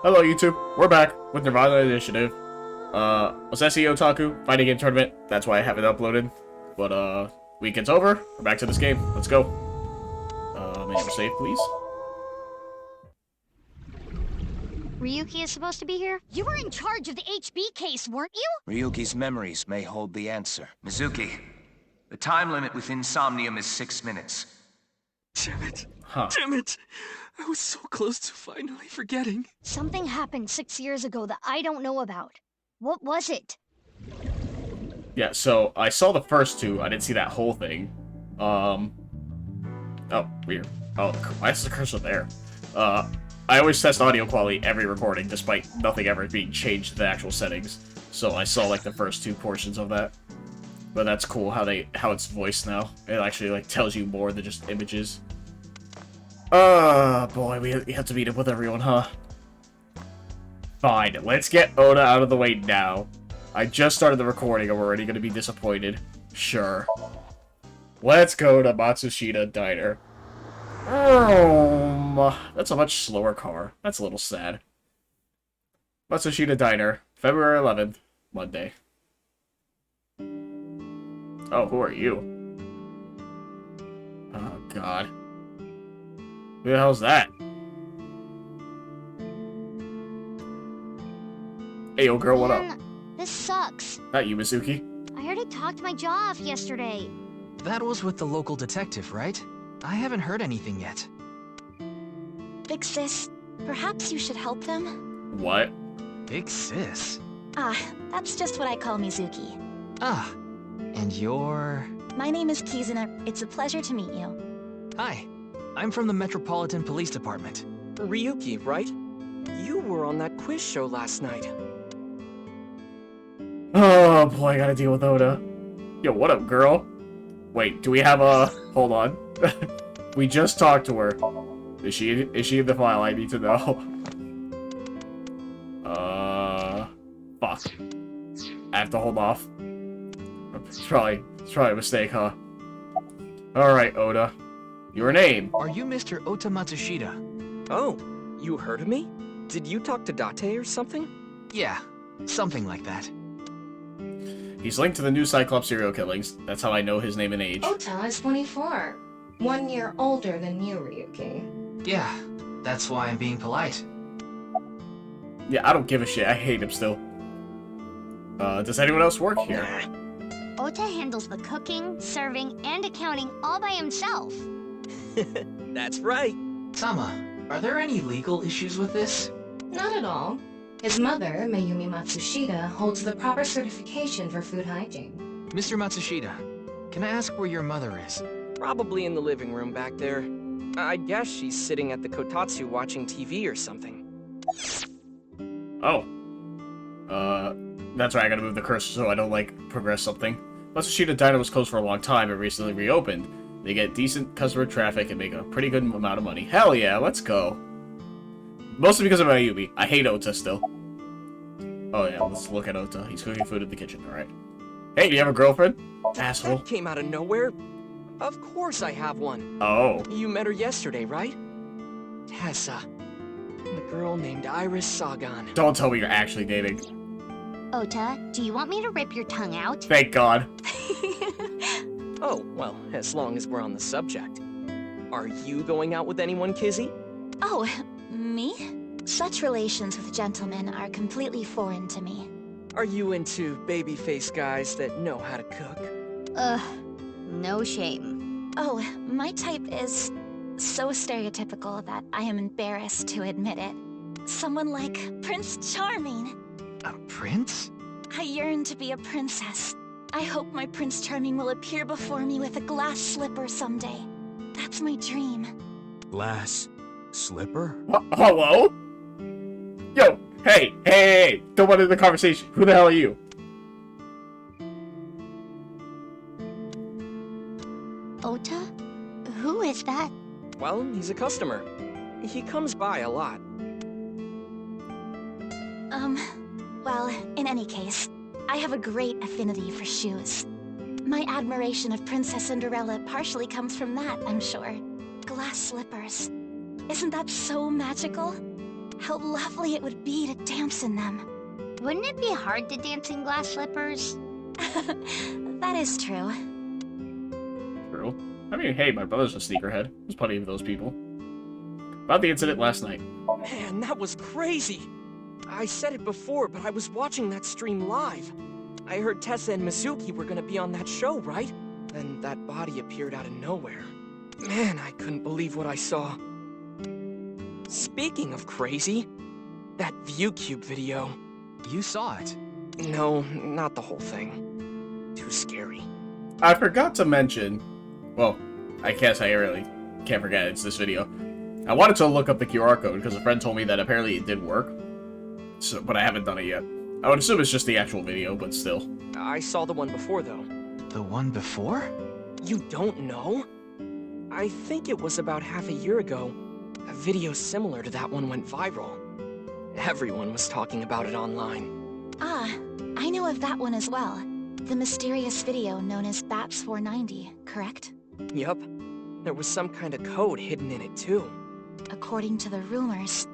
Hello, YouTube. We're back with nirvanA Initiative. Was SE Otaku fighting game tournament. That's why I haven't uploaded. But weekend's over. We're back to this game. Let's go. May I save, please? Ryuki is supposed to be here? You were in charge of the HB case, weren't you? Ryuki's memories may hold the answer. Mizuki, the time limit within Somnium is 6 minutes. Damn it. Huh. Damn it. I was so close to finally forgetting. Something happened 6 years ago that I don't know about. What was it? Yeah, so I saw the first two. I didn't see that whole thing. Oh, weird. Oh, why is the cursor there? I always test audio quality every recording, despite nothing ever being changed to the actual settings. So I saw, like, the first two portions of that. But that's cool how it's voiced now. It actually, like, tells you more than just images. Boy, we have to meet up with everyone, huh? Fine, let's get Oda out of the way now. I just started the recording and we're already gonna be disappointed. Sure. Let's go to Matsushita Diner. That's a much slower car. That's a little sad. Matsushita Diner, February 11th, Monday. Oh, who are you? Oh, God. Who the hell's that? Hey, yo, girl, what up? This sucks. Not you, Mizuki. I already talked my jaw off yesterday. That was with the local detective, right? I haven't heard anything yet. Big sis, perhaps you should help them? What? Big sis? That's just what I call Mizuki. Ah, and you're... My name is Kizuna. It's a pleasure to meet you. Hi, I'm from the Metropolitan Police Department. Ryuki, right? You were on that quiz show last night. Oh, boy, I gotta deal with Oda. Yo, what up, girl? Wait, do we have a... Hold on. We just talked to her. Is she in the file? I need to know. Fuck. I have to hold off. It's probably a mistake, huh? Alright, Oda. Your name? Are you Mr. Ota Matsushita? Oh, you heard of me? Did you talk to Date or something? Yeah, something like that. He's linked to the new Cyclops serial killings. That's how I know his name and age. Ota is 24. 1 year older than you, Ryuki. Yeah, that's why I'm being polite. Yeah, I don't give a shit. I hate him still. Does anyone else work here? Ota handles the cooking, serving, and accounting all by himself. That's right. Sama, are there any legal issues with this? Not at all. His mother, Mayumi Matsushita, holds the proper certification for food hygiene. Mr. Matsushita, can I ask where your mother is? Probably in the living room back there. I guess she's sitting at the kotatsu watching TV or something. Oh. That's right, I gotta move the cursor so I don't, like, progress something. Matsushita Diner was closed for a long time and recently reopened. They get decent customer traffic and make a pretty good amount of money. Hell yeah, let's go. Mostly because of Mayumi. I hate Ota still. Oh yeah, let's look at Ota. He's cooking food in the kitchen, alright. Hey, do you have a girlfriend? Asshole. That came out of nowhere. Of course I have one. Oh. You met her yesterday, right? Tessa. The girl named Iris Sagan. Don't tell me you're actually dating. Ota, do you want me to rip your tongue out? Thank God. Oh, well, as long as we're on the subject. Are you going out with anyone, Kizzy? Oh, me? Such relations with gentlemen are completely foreign to me. Are you into baby-faced guys that know how to cook? No shame. Oh, my type is so stereotypical that I am embarrassed to admit it. Someone like Prince Charming. A prince? I yearn to be a princess. I hope my Prince Charming will appear before me with a glass slipper someday. That's my dream. Glass slipper? Hello? Yo, hey, don't want to the conversation. Who the hell are you? Ota? Who is that? Well, he's a customer. He comes by a lot. Well, in any case, I have a great affinity for shoes. My admiration of Princess Cinderella partially comes from that, I'm sure. Glass slippers. Isn't that so magical? How lovely it would be to dance in them. Wouldn't it be hard to dance in glass slippers? That is true. True. I mean, hey, my brother's a sneakerhead. There's plenty of those people. About the incident last night. Man, that was crazy. I said it before, but I was watching that stream live. I heard Tessa and Mizuki were gonna be on that show, right? Then that body appeared out of nowhere. Man, I couldn't believe what I saw. Speaking of crazy, that ViewCube video. You saw it. No, not the whole thing. Too scary. I forgot to mention... Well, I guess I really can't forget it's this video. I wanted to look up the QR code because a friend told me that apparently it did work. So, but I haven't done it yet. I would assume it's just the actual video, but still. I saw the one before, though. The one before? You don't know? I think it was about half a year ago. A video similar to that one went viral. Everyone was talking about it online. Ah, I know of that one as well. The mysterious video known as BATS 490, correct? Yup. There was some kind of code hidden in it, too. According to the rumors,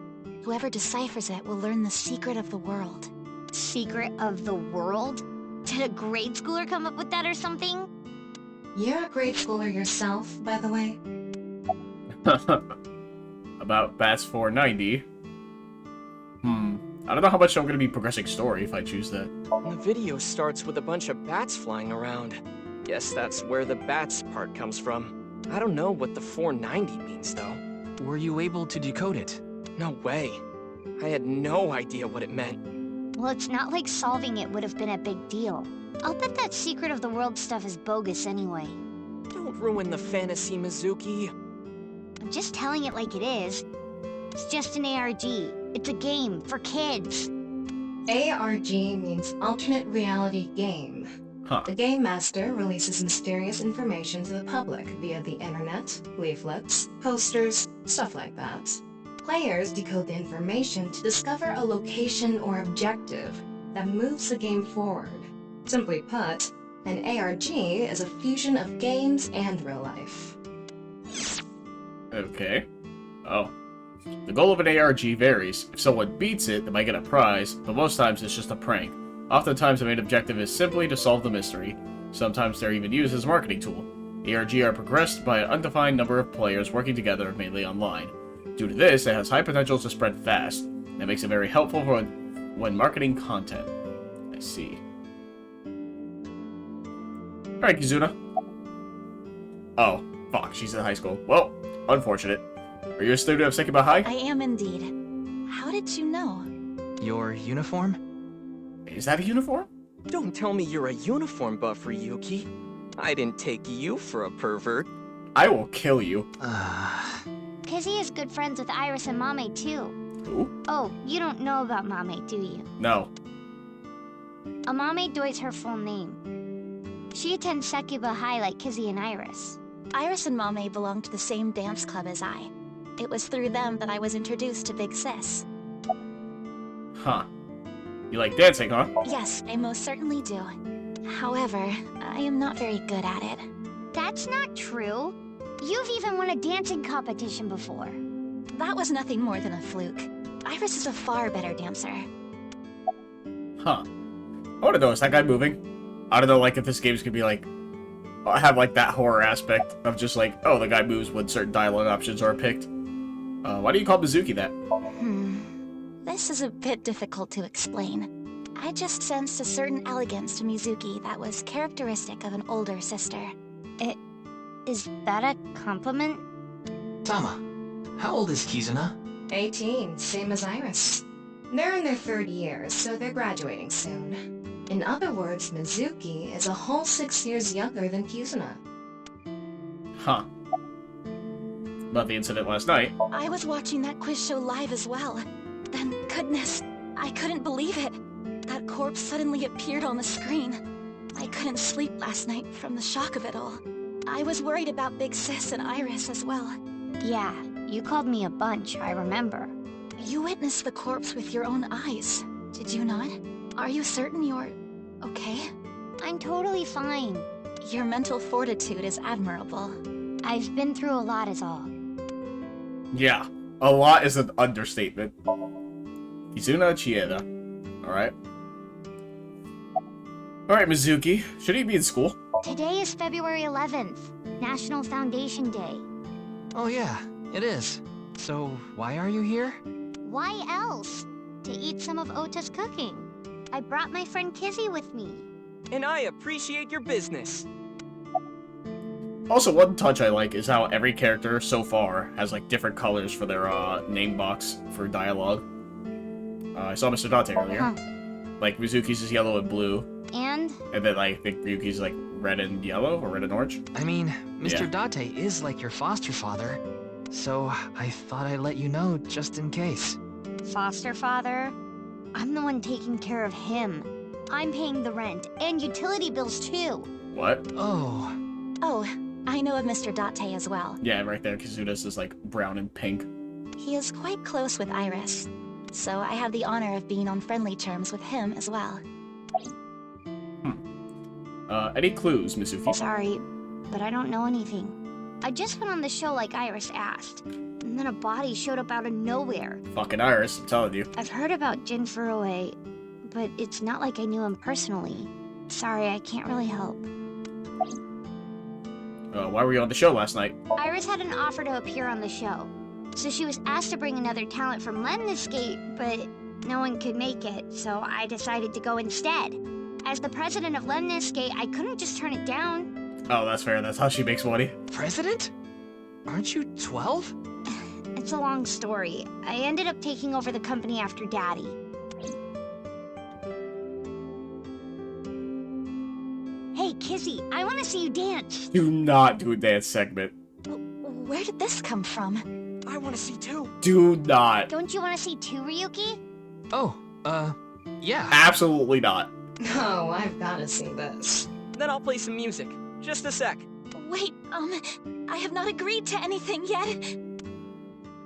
whoever deciphers it will learn the secret of the world. Secret of the world? Did a grade schooler come up with that or something? You're a grade schooler yourself, by the way. About BATS 490. I don't know how much I'm going to be progressing story if I choose that. The video starts with a bunch of bats flying around. Guess that's where the bats part comes from. I don't know what the 490 means, though. Were you able to decode it? No way. I had no idea what it meant. Well, it's not like solving it would have been a big deal. I'll bet that secret of the world stuff is bogus anyway. Don't ruin the fantasy, Mizuki. I'm just telling it like it is. It's just an ARG. It's a game for kids. ARG means Alternate Reality Game. Huh. The Game Master releases mysterious information to the public via the internet, leaflets, posters, stuff like that. Players decode the information to discover a location or objective that moves the game forward. Simply put, an ARG is a fusion of games and real life. Okay. Oh. The goal of an ARG varies. If someone beats it, they might get a prize, but most times it's just a prank. Oftentimes the main objective is simply to solve the mystery. Sometimes they're even used as a marketing tool. ARG are progressed by an undefined number of players working together, mainly online. Due to this, it has high potential to spread fast. That makes it very helpful for when marketing content. I see. Alright, Kizuna. Oh, fuck, she's in high school. Well, unfortunate. Are you a student of Sekima High? I am indeed. How did you know? Your uniform? Is that a uniform? Don't tell me you're a uniform buff, Ryuki. I didn't take you for a pervert. I will kill you. Kizzy is good friends with Iris and Mame, too. Who? Oh, you don't know about Mame, do you? No. Amame Doi's her full name. She attends Sekiba High like Kizzy and Iris. Iris and Mame belong to the same dance club as I. It was through them that I was introduced to Big Sis. Huh. You like dancing, huh? Yes, I most certainly do. However, I am not very good at it. That's not true. You've even won a dancing competition before. That was nothing more than a fluke. Iris is a far better dancer. Huh. I want to know, is that guy moving? I don't know, like, if this game's gonna be like... have, like, that horror aspect of just, like, oh, the guy moves when certain dialogue options are picked. Why do you call Mizuki that? This is a bit difficult to explain. I just sensed a certain elegance to Mizuki that was characteristic of an older sister. Is that a compliment? Tama, how old is Kizuna? 18, same as Iris. They're in their third year, so they're graduating soon. In other words, Mizuki is a whole 6 years younger than Kizuna. Huh. About the incident last night. I was watching that quiz show live as well. Then, goodness, I couldn't believe it. That corpse suddenly appeared on the screen. I couldn't sleep last night from the shock of it all. I was worried about Big Sis and Iris as well. Yeah, you called me a bunch, I remember. You witnessed the corpse with your own eyes, did you not? Are you certain you're okay? I'm totally fine. Your mental fortitude is admirable. I've been through a lot is all. Yeah. A lot is an understatement. Kizuna Chieda. Alright. Alright, Mizuki. Should he be in school? Today is February 11th, National Foundation Day. Oh yeah, it is. So, why are you here? Why else? To eat some of Ota's cooking. I brought my friend Kizzy with me. And I appreciate your business. Also, one touch I like is how every character so far has like different colors for their name box for dialogue. I saw Mr. Dante earlier. Huh. Like Mizuki's is yellow and blue, And and then like I think Ryuki's like red and yellow or red and orange. I mean, Mr. Yeah. Date is like your foster father, so I thought I'd let you know just in case. foster father? I'm the one taking care of him. I'm paying the rent and utility bills too. What? Oh, Oh, I know of Mr. Date as well. Yeah, right there. Kizuna's is like brown and pink. He is quite close with Iris, so I have the honor of being on friendly terms with him as well. Any clues, Mizuki? Sorry, but I don't know anything. I just went on the show like Iris asked, and then a body showed up out of nowhere. Fucking Iris, I'm telling you. I've heard about Jin Furue, but it's not like I knew him personally. Sorry, I can't really help. Why were you on the show last night? Iris had an offer to appear on the show, so she was asked to bring another talent from Lemniscape, but no one could make it, so I decided to go instead. As the president of Lemniscape, I couldn't just turn it down. Oh, that's fair. That's how she makes money. President? Aren't you 12? It's a long story. I ended up taking over the company after Daddy. Hey, Kizzy, I want to see you dance. Do not do a dance segment. Where did this come from? I want to see too. Do not. Don't you want to see too, Ryuki? Oh, yeah. Absolutely not. Oh, I've gotta see this. Then I'll play some music. Just a sec. Wait, I have not agreed to anything yet.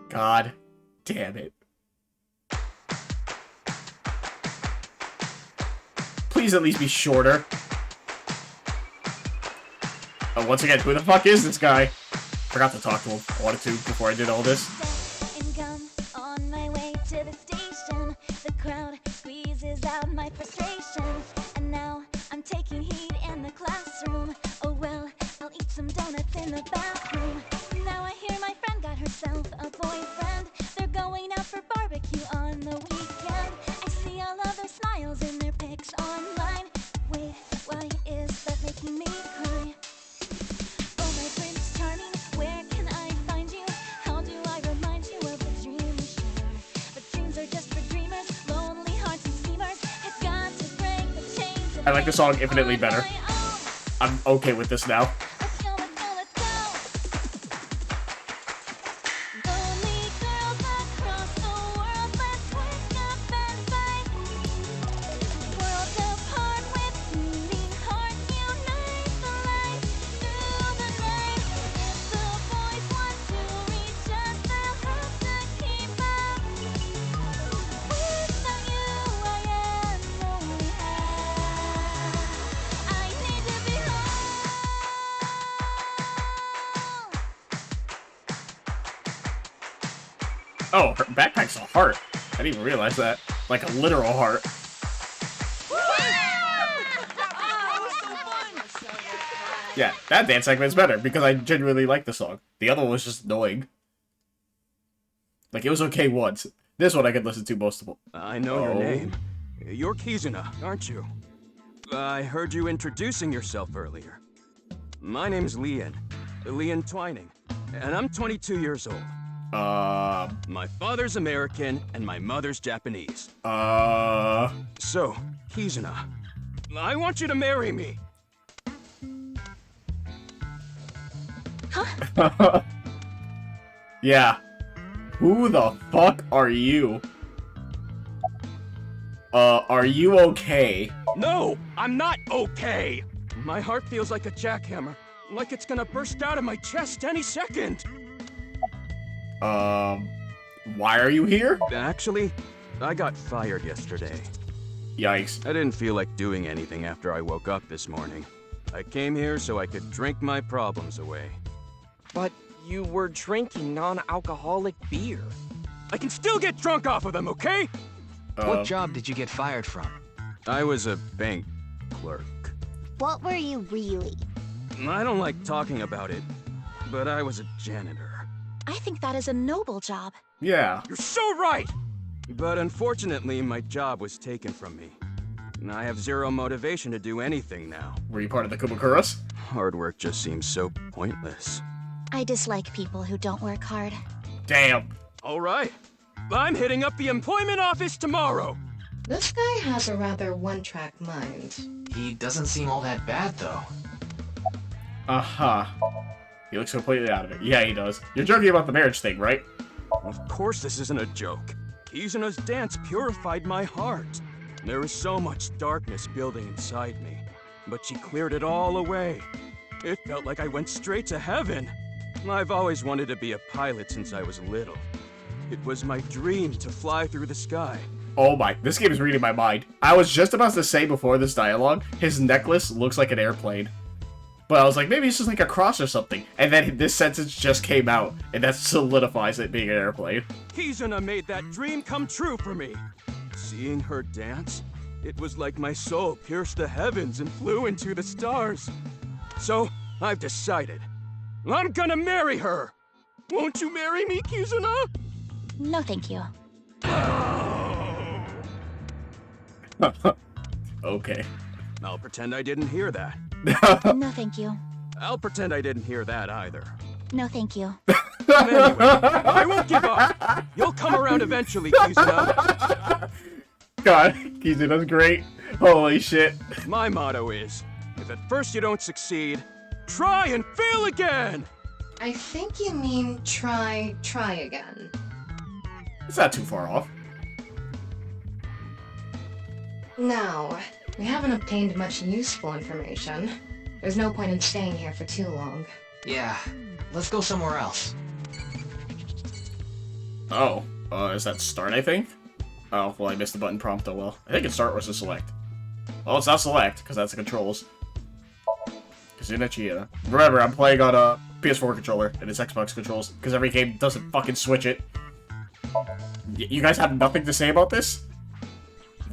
God damn it. Please at least be shorter. Oh, once again, who the fuck is this guy? Forgot to talk to him. I wanted to before I did all this. On my way to the station, the crowd squeezes out my frustration, and now I'm taking heat in the classroom. Oh well, I'll eat some donuts in the bathroom. Now I hear my friend got herself a boyfriend. They're going out for barbecue on the weekend. I see all of their smiles in their pics online. Wait, why is that making me cry? Oh my Prince Charming, where can I find you? How do I remind you of the dream we share? But dreams are just for dreamers, lonely hearts and schemers. I've got to break the chains and I like the song infinitely better. I'm okay with this now. let's go, let's go, let's go. Lonely girls across the world, let's wake up and fight. Worlds apart with beating hearts, unite the light through the night. If the boys want to reach us, they'll have to keep up. Without you, I am lonely. I need to be home. Oh, her backpack's a heart. I didn't even realize that. Like a literal heart. Yeah, that dance segment's better because I genuinely like the song. The other one was just annoying. Like, it was okay once. This one I could listen to most of all. I know your Oh. name. You're Kizuna, aren't you? I heard you introducing yourself earlier. My name's Leon Twining, and I'm 22 years old. My father's American, and my mother's Japanese. So, Kizuna, I want you to marry me. Yeah. Who the fuck are you? Are you okay? No, I'm not okay. My heart feels like a jackhammer, like it's gonna burst out of my chest any second. Why are you here? Actually, I got fired yesterday. Yikes. I didn't feel like doing anything after I woke up this morning. I came here so I could drink my problems away. But you were drinking non-alcoholic beer. I can still get drunk off of them, okay? What job did you get fired from? I was a bank clerk. What were you really? I don't like talking about it, but I was a janitor. I think that is a noble job. Yeah. You're so right! But unfortunately, my job was taken from me. And I have zero motivation to do anything now. Were you part of the Kumakuras? Hard work just seems so pointless. I dislike people who don't work hard. Damn. All right. I'm hitting up the employment office tomorrow. This guy has a rather one-track mind. He doesn't seem all that bad, though. Uh-huh. He looks completely out of it. Yeah, he does. You're joking about the marriage thing, right? Of course this isn't a joke. Kizuna's dance purified my heart. There was so much darkness building inside me, but she cleared it all away. It felt like I went straight to heaven. I've always wanted to be a pilot since I was little. It was my dream to fly through the sky. Oh my, this game is reading my mind. I was just about to say before this dialogue, his necklace looks like an airplane. But I was like, maybe it's just like a cross or something. And then this sentence just came out, and that solidifies it being an airplane. Kizuna made that dream come true for me. Seeing her dance, it was like my soul pierced the heavens and flew into the stars. So, I've decided. I'm gonna marry her! Won't you marry me, Kizuna? No, thank you. Okay. I'll pretend I didn't hear that. No, thank you. I'll pretend I didn't hear that either. No, thank you. Anyway, I won't give up. You'll come around eventually, Kizuna. God, Kizuna's great. Holy shit. My motto is, if at first you don't succeed, try and fail again! I think you mean try again. It's not too far off. Now, we haven't obtained much useful information. There's no point in staying here for too long. Yeah, let's go somewhere else. Oh, is that start, I think? Oh, well, I missed the button prompt, oh well. I think it's start was to select. Well, it's not select, because that's the controls. Kizuna Chia. Remember, I'm playing on a PS4 controller, and it's Xbox controls, because every game doesn't fucking switch it. You guys have nothing to say about this?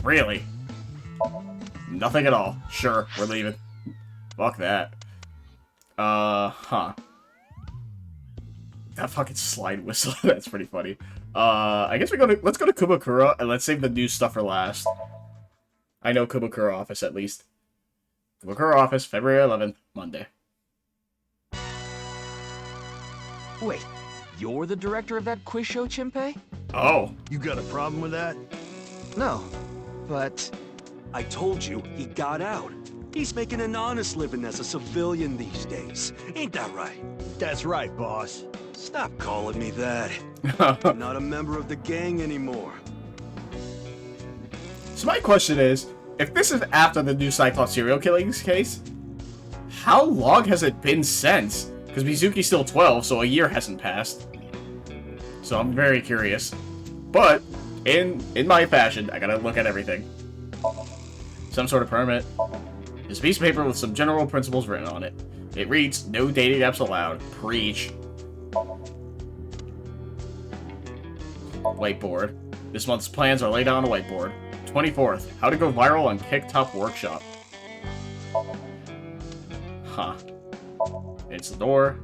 Really? Nothing at all. Sure, we're leaving. Fuck that. Huh. That fucking slide whistle, that's pretty funny. I guess let's go to Kumakura, and let's save the new stuff for last. I know Kumakura office, at least. Kumakura office, February 11th, Monday. Wait, you're the director of that quiz show, Chimpei? Oh. You got a problem with that? No, but... I told you, he got out. He's making an honest living as a civilian these days. Ain't that right? That's right, boss. Stop calling me that. I'm not a member of the gang anymore. So my question is, if this is after the new Cyclops serial killings case, how long has it been since? Because Mizuki's still 12, so a year hasn't passed. So I'm very curious. But, in my fashion, I gotta look at everything. Some sort of permit. This piece of paper with some general principles written on it. It reads, no dating apps allowed. Preach. Whiteboard. This month's plans are laid out on a whiteboard. 24th, how to go viral on KickTop Workshop. Huh. It's the door.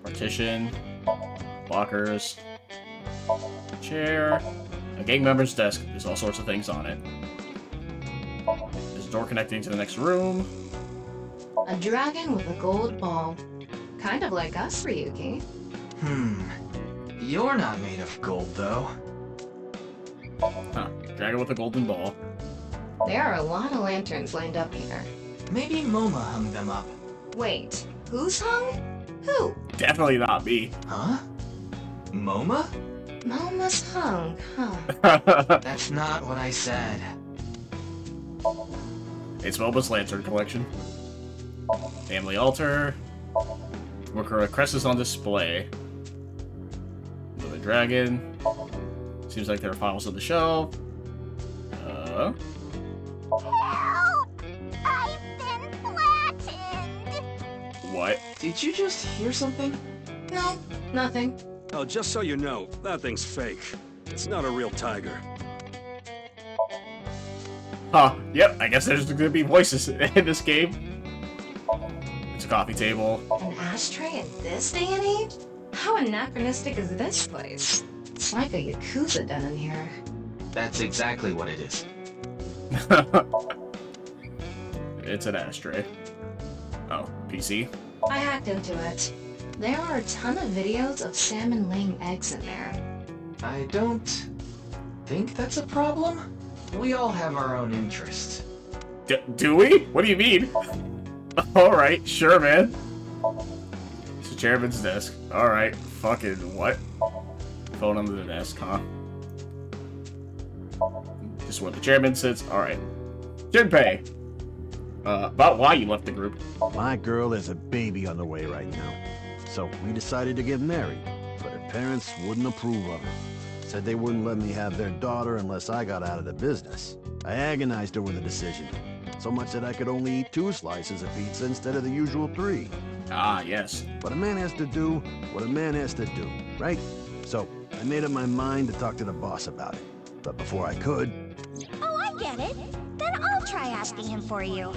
Partition. Lockers. Chair. A gang member's desk. There's all sorts of things on it. There's a door connecting to the next room. A dragon with a gold ball. Kind of like us, Ryuki. You're not made of gold, though. Huh. Dragon with a golden ball. There are a lot of lanterns lined up here. Maybe MoMA hung them up. Wait, who's hung? Who? Definitely not me. Huh? MoMA? Moma's hung, huh? That's not what I said. It's Moba's Lantern Collection. Family altar. Worker crest is on display. Another dragon. Seems like there are files on the shelf. Help! I've been flattened! What? Did you just hear something? No, Nothing. Oh, just so you know, that thing's fake. It's not a real tiger. Huh, yep, I guess there's gonna be voices in this game. It's a coffee table. An ashtray in this day and age? How anachronistic is this place? It's like a Yakuza den in here. That's exactly what it is. It's an ashtray. Oh, PC? I hacked into it. There are a ton of videos of salmon laying eggs in there. I don't think that's a problem. We all have our own interests. Do we? What do you mean? Alright, sure, man. It's the chairman's desk. Alright, fucking what? Phone under the desk, huh? This is where the chairman sits. Alright. Junpei! About why you left the group. My girl has a baby on the way right now. So we decided to get married, but her parents wouldn't approve of it. Said they wouldn't let me have their daughter unless I got out of the business. I agonized over the decision, so much that I could only eat 2 slices of pizza instead of the usual 3. Ah, yes. But a man has to do what a man has to do, right? So I made up my mind to talk to the boss about it. But before I could... Oh, I get it. Then I'll try asking him for you.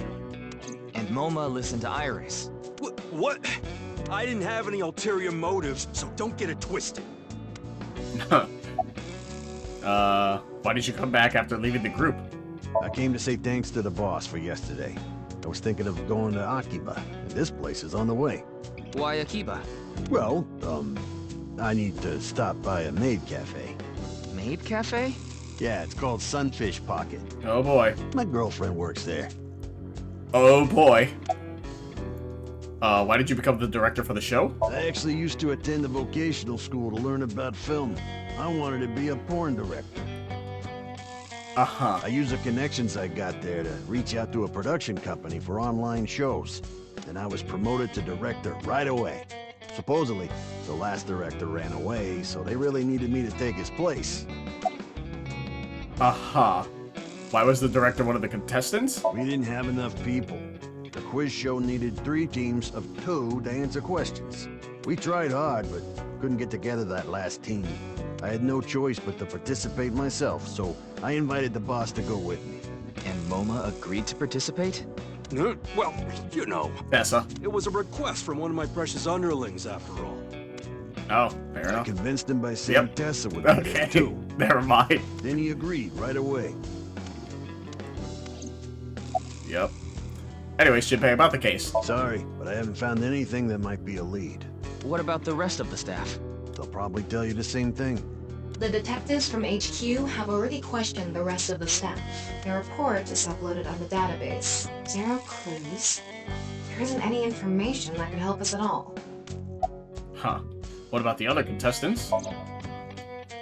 And Moma listened to Iris. What? I didn't have any ulterior motives, so don't get it twisted. Why did you come back after leaving the group? I came to say thanks to the boss for yesterday. I was thinking of going to Akiba, and this place is on the way. Why Akiba? Well, I need to stop by a maid cafe. Maid cafe? Yeah, it's called Sunfish Pocket. Oh boy. My girlfriend works there. Oh boy. Why did you become the director for the show? I actually used to attend a vocational school to learn about film. I wanted to be a porn director. Uh-huh. I used the connections I got there to reach out to a production company for online shows. And I was promoted to director right away. Supposedly, the last director ran away, so they really needed me to take his place. Uh-huh. Why was the director one of the contestants? We didn't have enough people. The quiz show needed 3 teams of 2 to answer questions. We tried hard, but couldn't get together that last team. I had no choice but to participate myself, so I invited the boss to go with me. And Moma agreed to participate? Well, you know. Tessa. It was a request from one of my precious underlings, after all. Oh, fair I enough. convinced him by saying Tessa would be there too. Never mind. Then he agreed right away. Yep. Anyways, Junpei, about the case. Sorry, but I haven't found anything that might be a lead. What about the rest of the staff? They'll probably tell you the same thing. The detectives from HQ have already questioned the rest of the staff. Their report is uploaded on the database. 0 clues. There isn't any information that could help us at all. Huh. What about the other contestants?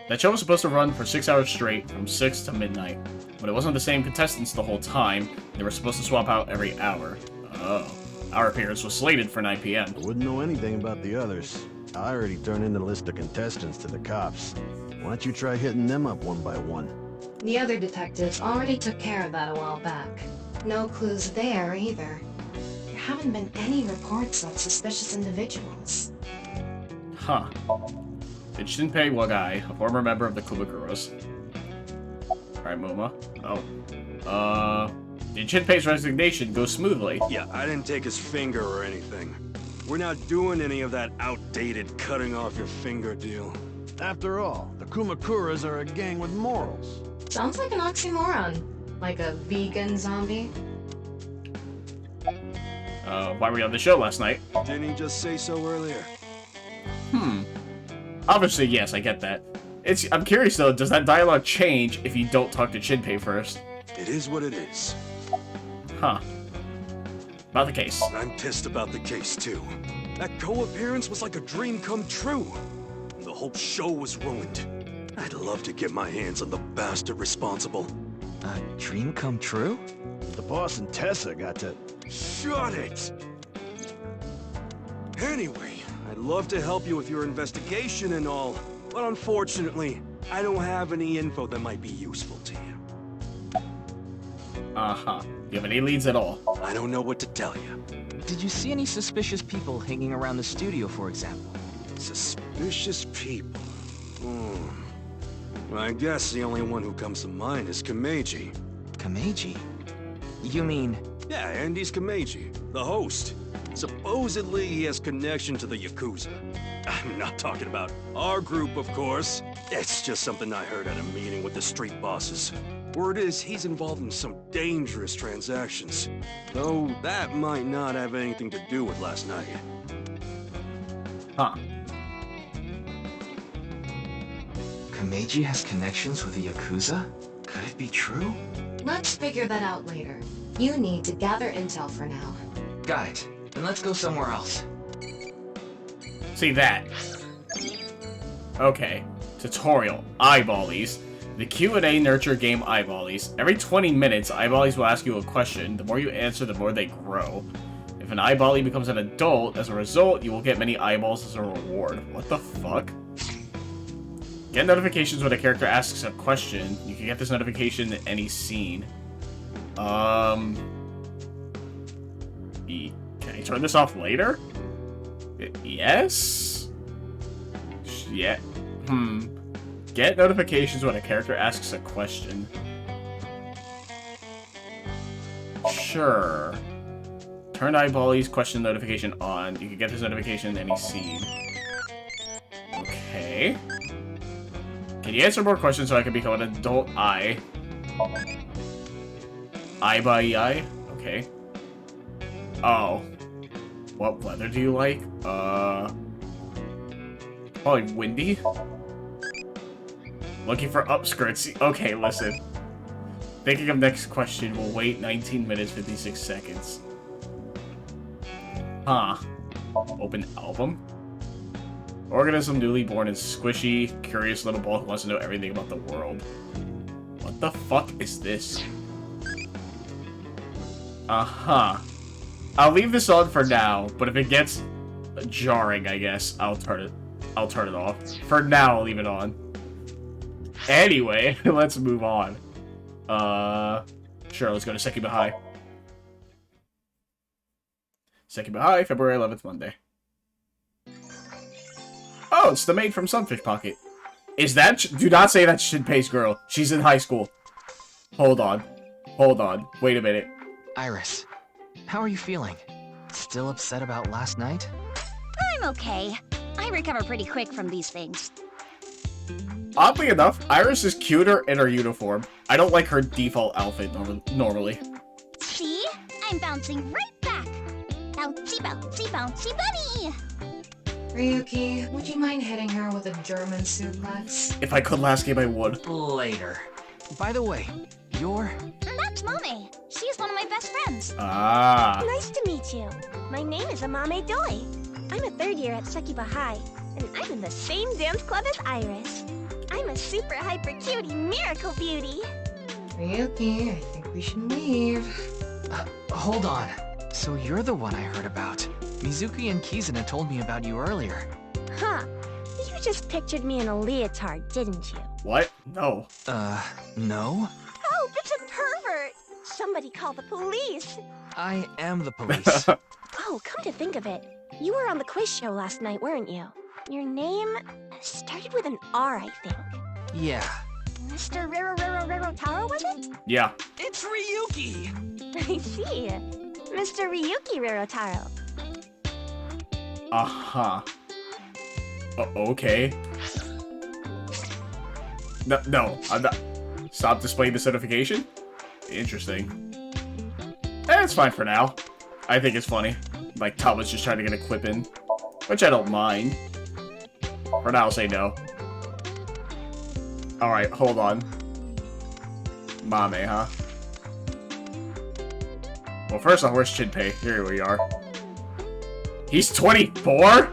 That show was supposed to run for 6 hours straight, from 6 to midnight. But it wasn't the same contestants the whole time. They were supposed to swap out every hour. Oh. Our appearance was slated for 9 p.m. I wouldn't know anything about the others. I already turned in the list of contestants to the cops. Why don't you try hitting them up one by one? The other detectives already took care of that a while back. No clues there either. There haven't been any reports of suspicious individuals. Huh. Did Junpei Wagai, a former member of the Kumakuras. Alright, Moma. Oh. Did Junpei's resignation go smoothly? Yeah, I didn't take his finger or anything. We're not doing any of that outdated cutting off your finger deal. After all, the Kumakuras are a gang with morals. Sounds like an oxymoron. Like a vegan zombie. Why were you on the show last night? Didn't he just say so earlier? Obviously, yes, I get that. I'm curious though, does that dialogue change if you don't talk to Junpei first? It is what it is. Huh. About the case. I'm pissed about the case too. That co-appearance was like a dream come true. The whole show was ruined. I'd love to get my hands on the bastard responsible. A dream come true? The boss and Tessa got to... Shut it! Anyway, I'd love to help you with your investigation and all, but unfortunately, I don't have any info that might be useful to you. Uh-huh. Do you have any leads at all? I don't know what to tell you. Did you see any suspicious people hanging around the studio, for example? Suspicious people. I guess the only one who comes to mind is Kameji. Kameji? You mean... Yeah, Andy's Kameji, the host. Supposedly he has connection to the Yakuza. I'm not talking about our group, of course. It's just something I heard at a meeting with the street bosses. Word is he's involved in some dangerous transactions. Though that might not have anything to do with last night. Huh. Kameji has connections with the Yakuza? Could it be true? Let's figure that out later. You need to gather intel for now. Got it. Then let's go somewhere else. See that. Okay. Tutorial. Eyeballies. The Q&A nurture game Eyeballies. Every 20 minutes, Eyeballies will ask you a question. The more you answer, the more they grow. If an Eyeballie becomes an adult, as a result, you will get many eyeballs as a reward. What the fuck? Get notifications when a character asks a question. You can get this notification in any scene. Can I turn this off later? Yes? Yeah. Get notifications when a character asks a question. Sure. Turn Eyeballies question notification on. You can get this notification in any scene. Okay. Can you answer more questions so I can become an adult eye? Eye by eye? Okay. Oh. What weather do you like? Probably windy? Looking for upskirts. Okay, listen. Thinking of next question. We'll wait 19 minutes, 56 seconds. Huh. Open album? Organism newly born and squishy, curious little ball who wants to know everything about the world. What the fuck is this? Uh-huh. I'll leave this on for now, but if it gets jarring, I guess, I'll turn it off. For now, I'll leave it on. Anyway, let's move on. Sure, let's go to Sekiba High. Sekiba High, February 11th, Monday. Oh, it's the maid from Sunfish Pocket. Is that... Do not say that's Shinpei's girl. She's in high school. Hold on. Hold on. Wait a minute. Iris, how are you feeling? Still upset about last night? I'm okay. I recover pretty quick from these things. Oddly enough, Iris is cuter in her uniform. I don't like her default outfit normally. See? I'm bouncing right back. Bouncy, bouncy, bouncy bunny! Ryuki, would you mind hitting her with a German suplex? If I could last game, I would. Later. By the way, you're... That's Mame. She's one of my best friends. Ah. Nice to meet you. My name is Amame Doi. I'm a third year at Sekiba High, and I'm in the same dance club as Iris. I'm a super hyper cutie miracle beauty. Ryuki, I think we should leave. Hold on. So you're the one I heard about. Mizuki and Kizuna told me about you earlier. Huh. You just pictured me in a leotard, didn't you? What? No. No? Oh, it's a pervert! Somebody call the police! I am the police. Oh, come to think of it, you were on the quiz show last night, weren't you? Your name started with an R, I think. Yeah. Mr. Rero Taro, was it? Yeah. It's Ryuki! I see. Mr. Ryuki Rerotaro. Uh-huh. Okay. No, I'm not. Stop displaying the certification? Interesting. It's fine for now. I think it's funny. Like, Tama's just trying to get a quip in. Which I don't mind. For now, I'll say no. Alright, hold on. Mame, huh? Well, first off, where's Shinpei? Here we are. He's 24?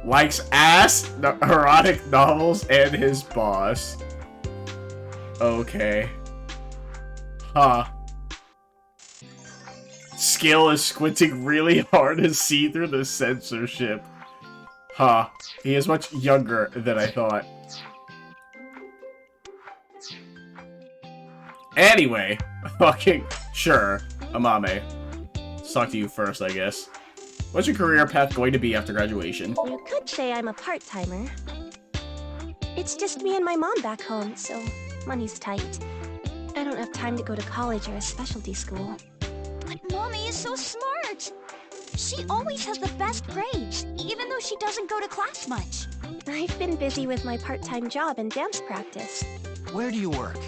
Likes ass, erotic novels, and his boss. Okay. Huh. Skill is squinting really hard to see through the censorship. Huh. He is much younger than I thought. Anyway, fucking sure, Amame. Let's talk to you first, I guess. What's your career path going to be after graduation? You could say I'm a part-timer. It's just me and my mom back home, so money's tight. I don't have time to go to college or a specialty school. But Mommy is so smart! She always has the best grades, even though she doesn't go to class much. I've been busy with my part-time job and dance practice. Where do you work?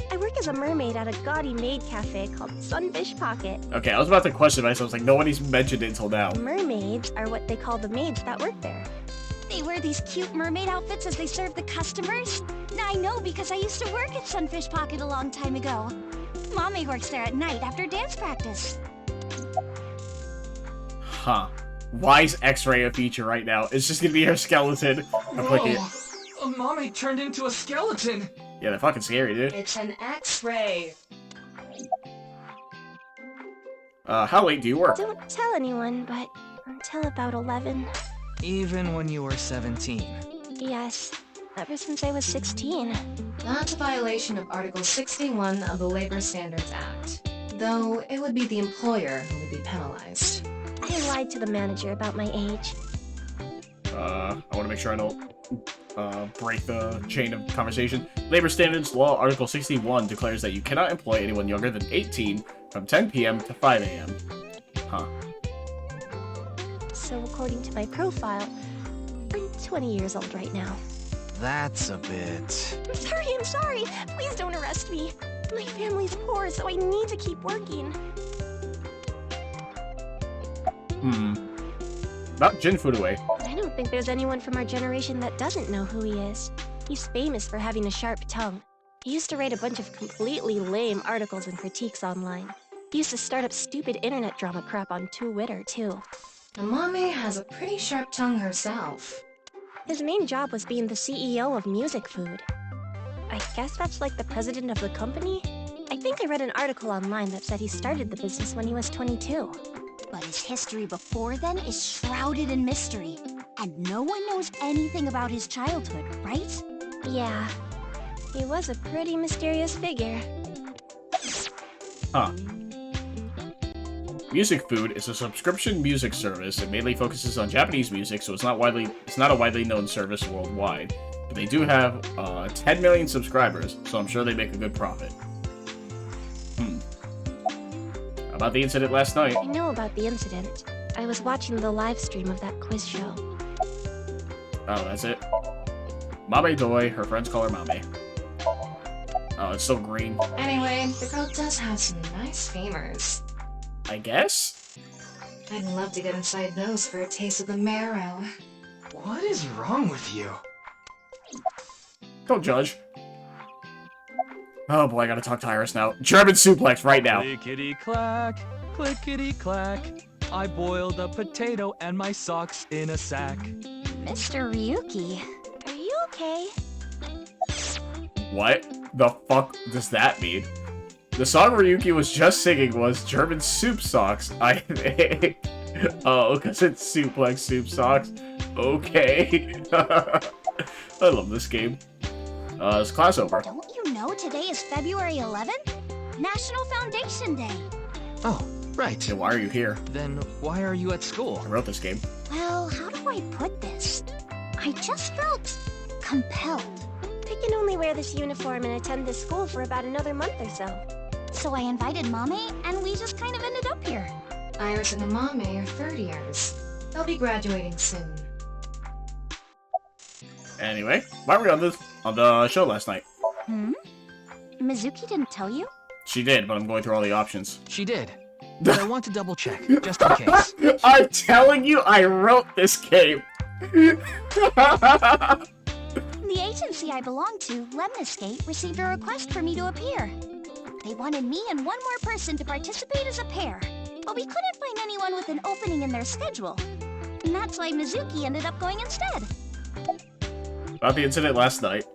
I work as a mermaid at a gaudy maid cafe called Sunfish Pocket. Okay, I was about to question myself. I was like, nobody's mentioned it until now. Mermaids are what they call the maids that work there. They wear these cute mermaid outfits as they serve the customers. I know because I used to work at Sunfish Pocket a long time ago. Mommy works there at night after dance practice. Huh. Why is X-ray a feature right now? It's just gonna be her skeleton. I'm clicking it. Mommy turned into a skeleton! Yeah, they're fucking scary, dude. It's an X-ray. How late do you work? Don't tell anyone, but until about 11. Even when you were 17. Yes, ever since I was 16. That's a violation of Article 61 of the Labor Standards Act. Though, it would be the employer who would be penalized. I lied to the manager about my age. I want to make sure I don't break the chain of conversation. Labor Standards Law Article 61 declares that you cannot employ anyone younger than 18 from 10 p.m. to 5 a.m. Huh. So according to my profile, I'm 20 years old right now. That's a bit... I'm sorry! Please don't arrest me! My family's poor, so I need to keep working. Not Jin Fudue. I don't think there's anyone from our generation that doesn't know who he is. He's famous for having a sharp tongue. He used to write a bunch of completely lame articles and critiques online. He used to start up stupid internet drama crap on Twitter, too. Mommy has a pretty sharp tongue herself. His main job was being the CEO of Music Food. I guess that's like the president of the company? I think I read an article online that said he started the business when he was 22. But his history before then is shrouded in mystery. And no one knows anything about his childhood, right? Yeah. He was a pretty mysterious figure. Huh. Music Food is a subscription music service. It mainly focuses on Japanese music, so it's not a widely known service worldwide. But they do have 10 million subscribers, so I'm sure they make a good profit. About the incident last night. I know about the incident. I was watching the live stream of that quiz show. Oh, that's it? Mame Doi, her friends call her Mame. Oh, it's so green. Anyway, the girl does have some nice femurs. I guess? I'd love to get inside those for a taste of the marrow. What is wrong with you? Don't judge. Oh boy, I gotta talk to Iris now. German suplex right now. Clickety-clack, clickety-clack. I boiled a potato and my socks in a sack. Mr. Ryuki, are you okay? What the fuck does that mean? The song Ryuki was just singing was German soup socks, I think. Oh, because it's suplex soup socks. Okay. I love this game. Is class over? Don't you know today is February 11th? National Foundation Day. Oh, right. Then why are you here? Then why are you at school? I wrote this game. Well, how do I put this? I just felt compelled. I can only wear this uniform and attend this school for about another month or so. So I invited Mame, and we just kind of ended up here. Iris and Mame are third years. They'll be graduating soon. Anyway, why were we on the show last night? Mizuki didn't tell you? She did, but I'm going through all the options. She did. But I want to double check, just in case. I'm telling you, I wrote this game. The agency I belong to, Lemniscate, received a request for me to appear. They wanted me and one more person to participate as a pair, but we couldn't find anyone with an opening in their schedule. And that's why Mizuki ended up going instead. About the incident last night.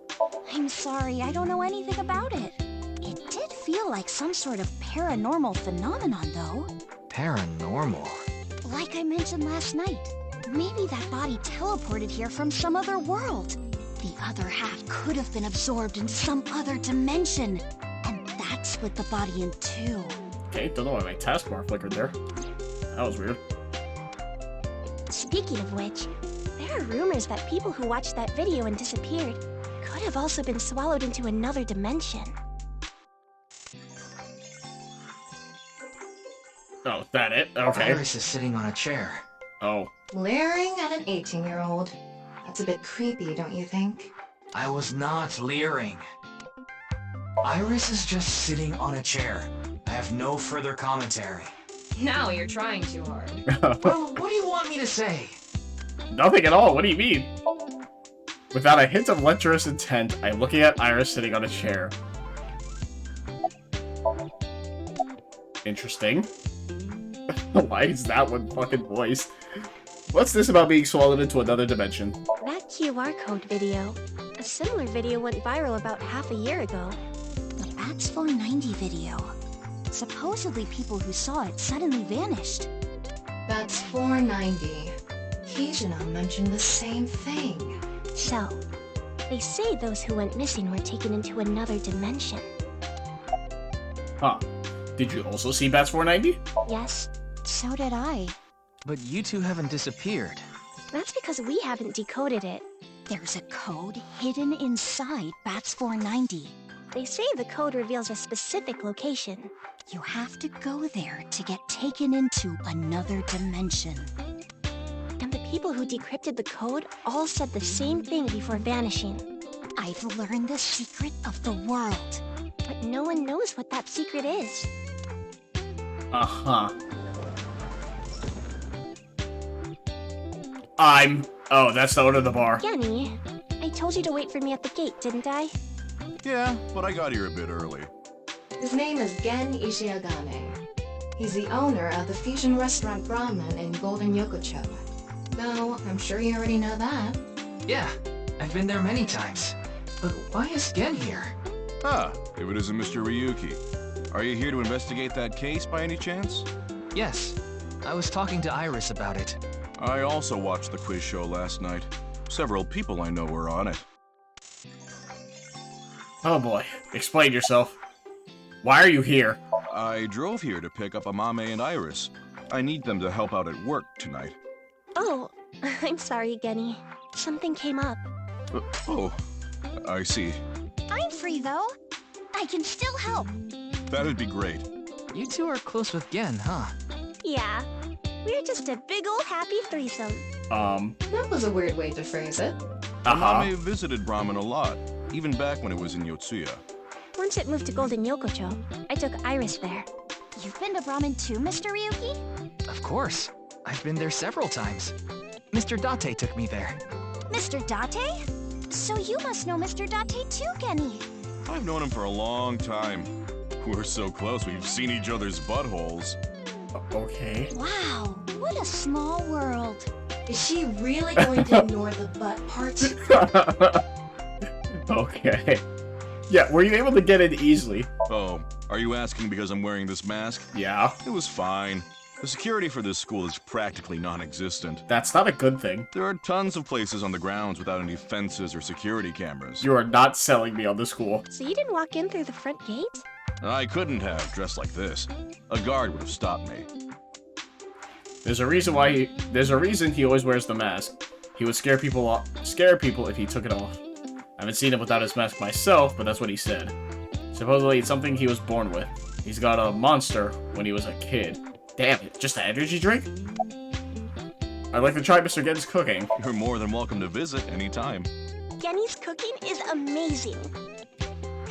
I'm sorry, I don't know anything about it. It did feel like some sort of paranormal phenomenon, though. Paranormal? Like I mentioned last night, maybe that body teleported here from some other world. The other half could have been absorbed in some other dimension, and that split the body in two. Okay, don't know why my taskbar flickered there. That was weird. Speaking of which, there are rumors that people who watched that video and disappeared could have also been swallowed into another dimension. Oh, that it? Okay. Iris is sitting on a chair. Oh. Leering at an 18-year-old. That's a bit creepy, don't you think? I was not leering. Iris is just sitting on a chair. I have no further commentary. Now you're trying too hard. Well, what do you want me to say? Nothing at all. What do you mean? Without a hint of lecherous intent, I'm looking at Iris sitting on a chair. Interesting. Why is that one fucking voice? What's this about being swallowed into another dimension? That QR code video. A similar video went viral about half a year ago. The Bats 490 video. Supposedly people who saw it suddenly vanished. That's 490. Kijina mentioned the same thing. So, they say those who went missing were taken into another dimension. Huh. Did you also see Bats 490? Yes, So did I. But you two haven't disappeared. that's because we haven't decoded it. There's a code hidden inside Bats 490. They say the code reveals a specific location. You have to go there to get taken into another dimension. And the people who decrypted the code all said the same thing before vanishing. I've learned the secret of the world. But no one knows what that secret is. Uh-huh. Oh, that's the owner of the bar. Genny, I told you to wait for me at the gate, didn't I? Yeah, but I got here a bit early. His name is Gen Ishiagane. He's the owner of the fusion restaurant Brahmin in Golden Yokocho. Though, I'm sure you already know that. Yeah, I've been there many times. But why is Gen here? Ah, if it isn't Mr. Ryuki. Are you here to investigate that case by any chance? Yes, I was talking to Iris about it. I also watched the quiz show last night. Several people I know were on it. Oh boy. Explain yourself. Why are you here? I drove here to pick up Amame and Iris. I need them to help out at work tonight. Oh, I'm sorry, Genny. Something came up. Oh, I see. I'm free though. I can still help. That'd be great. You two are close with Gen, huh? Yeah, we're just a big old happy threesome. That was a weird way to phrase it. Amame visited Brahmin a lot, even back when it was in Yotsuya. Once it moved to Golden Yokocho, I took Iris there. You've been to Brahmin too, Mr. Ryuki? Of course. I've been there several times. Mr. Date took me there. Mr. Date? So you must know Mr. Date too, Genny. I've known him for a long time. We're so close, we've seen each other's buttholes. Okay. Wow, what a small world. Is she really going to ignore the butt part? Okay. Yeah, were you able to get in easily? Oh, are you asking because I'm wearing this mask? Yeah. It was fine. The security for this school is practically non-existent. That's not a good thing. There are tons of places on the grounds without any fences or security cameras. You are not selling me on the school. So you didn't walk in through the front gate? I couldn't have, dressed like this. A guard would have stopped me. There's a reason he always wears the mask. He would scare people if he took it off. I haven't seen him without his mask myself, but that's what he said. Supposedly it's something he was born with. He's got a monster when he was a kid. Damn it, just an energy drink? I'd like to try Mr. Gen's cooking. You're more than welcome to visit anytime. Genny's cooking is amazing.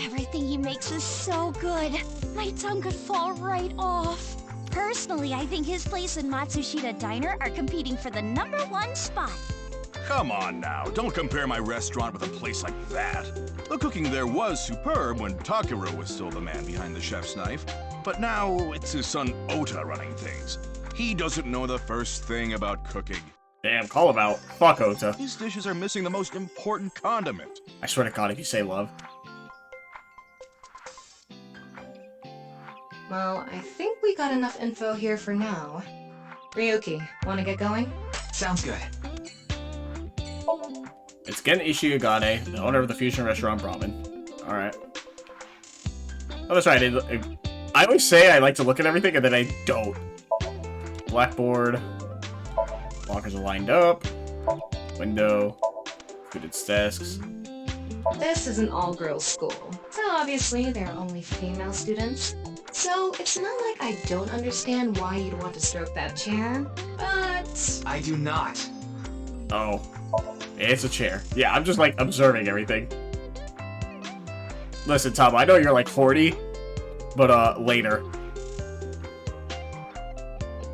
Everything he makes is so good. My tongue could fall right off. Personally, I think his place and Matsushita Diner are competing for the #1 spot. Come on now, don't compare my restaurant with a place like that. The cooking there was superb when Takuro was still the man behind the chef's knife, but now it's his son Ota running things. He doesn't know the first thing about cooking. Damn, call him out. Fuck Ota. His dishes are missing the most important condiment. I swear to God if you say love. Well, I think we got enough info here for now. Ryuki, wanna get going? Sounds good. It's Gen Ishiagane, the owner of the fusion restaurant Brahmin. Alright. Oh, that's right. I always say I like to look at everything, and then I don't. Blackboard. Lockers are lined up. Window. Students' desks. This is an all-girls school, so obviously there are only female students. So it's not like I don't understand why you'd want to stroke that chair, but... I do not. Oh. It's a chair. Yeah, I'm just, like, observing everything. Listen, Tom, I know you're, like, 40, but, later.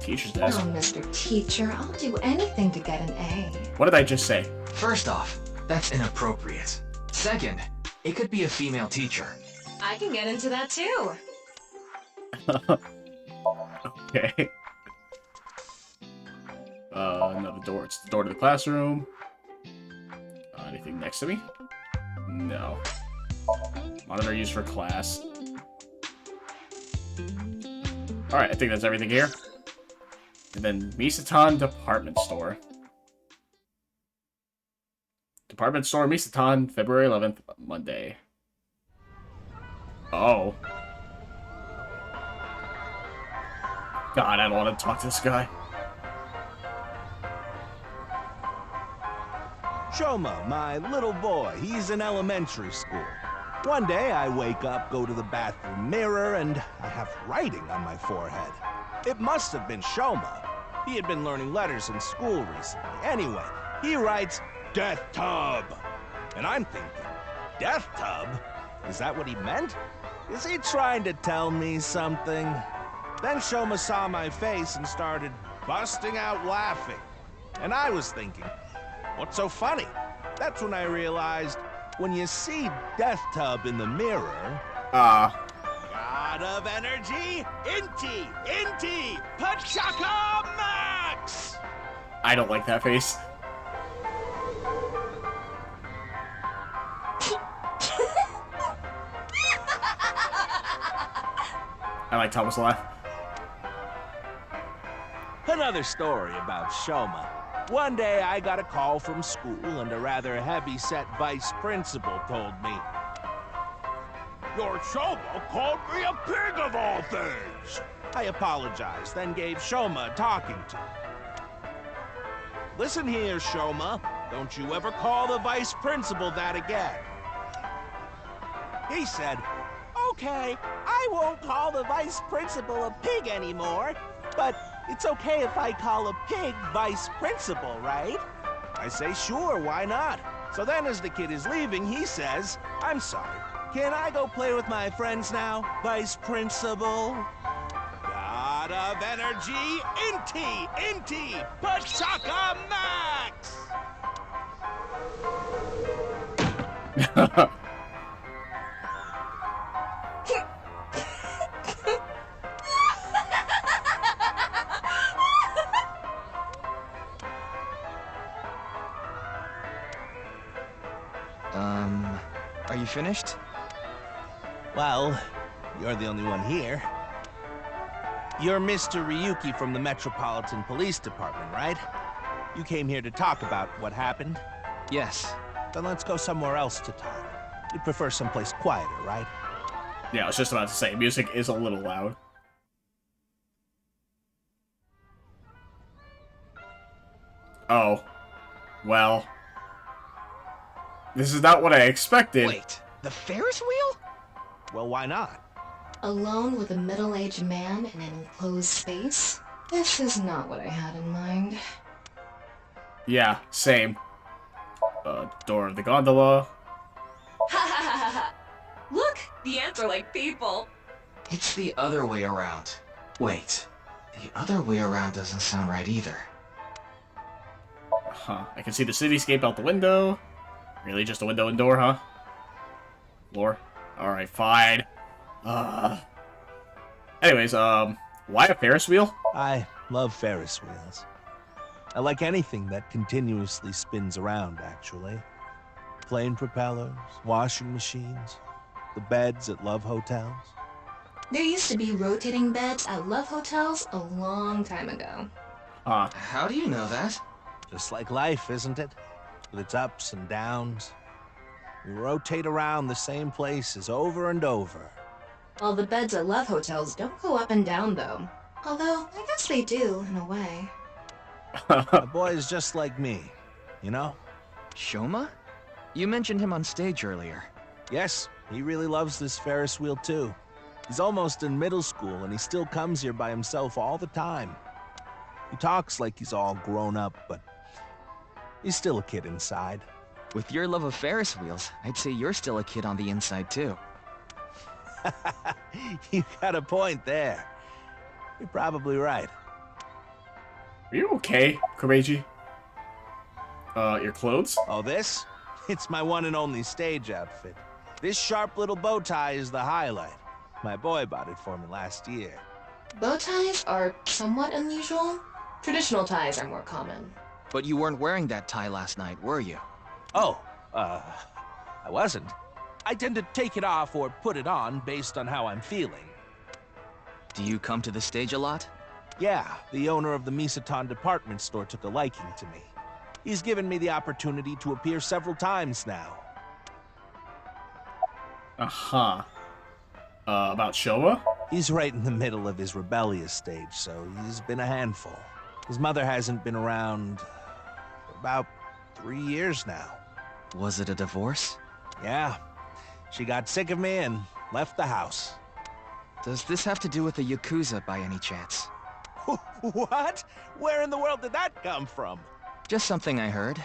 Teacher's desk. Oh, Mr. Teacher, I'll do anything to get an A. What did I just say? First off, that's inappropriate. Second, it could be a female teacher. I can get into that too. Okay. Another door. It's the door to the classroom. Anything next to me? No. Monitor used for class. Alright, I think that's everything here. And then Misatan Department Store. Department Store, Misatan, February 11th, Monday. Oh. God, I don't want to talk to this guy. Shoma, my little boy, he's in elementary school. One day I wake up, go to the bathroom mirror, and I have writing on my forehead. It must have been Shoma. He had been learning letters in school recently. Anyway, he writes, Death Tub. And I'm thinking, Death Tub? Is that what he meant? Is he trying to tell me something? Then Shoma saw my face and started busting out laughing. And I was thinking, what's so funny? That's when I realized, when you see Death Tub in the mirror... God of energy, Inti, Pachaka Max! I don't like that face. I like Thomas' laugh. Another story about Shoma. One day I got a call from school and a rather heavy-set vice principal told me, Your Shoma called me a pig of all things! I apologized, then gave Shoma a talking to. Listen here, Shoma. Don't you ever call the vice principal that again. He said, Okay, I won't call the vice principal a pig anymore, but it's okay if I call a pig vice principal, right? I say, sure, why not? So then as the kid is leaving, he says, I'm sorry, can I go play with my friends now, vice principal? God of energy, Inti, Pachaka Max! Are you finished? Well, you're the only one here. You're Mr. Ryuki from the Metropolitan Police Department, right? You came here to talk about what happened? Yes. Then let's go somewhere else to talk. You'd prefer someplace quieter, right? Yeah, I was just about to say, music is a little loud. Oh. Well. This is not what I expected. Wait, the Ferris wheel? Well, why not? Alone with a middle-aged man in an enclosed space? This is not what I had in mind. Yeah, same. Door of the gondola. Look, the ants are like people. It's the other way around. Wait, the other way around doesn't sound right either. Huh. I can see the cityscape out the window. Really, just a window and door, huh? Floor. Alright, fine. Anyways, why a Ferris wheel? I love Ferris wheels. I like anything that continuously spins around, actually. Plane propellers, washing machines, the beds at love hotels. There used to be rotating beds at love hotels a long time ago. How do you know that? Just like life, isn't it? With its ups and downs. We rotate around the same places over and over. Well, the beds at love hotels don't go up and down, though. Although, I guess they do, in a way. My boy is just like me, you know? Shoma? You mentioned him on stage earlier. Yes, he really loves this Ferris wheel too. He's almost in middle school and he still comes here by himself all the time. He talks like he's all grown up, but he's still a kid inside. With your love of Ferris wheels, I'd say you're still a kid on the inside too. You got a point there. You're probably right. Are you okay, Komeiji? Your clothes? Oh, this? It's my one and only stage outfit. This sharp little bow tie is the highlight. My boy bought it for me last year. Bow ties are somewhat unusual. Traditional ties are more common. But you weren't wearing that tie last night, were you? Oh, I wasn't. I tend to take it off or put it on based on how I'm feeling. Do you come to the stage a lot? Yeah, the owner of the Misaton department store took a liking to me. He's given me the opportunity to appear several times now. Uh-huh. About Showa? He's right in the middle of his rebellious stage, so he's been a handful. His mother hasn't been around for about 3 years now. Was it a divorce? Yeah. She got sick of me and left the house. Does this have to do with the Yakuza by any chance? What? Where in the world did that come from? Just something I heard.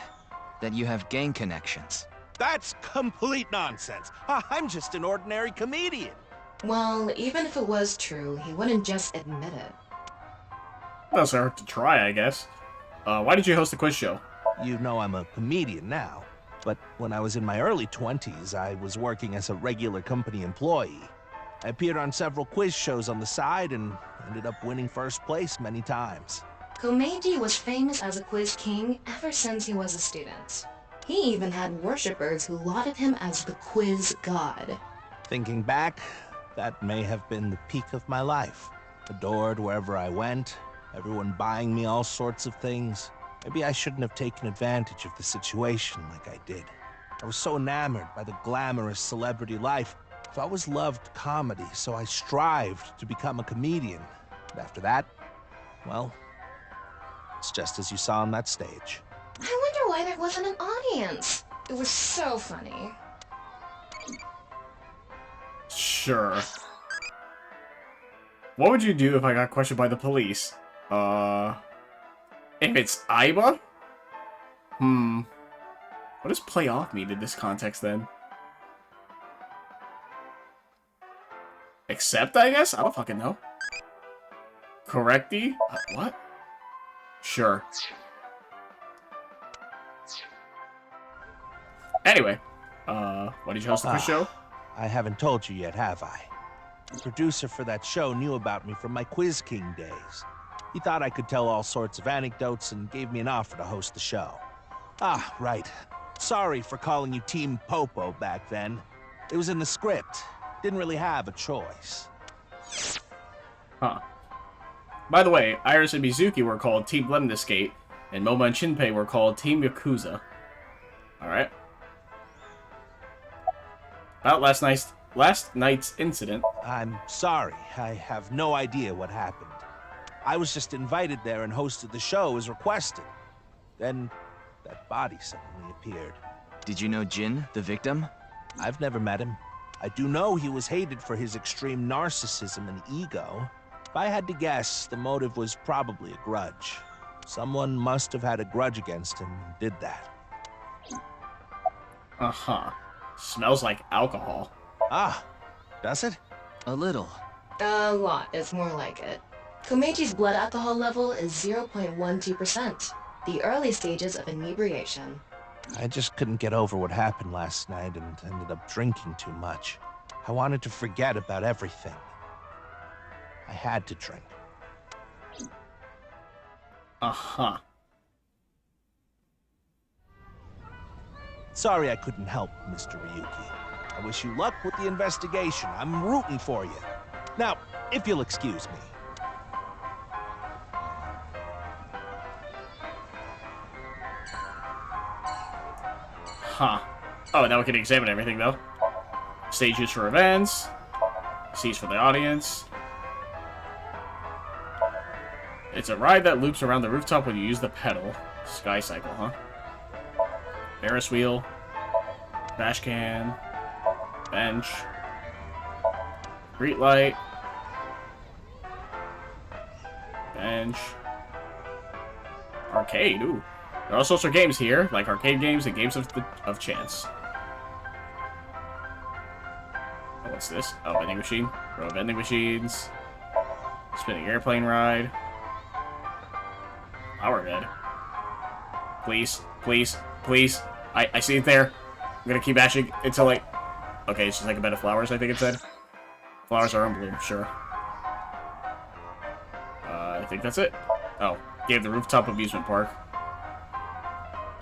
That you have gang connections. That's complete nonsense. I'm just an ordinary comedian. Well, even if it was true, he wouldn't just admit it. Doesn't hurt to try, I guess. Why did you host the quiz show? You know I'm a comedian now, but when I was in my early 20s, I was working as a regular company employee. I appeared on several quiz shows on the side and ended up winning first place many times. Komeiji was famous as a quiz king ever since he was a student. He even had worshippers who lauded him as the quiz god. Thinking back, that may have been the peak of my life. Adored wherever I went, everyone buying me all sorts of things. Maybe I shouldn't have taken advantage of the situation like I did. I was so enamored by the glamorous celebrity life. I've always loved comedy, so I strived to become a comedian. And after that, well, it's just as you saw on that stage. I wonder why there wasn't an audience. It was so funny. Sure. What would you do if I got questioned by the police? If it's Aiba? What does play off mean in this context, then? Accept, I guess? I don't fucking know. Correcty? What? Sure. Anyway, why did you host the quiz show? I haven't told you yet, have I? The producer for that show knew about me from my Quiz King days. He thought I could tell all sorts of anecdotes and gave me an offer to host the show. Ah, right. Sorry for calling you Team Popo back then. It was in the script. Didn't really have a choice. Huh. By the way, Iris and Mizuki were called Team Lemniscate, and Moma and Shinpei were called Team Yakuza. Alright. About last night's incident. I'm sorry. I have no idea what happened. I was just invited there and hosted the show as requested. Then, that body suddenly appeared. Did you know Jin, the victim? I've never met him. I do know he was hated for his extreme narcissism and ego. If I had to guess, the motive was probably a grudge. Someone must have had a grudge against him and did that. Uh-huh. Smells like alcohol. Ah, does it? A little. A lot is more like it. Komeiji's blood alcohol level is 0.12%, the early stages of inebriation. I just couldn't get over what happened last night and ended up drinking too much. I wanted to forget about everything. I had to drink. Uh-huh. Sorry I couldn't help, Mr. Ryuki. I wish you luck with the investigation. I'm rooting for you. Now, if you'll excuse me. Huh. Oh, now we can examine everything, though. Stages for events. Seats for the audience. It's a ride that loops around the rooftop when you use the pedal. Sky cycle, huh? Ferris wheel. Trash can. Bench. Street light. Bench. Arcade, ooh. There are all sorts of games here, like arcade games and games of chance. Oh, what's this? Oh, vending machine. Row of vending machines. Spinning airplane ride. Power head. Please, please, please. I see it there. I'm gonna keep mashing until like... Okay, it's just like a bed of flowers, I think it said. Flowers are in bloom, sure. I think that's it. Oh, gave the rooftop amusement park.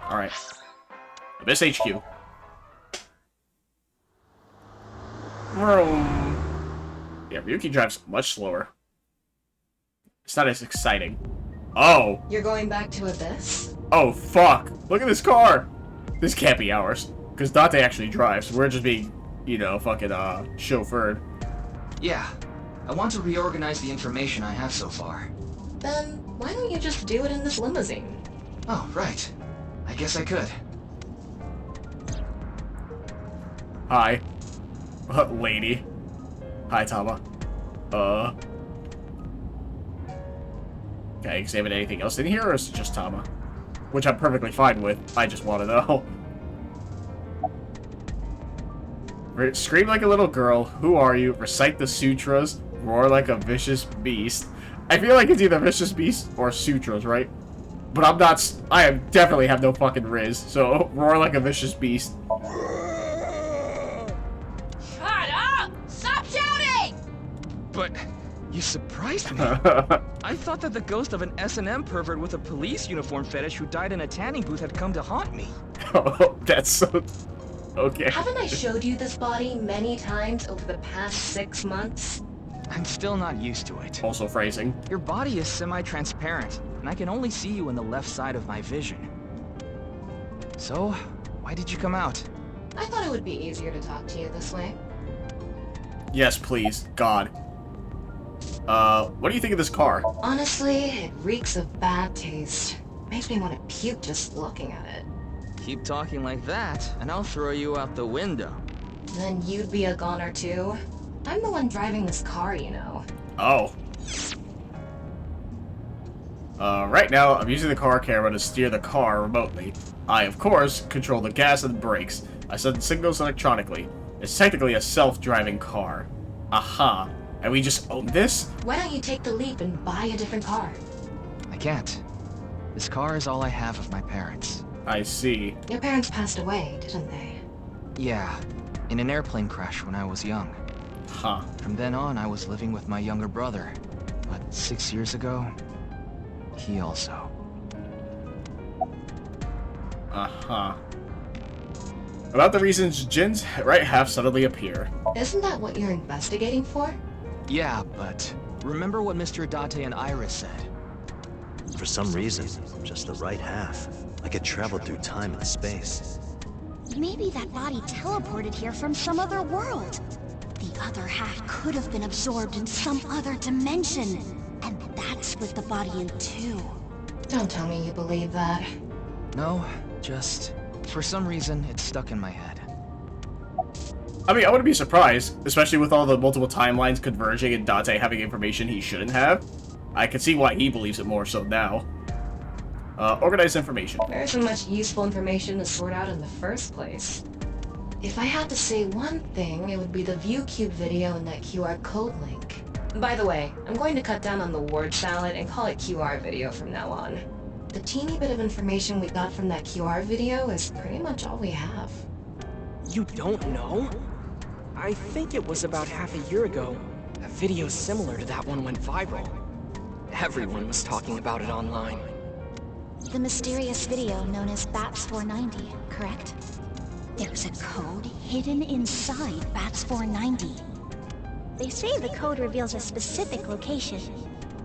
Alright. Abyss HQ. Vroom. Yeah, Ryuki drives much slower. It's not as exciting. Oh! You're going back to Abyss? Oh, fuck! Look at this car! This can't be ours. Because Dante actually drives. We're just being, you know, fucking, chauffeured. Yeah. I want to reorganize the information I have so far. Then, why don't you just do it in this limousine? Oh, right. I guess I could. Hi. Lady. Hi, Tama. Can I examine anything else in here, or is it just Tama? Which I'm perfectly fine with. I just want to know. Scream like a little girl. Who are you? Recite the sutras. Roar like a vicious beast. I feel like it's either vicious beast or sutras, right? But I'm not. I definitely have no fucking riz. So roar like a vicious beast. Shut up! Stop shouting! But you surprised me. I thought that the ghost of an S&M pervert with a police uniform fetish who died in a tanning booth had come to haunt me. Oh, that's so... Okay. Haven't I showed you this body many times over the past 6 months? I'm still not used to it. Also phrasing. Your body is semi-transparent, and I can only see you in the left side of my vision. So, why did you come out? I thought it would be easier to talk to you this way. Yes, please. God. What do you think of this car? Honestly, it reeks of bad taste. Makes me want to puke just looking at it. Keep talking like that, and I'll throw you out the window. Then you'd be a goner too? I'm the one driving this car, you know. Oh. Right now, I'm using the car camera to steer the car remotely. I, of course, control the gas and brakes. I send signals electronically. It's technically a self-driving car. Aha. And we just own this? Why don't you take the leap and buy a different car? I can't. This car is all I have of my parents. I see. Your parents passed away, didn't they? Yeah, in an airplane crash when I was young. Huh. From then on, I was living with my younger brother. But 6 years ago, he also. Uh-huh. About the reasons Jin's right half suddenly appear. Isn't that what you're investigating for? Yeah, but remember what Mr. Date and Iris said? For some reason, just the right half. Like it traveled through time and space. Maybe that body teleported here from some other world. The other half could have been absorbed in some other dimension. And that split the body in two. Don't tell me you believe that. No, just... for some reason, it's stuck in my head. I mean, I wouldn't be surprised, especially with all the multiple timelines converging and Date having information he shouldn't have. I can see why he believes it more so now. Organized information. There isn't much useful information to sort out in the first place. If I had to say one thing, it would be the ViewCube video and that QR code link. By the way, I'm going to cut down on the word salad and call it QR video from now on. The teeny bit of information we got from that QR video is pretty much all we have. You don't know? I think it was about half a year ago. A video similar to that one went viral. Everyone was talking about it online. The mysterious video known as BATS 490, correct? There's a code hidden inside BATS 490. They say the code reveals a specific location.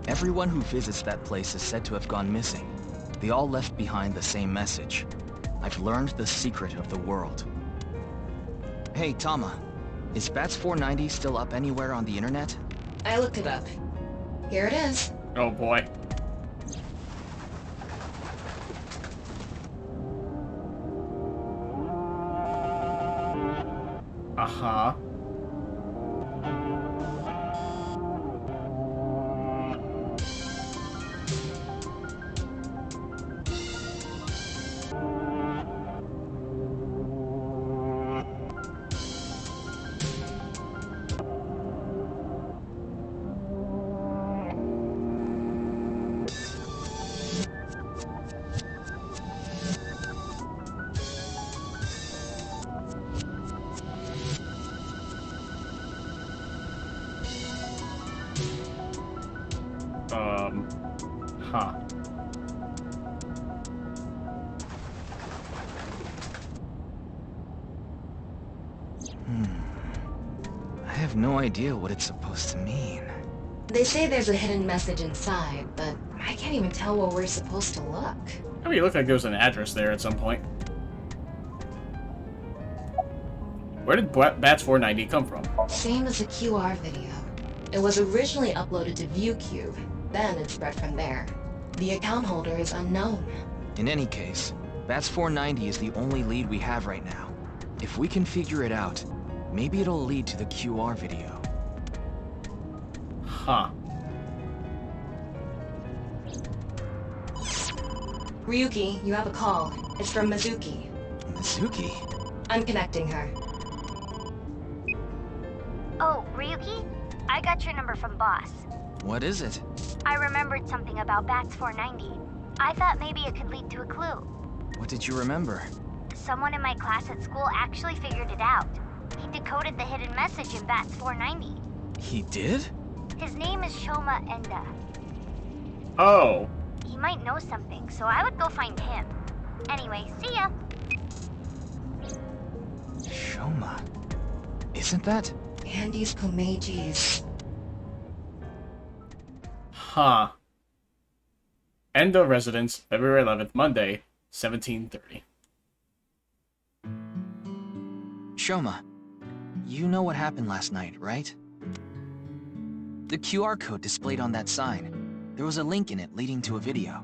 Everyone who visits that place is said to have gone missing. They all left behind the same message. I've learned the secret of the world. Hey, Tama. Is BATS 490 still up anywhere on the internet? I looked it up. Here it is. Oh boy. Huh. I have no idea what it's supposed to mean. They say there's a hidden message inside, but I can't even tell where we're supposed to look. I mean, it looked like there was an address there at some point. Where did Bats 490 come from? Same as the QR video. It was originally uploaded to ViewCube, then it spread from there. The account holder is unknown. In any case, Bats 490 is the only lead we have right now. If we can figure it out, maybe it'll lead to the QR video. Huh. Ryuki, you have a call. It's from Mizuki. Mizuki? I'm connecting her. Oh, Ryuki? I got your number from Boss. What is it? I remembered something about Bats 490. I thought maybe it could lead to a clue. What did you remember? Someone in my class at school actually figured it out. He decoded the hidden message in Bats 490. He did? His name is Shoma Enda. Oh. He might know something, so I would go find him. Anyway, see ya! Shoma. Isn't that? Andy's Komeji's. Huh. Endo residence, February 11th, Monday, 1730. Shoma, you know what happened last night, right? The QR code displayed on that sign. There was a link in it leading to a video.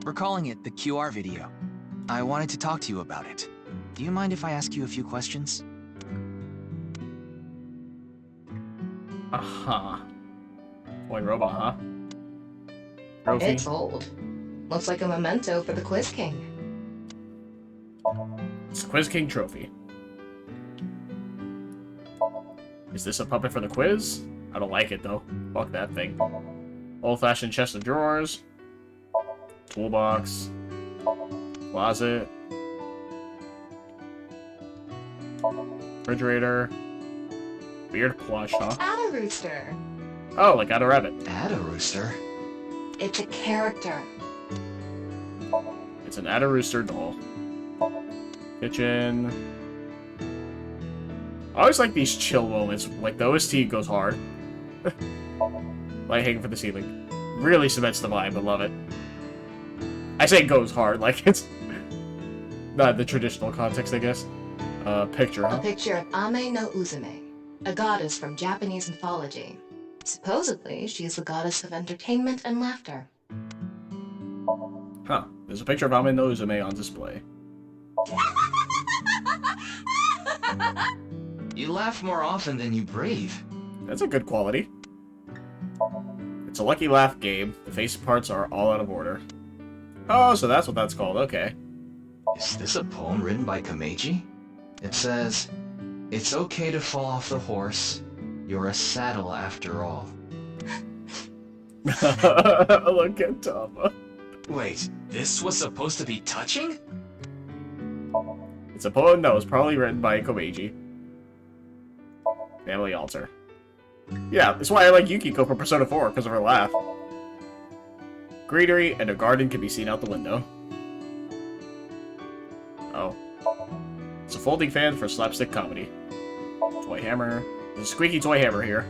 We're calling it the QR video. I wanted to talk to you about it. Do you mind if I ask you a few questions? Uh-huh. Boy robot, huh? Trophy. It's old. Looks like a memento for the Quiz King. It's the Quiz King trophy. Is this a puppet for the quiz? I don't like it, though. Fuck that thing. Old-fashioned chest of drawers. Toolbox. Closet. Refrigerator. Weird plush, huh? Add a rooster. Oh, like Add a Rabbit. Add a rooster? It's a character. It's an Add a Rooster doll. Kitchen. I always like these chill moments. Like, the OST goes hard. Light hanging from the ceiling. Really cements the vibe. I love it. I say it goes hard. Like, it's not the traditional context, I guess. Picture, huh? A picture of Ame no Uzume, a goddess from Japanese mythology. Supposedly, she is the goddess of entertainment and laughter. Huh. There's a picture of Ame no Uzume on display. You laugh more often than you breathe. That's a good quality. It's a lucky laugh game. The face parts are all out of order. Oh, so that's what that's called. Okay. Is this a poem written by Komeiji? It says, "It's okay to fall off the horse. You're a saddle after all." Look at Tama. Wait, this was supposed to be touching? It's a poem that was probably written by Komeiji. Family altar. Yeah, that's why I like Yukiko from Persona 4, because of her laugh. Greenery and a garden can be seen out the window. Oh. It's a folding fan for slapstick comedy. Toy hammer. There's a squeaky toy hammer here.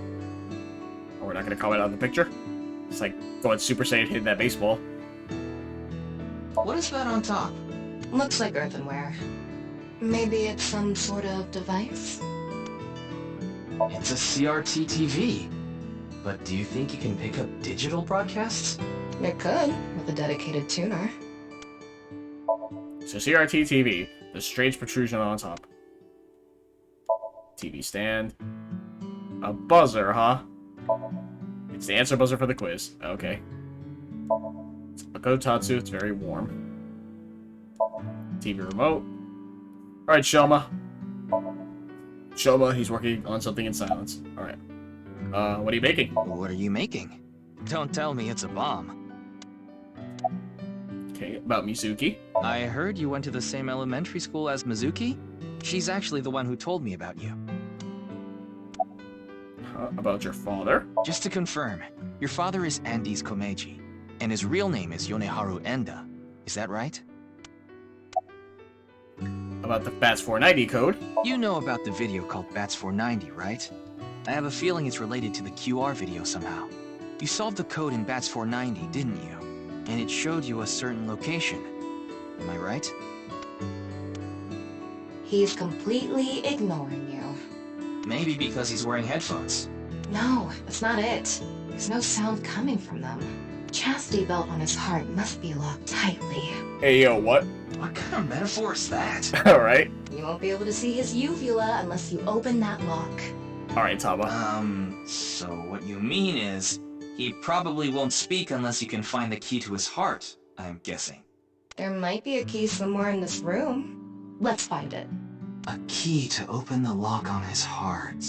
Oh, we're not going to comment on the picture? It's like going Super Saiyan hitting that baseball. What is that on top? Looks like earthenware. Maybe it's some sort of device? It's a CRT TV. But do you think you can pick up digital broadcasts? It could, with a dedicated tuner. It's a CRT TV. The strange protrusion on top. TV stand. A buzzer, huh? It's the answer buzzer for the quiz. Okay. It's a Kotatsu. It's very warm. TV remote. Alright, Shoma. Shoma, he's working on something in silence. Alright. What are you making? What are you making? Don't tell me it's a bomb. Okay, about Mizuki. I heard you went to the same elementary school as Mizuki? She's actually the one who told me about you. About your father? Just to confirm, your father is Andy's Komeiji. And his real name is Yoneharu Enda. Is that right? About the Bats 490 code. You know about the video called Bats 490, right? I have a feeling it's related to the QR video somehow. You solved the code in Bats 490, didn't you? And it showed you a certain location. Am I right? He's completely ignoring you. Maybe because he's wearing headphones. No, that's not it. There's no sound coming from them. Chastity belt on his heart must be locked tightly. Hey, yo, what? What kind of metaphor is that? Alright. You won't be able to see his uvula unless you open that lock. Alright, Taba. So what you mean is, he probably won't speak unless you can find the key to his heart, I'm guessing. There might be a key somewhere in this room. Let's find it. A key to open the lock on his heart.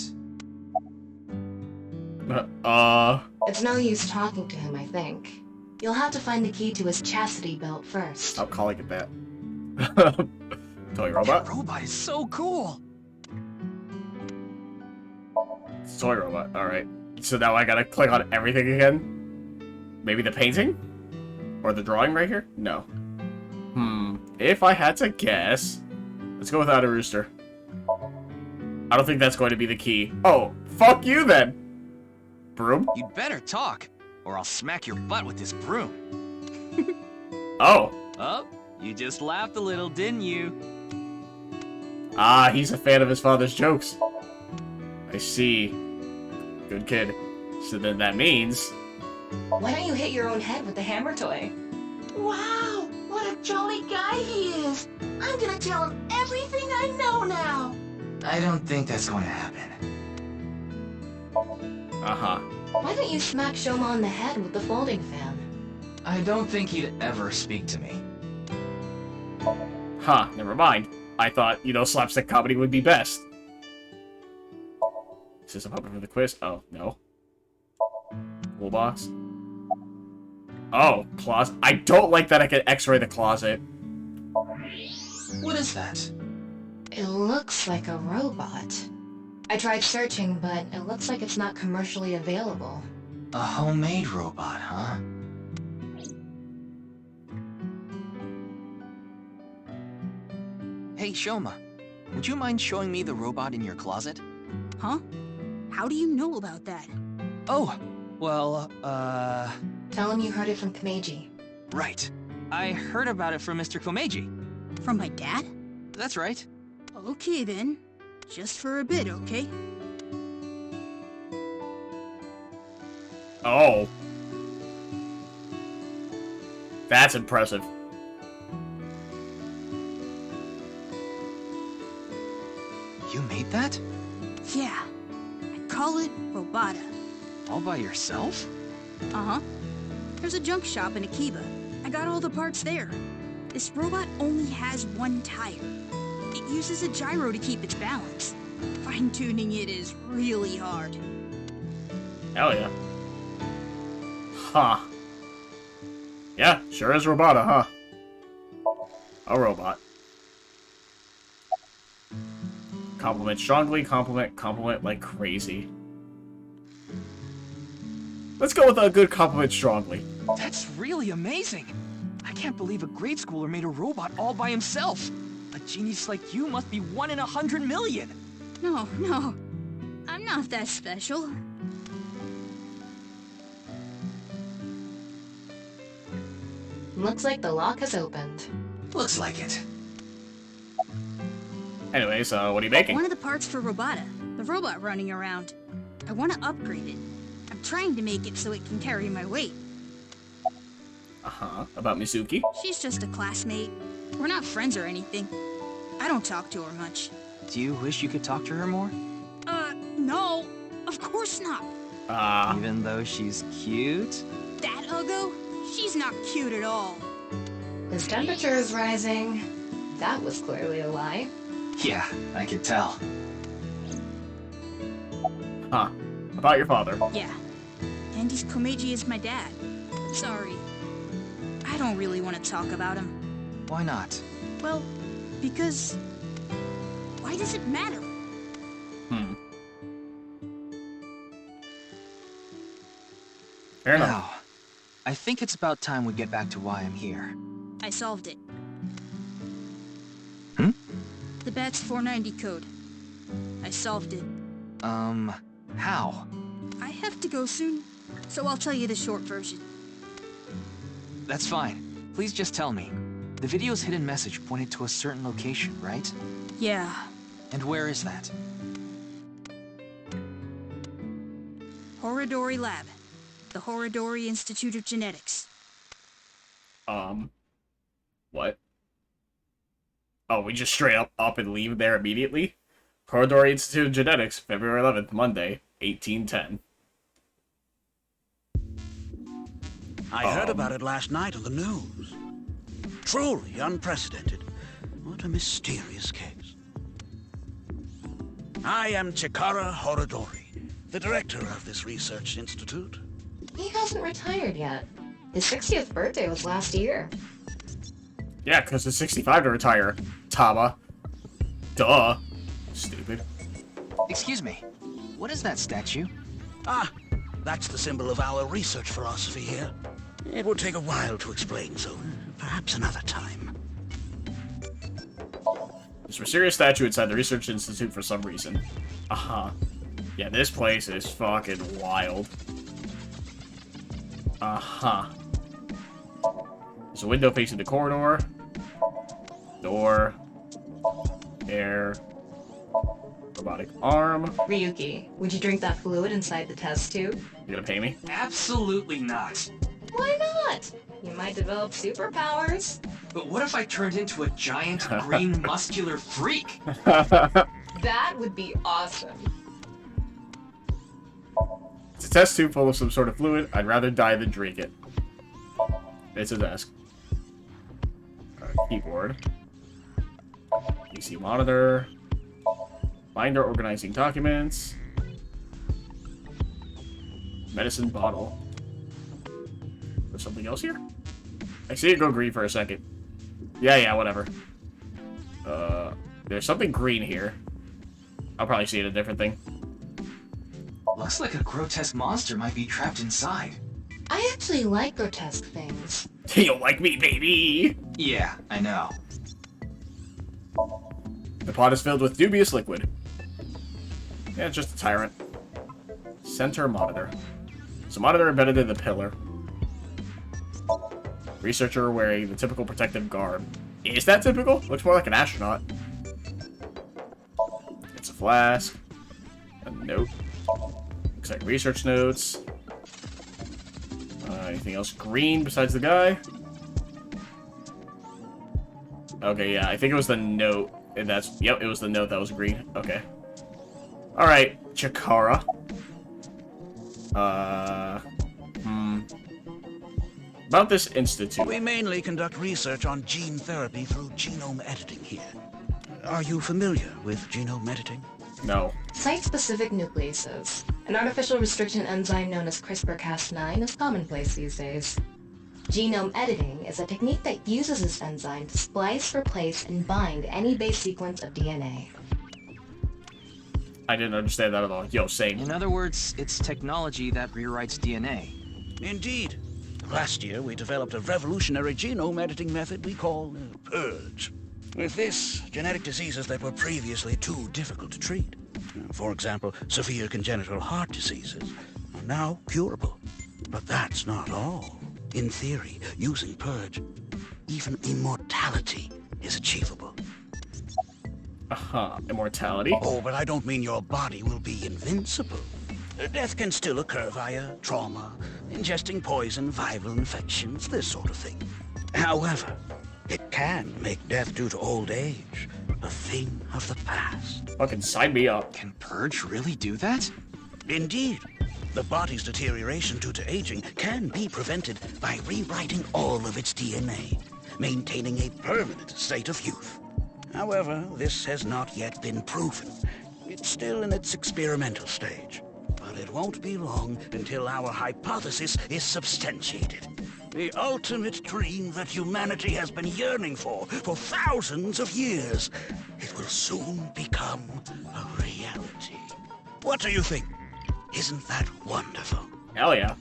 It's no use talking to him, I think. You'll have to find the key to his chastity belt first. Stop calling it that. Toy robot? That robot is so cool! It's a toy robot, alright. So now I gotta click on everything again? Maybe the painting? Or the drawing right here? No. If I had to guess... Let's go without a rooster. I don't think that's going to be the key. Oh, fuck you then! Broom? You'd better talk, or I'll smack your butt with this broom. Oh. Oh, you just laughed a little, didn't you? Ah, he's a fan of his father's jokes. I see. Good kid. So then that means... Why don't you hit your own head with the hammer toy? Wow, what a jolly guy he is. I'm gonna tell him everything I know now. I don't think that's going to happen. Uh-huh. Why don't you smack Shoma on the head with the folding fan? I don't think he'd ever speak to me. Huh, never mind. I thought, slapstick comedy would be best. Is this a puppet for the quiz? Oh, no. Toolbox. Oh, closet. I don't like that I can x-ray the closet. What is that? It looks like a robot. I tried searching, but it looks like it's not commercially available. A homemade robot, huh? Hey, Shoma. Would you mind showing me the robot in your closet? Huh? How do you know about that? Oh, well, Tell him you heard it from Komeiji. Right. I heard about it from Mr. Komeiji. From my dad? That's right. Okay then. Just for a bit, okay? Oh. That's impressive. You made that? Yeah. I call it Robata. All by yourself? Uh-huh. There's a junk shop in Akiba. I got all the parts there. This robot only has one tire. It uses a gyro to keep its balance. Fine-tuning it is really hard. Hell yeah. Huh. Yeah, sure is Robota, huh? A robot. Compliment strongly, compliment like crazy. Let's go with a good compliment strongly. That's really amazing. I can't believe a grade schooler made a robot all by himself. A genius like you must be 1 in 100 million. No. I'm not that special. Looks like the lock has opened. Looks like it. Anyways, what are you making? One of the parts for Robota, the robot running around. I want to upgrade it. I'm trying to make it so it can carry my weight. Uh-huh. About Mizuki? She's just a classmate. We're not friends or anything. I don't talk to her much. Do you wish you could talk to her more? No. Of course not. Even though she's cute? That Uggo? She's not cute at all. His temperature is rising. That was clearly a lie. Yeah, I could tell. Huh. About your father? Yeah. Andy's Komeiji is my dad. Sorry. I don't really want to talk about him. Why not? Well, because... Why does it matter? Fair enough. Now, I think it's about time we get back to why I'm here. I solved it. Hmm? The BATS 490 code. I solved it. How? I have to go soon, so I'll tell you the short version. That's fine. Please just tell me. The video's hidden message pointed to a certain location, right? Yeah. And where is that? Horodori Lab. The Horodori Institute of Genetics. What? Oh, we just straight up and leave there immediately? Horodori Institute of Genetics, February 11th, Monday, 1810. I heard about it last night on the news. Truly unprecedented. What a mysterious case. I am Chikara Horodori, the director of this research institute. He hasn't retired yet. His 60th birthday was last year. Yeah, because it's 65 to retire, Tama. Duh. Stupid. Excuse me. What is that statue? Ah, that's the symbol of our research philosophy here. It would take a while to explain, so perhaps another time. This mysterious statue inside the Research Institute for some reason. Uh-huh. Yeah, this place is fucking wild. Uh-huh. There's a window facing the corridor. Door. Air. Robotic arm. Ryuki, would you drink that fluid inside the test tube? You gonna pay me? Absolutely not. Why not? You might develop superpowers. But what if I turned into a giant green muscular freak? That would be awesome. It's a test tube full of some sort of fluid. I'd rather die than drink it. It's a desk. Keyboard. PC monitor. Binder organizing documents. Medicine bottle. There's something else here? I see it go green for a second. Yeah, whatever. There's something green here. I'll probably see it a different thing. Looks like a grotesque monster might be trapped inside. I actually like grotesque things. You'll like me, baby! Yeah, I know. The pot is filled with dubious liquid. Yeah, it's just a tyrant. Center monitor. There's a monitor embedded in the pillar. Researcher wearing the typical protective garb. Is that typical? Looks more like an astronaut. It's a flask. A note. Looks like research notes. Anything else green besides the guy? Okay, yeah, I think it was the note. And that's... Yep, it was the note that was green. Okay. Alright, Chikara. About this institute. We mainly conduct research on gene therapy through genome editing here. Are you familiar with genome editing? No. Site-specific nucleases. An artificial restriction enzyme known as CRISPR-Cas9 is commonplace these days. Genome editing is a technique that uses this enzyme to splice, replace, and bind any base sequence of DNA. I didn't understand that at all. Yo, same. In other words, it's technology that rewrites DNA. Indeed. Last year, we developed a revolutionary genome editing method we call Purge. With this, genetic diseases that were previously too difficult to treat, for example, severe congenital heart diseases, are now curable. But that's not all. In theory, using Purge, even immortality is achievable. Immortality? Oh, but I don't mean your body will be invincible. Death can still occur via trauma, ingesting poison, viral infections, this sort of thing. However, it can make death due to old age a thing of the past. Fucking sign me up. Can Purge really do that? Indeed. The body's deterioration due to aging can be prevented by rewriting all of its DNA, maintaining a permanent state of youth. However, this has not yet been proven. It's still in its experimental stage. But it won't be long until our hypothesis is substantiated. The ultimate dream that humanity has been yearning for thousands of years. It will soon become a reality. What do you think? Isn't that wonderful? Hell yeah.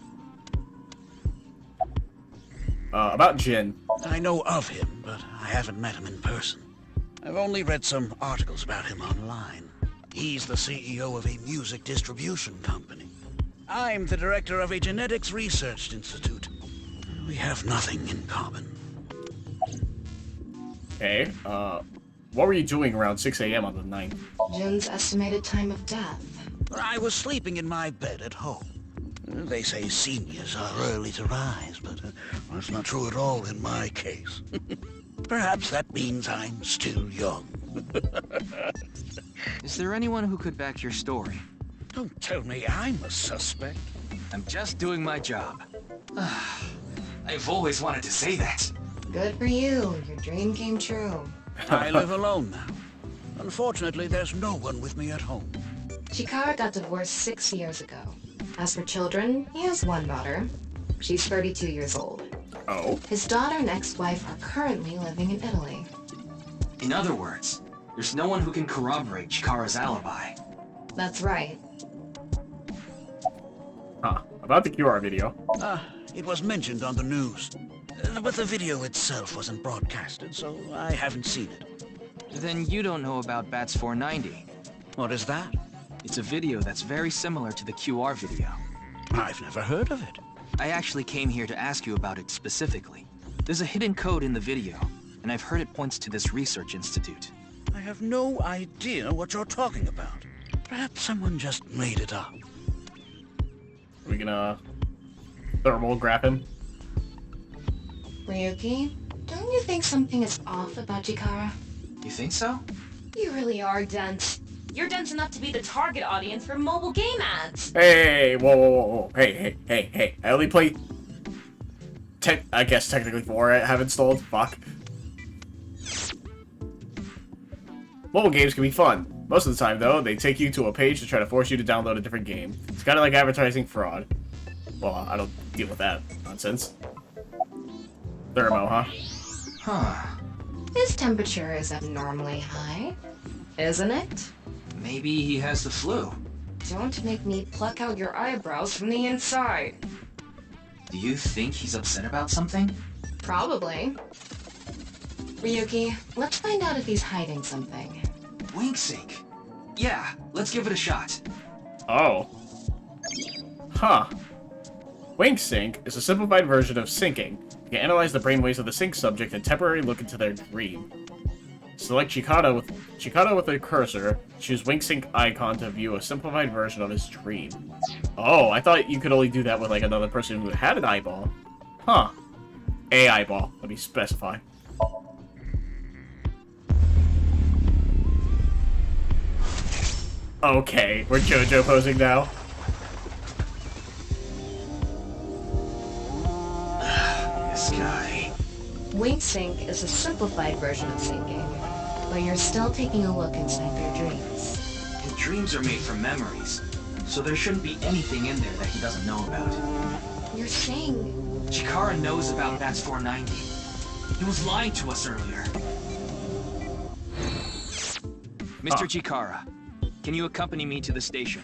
About Jin. I know of him, but I haven't met him in person. I've only read some articles about him online. He's the CEO of a music distribution company. I'm the director of a genetics research institute. We have nothing in common. Okay, what were you doing around 6 a.m. on the 9th? Jin's estimated time of death. I was sleeping in my bed at home. They say seniors are early to rise, but that's not true at all in my case. Perhaps that means I'm still young. Is there anyone who could back your story? Don't tell me I'm a suspect. I'm just doing my job. I've always wanted to say that. Good for you. Your dream came true. I live alone now. Unfortunately, there's no one with me at home. Chikara got divorced 6 years ago. As for children, he has one daughter. She's 32 years old. Oh? His daughter and ex-wife are currently living in Italy. In other words, there's no one who can corroborate Chikara's alibi. That's right. Huh. About the QR video. It was mentioned on the news. But the video itself wasn't broadcasted, so I haven't seen it. Then you don't know about Bats 490. What is that? It's a video that's very similar to the QR video. I've never heard of it. I actually came here to ask you about it specifically. There's a hidden code in the video, and I've heard it points to this research institute. I have no idea what you're talking about. Perhaps someone just made it up. Are we gonna thermal grab him? Ryuki, don't you think something is off about Chikara? You think so? You really are dense. You're dense enough to be the target audience for mobile game ads. Hey, whoa. Hey. I only play... I guess technically 4 I have installed. Fuck. Mobile games can be fun. Most of the time, though, they take you to a page to try to force you to download a different game. It's kind of like advertising fraud. Well, I don't deal with that nonsense. Thermo, huh? Huh. His temperature is abnormally high, isn't it? Maybe he has the flu. Don't make me pluck out your eyebrows from the inside. Do you think he's upset about something? Probably. Ryuki, let's find out if he's hiding something. Wink sync. Yeah, let's give it a shot. Oh. Huh. Wink sync is a simplified version of syncing. You can analyze the brainwaves of the sync subject and temporarily look into their dream. Select Chikara with a cursor. Choose Wink Sync icon to view a simplified version of his dream. Oh, I thought you could only do that with like another person who had an eyeball. Huh. A eyeball. Let me specify. Okay, we're JoJo posing now. This guy. Wink Sync is a simplified version of syncing, but you're still taking a look inside their dreams. His dreams are made from memories, so there shouldn't be anything in there that he doesn't know about. You're saying... Chikara knows about Bats 490. He was lying to us earlier. Mr. Chikara, can you accompany me to the station?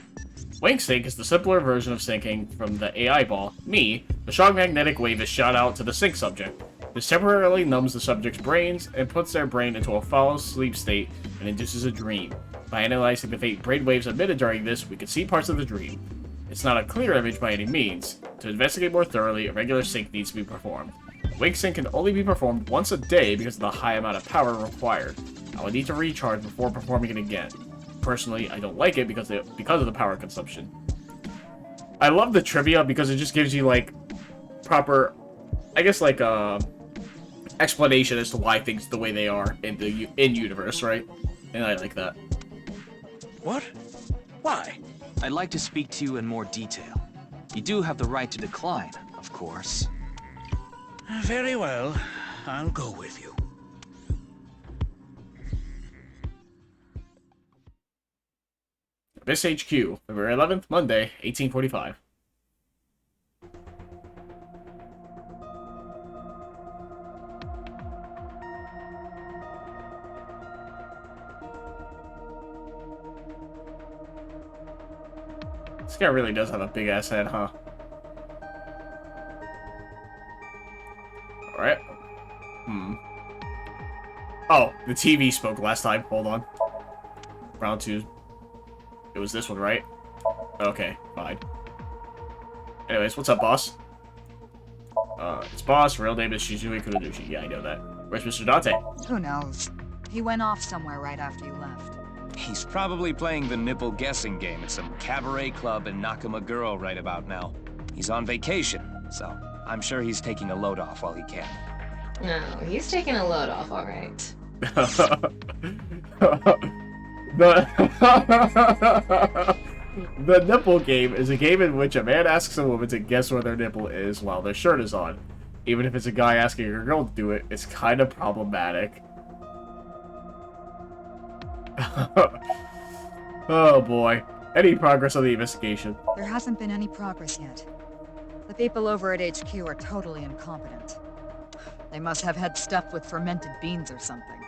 Wink Sync is the simpler version of syncing from the AI ball. Me, the strong magnetic wave is shot out to the sync subject. This temporarily numbs the subject's brains and puts their brain into a fallow sleep state and induces a dream. By analyzing the faint brainwaves emitted during this, we can see parts of the dream. It's not a clear image by any means. To investigate more thoroughly, a regular sync needs to be performed. Wink Sync can only be performed once a day because of the high amount of power required. I will need to recharge before performing it again. Personally, I don't like it because of the power consumption. I love the trivia because it just gives you, like, proper, I guess, like, explanation as to why things the way they are in the in-universe, right? And I like that. What? Why? I'd like to speak to you in more detail. You do have the right to decline, of course. Very well. I'll go with you. Abyss HQ, February 11th, Monday, 1845. This guy really does have a big-ass head, huh? Alright. Oh, the TV spoke last time. Hold on. Round 2. It was this one, right? Okay, fine. Anyways, what's up, boss? It's boss. Real name is Shizue Kunodushi. Yeah, I know that. Where's Mr. Dante? Who knows? He went off somewhere right after you left. He's probably playing the nipple guessing game at some cabaret club in Nakamaguro right about now. He's on vacation, so I'm sure he's taking a load off while he can. No, he's taking a load off, all right. The nipple game is a game in which a man asks a woman to guess where their nipple is while their shirt is on. Even if it's a guy asking a girl to do it, it's kind of problematic. Oh boy. Any progress on the investigation? There hasn't been any progress yet. The people over at HQ are totally incompetent. They must have had stuff with fermented beans or something.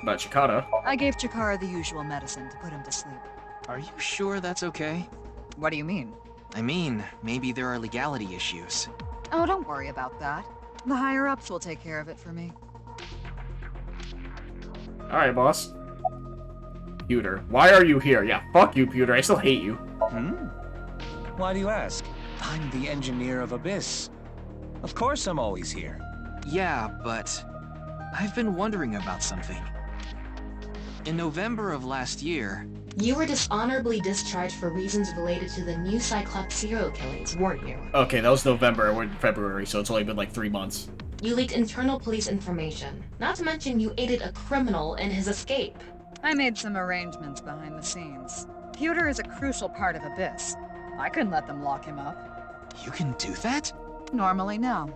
About Chikara? I gave Chikara the usual medicine to put him to sleep. Are you sure that's okay? What do you mean? I mean, maybe there are legality issues. Oh, don't worry about that. The higher-ups will take care of it for me. Alright, boss. Pewter. Why are you here? Yeah, fuck you, Pewter. I still hate you. Why do you ask? I'm the engineer of Abyss. Of course I'm always here. Yeah, but I've been wondering about something. In November of last year... You were dishonorably discharged for reasons related to the new Cyclops serial killings, weren't you? Okay, that was November. We're in February, so it's only been like 3 months. You leaked internal police information. Not to mention you aided a criminal in his escape. I made some arrangements behind the scenes. Pewter is a crucial part of Abyss. I couldn't let them lock him up. You can do that? Normally, no.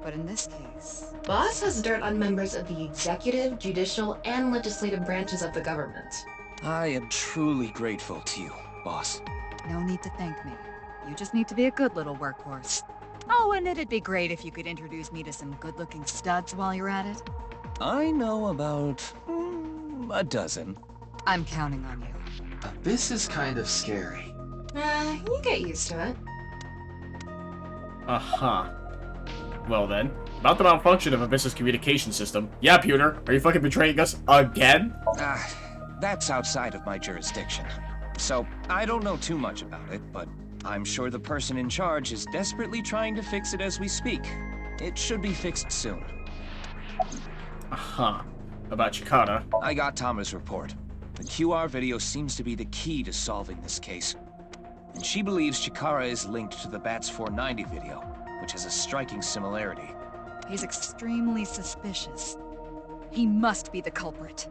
But in this case... Boss has dirt on members of the executive, judicial, and legislative branches of the government. I am truly grateful to you, boss. No need to thank me. You just need to be a good little workhorse. Oh, and it'd be great if you could introduce me to some good-looking studs while you're at it. I know about... a dozen. I'm counting on you. This is kind of scary. You get used to it. Uh-huh. Well then, about the malfunction of Abyss's communication system. Yeah, Pewter, are you fucking betraying us again? That's outside of my jurisdiction. So, I don't know too much about it, but I'm sure the person in charge is desperately trying to fix it as we speak. It should be fixed soon. Uh-huh. About Chikara? I got Tama's report. The QR video seems to be the key to solving this case. And she believes Chikara is linked to the Bats 490 video, which has a striking similarity. He's extremely suspicious. He must be the culprit.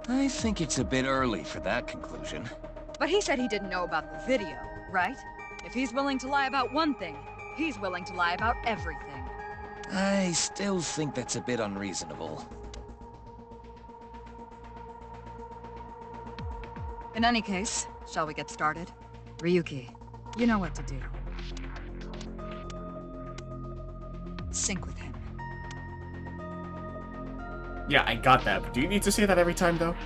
I think it's a bit early for that conclusion. But he said he didn't know about the video, right? If he's willing to lie about one thing, he's willing to lie about everything. I still think that's a bit unreasonable. In any case, shall we get started? Ryuki, you know what to do. Sync with him. Yeah, I got that, but do you need to say that every time, though?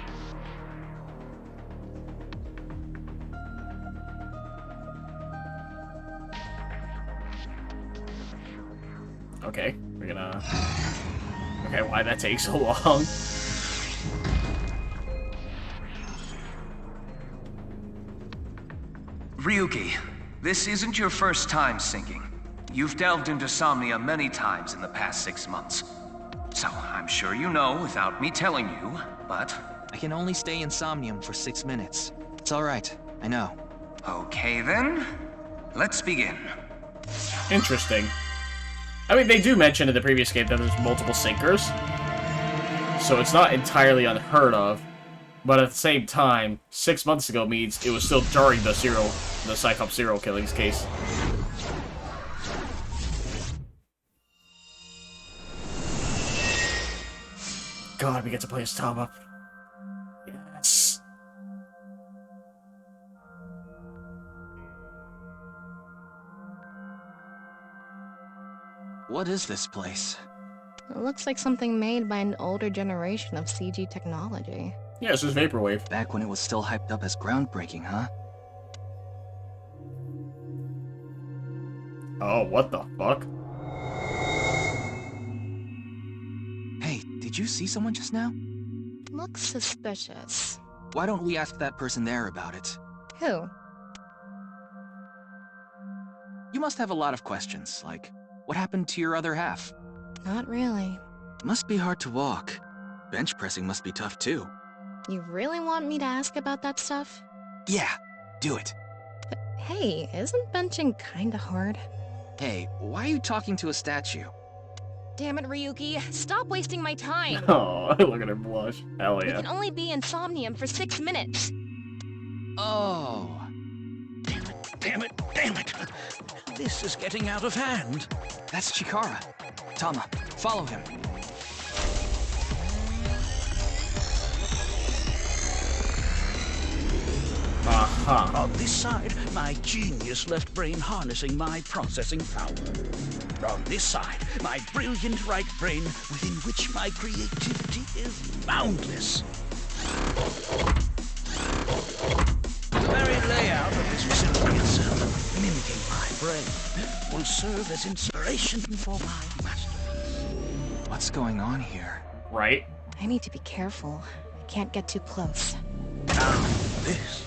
Okay, we're gonna... Okay, why'd that take so long? Ryuki, this isn't your first time syncing. You've delved into Somnia many times in the past 6 months. So, I'm sure you know without me telling you, but... I can only stay in Somnium for 6 minutes. It's alright, I know. Okay then, let's begin. Interesting. I mean, they do mention in the previous game that there's multiple syncers, so it's not entirely unheard of, but at the same time, 6 months ago means it was still during the Cyclops serial killings case. God, we get to play as Tama. Yes. What is this place? It looks like something made by an older generation of CG technology. Yeah, this is Vaporwave. Back when it was still hyped up as groundbreaking, huh? Oh, what the fuck? Did you see someone just now? Looks suspicious. Why don't we ask that person there about it? Who? You must have a lot of questions, like, what happened to your other half? Not really. Must be hard to walk. Bench pressing must be tough too. You really want me to ask about that stuff? Yeah, do it. But hey, isn't benching kinda hard? Hey, why are you talking to a statue? Damn it, Ryuki. Stop wasting my time. Oh, look at her blush. Hell We yeah. can only be in Somnium for 6 minutes. Oh. Damn it, damn it! This is getting out of hand. That's Chikara. Tama, follow him. Uh-huh. On this side, my genius left brain harnessing my processing power. On this side, my brilliant right brain within which my creativity is boundless. The very layout of this facility itself, mimicking my brain, will serve as inspiration for my masterpiece. What's going on here? Right? I need to be careful. I can't get too close. Now, this.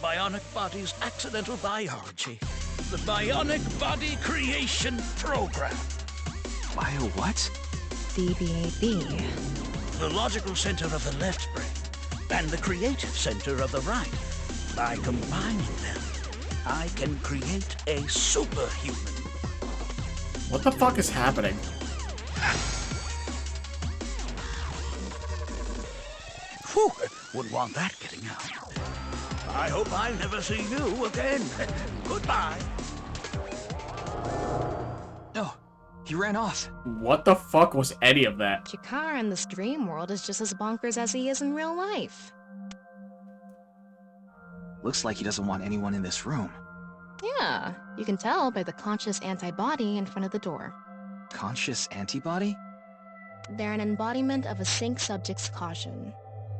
Bionic Body's accidental biology. The Bionic Body Creation Program. Bio what? BBAB. The logical center of the left brain and the creative center of the right. By combining them, I can create a superhuman. What the fuck is happening? Whew, wouldn't want that getting out. I hope I never see you again. Goodbye. No, he ran off. What the fuck was any of that? Chikara in this dream world is just as bonkers as he is in real life. Looks like he doesn't want anyone in this room. Yeah, you can tell by the conscious antibody in front of the door. Conscious antibody? They're an embodiment of a sync subject's caution.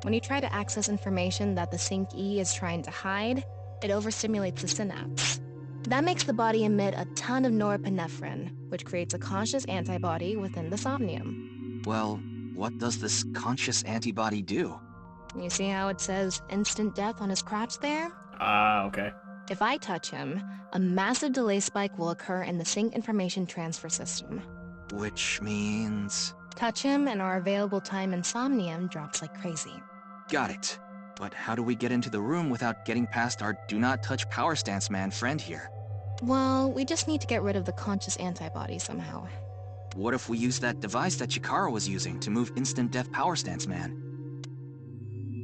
When you try to access information that the sync E is trying to hide, it overstimulates the synapse. That makes the body emit a ton of norepinephrine, which creates a conscious antibody within the Somnium. Well, what does this conscious antibody do? You see how it says instant death on his crotch there? Okay. If I touch him, a massive delay spike will occur in the sync information transfer system. Which means... Touch him and our available time in Somnium drops like crazy. Got it. But how do we get into the room without getting past our do not touch power stance man friend here? Well, we just need to get rid of the conscious antibody somehow. What if we use that device that Chikara was using to move instant death power stance man?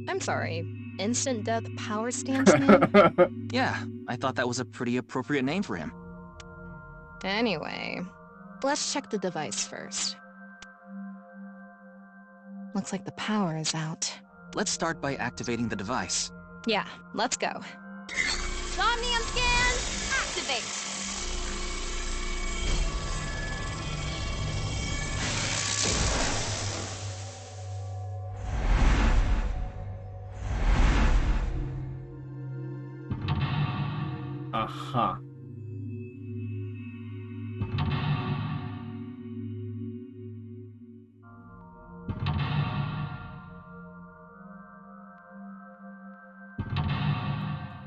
I'm sorry, instant death power stance man? Yeah, I thought that was a pretty appropriate name for him. Anyway, let's check the device first. Looks like the power is out. Let's start by activating the device. Yeah, let's go. Somnium scan, activate! Uh-huh.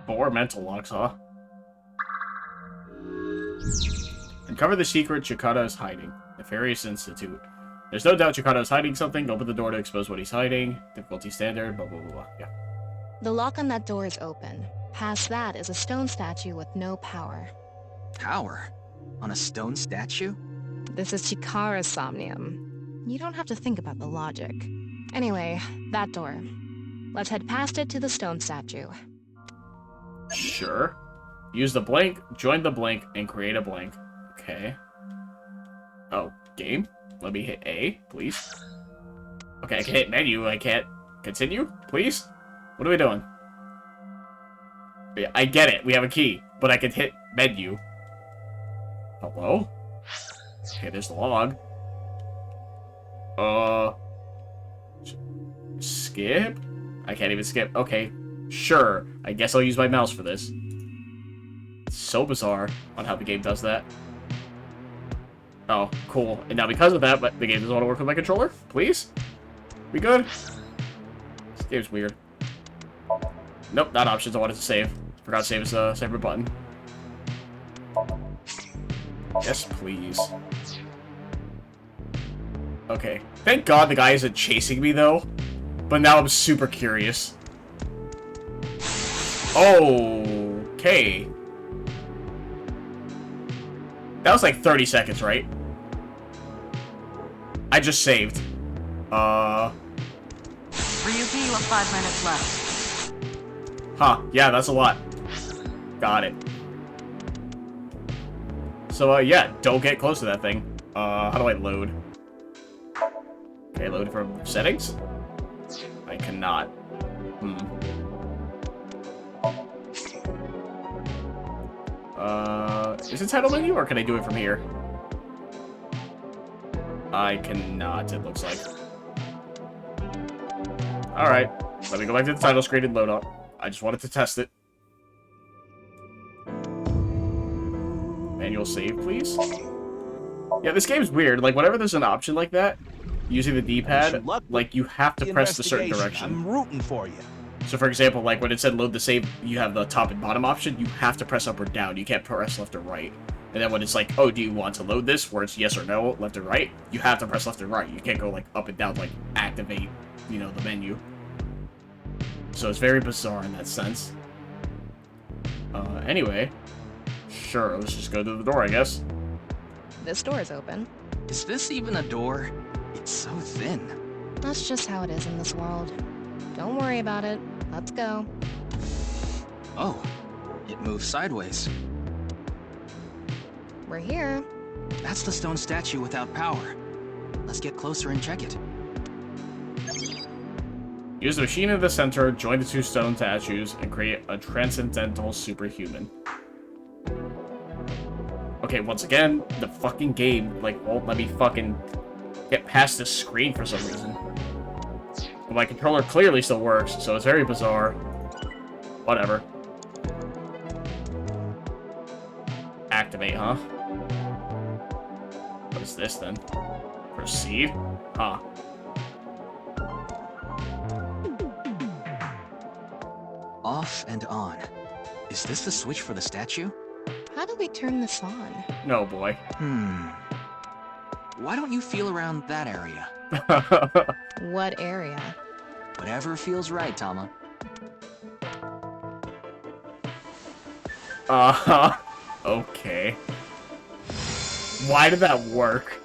Four mental locks, huh? Uncover the secret Chikara is hiding. Nefarious Institute. There's no doubt Chikara is hiding something. Open the door to expose what he's hiding. Difficulty standard, blah, blah, blah, blah. Yeah. The lock on that door is open. Past that is a stone statue with no power. Power? On a stone statue? This is Chikara's Somnium. You don't have to think about the logic. Anyway, that door. Let's head past it to the stone statue. Sure. Use the blank, join the blank, and create a blank. Okay. Oh, game? Let me hit A, please. Okay, I can hit menu. I can't continue, please? What are we doing? Yeah, I get it. We have a key, but I can hit menu. Hello? Okay, there's the log. Skip? I can't even skip. Okay, sure. I guess I'll use my mouse for this. It's so bizarre on how the game does that. Oh, cool. And now because of that, but the game doesn't want to work with my controller? Please? We good? This game's weird. Nope, not options. I wanted to save. Forgot to save as a separate button. Yes, please. Okay. Thank God the guy isn't chasing me, though. But now I'm super curious. Okay. That was like 30 seconds, right? I just saved. For you, you have 5 minutes left. Huh. Yeah, that's a lot. Got it. So, yeah, don't get close to that thing. How do I load? Okay, load from settings? I cannot. Is it title menu, or can I do it from here? I cannot, it looks like. Alright, let me go back to the title screen and load up. I just wanted to test it. Manual save, please. Yeah, this game's weird. Like, whenever there's an option like that, using the D-pad, like, you have to press the certain direction. I'm rooting for you. So, for example, like, when it said load the save, you have the top and bottom option, you have to press up or down. You can't press left or right. And then when it's like, oh, do you want to load this, where it's yes or no, left or right, you have to press left and right. You can't go, like, up and down, like, activate, you know, the menu. So it's very bizarre in that sense. Anyway. Sure, let's just go to the door, I guess. This door is open. Is this even a door? It's so thin. That's just how it is in this world. Don't worry about it. Let's go. Oh, it moves sideways. We're here. That's the stone statue without power. Let's get closer and check it. Use the machine in the center, join the two stone statues, and create a transcendental superhuman. Okay, once again, the fucking game, like, won't let me fucking get past this screen for some reason. But my controller clearly still works, so it's very bizarre. Whatever. Activate, huh? What is this, then? Proceed? Huh. Off and on. Is this the switch for the statue? How do we turn this on? No, boy. Why don't you feel around that area? What area? Whatever feels right, Tama. Okay. Why did that work?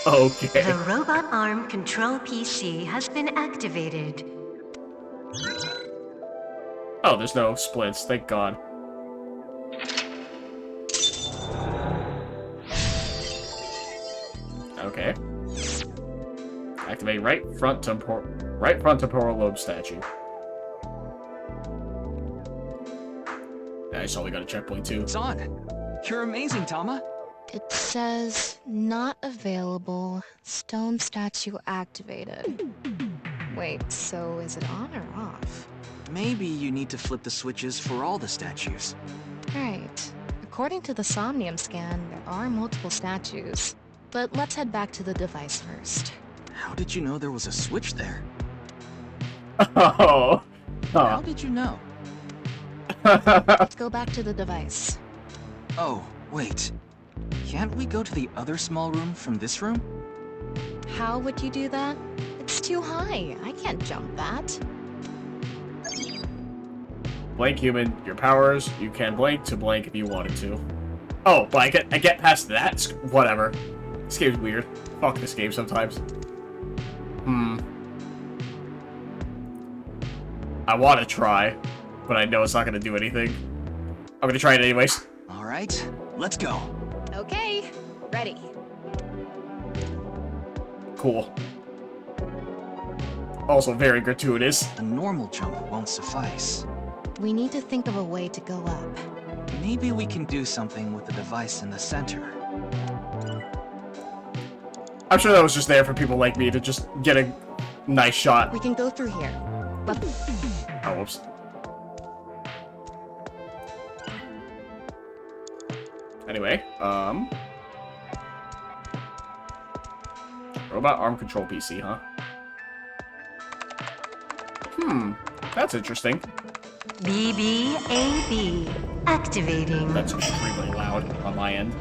Okay. The robot arm control PC has been activated. Oh, there's no splits, thank God. Okay. Activate right front temporal lobe statue. Nice, all we got a checkpoint too. It's on. You're amazing, Tama. It says not available. Stone statue activated. Wait, so is it on or off? Maybe you need to flip the switches for all the statues. Right. According to the Somnium scan, there are multiple statues. But let's head back to the device first. How did you know there was a switch there? Oh. How did you know? Let's go back to the device. Oh, wait. Can't we go to the other small room from this room? How would you do that? It's too high. I can't jump that. Blank human, your powers, you can blank to blank if you wanted to. Oh, but I get past that? Whatever. This game's weird. Fuck this game sometimes. I want to try, but I know it's not going to do anything. I'm going to try it anyways. Alright, let's go. Okay, ready. Cool. Also very gratuitous. A normal jump won't suffice. We need to think of a way to go up. Maybe we can do something with the device in the center. I'm sure that was just there for people like me to just get a nice shot. We can go through here. Oh, whoops. Anyway, Robot arm control PC, huh? That's interesting. BBAB. Activating. That's extremely loud on my end.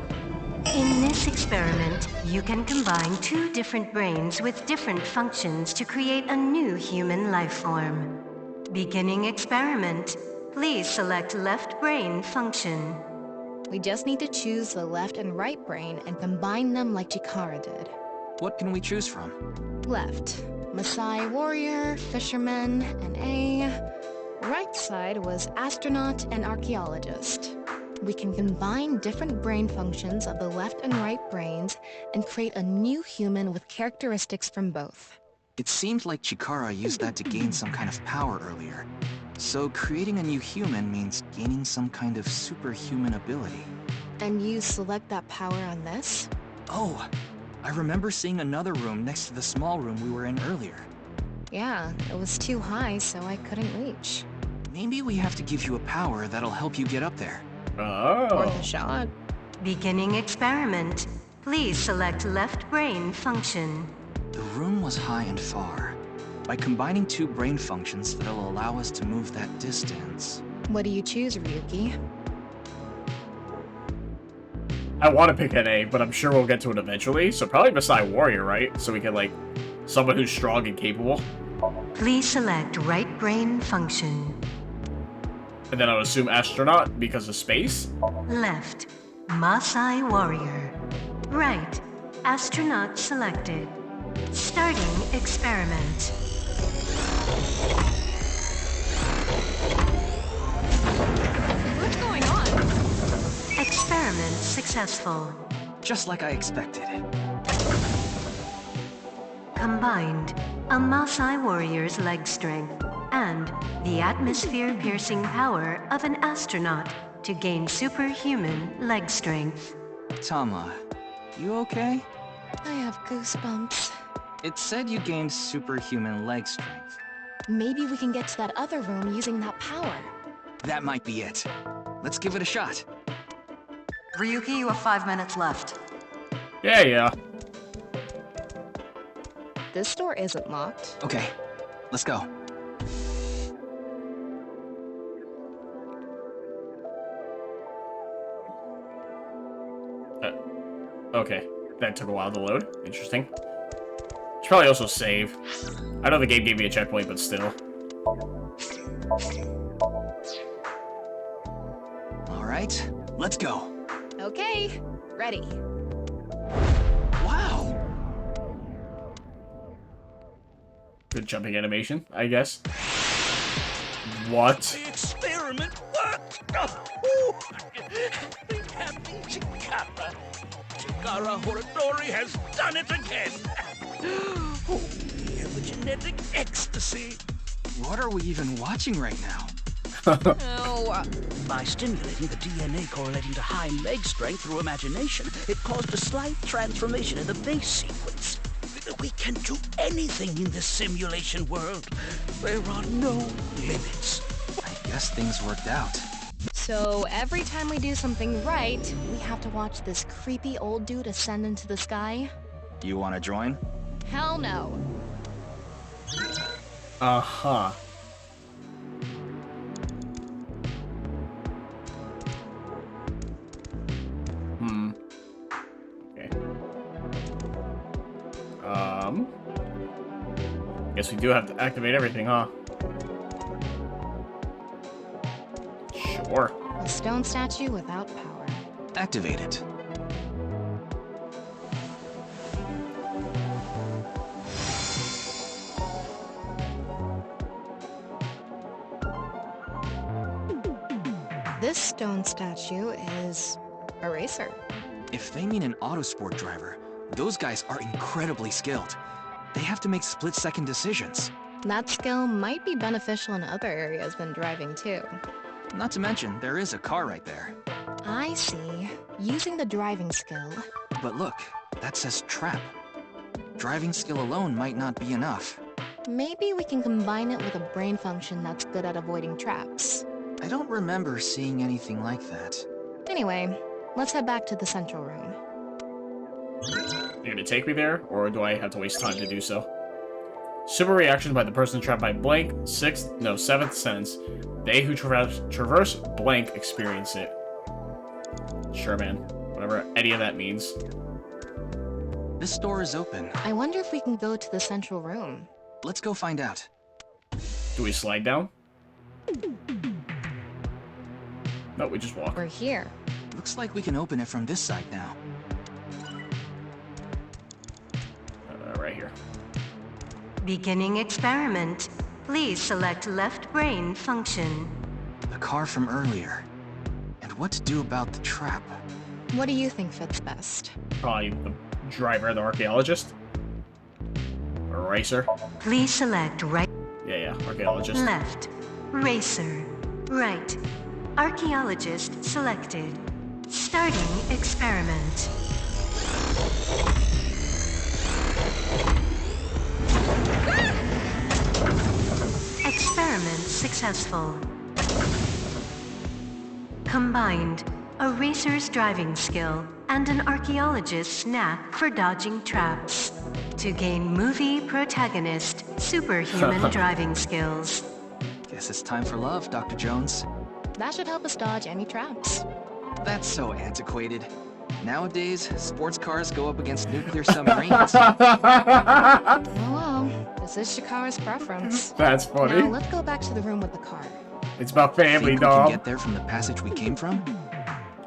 In this experiment, you can combine two different brains with different functions to create a new human life form. Beginning experiment. Please select left brain function. We just need to choose the left and right brain and combine them like Chikara did. What can we choose from? Left, Maasai warrior, fisherman, and A. Right side was astronaut and archaeologist. We can combine different brain functions of the left and right brains and create a new human with characteristics from both. It seemed like Chikara used that to gain some kind of power earlier. So creating a new human means gaining some kind of superhuman ability. And you select that power on this? Oh, I remember seeing another room next to the small room we were in earlier. Yeah, it was too high, so I couldn't reach. Maybe we have to give you a power that'll help you get up there. Oh. Worth a shot. Beginning experiment. Please select left brain function. The room was high and far. By combining two brain functions that'll allow us to move that distance... What do you choose, Ryuki? I want to pick an A, but I'm sure we'll get to it eventually. So probably Maasai warrior, right? So we can, like, someone who's strong and capable. Please select right brain function. And then I would assume astronaut because of space. Left, Maasai warrior. Right, astronaut selected. Starting experiment. What's going on? Experiment successful. Just like I expected. Combined, a Maasai warrior's leg strength and the atmosphere-piercing power of an astronaut to gain superhuman leg strength. Tama, you okay? I have goosebumps. It said you gained superhuman leg strength. Maybe we can get to that other room using that power. That might be it. Let's give it a shot. Ryuki, you have 5 minutes left. Yeah. This door isn't locked. Okay, let's go. Okay, that took a while to load. Interesting. Should probably also save. I know the game gave me a checkpoint, but still. Alright, let's go. Okay, ready. Wow! Good jumping animation, I guess. What? The experiment worked! Captain Chikara! Chikara Horadori has done it again! Oh, we have a genetic ecstasy! What are we even watching right now? By stimulating the DNA correlating to high leg strength through imagination, it caused a slight transformation in the base sequence. We can do anything in this simulation world. There are no limits. I guess things worked out. So every time we do something right, we have to watch this creepy old dude ascend into the sky? You wanna join? Hell no. Uh-huh. Okay. Guess we do have to activate everything, huh? Sure. A stone statue without power. Activate it. This stone statue is a racer. If they mean an autosport driver, those guys are incredibly skilled. They have to make split-second decisions. That skill might be beneficial in other areas than driving, too. Not to mention, there is a car right there. I see. Using the driving skill. But look, that says trap. Driving skill alone might not be enough. Maybe we can combine it with a brain function that's good at avoiding traps. I don't remember seeing anything like that. Anyway, let's head back to the central room. You gonna take me there, or do I have to waste time to do so? Super reaction by the person trapped by blank, seventh sense. They who traverse blank experience it. Sure, man. Whatever any of that means. This door is open. I wonder if we can go to the central room. Let's go find out. Do we slide down? No, we just walk. We're here. Looks like we can open it from this side now. Right here. Beginning experiment. Please select left brain function. The car from earlier. And what to do about the trap? What do you think fits best? Probably the driver, the archaeologist. Or racer. Please select right. Yeah, archaeologist. Left. Racer. Right. Archaeologist selected. Starting experiment. Experiment successful. Combined, a racer's driving skill and an archaeologist's knack for dodging traps. To gain movie protagonist superhuman driving skills. Guess it's time for love, Dr. Jones. That should help us dodge any traps. That's so antiquated. Nowadays, sports cars go up against nuclear submarines. Oh well, this is Shikara's preference. That's funny. Now let's go back to the room with the car. It's about family, Think dog. we can get there from the passage we came from?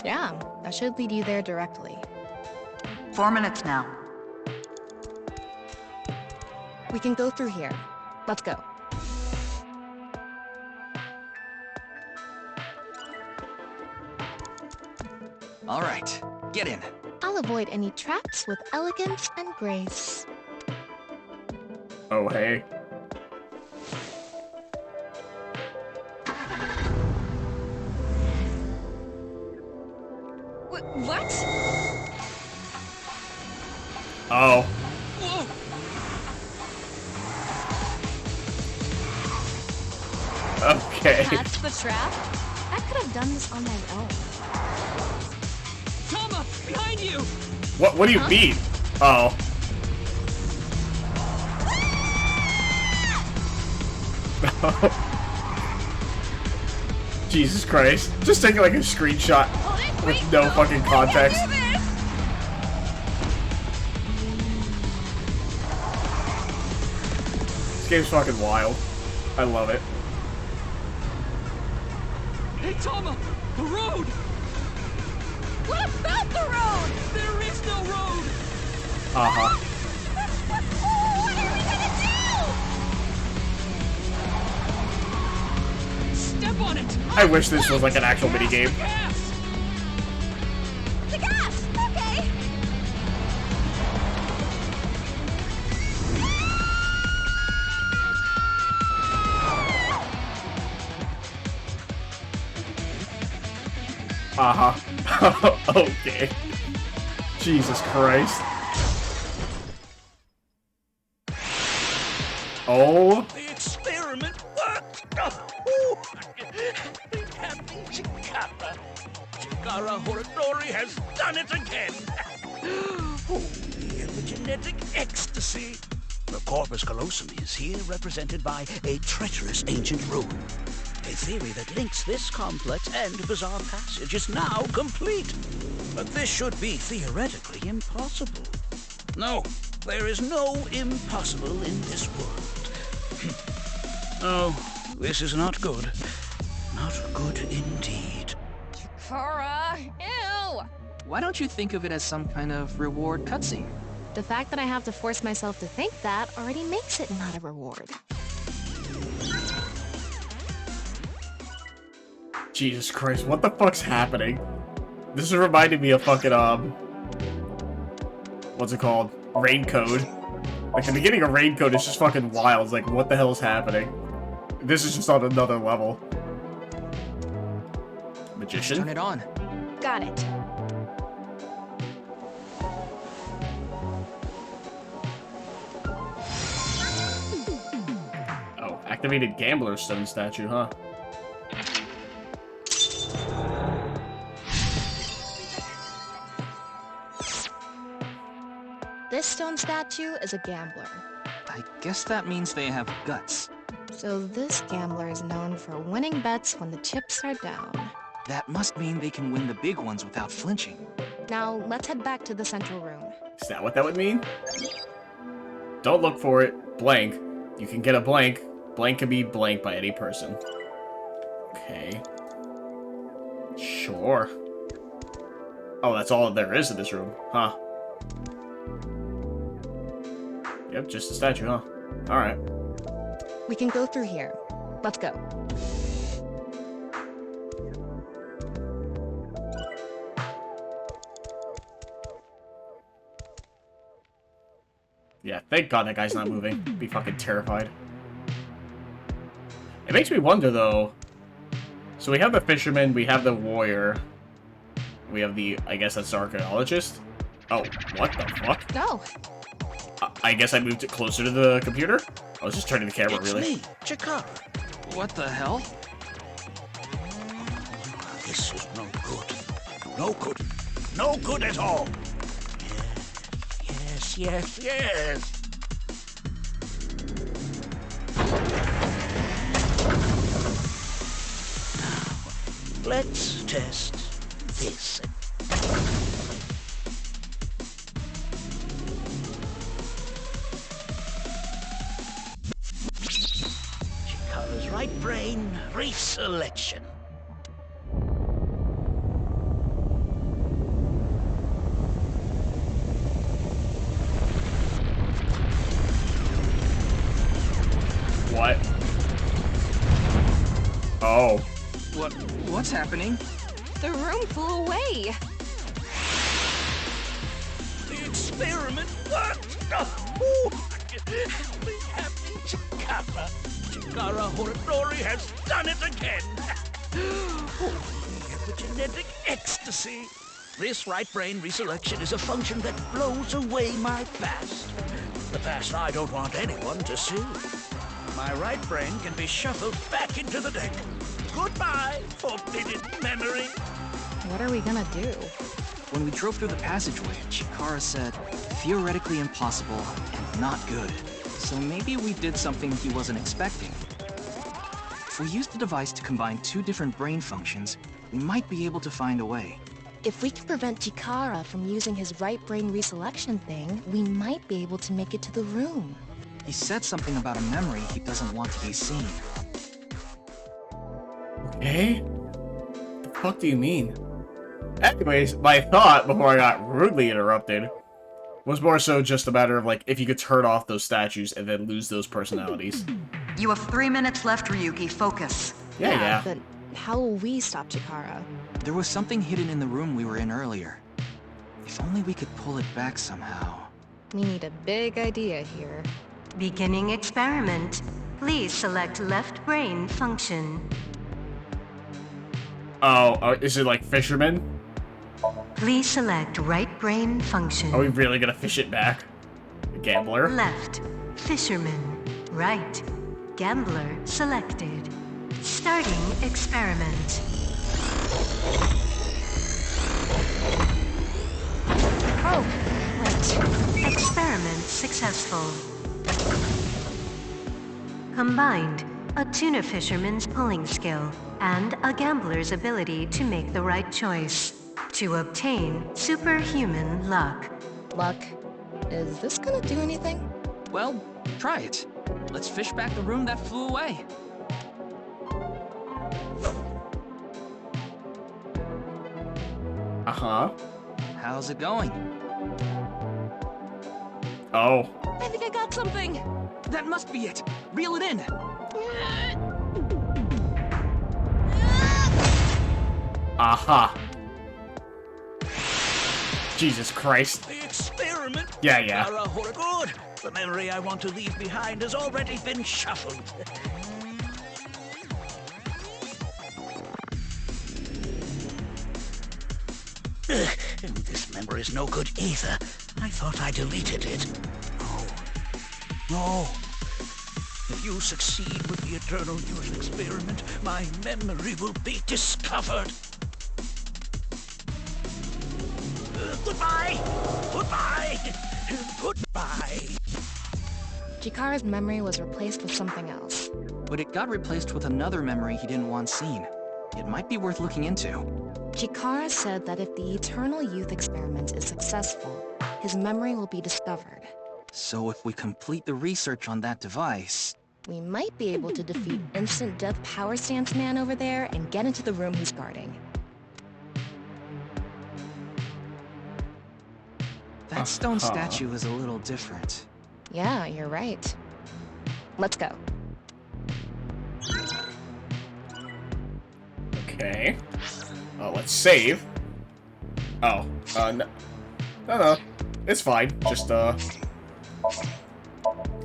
Yeah, that should lead you there directly. 4 minutes now. We can go through here. Let's go. All right, get in. I'll avoid any traps with elegance and grace. Oh, hey. What? Oh. Whoa. Okay. That's the trap? I could have done this on my own. Tama, behind you! What do you mean? Oh. Jesus Christ. Just taking like a screenshot with no fucking context. This game's fucking wild. I love it. Hey, Tama! The road! What about the road? There is no road! Uh-huh. What are we gonna do? Step on it! I wish this was like an actual minigame. The gas! Okay! Uh-huh. Okay. Jesus Christ. Oh. The experiment worked! Captain Chikara. Chikara Horadori has done it again! Oh, the genetic ecstasy! The corpus callosum is here represented by a treacherous ancient rune. A theory that links this complex and bizarre passage is now complete. But this should be theoretically impossible. No, there is no impossible in this world. Oh, this is not good. Not good indeed. Chikara, ew! Why don't you think of it as some kind of reward cutscene? The fact that I have to force myself to think that already makes it not a reward. Jesus Christ, what the fuck's happening? This is reminding me of fucking, what's it called? Raincode. Like, the beginning of Raincode is just fucking wild. It's like, what the hell is happening? This is just on another level. Magician? Turn it on. Got it. Oh, activated Gambler Stone statue, huh? This stone statue is a gambler. I guess that means they have guts. So this gambler is known for winning bets when the chips are down. That must mean they can win the big ones without flinching. Now, let's head back to the central room. Is that what that would mean? Don't look for it. Blank. You can get a blank. Blank can be blank by any person. Okay. Sure. Oh, that's all there is in this room. Huh. Yep, just a statue, huh? Alright. We can go through here. Let's go. Yeah, thank God that guy's not moving. Be fucking terrified. It makes me wonder, though. So we have the fisherman, we have the warrior. We have the, I guess that's the archaeologist. Oh, what the fuck? No. I guess I moved it closer to the computer? I was just turning the camera, really. Me, Chikara. What the hell? This is no good. No good. No good at all. Yes. Now, let's test this. Chikara's right brain reselection. What? Oh. What's happening? The room flew away. The experiment worked. Oh, we have Chikara. Chikara Horadori has done it again. Oh, epigenetic ecstasy. This right brain reselection is a function that blows away my past. The past I don't want anyone to see. My right brain can be shuffled back into the deck. Goodbye, forbidden memory. What are we gonna do? When we drove through the passageway, Chikara said, theoretically impossible and not good. So maybe we did something he wasn't expecting. If we used the device to combine two different brain functions, we might be able to find a way. If we can prevent Chikara from using his right brain reselection thing, we might be able to make it to the room. He said something about a memory he doesn't want to be seen. Okay? What the fuck do you mean? Anyways, my thought, before I got rudely interrupted, was more so just a matter of, like, if you could turn off those statues and then lose those personalities. You have 3 minutes left, Ryuki. Focus. Yeah. But how will we stop Chikara? There was something hidden in the room we were in earlier. If only we could pull it back somehow. We need a big idea here. Beginning experiment. Please select left brain function. Oh, is it like fisherman? Please select right brain function. Are we really gonna fish it back? Gambler? Left. Fisherman. Right. Gambler selected. Starting experiment. Oh, wait. Experiment successful. Combined, a tuna fisherman's pulling skill and a gambler's ability to make the right choice to obtain superhuman luck. Luck. Is this gonna do anything? Well, try it. Let's fish back the room that flew away. Uh-huh. How's it going? Oh. I think I got something! That must be it! Reel it in! Aha. Jesus Christ. The experiment. Yeah. Good. The memory I want to leave behind has already been shuffled. This memory's no good either. I thought I deleted it. No. If you succeed with the Eternal Youth experiment, my memory will be discovered. Goodbye! Goodbye. Chikara's memory was replaced with something else. But it got replaced with another memory he didn't want seen. It might be worth looking into. Chikara said that if the Eternal Youth experiment is successful, his memory will be discovered. So if we complete the research on that device... we might be able to defeat Instant Death Power Stance Man over there and get into the room he's guarding. That stone statue is a little different. Yeah, you're right. Let's go. Okay. Let's save. Oh, no. It's fine. Just, I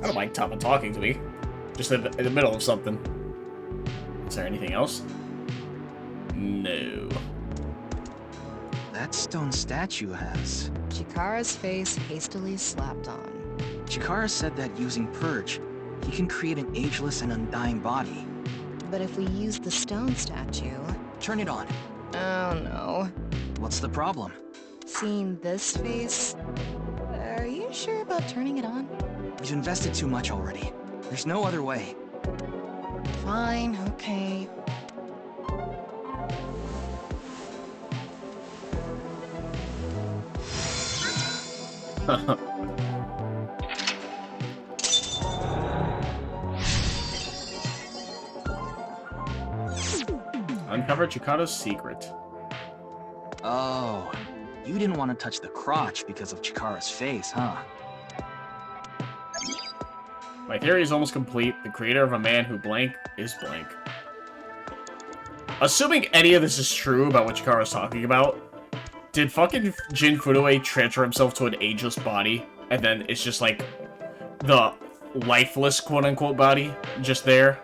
don't mind Tama talking to me. Just in the middle of something. Is there anything else? No. That stone statue has... Chikara's face hastily slapped on. Chikara said that using Purge, he can create an ageless and undying body. But if we use the stone statue... Turn it on. Oh no. What's the problem? Seeing this face... are you sure about turning it on? You've invested too much already. There's no other way. Fine, okay. Uncover Chikara's secret. Oh, you didn't want to touch the crotch because of Chikara's face, huh? My theory is almost complete. The creator of a man who blank is blank. Assuming any of this is true about what Chikara's talking about, did fucking Jin Furue transfer himself to an ageless body, and then it's just like the lifeless quote-unquote body just there?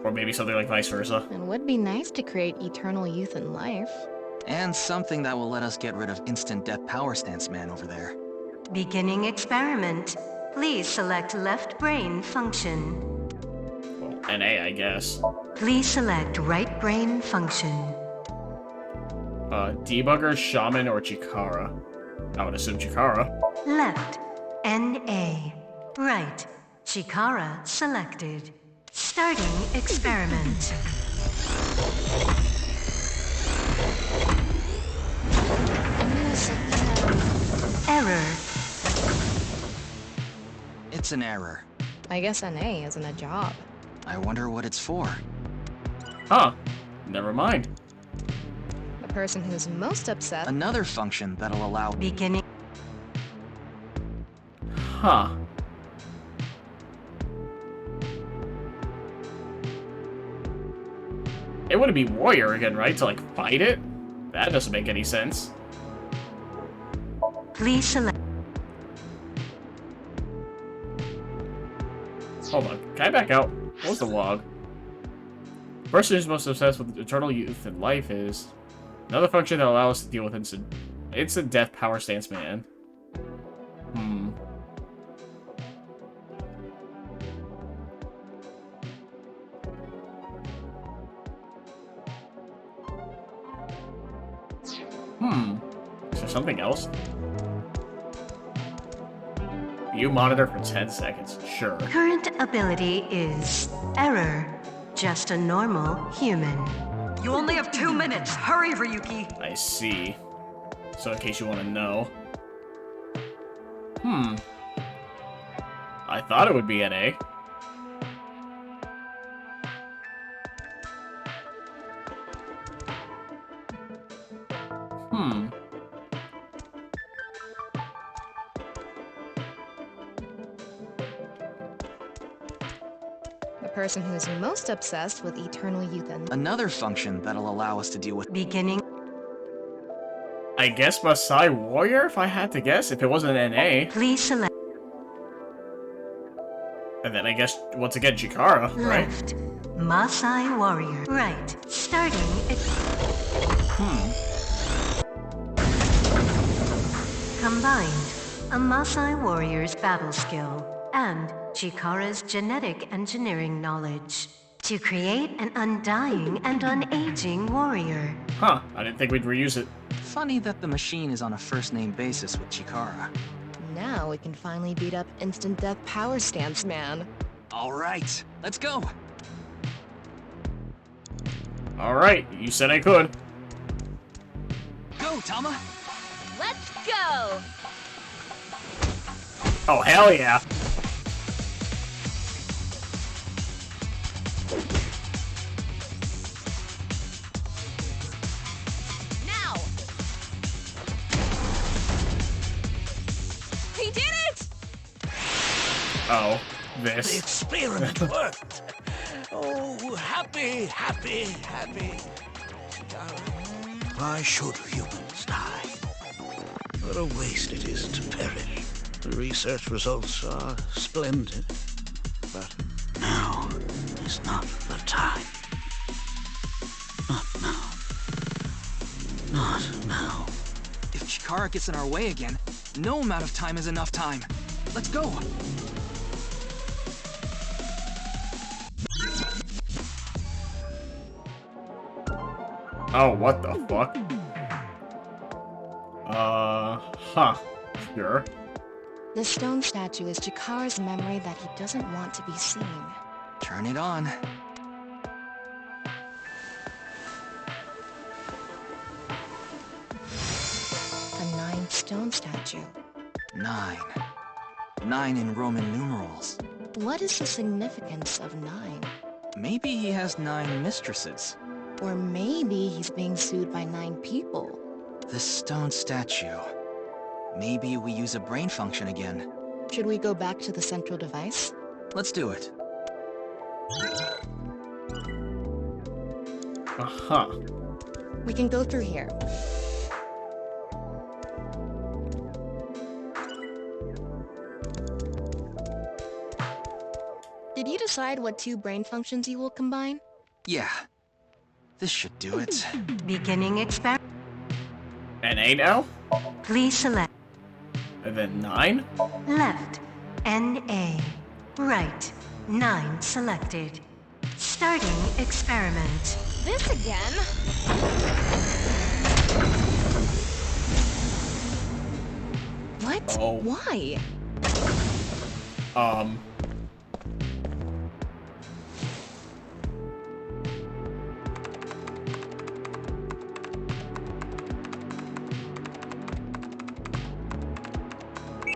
Or maybe something like vice versa. It would be nice to create eternal youth and life. And something that will let us get rid of Instant Death Power Stance Man over there. Beginning experiment. Please select left brain function. Well, NA, I guess. Please select right brain function. Debugger, Shaman, or Chikara? I would assume Chikara. Left. NA. Right. Chikara selected. Starting experiment. Error. It's an error. I guess NA isn't a job. I wonder what it's for. Huh. Never mind. The person who's most upset... Another function that'll allow... Beginning... Huh. It wouldn't be warrior again, right? To, like, fight it? That doesn't make any sense. Please select... Hold on. Can I back out? What was the log? Person who's most obsessed with eternal youth and life is... Another function that allows us to deal with instant death power stance man. Is there something else? View monitor for 10 seconds. Sure. Current ability is error. Just a normal human. You only have 2 minutes. Hurry, Ryuki. I see. So in case you want to know. I thought it would be NA. The person who's most obsessed with eternal youth and... Another function that'll allow us to deal with... Beginning... I guess Masai Warrior, if I had to guess, if it wasn't NA. Please select... And then I guess, once again, Chikara, right? Left. Masai Warrior. Right. Starting... Combined. A Masai Warrior's battle skill. And Chikara's genetic engineering knowledge. To create an undying and unaging warrior. Huh. I didn't think we'd reuse it. Funny that the machine is on a first-name basis with Chikara. Now we can finally beat up instant death power stance man. All right, let's go. Alright, you said I could. Go, Tama. Let's go! Oh, hell yeah. Now! He did it! Oh, The this. experiment worked. Oh, happy, happy, happy. Why should humans die? What a waste it is to perish. The research results are splendid. But now is not the time. Not now. Not now. If Chikara gets in our way again, no amount of time is enough time. Let's go. Oh, what the fuck? Huh. Sure. The stone statue is Jakara's memory that he doesn't want to be seen. Turn it on. A 9 stone statue. 9. 9 in Roman numerals. What is the significance of 9? Maybe he has 9 mistresses. Or maybe he's being sued by 9 people. The stone statue. Maybe we use a brain function again. Should we go back to the central device? Let's do it. Uh-huh. We can go through here. Did you decide what 2 brain functions you will combine? Yeah. This should do it. Beginning experiment. NA now? Please select And then 9? left, NA. Right, 9 selected. Starting experiment. This again? What? Oh. Why?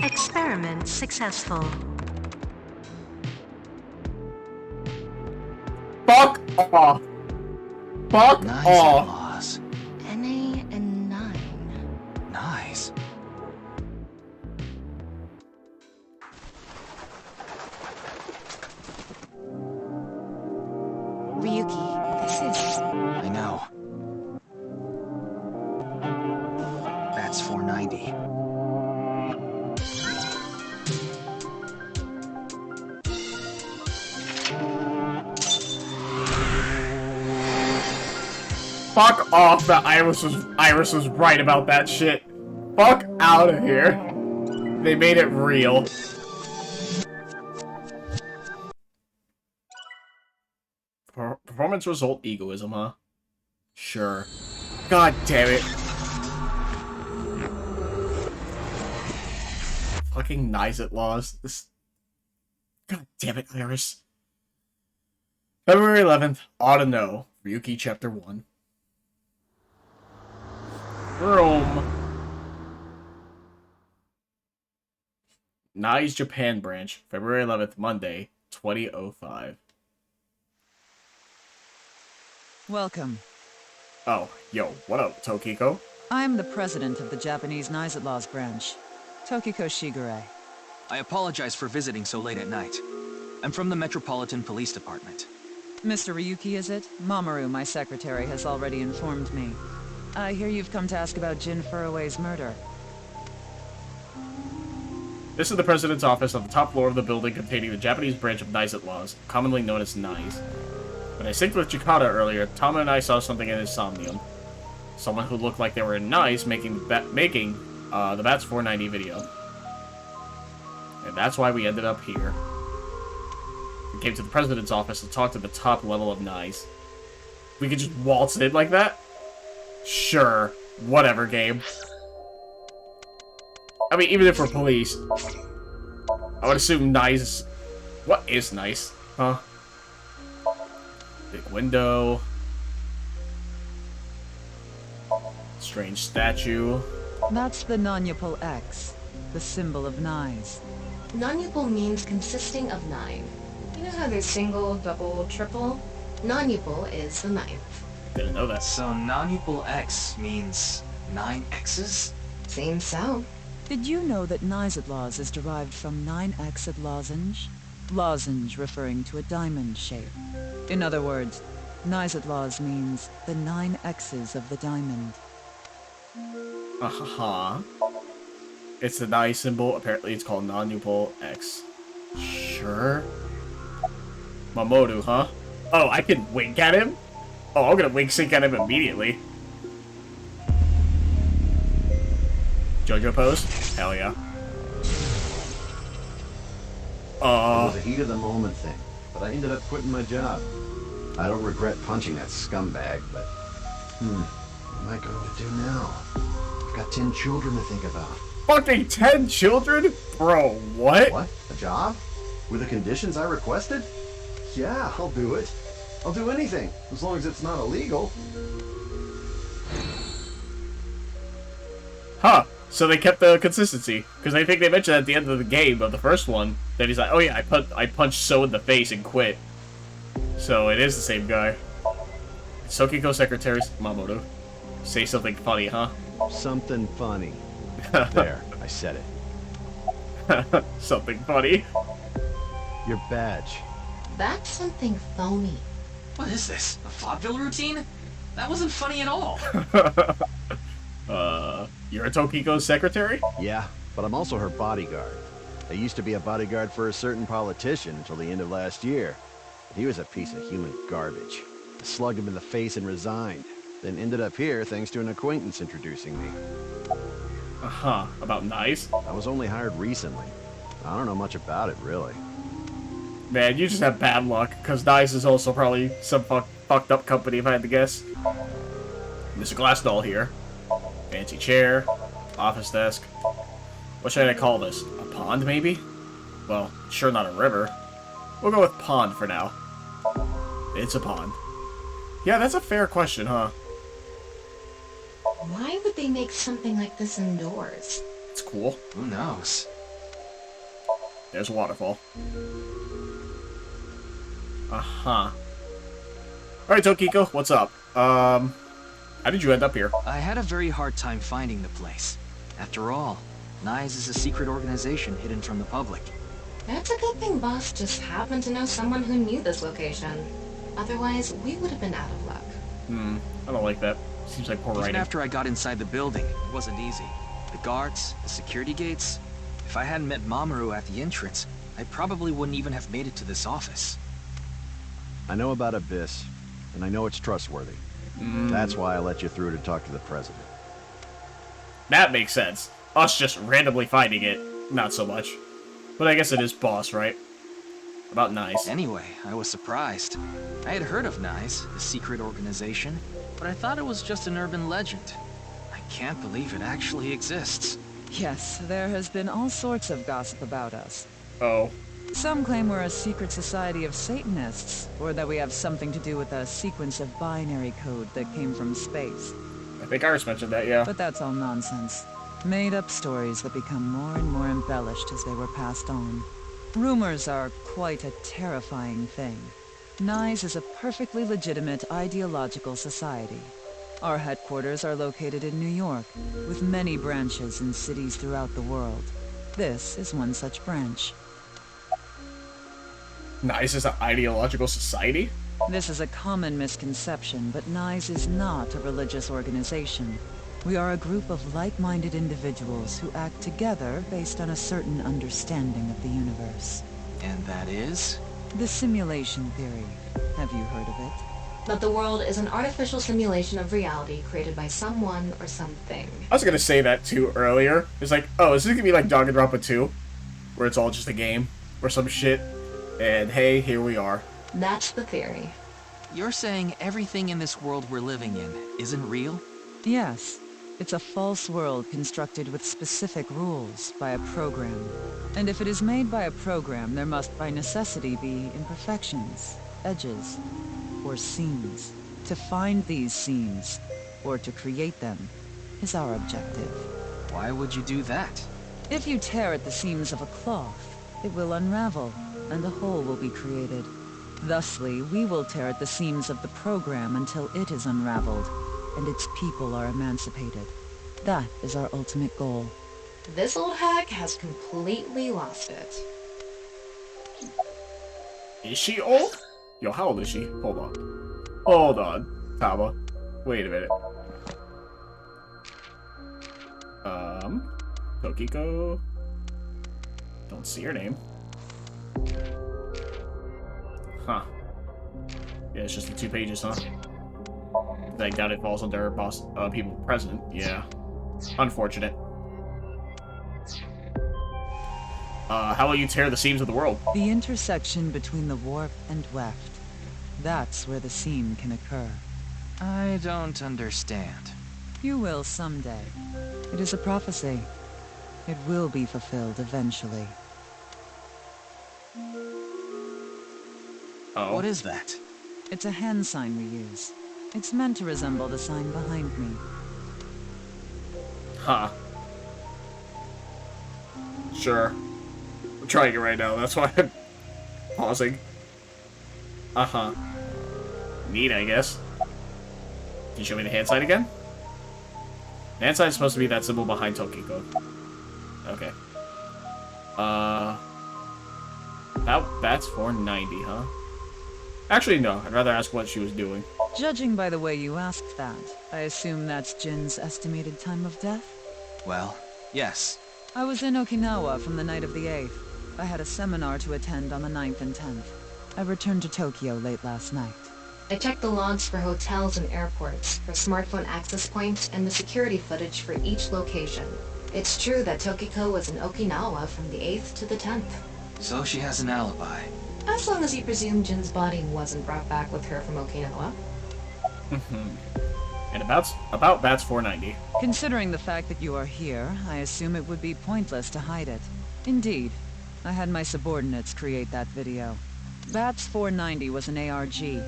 Experiment successful. Fuck off! Fuck Nice off! applause. NA and 9. Nice. Ryuki, this is... I know. That's 490. Fuck off that Iris was right about that shit. Fuck out of here. They made it real. Performance result egoism, huh? Sure. God damn it. Fucking Nizet laws. This. God damn it, Iris. February 11th, ought to know. Ryuki Chapter 1. Rome. Nai's Japan branch, February 11th, Monday, 2005. Welcome. Oh, yo, what up, Tokiko? I'm the president of the Japanese Nizet Laws branch, Tokiko Shigure. I apologize for visiting so late at night. I'm from the Metropolitan Police Department. Mr. Ryuki, is it? Mamoru, my secretary, has already informed me. I hear you've come to ask about Jin Furue's murder. This is the president's office on the top floor of the building containing the Japanese branch of Nizet Laws, commonly known as NICE. When I synced with Chikata earlier, Tama and I saw something in his Somnium. Someone who looked like they were in NICE making the Bats 490 video. And that's why we ended up here. We came to the president's office to talk to the top level of NICE. We could just waltz in like that? Sure. Whatever, game. I mean, even if we're police, I would assume nice. What is nice? Huh? Big window. Strange statue. That's the nonupal X, the symbol of Nyes. Nonupal means consisting of 9. You know how there's single, double, triple? Nonupal is the 9th. Didn't know that. So nonupal X means 9 X's? Seems so. Did you know that Nyes is derived from 9-Xed lozenge? Lozenge referring to a diamond shape. In other words, Nyes means the 9 X's of the diamond. Uh-huh. It's the Nye symbol. Apparently it's called non-nupal X. Sure. Mamoru, huh? Oh, I can wink at him? Oh, I'm gonna wink sync at him immediately. JoJo pose? Hell yeah. It was a heat of the moment thing, but I ended up quitting my job. I don't regret punching that scumbag, but... what am I going to do now? I've got 10 children to think about. Fucking 10 children? Bro, what? What? A job? With the conditions I requested? Yeah, I'll do it. I'll do anything, as long as it's not illegal. Huh. So they kept the consistency. Because I think they mentioned at the end of the game, of the first one, that he's like, oh yeah, I punched So in the face and quit. So it is the same guy. Sokiko Secretary's Mamoru. Say something funny, huh? Something funny. There, I said it. Something funny. Your badge. That's something phony. What is this? A vaudeville routine? That wasn't funny at all. You're a Tokiko's secretary? Yeah, but I'm also her bodyguard. I used to be a bodyguard for a certain politician until the end of last year. He was a piece of human garbage. I slugged him in the face and resigned. Then ended up here thanks to an acquaintance introducing me. Uh-huh. About Nice? I was only hired recently. I don't know much about it, really. Man, you just have bad luck, because Nice is also probably some fucked up company, if I had to guess. There's a glass doll here. Fancy chair. Office desk. What should I call this? A pond, maybe? Well, sure not a river. We'll go with pond for now. It's a pond. Yeah, that's a fair question, huh? Why would they make something like this indoors? It's cool. Who knows? There's a waterfall. Uh-huh. Alright, Tokiko, what's up? How did you end up here? I had a very hard time finding the place. After all, Nyes is a secret organization hidden from the public. That's a good thing Boss just happened to know someone who knew this location. Otherwise, we would have been out of luck. I don't like that. Seems like poor writing. Even after I got inside the building, it wasn't easy. The guards, the security gates... If I hadn't met Mamoru at the entrance, I probably wouldn't even have made it to this office. I know about Abyss, and I know it's trustworthy. That's why I let you through to talk to the president. That makes sense. Us just randomly finding it, not so much. But I guess it is Boss, right? About Nice. Anyway, I was surprised. I had heard of Nyes, the secret organization, but I thought it was just an urban legend. I can't believe it actually exists. Yes, there has been all sorts of gossip about us. Oh. Some claim we're a secret society of Satanists, or that we have something to do with a sequence of binary code that came from space. I think Iris mentioned that, yeah. But that's all nonsense. Made-up stories that become more and more embellished as they were passed on. Rumors are quite a terrifying thing. Nyes is a perfectly legitimate ideological society. Our headquarters are located in New York, with many branches in cities throughout the world. This is one such branch. Nyes is an ideological society? This is a common misconception, but Nyes is not a religious organization. We are a group of like-minded individuals who act together based on a certain understanding of the universe. And that is? The simulation theory. Have you heard of it? That the world is an artificial simulation of reality created by someone or something. I was gonna say that too earlier. It's like, oh, is this gonna be like Danganronpa 2? Where it's all just a game? Or some shit? And hey, here we are. That's the theory. You're saying everything in this world we're living in isn't real? Yes. It's a false world constructed with specific rules by a program. And if it is made by a program, there must by necessity be imperfections, edges, or seams. To find these seams, or to create them, is our objective. Why would you do that? If you tear at the seams of a cloth, it will unravel, and a hole will be created. Thusly, we will tear at the seams of the program until it is unraveled, and its people are emancipated. That is our ultimate goal. This old hag has completely lost it. Is she old? Yo, how old is she? Hold on. Hold on, Tama. Wait a minute. Tokiko. Don't see her name. Huh. Yeah, it's just the 2 pages, huh? I doubt it falls under boss, people present. Yeah. Unfortunate. How will you tear the seams of the world? The intersection between the warp and weft. That's where the seam can occur. I don't understand. You will someday. It is a prophecy. It will be fulfilled eventually. Oh. What is that? It's a hand sign we use. It's meant to resemble the sign behind me. Huh. Sure. I'm trying it right now, that's why I'm pausing. Uh-huh. Neat, I guess. Can you show me the hand sign again? The hand sign is supposed to be that symbol behind Tokiko. Okay. That's 490, huh? Actually, no. I'd rather ask what she was doing. Judging by the way you asked that, I assume that's Jin's estimated time of death? Well, yes. I was in Okinawa from the night of the 8th. I had a seminar to attend on the 9th and 10th. I returned to Tokyo late last night. I checked the logs for hotels and airports, for smartphone access points, and the security footage for each location. It's true that Tokiko was in Okinawa from the 8th to the 10th. So she has an alibi. As long as you presume Jin's body wasn't brought back with her from Okinawa. And about Bats 490. Considering the fact that you are here, I assume it would be pointless to hide it. Indeed. I had my subordinates create that video. Bats 490 was an ARG.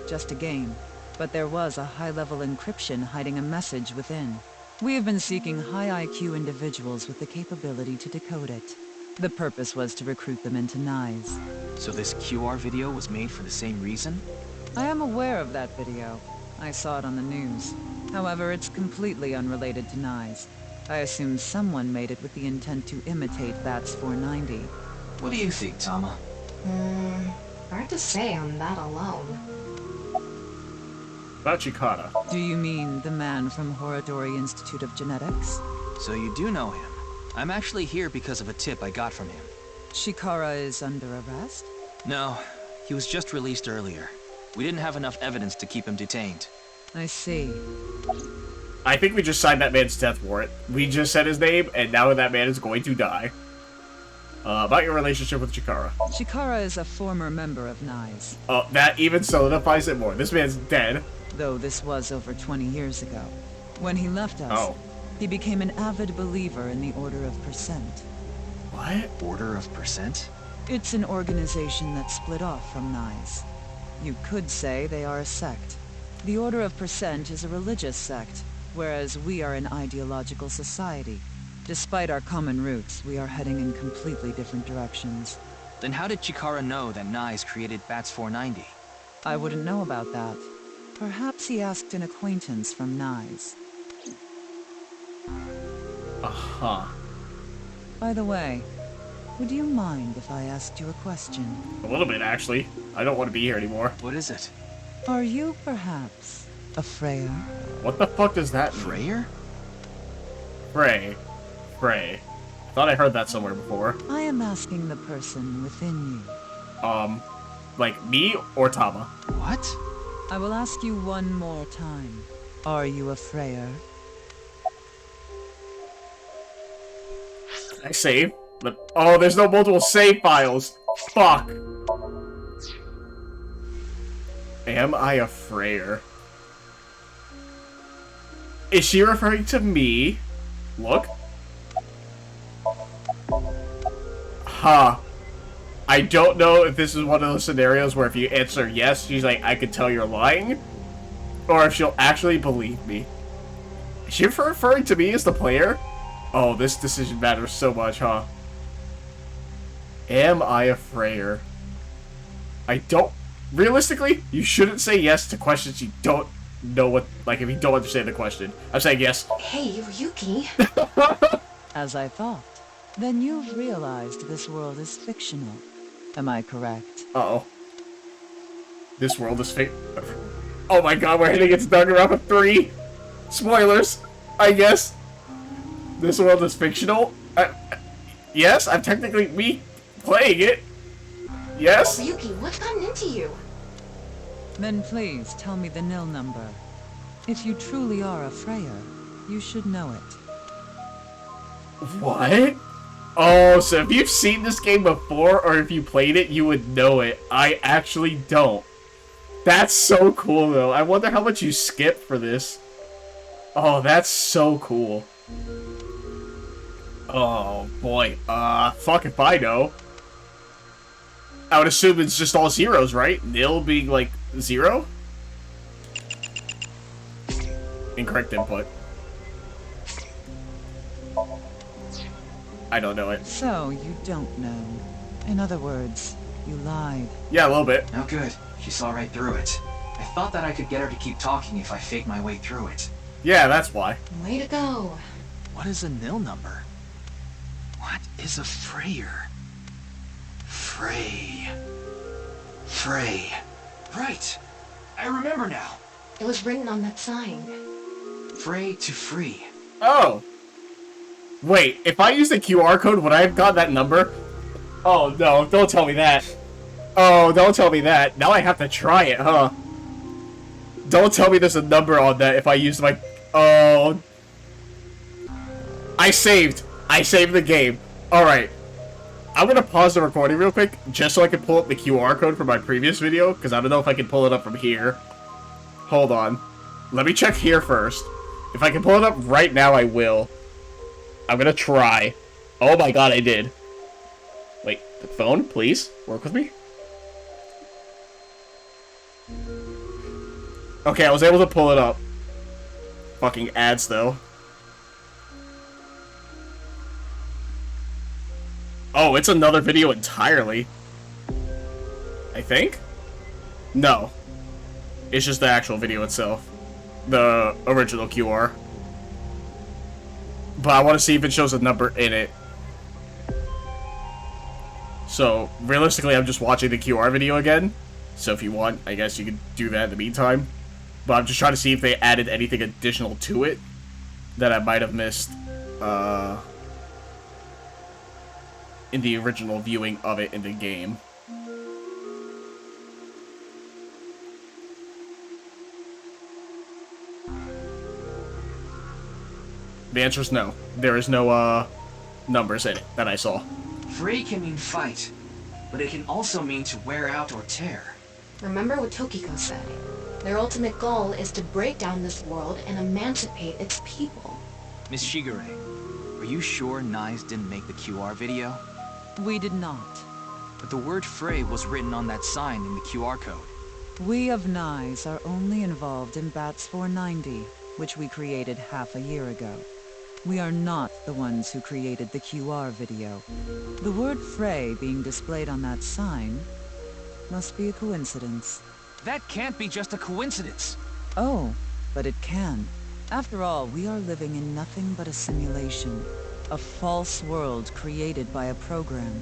Just a game. But there was a high-level encryption hiding a message within. We have been seeking high IQ individuals with the capability to decode it. The purpose was to recruit them into NICE. So this QR video was made for the same reason? I am aware of that video. I saw it on the news. However, it's completely unrelated to NICE. I assume someone made it with the intent to imitate Bats 490. What do you think, Tama? Hard to say on that alone. About Chikara. Do you mean the man from Horodori Institute of Genetics? So you do know him. I'm actually here because of a tip I got from him. Chikara is under arrest? No, he was just released earlier. We didn't have enough evidence to keep him detained. I see. I think we just signed that man's death warrant. We just said his name, and now that man is going to die. About your relationship with Chikara. Chikara is a former member of NICE. Oh, that even solidifies it more. This man's dead. Though this was over 20 years ago. When he left us, he became an avid believer in the Order of Percent. What? Order of Percent? It's an organization that split off from NICE. You could say they are a sect. The Order of Percent is a religious sect, whereas we are an ideological society. Despite our common roots, we are heading in completely different directions. Then how did Chikara know that NICE created Bats 490? I wouldn't know about that. Perhaps he asked an acquaintance from NICE. Uh-huh. By the way, would you mind if I asked you a question? A little bit, actually. I don't want to be here anymore. What is it? Are you, perhaps, a Freyer? What the fuck does that mean? Freyer? Frey. Frey. Thought I heard that somewhere before. I am asking the person within you. Like me or Tama? What? I will ask you one more time. Are you a Freyer? Can I save? Oh, there's no multiple save files. Fuck. Am I a Freyer? Is she referring to me? Look. Huh. I don't know if this is one of those scenarios where if you answer yes, she's like, I could tell you're lying. Or if she'll actually believe me. Is she referring to me as the player? Oh, this decision matters so much, huh? Am I a Freyer? I don't... Realistically, you shouldn't say yes to questions you don't know what... Like, if you don't understand the question. I'm saying yes. Hey, Ryuki. As I thought. Then you've realized this world is fictional. Am I correct? Uh-oh. This world is fake. Oh my god, we're hitting its dagger up at 3! Spoilers, I guess. This world is fictional? Yes, I'm technically me playing it. Yes? Ryuki, what's gotten into you? Then please tell me the nil number. If you truly are a Freyer, you should know it. What? Oh, so if you've seen this game before, or if you played it, you would know it. I actually don't. That's so cool, though. I wonder how much you skipped for this. Oh, that's so cool. Oh, boy. Fuck if I know. I would assume it's just all zeros, right? Nil being, like, 0? Incorrect input. I don't know it. So, you don't know. In other words, you lied. Yeah, a little bit. No good. She saw right through it. I thought that I could get her to keep talking if I faked my way through it. Yeah, that's why. Way to go. What is a nil number? What is a Freyer? Frey. Right. I remember now. It was written on that sign. Frey to free. Oh. Wait, if I use the QR code, would I have got that number? Oh, no, don't tell me that. Oh, don't tell me that. Now I have to try it, huh? Don't tell me there's a number on that if I use my... Oh. I saved the game. Alright. I'm gonna pause the recording real quick, just so I can pull up the QR code from my previous video, because I don't know if I can pull it up from here. Hold on. Let me check here first. If I can pull it up right now, I will. I'm gonna try. Oh my god, I did. Wait, the phone, please? Work with me? Okay, I was able to pull it up. Fucking ads, though. Oh, it's another video entirely. I think? No. It's just the actual video itself. The original QR. But I want to see if it shows a number in it. So, realistically, I'm just watching the QR video again. So if you want, I guess you could do that in the meantime. But I'm just trying to see if they added anything additional to it that I might have missed in the original viewing of it in the game. The answer is no. There is no numbers in it that I saw. Free can mean fight, but it can also mean to wear out or tear. Remember what Tokiko said. Their ultimate goal is to break down this world and emancipate its people. Miss Shigure, are you sure Nyes didn't make the QR video? We did not. But the word Frey was written on that sign in the QR code. We of Nyes are only involved in Bats 490, which we created half a year ago. We are not the ones who created the QR video. The word Frey being displayed on that sign must be a coincidence. That can't be just a coincidence. Oh, but it can. After all, we are living in nothing but a simulation. A false world created by a program.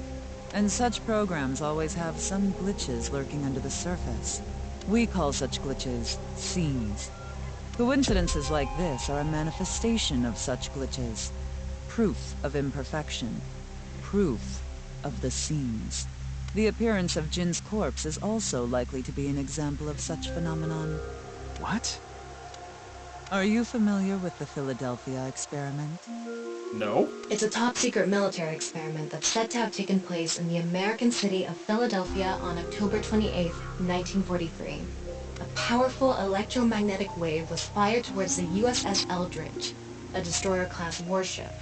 And such programs always have some glitches lurking under the surface. We call such glitches scenes. Coincidences like this are a manifestation of such glitches. Proof of imperfection. Proof of the scenes. The appearance of Jin's corpse is also likely to be an example of such phenomenon. What? Are you familiar with the Philadelphia experiment? No. It's a top-secret military experiment that's said to have taken place in the American city of Philadelphia on October 28, 1943. A powerful electromagnetic wave was fired towards the USS Eldridge, a destroyer-class warship.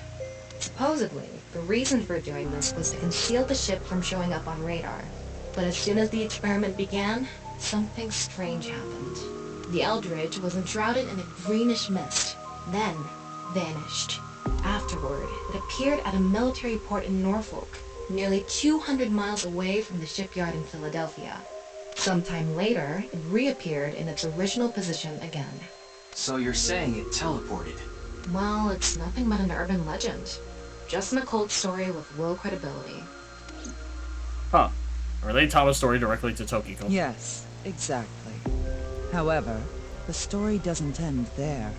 Supposedly, the reason for doing this was to conceal the ship from showing up on radar. But as soon as the experiment began, something strange happened. The Eldridge was enshrouded in a greenish mist, then vanished. Afterward, it appeared at a military port in Norfolk, nearly 200 miles away from the shipyard in Philadelphia. Sometime later, it reappeared in its original position again. So you're saying it teleported? Well, it's nothing but an urban legend. Just an occult story with low credibility. Huh. Relate Tama's story directly to Tokiko. Yes, exactly. However, the story doesn't end there.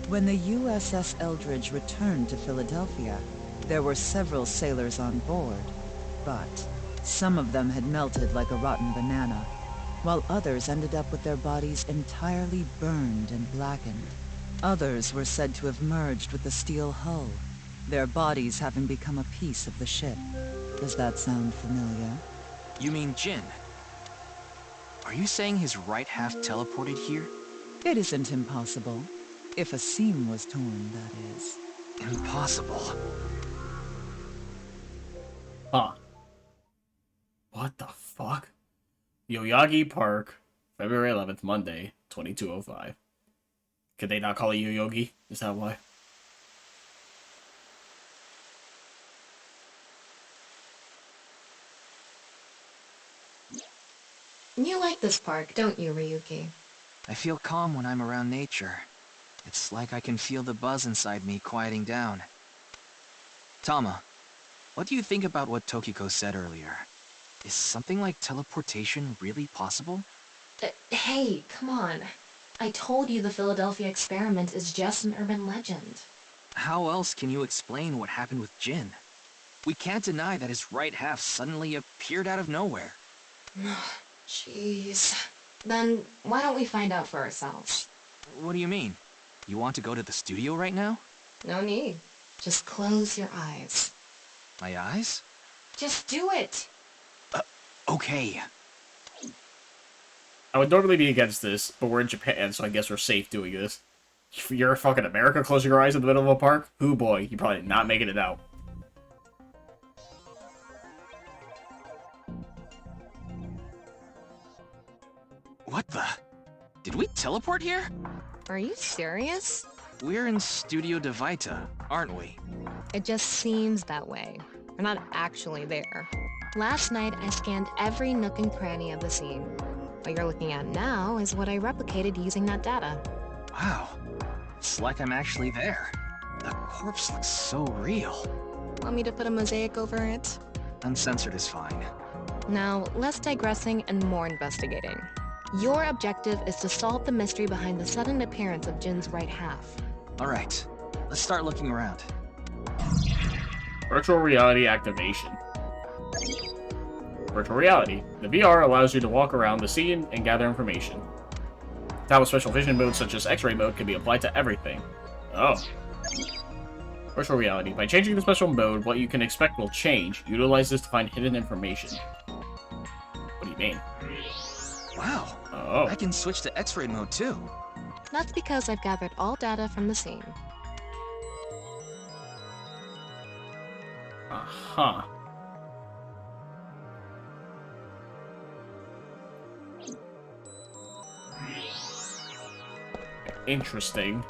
When the USS Eldridge returned to Philadelphia, there were several sailors on board, but some of them had melted like a rotten banana, while others ended up with their bodies entirely burned and blackened. Others were said to have merged with the steel hull, their bodies having become a piece of the ship. Does that sound familiar? You mean Jin? Are you saying his right half teleported here? It isn't impossible. If a seam was torn, that is. Impossible. Huh. What the fuck? Yoyagi Park, February 11th, Monday, 22:05. Could they not call it Yoyogi? Is that why? You like this park, don't you, Ryuki? I feel calm when I'm around nature. It's like I can feel the buzz inside me quieting down. Tama, what do you think about what Tokiko said earlier? Is something like teleportation really possible? Hey, come on. I told you the Philadelphia experiment is just an urban legend. How else can you explain what happened with Jin? We can't deny that his right half suddenly appeared out of nowhere. Jeez. Then why don't we find out for ourselves? What do you mean? You want to go to the studio right now? No need. Just close your eyes. My eyes? Just do it! Okay. I would normally be against this, but we're in Japan, so I guess we're safe doing this. If you're fucking America closing your eyes in the middle of a park? Hoo boy, you're probably not making it out. What the? Did we teleport here? Are you serious? We're in Studio Devita, aren't we? It just seems that way. We're not actually there. Last night, I scanned every nook and cranny of the scene. What you're looking at now is what I replicated using that data. Wow. It's like I'm actually there. The corpse looks so real. Want me to put a mosaic over it? Uncensored is fine. Now, less digressing and more investigating. Your objective is to solve the mystery behind the sudden appearance of Jin's right half. Alright, let's start looking around. Virtual reality activation. Virtual reality. The VR allows you to walk around the scene and gather information. Tama's special vision modes such as X-ray mode can be applied to everything. Oh. Virtual reality. By changing the special mode, what you can expect will change. Utilize this to find hidden information. What do you mean? Wow. Oh. I can switch to X-ray mode too. That's because I've gathered all data from the scene. Uh-huh. Interesting.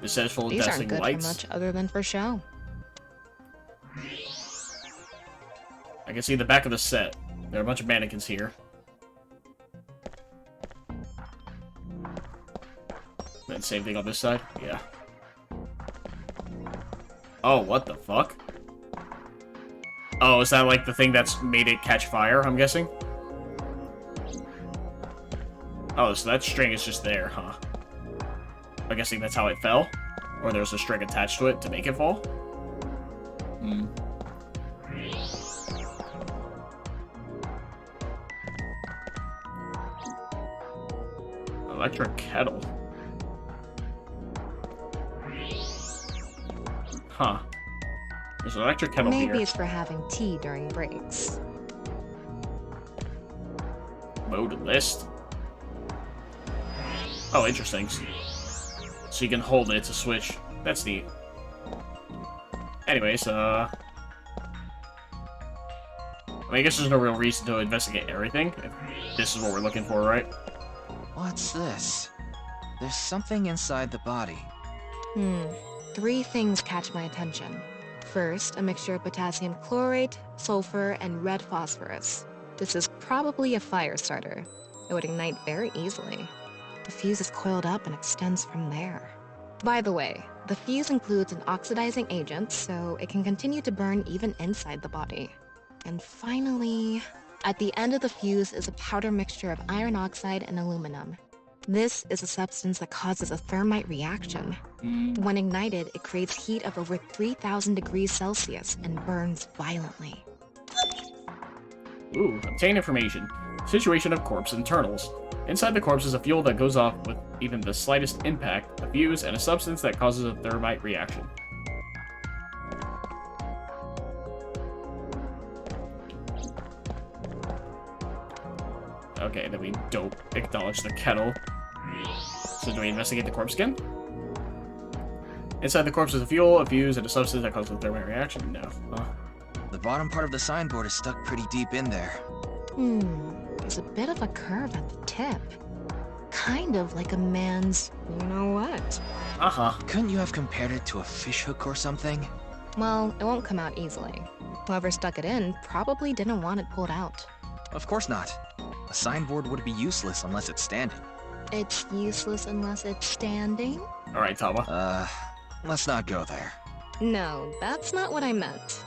It says full These aren't dazzling good lights. for much other than for show. I can see the back of the set. There are a bunch of mannequins here. Then same thing on this side? Yeah. Oh, what the fuck? Oh, is that like the thing that's made it catch fire, I'm guessing? Oh, so that string is just there, huh? I'm guessing that's how it fell? Or there's a string attached to it to make it fall? Hmm. Electric kettle. Huh. There's an electric kettle Maybe here. it's for having tea during breaks. mode list. Oh, interesting. So you can hold it to switch. That's neat. Anyways, I mean, I guess there's no real reason to investigate everything. If this is what we're looking for, right? What's this? There's something inside the body. 3 things catch my attention. First, a mixture of potassium chlorate, sulfur, and red phosphorus. This is probably a fire starter. It would ignite very easily. The fuse is coiled up and extends from there. By the way, the fuse includes an oxidizing agent, so it can continue to burn even inside the body. And finally, at the end of the fuse is a powder mixture of iron oxide and aluminum. This is a substance that causes a thermite reaction. When ignited, it creates heat of over 3,000 degrees Celsius and burns violently. Ooh, obtain information. Situation of corpse internals. Inside the corpse is a fuel that goes off with even the slightest impact, a fuse, and a substance that causes a thermite reaction. Okay, then we don't acknowledge the kettle. So do we investigate the corpse again? Inside the corpse is a fuel, a fuse, and a substance that causes a thermite reaction? No. The bottom part of the signboard is stuck pretty deep in there. There's a bit of a curve at the tip. Kind of like a man's you-know-what. Couldn't you have compared it to a fishhook or something? Well, it won't come out easily. Whoever stuck it in probably didn't want it pulled out. Of course not. A signboard would be useless unless it's standing. It's useless unless it's standing? Alright, Tama. Let's not go there. No, that's not what I meant.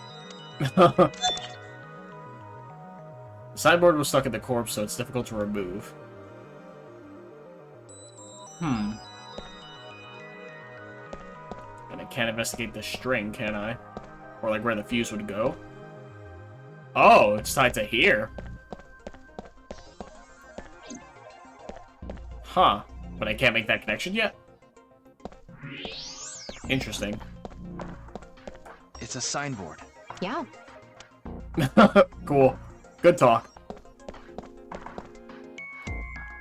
The sideboard was stuck in the corpse, so it's difficult to remove. And I can't investigate the string, can I? Or like where the fuse would go? Oh, it's tied to here. Huh. But I can't make that connection yet? Interesting. It's a signboard. Yeah. Cool. Good talk.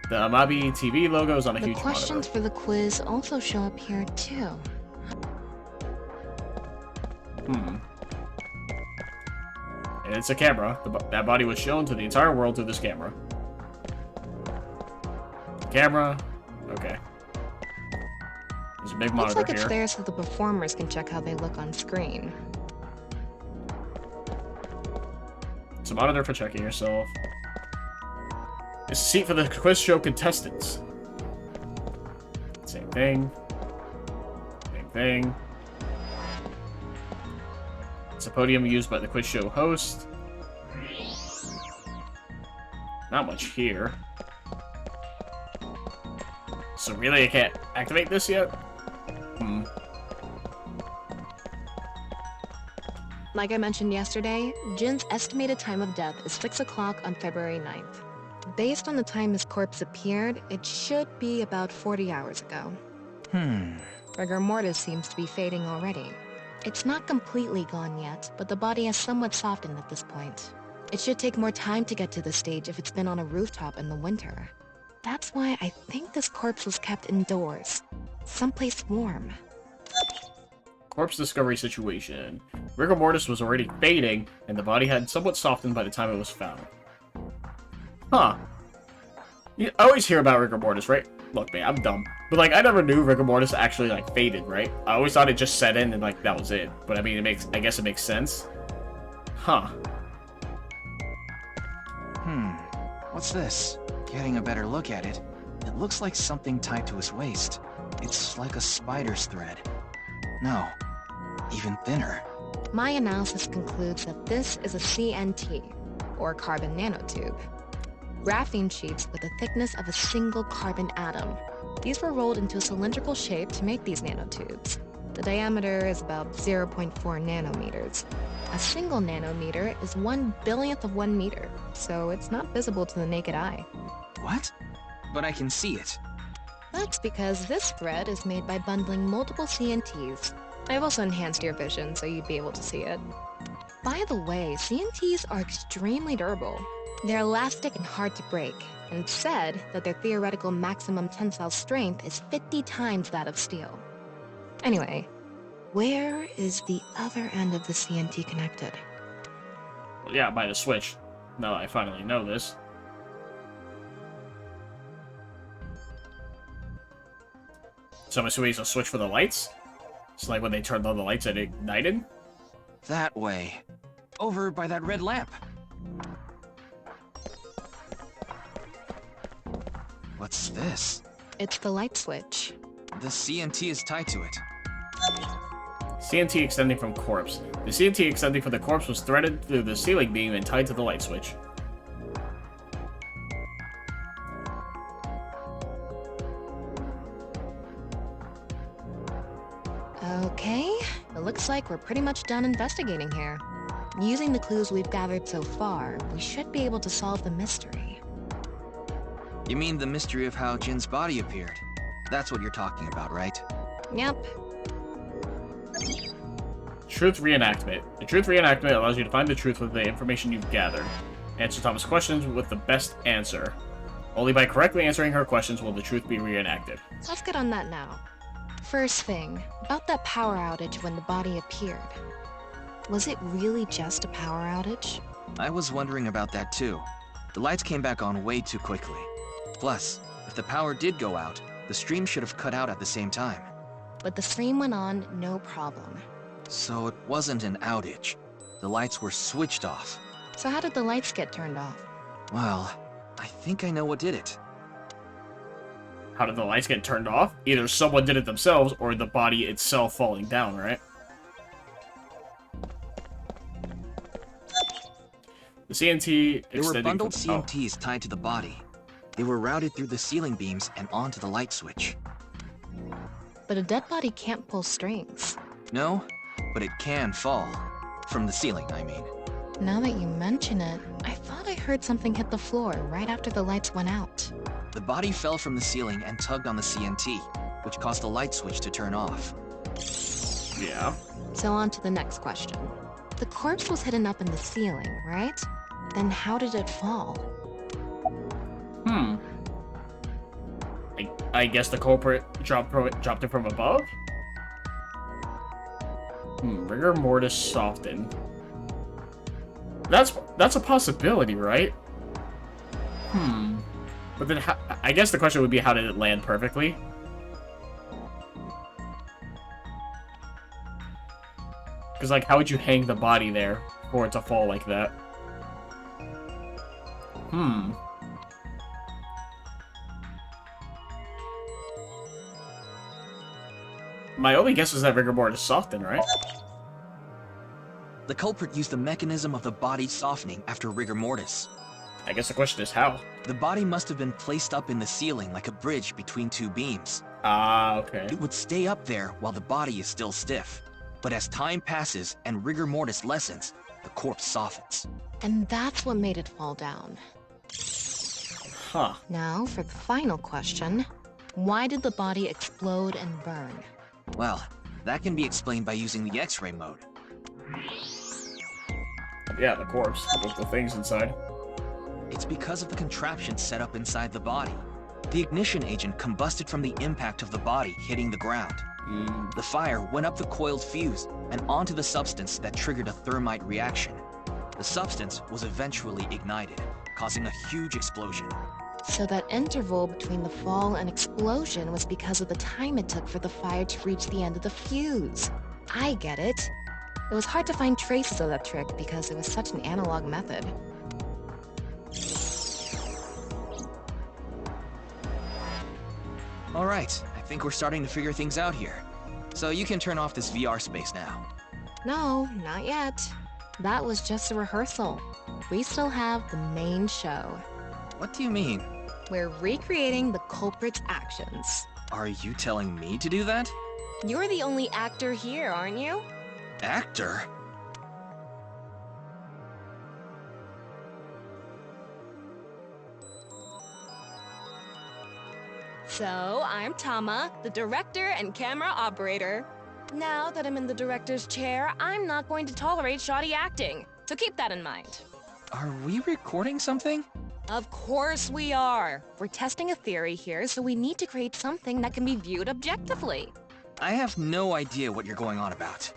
The Amabi TV logo is on a huge The questions monitor. for the quiz also show up here, too. And it's a camera. That body was shown to the entire world through this camera. Camera. Okay. There's a big Looks monitor like it's here. there so the performers can check how they look on screen. It's a monitor for checking yourself. It's a seat for the quiz show contestants. Same thing. Same thing. It's a podium used by the quiz show host. Not much here. So really, I can't activate this yet? Like I mentioned yesterday, Jin's estimated time of death is 6 o'clock on February 9th. Based on the time his corpse appeared, it should be about 40 hours ago. Rigor mortis seems to be fading already. It's not completely gone yet, but the body has somewhat softened at this point. It should take more time to get to this stage if it's been on a rooftop in the winter. That's why I think this corpse was kept indoors. Someplace warm. Corpse discovery situation. Rigor mortis was already fading, and the body had somewhat softened by the time it was found. Huh. I always hear about rigor mortis, right? Look, man, I'm dumb. But, like, I never knew rigor mortis actually, like, faded, right? I always thought it just set in and, like, that was it. But, I mean, I guess it makes sense. Huh. What's this? Getting a better look at it, it looks like something tied to his waist. It's like a spider's thread. No, even thinner. My analysis concludes that this is a CNT, or carbon nanotube. Graphene sheets with the thickness of a single carbon atom. These were rolled into a cylindrical shape to make these nanotubes. The diameter is about 0.4 nanometers. A single nanometer is 1/1000th of 1 meter, so it's not visible to the naked eye. What? But I can see it. That's because this thread is made by bundling multiple CNTs. I've also enhanced your vision so you'd be able to see it. By the way, CNTs are extremely durable. They're elastic and hard to break, and it's said that their theoretical maximum tensile strength is 50 times that of steel. Anyway, where is the other end of the CNT connected? Well, yeah, by the switch. Now that I finally know this. So I'm assuming it's a switch for the lights? It's like when they turned on the lights, it ignited? That way. Over by that red lamp. What's this? It's the light switch. The CNT is tied to it. CNT extending from corpse. The CNT extending from the corpse was threaded through the ceiling beam and tied to the light switch. Okay, it looks like we're pretty much done investigating here. Using the clues we've gathered so far, we should be able to solve the mystery. You mean the mystery of how Jin's body appeared? That's what you're talking about, right? Yep. Truth reenactment. The truth reenactment allows you to find the truth with the information you've gathered. Answer Thomas' questions with the best answer. Only by correctly answering her questions will the truth be reenacted. Let's get on that now. First thing, about that power outage when the body appeared. Was it really just a power outage? I was wondering about that too. The lights came back on way too quickly. Plus, if the power did go out, the stream should have cut out at the same time. But the stream went on, no problem. So it wasn't an outage. The lights were switched off. So how did the lights get turned off? Well, I think I know what did it. How did the lights get turned off? Either someone did it themselves or the body itself falling down, right? The CNT There were bundled from, CNTs tied to the body. They were routed through the ceiling beams and onto the light switch. But a dead body can't pull strings. No, but it can fall. From the ceiling, I mean. Now that you mention it, I thought I heard something hit the floor right after the lights went out. The body fell from the ceiling and tugged on the CNT, which caused the light switch to turn off. Yeah. So on to the next question. The corpse was hidden up in the ceiling, right? Then how did it fall? I guess the culprit dropped it from above? Rigor mortis softened. That's a possibility, right? But then I guess the question would be, how did it land perfectly? Because, like, how would you hang the body there for it to fall like that? My only guess is that rigor mortis softened, right? The culprit used the mechanism of the body softening after rigor mortis. I guess the question is how? The body must have been placed up in the ceiling like a bridge between two beams. Ah, okay. It would stay up there while the body is still stiff. But as time passes and rigor mortis lessens, the corpse softens. And that's what made it fall down. Huh. Now, for the final question. Why did the body explode and burn? Well, that can be explained by using the X-ray mode. Yeah, the corpse with the things inside. It's because of the contraption set up inside the body. The ignition agent combusted from the impact of the body hitting the ground. The fire went up the coiled fuse and onto the substance that triggered a thermite reaction. The substance was eventually ignited, causing a huge explosion. So that interval between the fall and explosion was because of the time it took for the fire to reach the end of the fuse. I get it. It was hard to find traces of that trick because it was such an analog method. Alright, I think we're starting to figure things out here. So you can turn off this VR space now. No, not yet. That was just a rehearsal. We still have the main show. What do you mean? We're recreating the culprit's actions. Are you telling me to do that? You're the only actor here, aren't you? Actor? So, I'm Tama, the director and camera operator. Now that I'm in the director's chair, I'm not going to tolerate shoddy acting, so keep that in mind. Are we recording something? Of course we are. We're testing a theory here, so we need to create something that can be viewed objectively. I have no idea what you're going on about.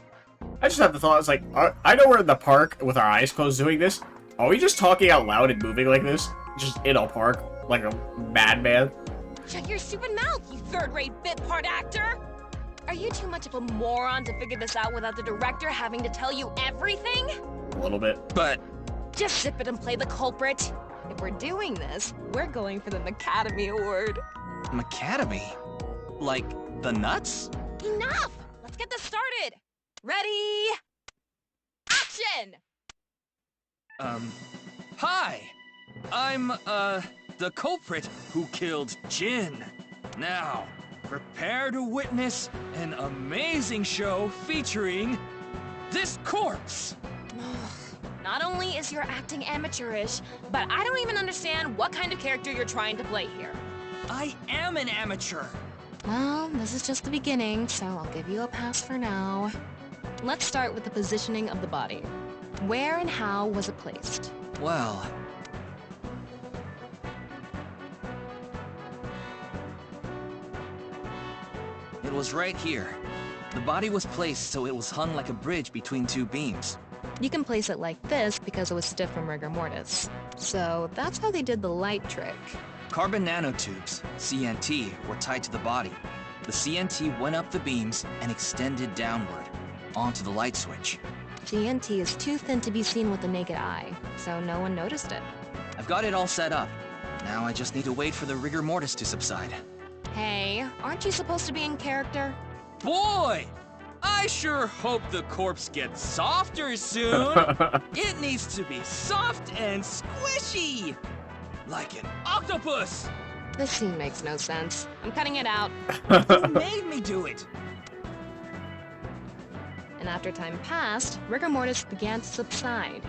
I just had the thought, it's like, I know we're in the park with our eyes closed doing this. Are we just talking out loud and moving like this? Just in a park, like a madman? Shut your stupid mouth, you third-rate bit part actor! Are you too much of a moron to figure this out without the director having to tell you everything? A little bit. But... Just zip it and play the culprit. If we're doing this, we're going for the Macademy Award. Macademy? Like, the nuts? Enough! Let's get this started! Ready? Action! Hi! I'm, the culprit who killed Jin. Now, prepare to witness an amazing show featuring this corpse! Not only is your acting amateurish, but I don't even understand what kind of character you're trying to play here. I am an amateur! Well, this is just the beginning, so I'll give you a pass for now. Let's start with the positioning of the body. Where and how was it placed? Well... It was right here. The body was placed so it was hung like a bridge between two beams. You can place it like this because it was stiff from rigor mortis. So that's how they did the light trick. Carbon nanotubes, CNT, were tied to the body. The CNT went up the beams and extended downward, onto the light switch. CNT is too thin to be seen with the naked eye, so no one noticed it. I've got it all set up. Now I just need to wait for the rigor mortis to subside. Hey, aren't you supposed to be in character? Boy! I sure hope the corpse gets softer soon! It needs to be soft and squishy! Like an octopus! This scene makes no sense. I'm cutting it out. Who made me do it? And after time passed, rigor mortis began to subside.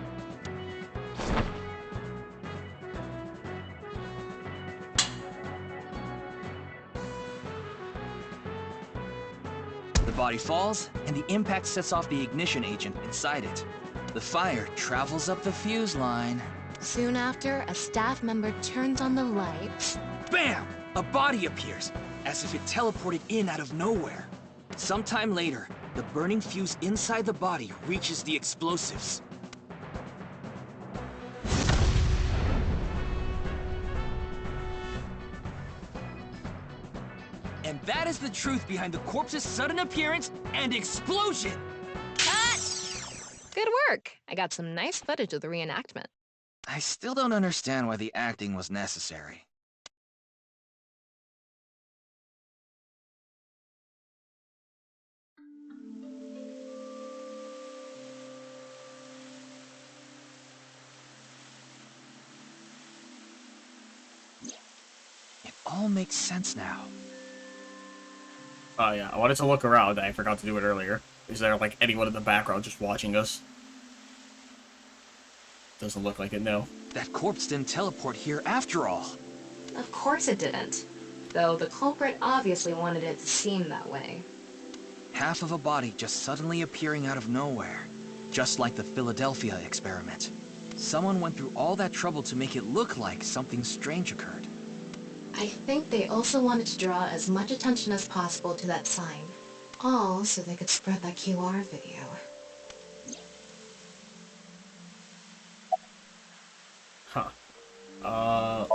The body falls, and the impact sets off the ignition agent inside it. The fire travels up the fuse line. Soon after, a staff member turns on the lights. Bam! A body appears, as if it teleported in out of nowhere. Sometime later, the burning fuse inside the body reaches the explosives. And that is the truth behind the corpse's sudden appearance and explosion! Cut! Good work! I got some nice footage of the reenactment. I still don't understand why the acting was necessary. It all makes sense now. Oh yeah, I wanted to look around. I forgot to do it earlier. Is there, like, anyone in the background just watching us? Doesn't look like it, no. That corpse didn't teleport here after all. Of course it didn't. Though the culprit obviously wanted it to seem that way. Half of a body just suddenly appearing out of nowhere. Just like the Philadelphia experiment. Someone went through all that trouble to make it look like something strange occurred. I think they also wanted to draw as much attention as possible to that sign. All so they could spread that QR video. Huh.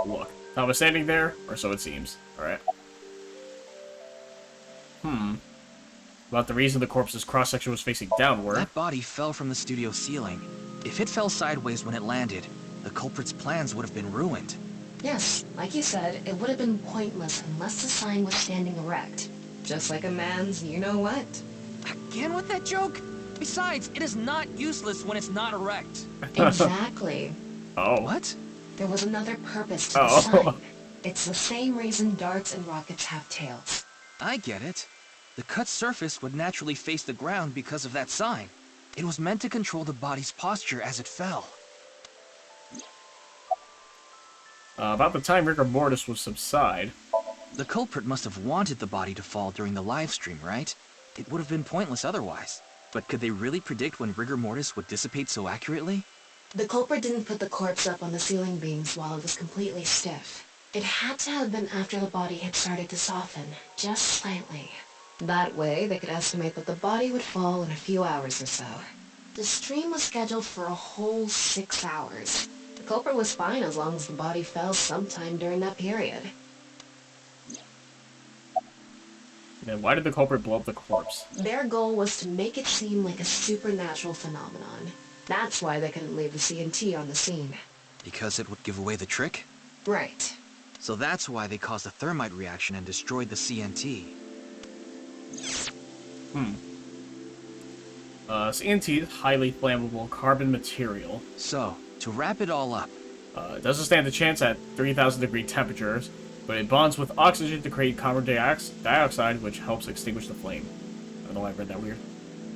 Look. Tom was standing there, or so it seems. Alright. About the reason the corpse's cross-section was facing downward. That body fell from the studio ceiling. If it fell sideways when it landed, the culprit's plans would have been ruined. Yes, like you said, it would have been pointless unless the sign was standing erect. Just like a man's you-know-what. Again with that joke? Besides, it is not useless when it's not erect. Exactly. Oh. What? There was another purpose to the sign. It's the same reason darts and rockets have tails. I get it. The cut surface would naturally face the ground because of that sign. It was meant to control the body's posture as it fell. About the time rigor mortis would subside. The culprit must have wanted the body to fall during the live stream, right? It would have been pointless otherwise. But could they really predict when rigor mortis would dissipate so accurately? The culprit didn't put the corpse up on the ceiling beams while it was completely stiff. It had to have been after the body had started to soften, just slightly. That way, they could estimate that the body would fall in a few hours or so. The stream was scheduled for a whole 6 hours. The culprit was fine as long as the body fell sometime during that period. Then why did the culprit blow up the corpse? Their goal was to make it seem like a supernatural phenomenon. That's why they couldn't leave the CNT on the scene. Because it would give away the trick? Right. So that's why they caused a thermite reaction and destroyed the CNT. CNT is highly flammable carbon material. So, to wrap it all up. It doesn't stand a chance at 3,000 degree temperatures, but it bonds with oxygen to create carbon dioxide, which helps extinguish the flame. I don't know why I read that weird.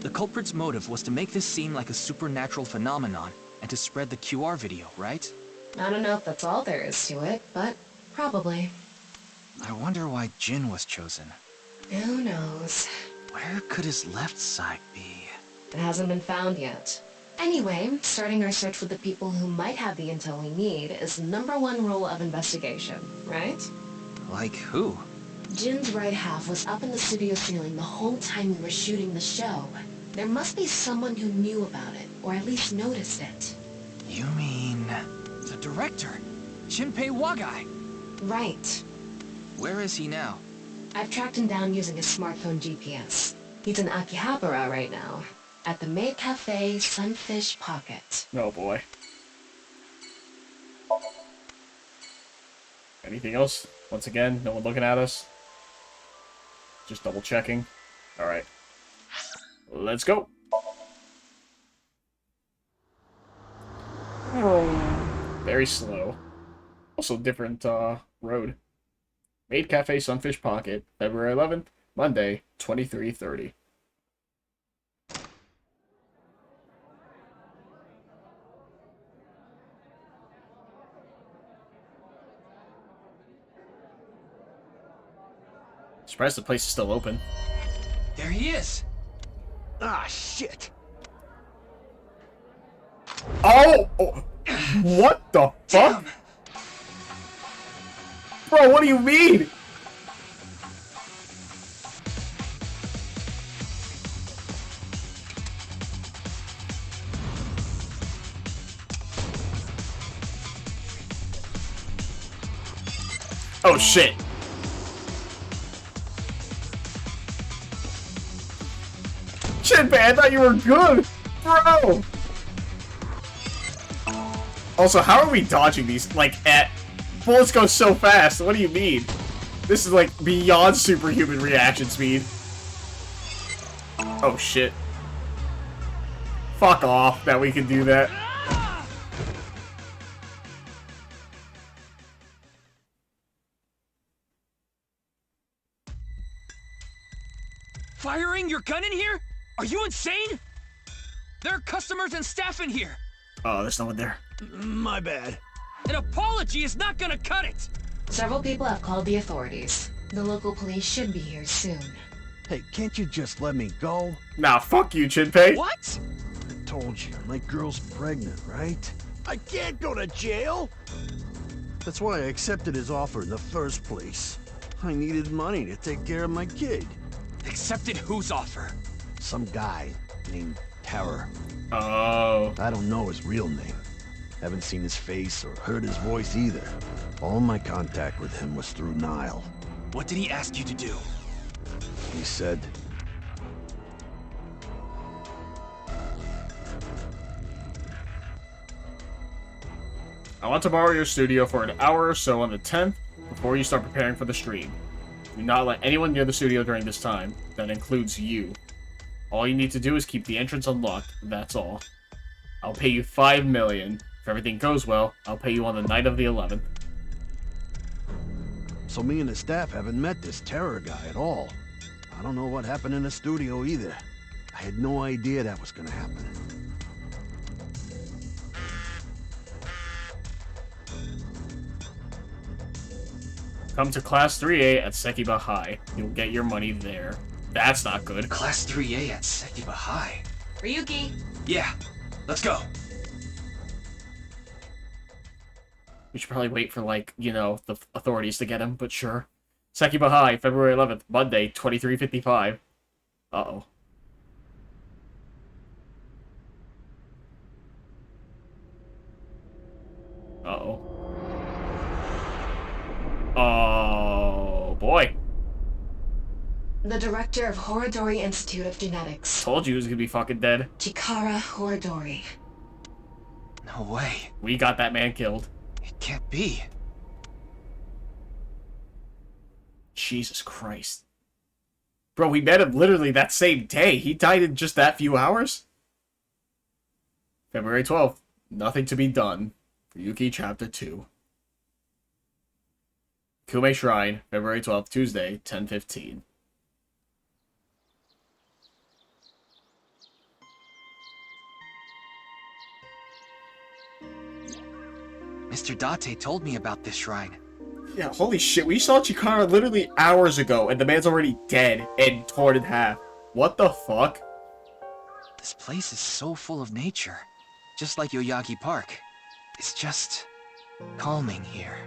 The culprit's motive was to make this seem like a supernatural phenomenon and to spread the QR video, right? I don't know if that's all there is to it, but probably. I wonder why Jin was chosen. Who knows? Where could his left side be? It hasn't been found yet. Anyway, starting our search with the people who might have the intel we need is the #1 rule of investigation, right? Like who? Jin's right half was up in the studio ceiling the whole time we were shooting the show. There must be someone who knew about it, or at least noticed it. You mean... the director? Shinpei Wagai? Right. Where is he now? I've tracked him down using his smartphone GPS. He's in Akihabara right now, at the Maid Cafe Sunfish Pocket. Oh boy. Anything else? Once again, no one looking at us? Just double checking. Alright. Let's go. Very slow. Also different road. Maid Cafe Sunfish Pocket, February 11th, Monday, 23:30. Surprised the place is still open. There he is! Ah, shit! Oh! What the fuck? Bro, what do you mean? Oh shit. Shit, man, I thought you were good, bro. Also, how are we dodging these? Like, bullets go so fast. What do you mean? This is like beyond superhuman reaction speed. Oh shit. Fuck off that we can do that. Firing your gun in here? Are you insane? There are customers and staff in here. Oh, there's no one there. My bad. An apology is not gonna cut it! Several people have called the authorities. The local police should be here soon. Hey, can't you just let me go? Nah, fuck you, Jinpei. What? I told you, my girl's pregnant, right? I can't go to jail! That's why I accepted his offer in the first place. I needed money to take care of my kid. Accepted whose offer? Some guy named Terror. Oh. I don't know his real name. Haven't seen his face or heard his voice either. All my contact with him was through Nile. What did he ask you to do? He said... I want to borrow your studio for an hour or so on the 10th before you start preparing for the stream. Do not let anyone near the studio during this time. That includes you. All you need to do is keep the entrance unlocked, that's all. I'll pay you $5 million. If everything goes well, I'll pay you on the night of the 11th. So me and the staff haven't met this Terror guy at all. I don't know what happened in the studio either. I had no idea that was gonna happen. Come to Class 3A at Sekiba High. You'll get your money there. That's not good. Class 3A at Sekiba High. Ryuki! Yeah, let's go. We should probably wait for, like, you know, the authorities to get him, but sure. Sekiba High, February 11th, Monday, 23:55. Uh-oh. Uh-oh. Oh, boy. The director of Horodori Institute of Genetics. Told you he was gonna be fucking dead. Chikara Horodori. No way. We got that man killed. It can't be. Jesus Christ. Bro, we met him literally that same day. He died in just that few hours? February 12th. Nothing to be done. Ryuki Chapter 2. Kume Shrine, February 12th, Tuesday, 10:15. Mr. Date told me about this shrine. Yeah, holy shit, we saw Chikara literally hours ago, and the man's already dead and torn in half. What the fuck? This place is so full of nature. Just like Yoyagi Park. It's just calming here.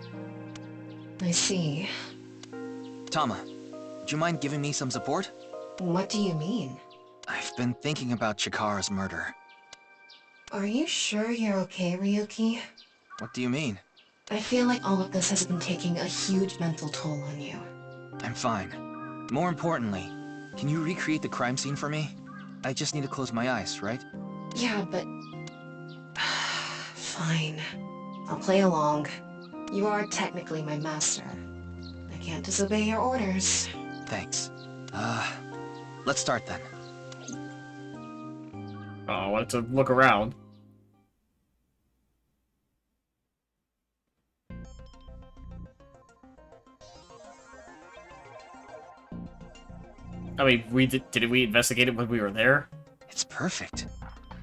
I see. Tama, would you mind giving me some support? What do you mean? I've been thinking about Chikara's murder. Are you sure you're okay, Ryuki? What do you mean? I feel like all of this has been taking a huge mental toll on you. I'm fine. More importantly, can you recreate the crime scene for me? I just need to close my eyes, right? Yeah, but... Fine. I'll play along. You are technically my master. I can't disobey your orders. Thanks. Let's start then. Oh, I wanted to look around. I mean, didn't we investigate it when we were there? It's perfect.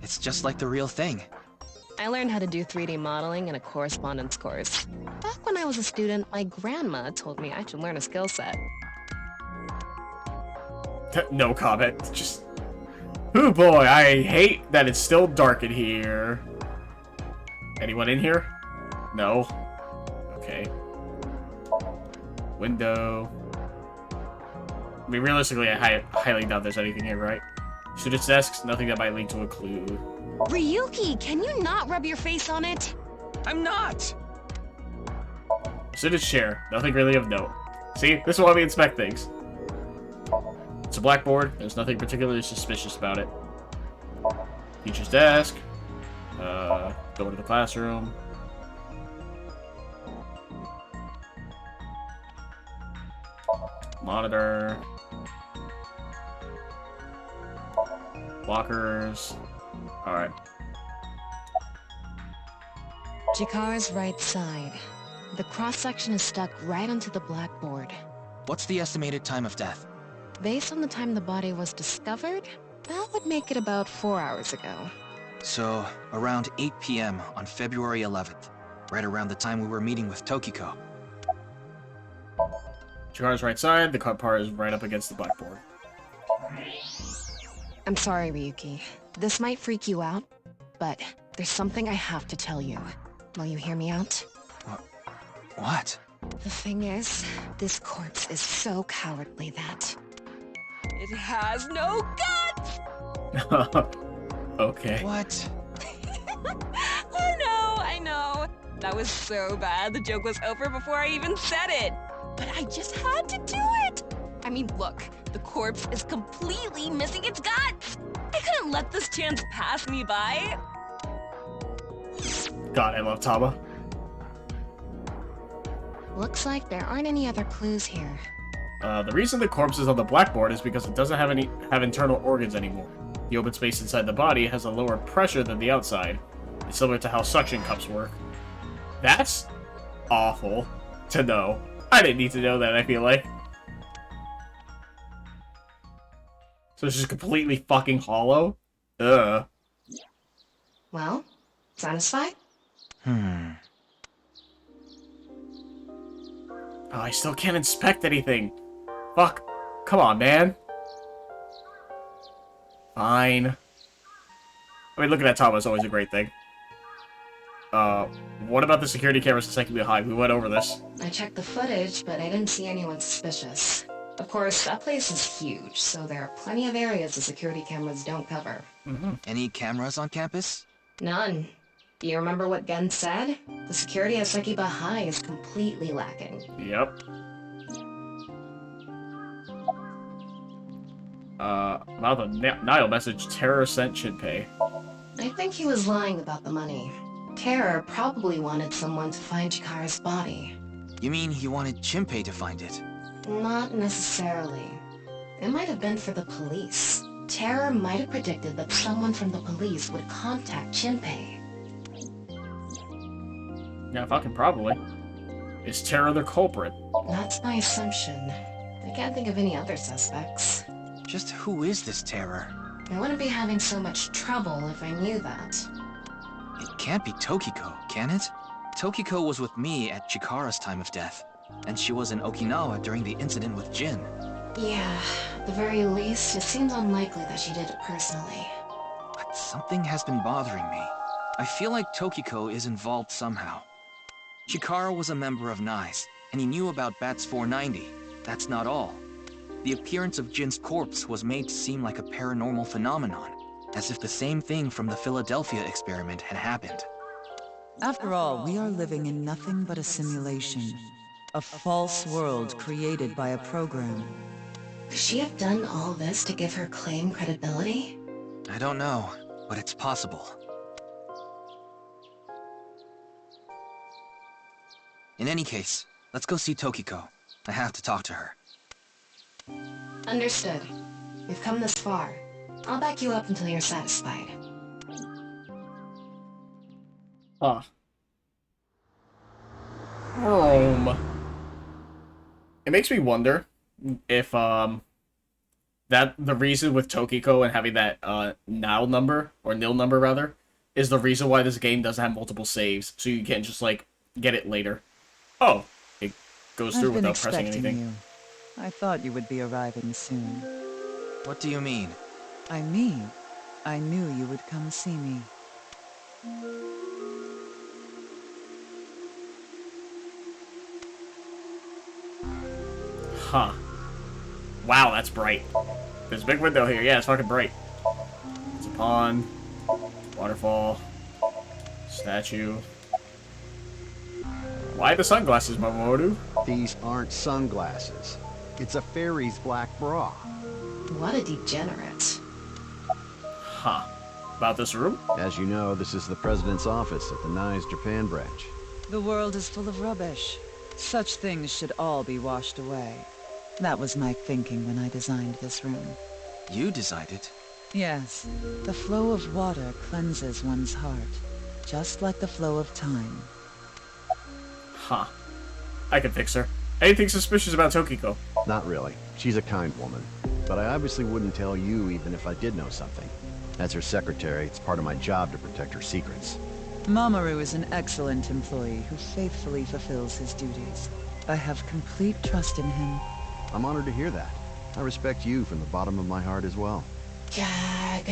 It's just like the real thing. I learned how to do 3D modeling in a correspondence course. Back when I was a student, my grandma told me I should learn a skill set. No comment. Just... Oh boy, I hate that it's still dark in here. Anyone in here? No. Okay. Window. I mean, realistically, I highly doubt there's anything here, right? Student's desks, nothing that might lead to a clue. Ryuki, can you not rub your face on it? I'm not! Student's chair, nothing really of note. See, this is why we inspect things. It's a blackboard, there's nothing particularly suspicious about it. Teacher's desk. Go to the classroom. Monitor. Lockers. Alright. Chikara's right side. The cross-section is stuck right onto the blackboard. What's the estimated time of death? Based on the time the body was discovered, that would make it about 4 hours ago. So, around 8 p.m. on February 11th. Right around the time we were meeting with Tokiko. Chikara's right side, the cut part is right up against the blackboard. I'm sorry, Ryuki. This might freak you out, but there's something I have to tell you. Will you hear me out? What? The thing is, this corpse is so cowardly that... It has no guts! Okay. What? I know. That was so bad. The joke was over before I even said it. But I just had to do it. I mean, look, the corpse is completely missing its guts. I couldn't let this chance pass me by. God, I love Tama. Looks like there aren't any other clues here. The reason the corpse is on the blackboard is because it doesn't have internal organs anymore. The open space inside the body has a lower pressure than the outside. It's similar to how suction cups work. That's awful to know. I didn't need to know that, I feel like. So it's just completely fucking hollow? Ugh. Well, satisfied? Oh, I still can't inspect anything. Fuck. Come on, man. Fine. I mean, looking at Tama is always a great thing. What about the security cameras in Sekibune High? We went over this. I checked the footage, but I didn't see anyone suspicious. Of course, that place is huge, so there are plenty of areas the security cameras don't cover. Any cameras on campus? None. Do you remember what Gen said? The security at Sekibune High is completely lacking. Yep. About the Nile message, Terror sent Shinpei. I think he was lying about the money. Terror probably wanted someone to find Chikara's body. You mean he wanted Shinpei to find it? Not necessarily. It might have been for the police. Terror might have predicted that someone from the police would contact Shinpei. Yeah, fucking probably. Is Terror the culprit? That's my assumption. I can't think of any other suspects. Just who is this Terror? I wouldn't be having so much trouble if I knew that. It can't be Tokiko, can it? Tokiko was with me at Chikara's time of death, and she was in Okinawa during the incident with Jin. Yeah, at the very least, it seems unlikely that she did it personally. But something has been bothering me. I feel like Tokiko is involved somehow. Chikara was a member of NICE, and he knew about Bats 490. That's not all. The appearance of Jin's corpse was made to seem like a paranormal phenomenon, as if the same thing from the Philadelphia experiment had happened. After all, we are living in nothing but a simulation. A false world created by a program. Could she have done all this to give her claim credibility? I don't know, but it's possible. In any case, let's go see Tokiko. I have to talk to her. Understood. We've come this far. I'll back you up until you're satisfied. Huh. Rome. It makes me wonder if, that the reason with Tokiko and having that, nil number rather, is the reason why this game doesn't have multiple saves, so you can't just, like, get it later. Oh, it goes through without pressing anything. You. I thought you would be arriving soon. What do you mean? I mean, I knew you would come see me. Huh. Wow, that's bright. There's a big window here. Yeah, it's fucking bright. It's a pond. Waterfall. Statue. Why the sunglasses, Mamoru? These aren't sunglasses. It's a fairy's black bra. What a degenerate. Huh. About this room? As you know, this is the president's office at the NICE Japan branch. The world is full of rubbish. Such things should all be washed away. That was my thinking when I designed this room. You designed it? Yes. The flow of water cleanses one's heart, just like the flow of time. Huh. I can fix her. Anything suspicious about Tokiko? Not really. She's a kind woman. But I obviously wouldn't tell you even if I did know something. As her secretary, it's part of my job to protect her secrets. Mamoru is an excellent employee who faithfully fulfills his duties. I have complete trust in him. I'm honored to hear that. I respect you from the bottom of my heart as well. Gag.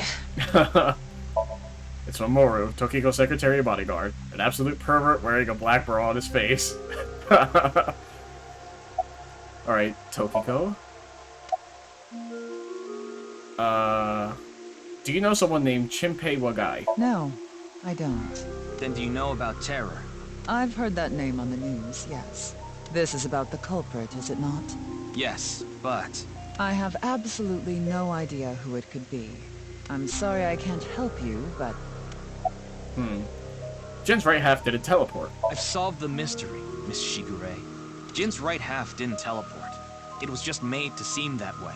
It's Mamoru, Tokiko's secretary and bodyguard. An absolute pervert wearing a black bra on his face. Alright, Tokiko? Do you know someone named Shinpei Wagai? No, I don't. Then do you know about Terror? I've heard that name on the news, yes. This is about the culprit, is it not? Yes, but... I have absolutely no idea who it could be. I'm sorry I can't help you, but... Jin's right half didn't teleport. I've solved the mystery, Miss Shigure. Jin's right half didn't teleport. It was just made to seem that way.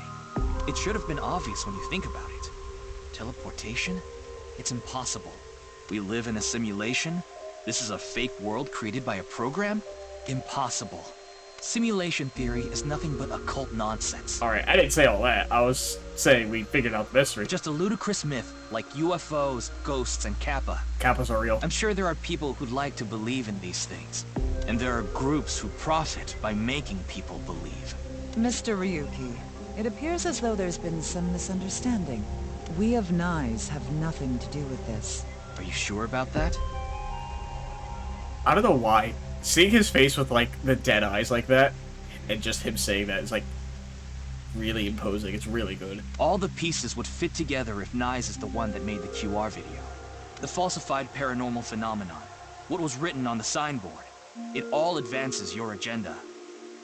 It should have been obvious when you think about it. Teleportation? It's impossible. We live in a simulation? This is a fake world created by a program? Impossible. Simulation theory is nothing but occult nonsense. Alright, I didn't say all that. I was saying we figured out the mystery. Just a ludicrous myth, like UFOs, ghosts, and Kappa. Kappas are real. I'm sure there are people who'd like to believe in these things. And there are groups who profit by making people believe. Mr. Ryuki, it appears as though there's been some misunderstanding. We of NICE have nothing to do with this. Are you sure about that? I don't know why. Seeing his face with, like, the dead eyes like that, and just him saying that is, like, really imposing. It's really good. All the pieces would fit together if Nyes is the one that made the QR video. The falsified paranormal phenomenon. What was written on the signboard. It all advances your agenda.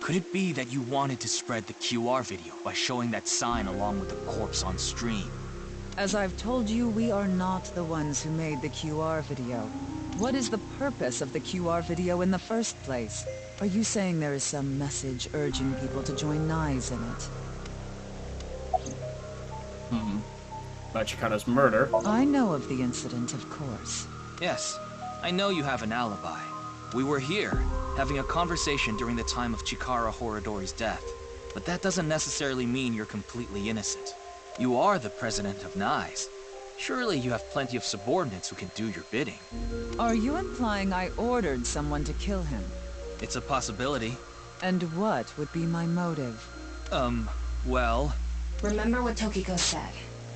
Could it be that you wanted to spread the QR video by showing that sign along with the corpse on stream? As I've told you, we are not the ones who made the QR video. What is the purpose of the QR video in the first place? Are you saying there is some message urging people to join Nyes in it? About Chikara's murder. I know of the incident, of course. Yes, I know you have an alibi. We were here, having a conversation during the time of Chikara Horadori's death. But that doesn't necessarily mean you're completely innocent. You are the president of Nyes. Surely you have plenty of subordinates who can do your bidding. Are you implying I ordered someone to kill him? It's a possibility. And what would be my motive? Well... Remember what Tokiko said.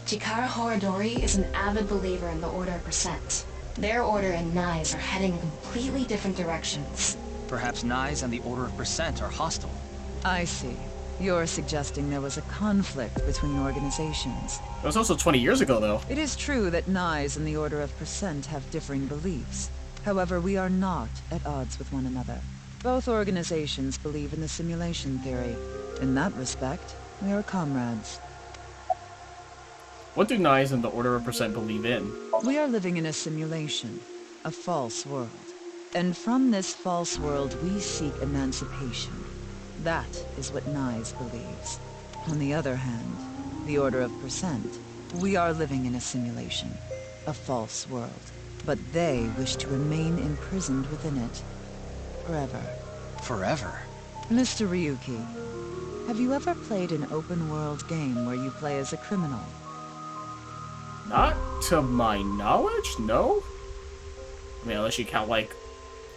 Chikara Horadori is an avid believer in the Order of Percent. Their order and Nyes are heading in completely different directions. Perhaps Nyes and the Order of Percent are hostile. I see. You're suggesting there was a conflict between organizations. It was also 20 years ago, though. It is true that Nyes and the Order of Percent have differing beliefs. However, we are not at odds with one another. Both organizations believe in the simulation theory. In that respect, we are comrades. What do Nyes and the Order of Percent believe in? We are living in a simulation, a false world. And from this false world, we seek emancipation. That is what Nyes believes. On the other hand, the Order of Percent, we are living in a simulation, a false world. But they wish to remain imprisoned within it. Forever. Forever? Mr. Ryuki, have you ever played an open-world game where you play as a criminal? Not to my knowledge, no. I mean, unless you count, like,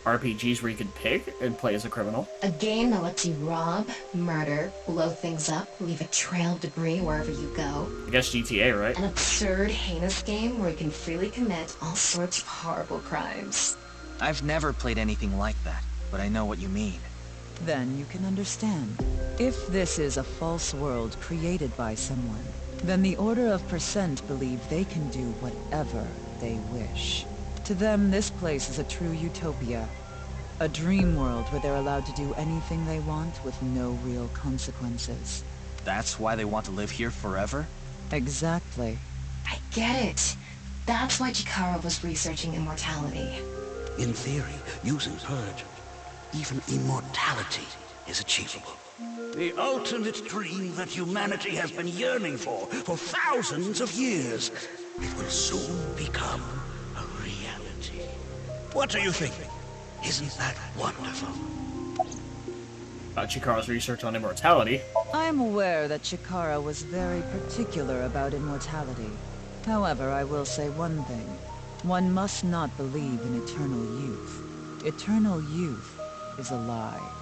RPGs where you can pick and play as a criminal. A game that lets you rob, murder, blow things up, leave a trail of debris wherever you go. I guess GTA, right? An absurd, heinous game where you can freely commit all sorts of horrible crimes. I've never played anything like that, but I know what you mean. Then you can understand. If this is a false world created by someone, then the Order of Percent believe they can do whatever they wish. To them, this place is a true utopia. A dream world where they're allowed to do anything they want with no real consequences. That's why they want to live here forever? Exactly. I get it. That's why Chikara was researching immortality. In theory, using Purge, even immortality is achievable. The ultimate dream that humanity has been yearning for thousands of years. It will soon become a reality. What do you think? Isn't that wonderful? Chikara's research on immortality. I am aware that Chikara was very particular about immortality. However, I will say one thing. One must not believe in eternal youth. Eternal youth is a lie.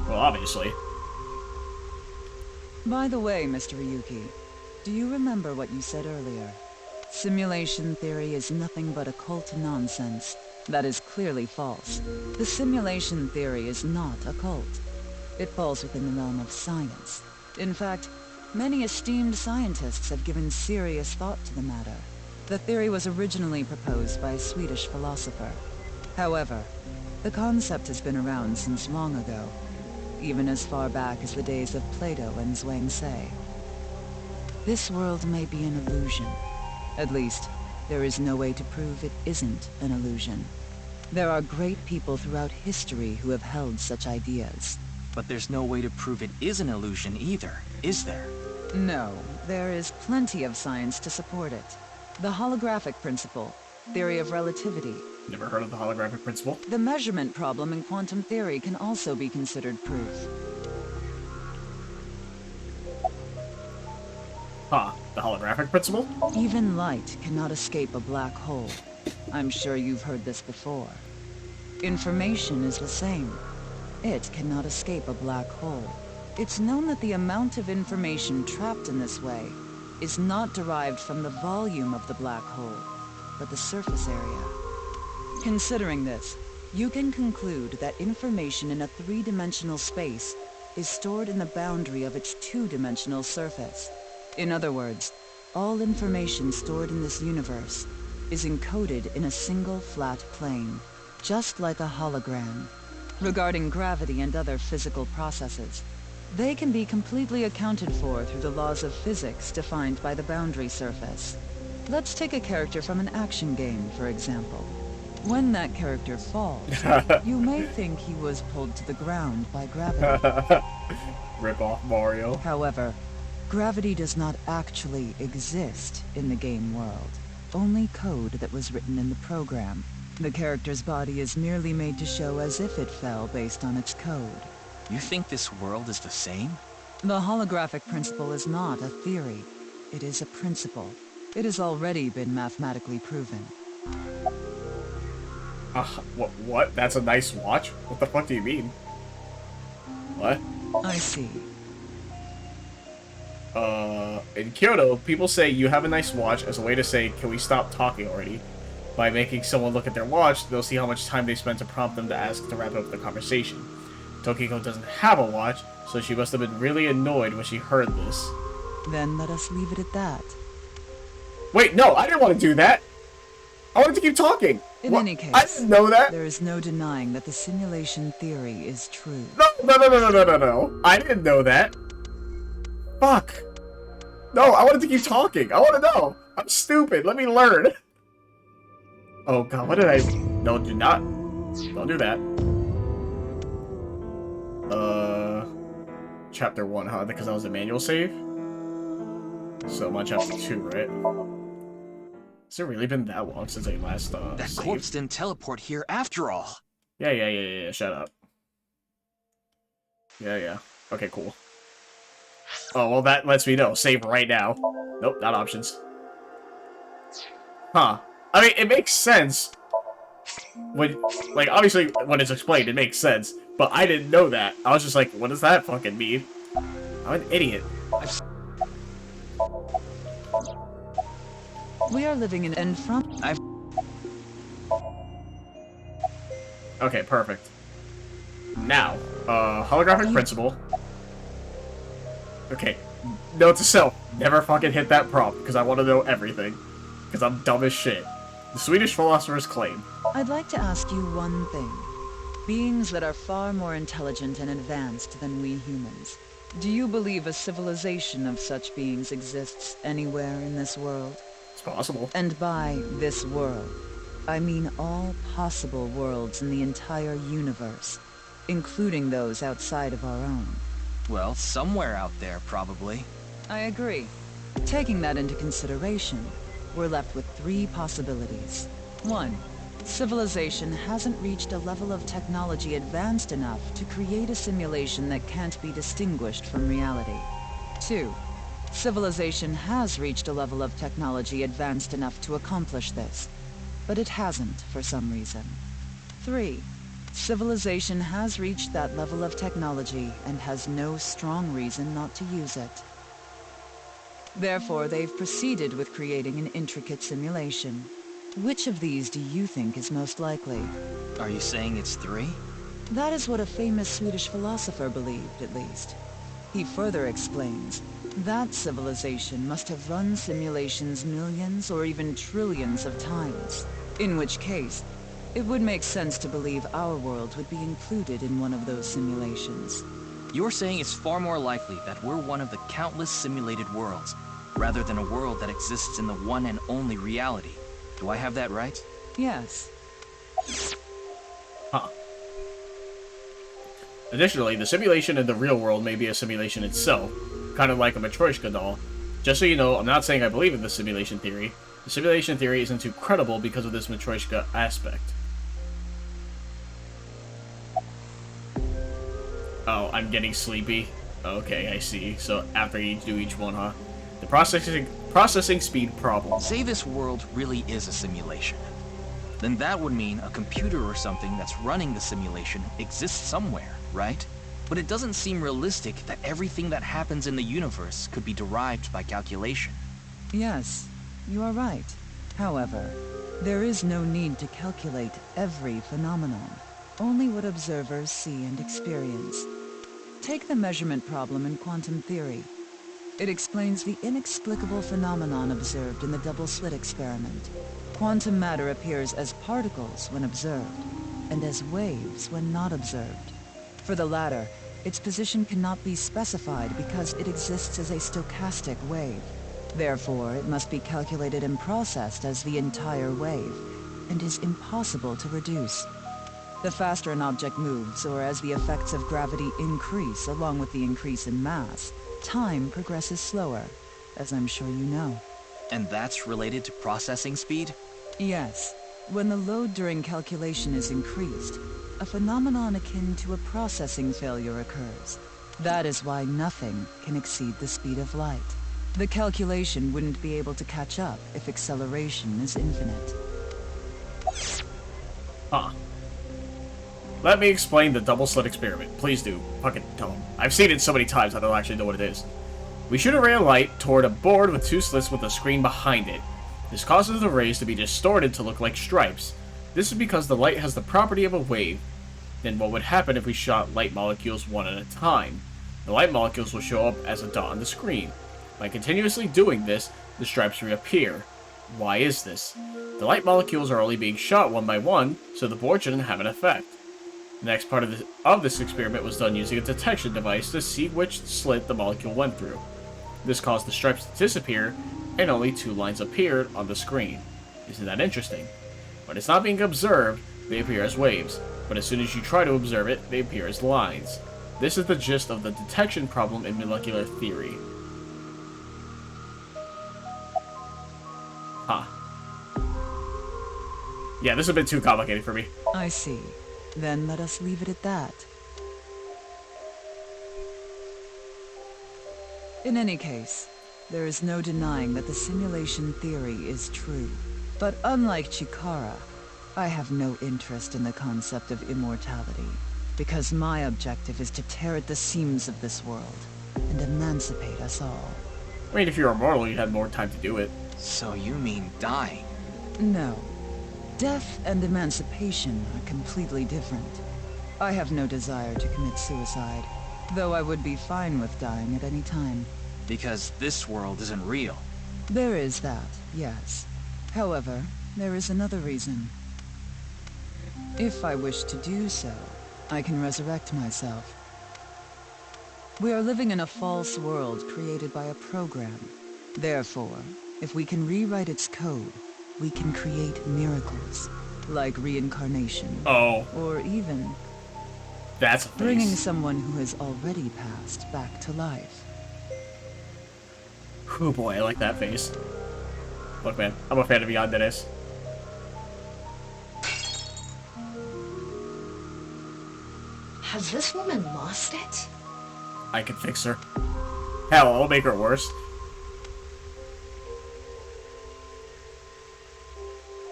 Well, obviously. By the way, Mr. Ryuki, do you remember what you said earlier? Simulation theory is nothing but occult nonsense. That is clearly false. The simulation theory is not occult. It falls within the realm of science. In fact, many esteemed scientists have given serious thought to the matter. The theory was originally proposed by a Swedish philosopher. However, the concept has been around since long ago, even as far back as the days of Plato and Zhuangzi. This world may be an illusion. At least, there is no way to prove it isn't an illusion. There are great people throughout history who have held such ideas. But there's no way to prove it is an illusion either, is there? No, there is plenty of science to support it. The holographic principle, theory of relativity. Never heard of the holographic principle? The measurement problem in quantum theory can also be considered proof. Huh, the holographic principle? Even light cannot escape a black hole. I'm sure you've heard this before. Information is the same. It cannot escape a black hole. It's known that the amount of information trapped in this way is not derived from the volume of the black hole, but the surface area. Considering this, you can conclude that information in a three-dimensional space is stored in the boundary of its two-dimensional surface. In other words, all information stored in this universe is encoded in a single flat plane, just like a hologram. Regarding gravity and other physical processes, they can be completely accounted for through the laws of physics defined by the boundary surface. Let's take a character from an action game, for example. When that character falls, you may think he was pulled to the ground by gravity. Rip off Mario. However, gravity does not actually exist in the game world. Only code that was written in the program. The character's body is merely made to show as if it fell based on its code. You think this world is the same? The holographic principle is not a theory. It is a principle. It has already been mathematically proven. What? That's a nice watch? What the fuck do you mean? What? I see. In Kyoto, people say you have a nice watch as a way to say, can we stop talking already? By making someone look at their watch, they'll see how much time they spent to prompt them to ask to wrap up the conversation. Tokiko doesn't have a watch, so she must have been really annoyed when she heard this. Then let us leave it at that. Wait, no, I didn't want to do that! I wanted to keep talking! In any case, I didn't know that! There is no denying that the simulation theory is true. No! I didn't know that! Fuck! No, I wanted to keep talking! I want to know! I'm stupid, let me learn! Oh god, what did I... No, do not. Don't do that. Chapter 1, huh? Because that was a manual save? So I'm on chapter 2, right? Has it really been that long since I last, That saved? corpse didn't teleport here after all. Yeah, shut up. Yeah. Okay, cool. Oh, well that lets me know. Save right now. Nope, not options. Huh. I mean, it makes sense. When, like, obviously, when it's explained, it makes sense. But I didn't know that. I was just like, what does that fucking mean? I'm an idiot. We are living in and from... Okay, perfect. Now, holographic principle. Okay, note to self, never fucking hit that prompt, because I want to know everything. Because I'm dumb as shit. The Swedish philosophers claim. I'd like to ask you one thing. Beings that are far more intelligent and advanced than we humans. Do you believe a civilization of such beings exists anywhere in this world? It's possible. And by this world, I mean all possible worlds in the entire universe, including those outside of our own. Well, somewhere out there, probably. I agree. Taking that into consideration, we're left with three possibilities. 1. Civilization hasn't reached a level of technology advanced enough to create a simulation that can't be distinguished from reality. 2. Civilization has reached a level of technology advanced enough to accomplish this, but it hasn't for some reason. 3. Civilization has reached that level of technology and has no strong reason not to use it. Therefore, they've proceeded with creating an intricate simulation. Which of these do you think is most likely? Are you saying it's 3? That is what a famous Swedish philosopher believed, at least. He further explains, that civilization must have run simulations millions or even trillions of times. In which case, it would make sense to believe our world would be included in one of those simulations. You're saying it's far more likely that we're one of the countless simulated worlds, rather than a world that exists in the one and only reality. Do I have that right? Yes. Huh. Additionally, the simulation in the real world may be a simulation itself, kind of like a Matryoshka doll. Just so you know, I'm not saying I believe in the simulation theory. The simulation theory isn't too credible because of this Matryoshka aspect. Oh, I'm getting sleepy. Okay, I see. So after you do each one, huh? The processing speed problem. Say this world really is a simulation. Then that would mean a computer or something that's running the simulation exists somewhere, right? But it doesn't seem realistic that everything that happens in the universe could be derived by calculation. Yes, you are right. However, There is no need to calculate every phenomenon, only what observers see and experience. Take the measurement problem in quantum theory. It explains the inexplicable phenomenon observed in the double-slit experiment. Quantum matter appears as particles when observed, and as waves when not observed. For the latter, its position cannot be specified because it exists as a stochastic wave. Therefore, it must be calculated and processed as the entire wave, and is impossible to reduce. The faster an object moves, or as the effects of gravity increase along with the increase in mass, time progresses slower, as I'm sure you know. And that's related to processing speed? Yes. When the load during calculation is increased, a phenomenon akin to a processing failure occurs. That is why nothing can exceed the speed of light. The calculation wouldn't be able to catch up if acceleration is infinite. Huh. Let me explain the double-slit experiment. Please do. Fucking tell them. I've seen it so many times I don't actually know what it is. We shoot a ray of light toward a board with two slits with a screen behind it. This causes the rays to be distorted to look like stripes. This is because the light has the property of a wave. Then what would happen if we shot light molecules one at a time? The light molecules will show up as a dot on the screen. By continuously doing this, the stripes reappear. Why is this? The light molecules are only being shot one by one, so the board shouldn't have an effect. The next part of this experiment was done using a detection device to see which slit the molecule went through. This caused the stripes to disappear, and only two lines appeared on the screen. Isn't that interesting? When it's not being observed, they appear as waves, but as soon as you try to observe it, they appear as lines. This is the gist of the detection problem in molecular theory. Huh. Yeah, this is a bit too complicated for me. I see. Then let us leave it at that. In any case, there is no denying that the simulation theory is true. But unlike Chikara, I have no interest in the concept of immortality, because my objective is to tear at the seams of this world and emancipate us all. I mean, if you're immortal, you'd have more time to do it. So you mean dying? No. Death and emancipation are completely different. I have no desire to commit suicide, though I would be fine with dying at any time. Because this world isn't real. There is that, yes. However, there is another reason. If I wish to do so, I can resurrect myself. We are living in a false world created by a program. Therefore, if we can rewrite its code, we can create miracles, like reincarnation. Oh. Or even... That's a face. Bringing someone who has already passed back to life. Oh boy, I like that face. Look, man, I'm a fan of Beyond Dennis. Has this woman lost it? I can fix her. Hell, I'll make her worse.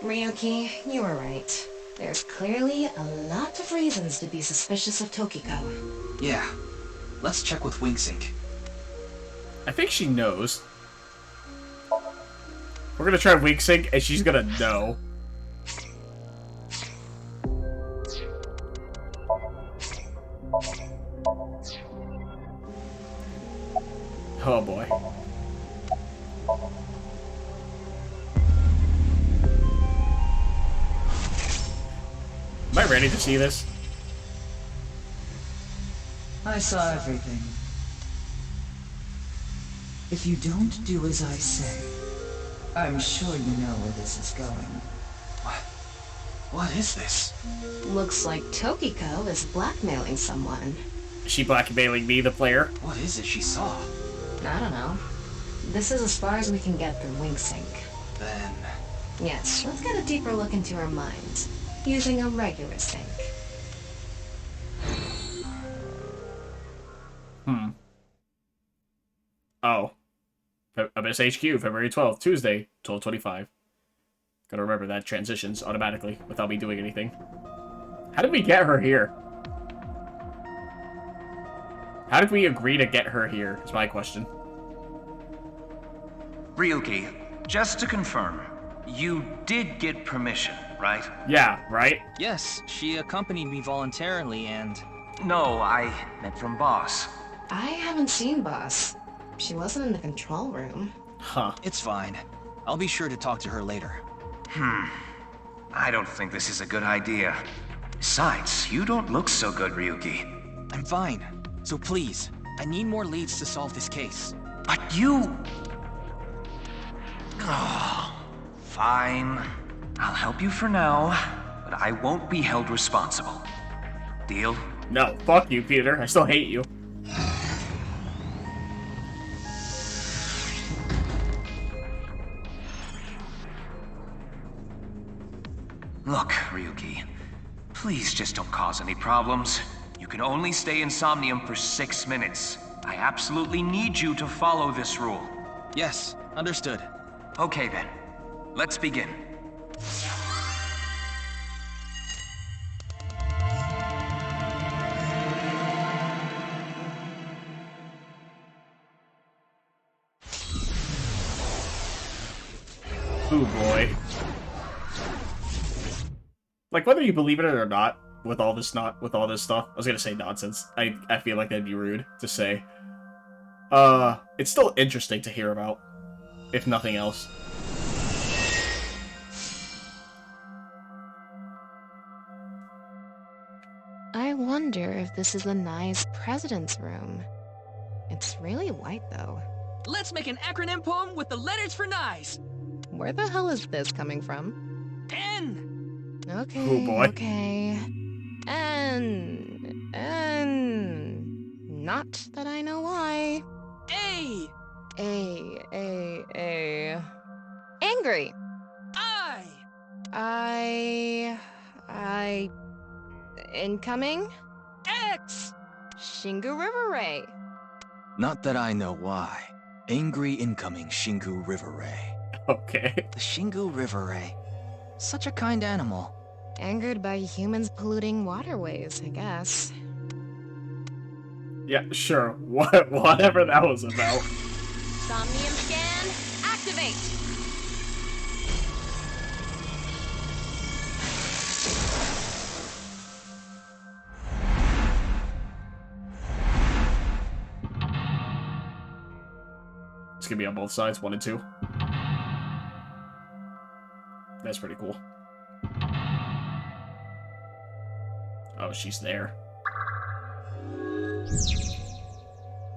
Ryuki, you were right. There's clearly a lot of reasons to be suspicious of Tokiko. Yeah. Let's check with WingSync. I think she knows. We're gonna try WingSync, and she's gonna know. Oh boy. Am I ready to see this? I saw everything. If you don't do as I say, I'm sure you know where this is going. What is this? Looks like Tokiko is blackmailing someone. Is she blackmailing me, the player? What is it she saw? I don't know. This is as far as we can get through WingSync. Then... Yes, let's get a deeper look into her mind, using a regular sync. Oh. Abyss HQ, February 12th, Tuesday, 12:25. Gotta remember that transitions automatically without me doing anything. How did we get her here? How did we agree to get her here, is my question. Ryuki, just to confirm, You did get permission, right? Yeah, right? Yes, she accompanied me voluntarily and... No, I meant from Boss. I haven't seen Boss. She wasn't in the control room. Huh. It's fine. I'll be sure to talk to her later. I don't think this is a good idea. Besides, you don't look so good, Ryuki. I'm fine. So please, I need more leads to solve this case. But you... Oh, fine. I'll help you for now, but I won't be held responsible. Deal? No, fuck you, Peter. I still hate you. Look, Ryuki, please just don't cause any problems. You can only stay in Somnium for 6 minutes. I absolutely need you to follow this rule. Yes, understood. Okay then, let's begin. Oh boy. Like, whether you believe in it or not, with all this stuff, I was gonna say nonsense. I feel like that'd be rude to say. It's still interesting to hear about, if nothing else. I wonder if this is the nice president's room. It's really white, though. Let's make an acronym poem with the letters for Nice. Where the hell is this coming from? N. Okay, Oh boy. okay. Not that I know why. A. Angry. I. Incoming? X. Shingu River Ray. Not that I know why. Angry incoming Shingu River Ray. Okay. The Shingu River Ray. Such a kind animal. Angered by humans polluting waterways, I guess. Yeah, sure. Whatever that was about. Somnium scan, activate! It's gonna be on both sides, 1 and 2. That's pretty cool. Oh, she's there.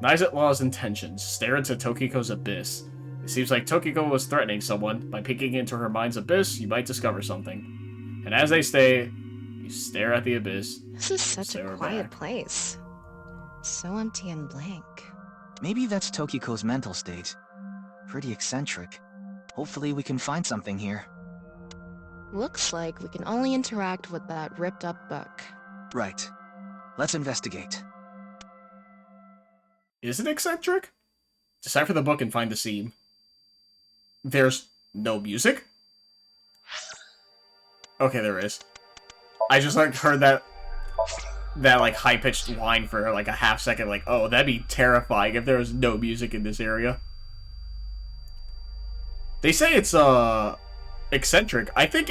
Knives at Law's intentions. Stare into Tokiko's abyss. It seems like Tokiko was threatening someone. By peeking into her mind's abyss, you might discover something. And as they stay, you stare at the abyss. This is such a Stare quiet back. place. So empty and blank. Maybe that's Tokiko's mental state. Pretty eccentric. Hopefully we can find something here. Looks like we can only interact with that ripped-up book. Right. Let's investigate. Is it eccentric? Decipher the book and find the seam. There's no music? Okay, there is. I just like heard that like high-pitched whine for like a half second, like, oh, that'd be terrifying if there was no music in this area. They say it's eccentric. I think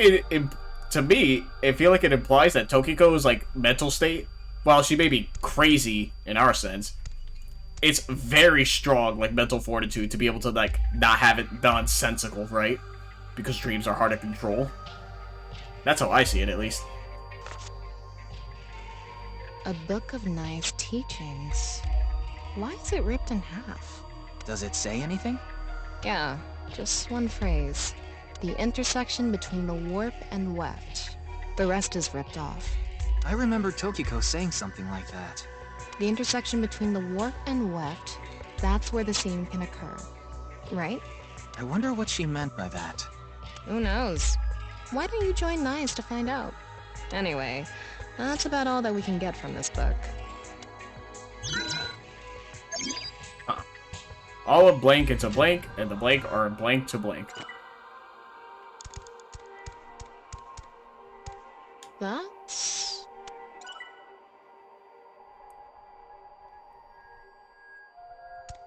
to me, I feel like it implies that Tokiko's like mental state, while she may be crazy in our sense, it's very strong, like, mental fortitude to be able to, like, not have it nonsensical, right? Because dreams are hard to control. That's how I see it, at least. A book of nice teachings. Why is it ripped in half? Does it say anything? Yeah, just one phrase. The intersection between the warp and weft. The rest is ripped off. I remember Tokiko saying something like that. The intersection between the warp and weft, that's where the seam can occur. Right? I wonder what she meant by that. Who knows? Why don't you join Nice to find out? Anyway, that's about all that we can get from this book. Huh. All of blank into blank, and the blank are blank to blank. That's...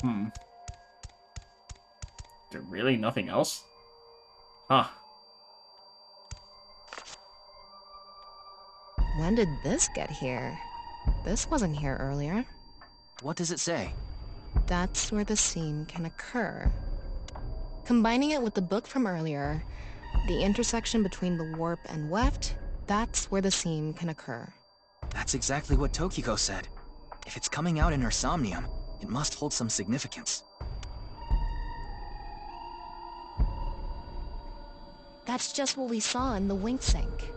Is there really nothing else? Huh. When did this get here? This wasn't here earlier. What does it say? That's where the scene can occur. Combining it with the book from earlier, the intersection between the warp and weft, that's where the scene can occur. That's exactly what Tokiko said. If it's coming out in her Somnium, it must hold some significance. That's just what we saw in the wink sink.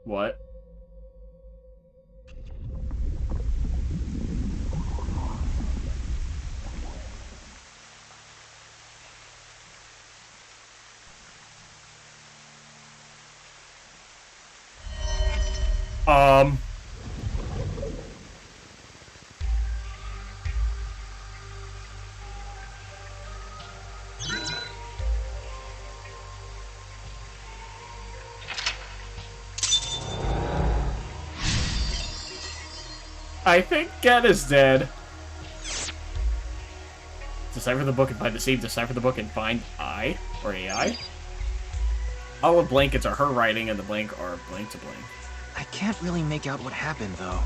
What? I think Get is dead. Decipher the book and find the seed. Decipher the book and find I or AI. All the blankets are her writing, and the blank are blank to blank. I can't really make out what happened, though.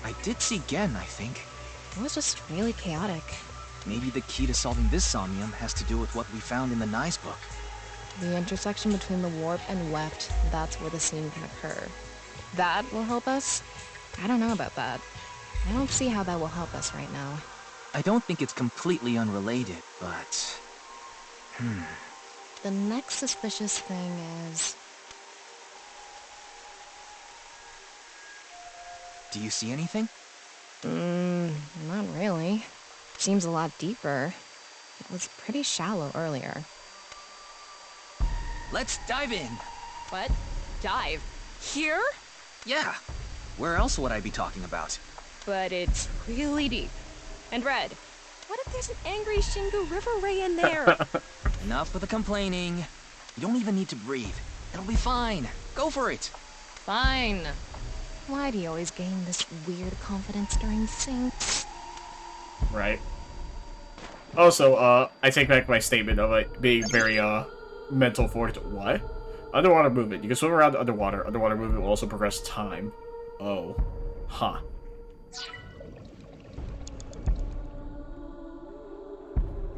I did see Gen, I think. It was just really chaotic. Maybe the key to solving this Somnium has to do with what we found in the Nye's book. The intersection between the warp and weft, that's where the scene can occur. That will help us? I don't know about that. I don't see how that will help us right now. I don't think it's completely unrelated, but... The next suspicious thing is... Do you see anything? Not really. Seems a lot deeper. It was pretty shallow earlier. Let's dive in! What? Dive? Here? Yeah. Where else would I be talking about? But it's really deep. And red. What if there's an angry Shingu River Ray in there? Enough with the complaining. You don't even need to breathe. It'll be fine. Go for it. Fine. Why do you always gain this weird confidence during syncs? Right. Also, I take back my statement of it being very, mental fortitude. What? Underwater movement. You can swim around underwater. Underwater movement will also progress time. Oh. Huh.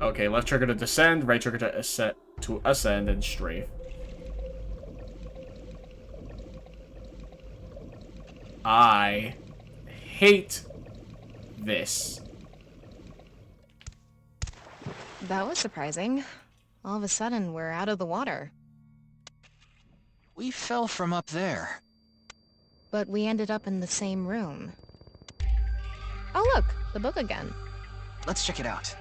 Okay, left trigger to descend, right trigger to ascend, and strafe. I hate this. That was surprising. All of a sudden, we're out of the water. We fell from up there. But we ended up in the same room. Oh look, the book again. Let's check it out.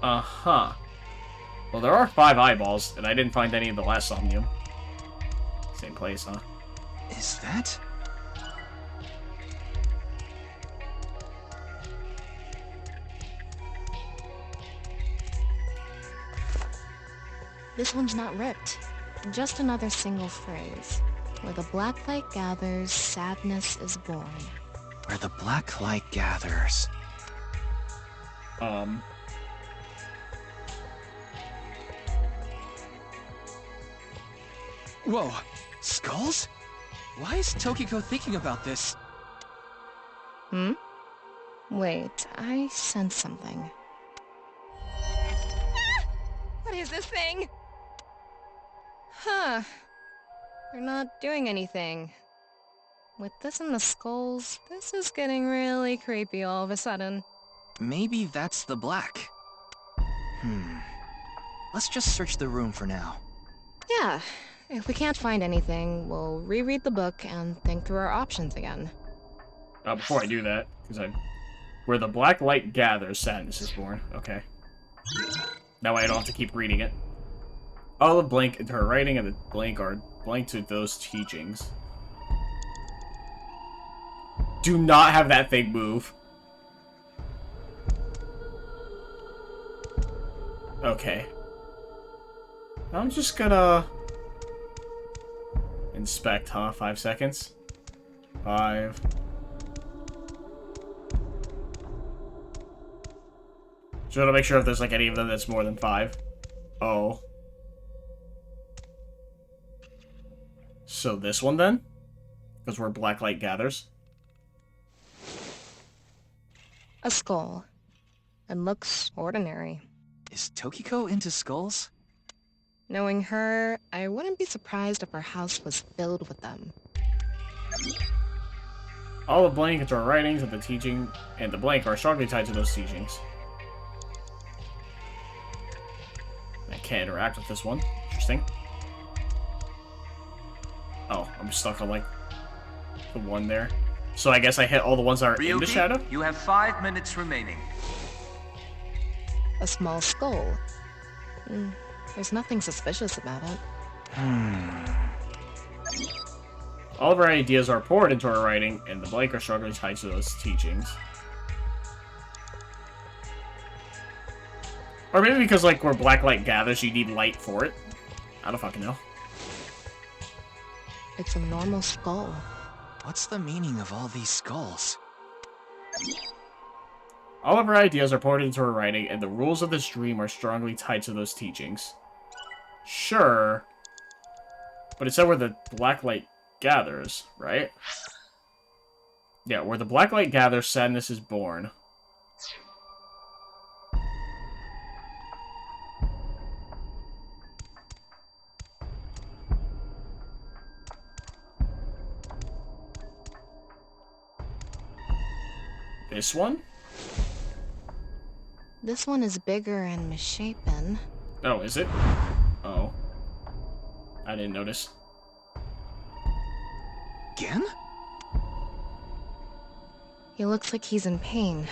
Uh-huh. Well, there are 5 eyeballs, and I didn't find any in the last Somnium. Same place, huh? Is that? This one's not ripped. Just another single phrase. Where the black light gathers, sadness is born. Where the black light gathers. Whoa. Skulls? Why is Tokiko thinking about this? Wait, I sense something. What is this thing? Huh. They're not doing anything. With this and the skulls, this is getting really creepy all of a sudden. Maybe that's the black. Let's just search the room for now. Yeah. If we can't find anything, we'll reread the book and think through our options again. Before I do that, because where the black light gathers, sadness is born. Okay. That way I don't have to keep reading it. All of blank into her writing, and the blank are blank to those teachings. Do not have that thing move. Okay. I'm just gonna inspect, huh? 5 seconds. 5. Just want to make sure if there's like any of them that's more than 5. Oh. So this one then? Because where black light gathers. A skull. It looks ordinary. Is Tokiko into skulls? Knowing her, I wouldn't be surprised if her house was filled with them. All the blankets are writings of the teaching, and the blank are strongly tied to those teachings. I can't interact with this one. Interesting. Oh, I'm stuck on, like, the one there. So I guess I hit all the ones that are in the shadow? You have 5 minutes remaining. A small skull. There's nothing suspicious about it. All of our ideas are poured into our writing, and the blank are strongly tied to those teachings. Or maybe because, like, where black light gathers, you need light for it. I don't fucking know. It's a normal skull. What's the meaning of all these skulls? All of our ideas are poured into our writing, and the rules of this dream are strongly tied to those teachings. Sure. But it said where the black light gathers, right? Yeah, where the black light gathers, sadness is born. This one? This one is bigger and misshapen. Oh, is it? Oh. I didn't notice. Again? He looks like he's in pain.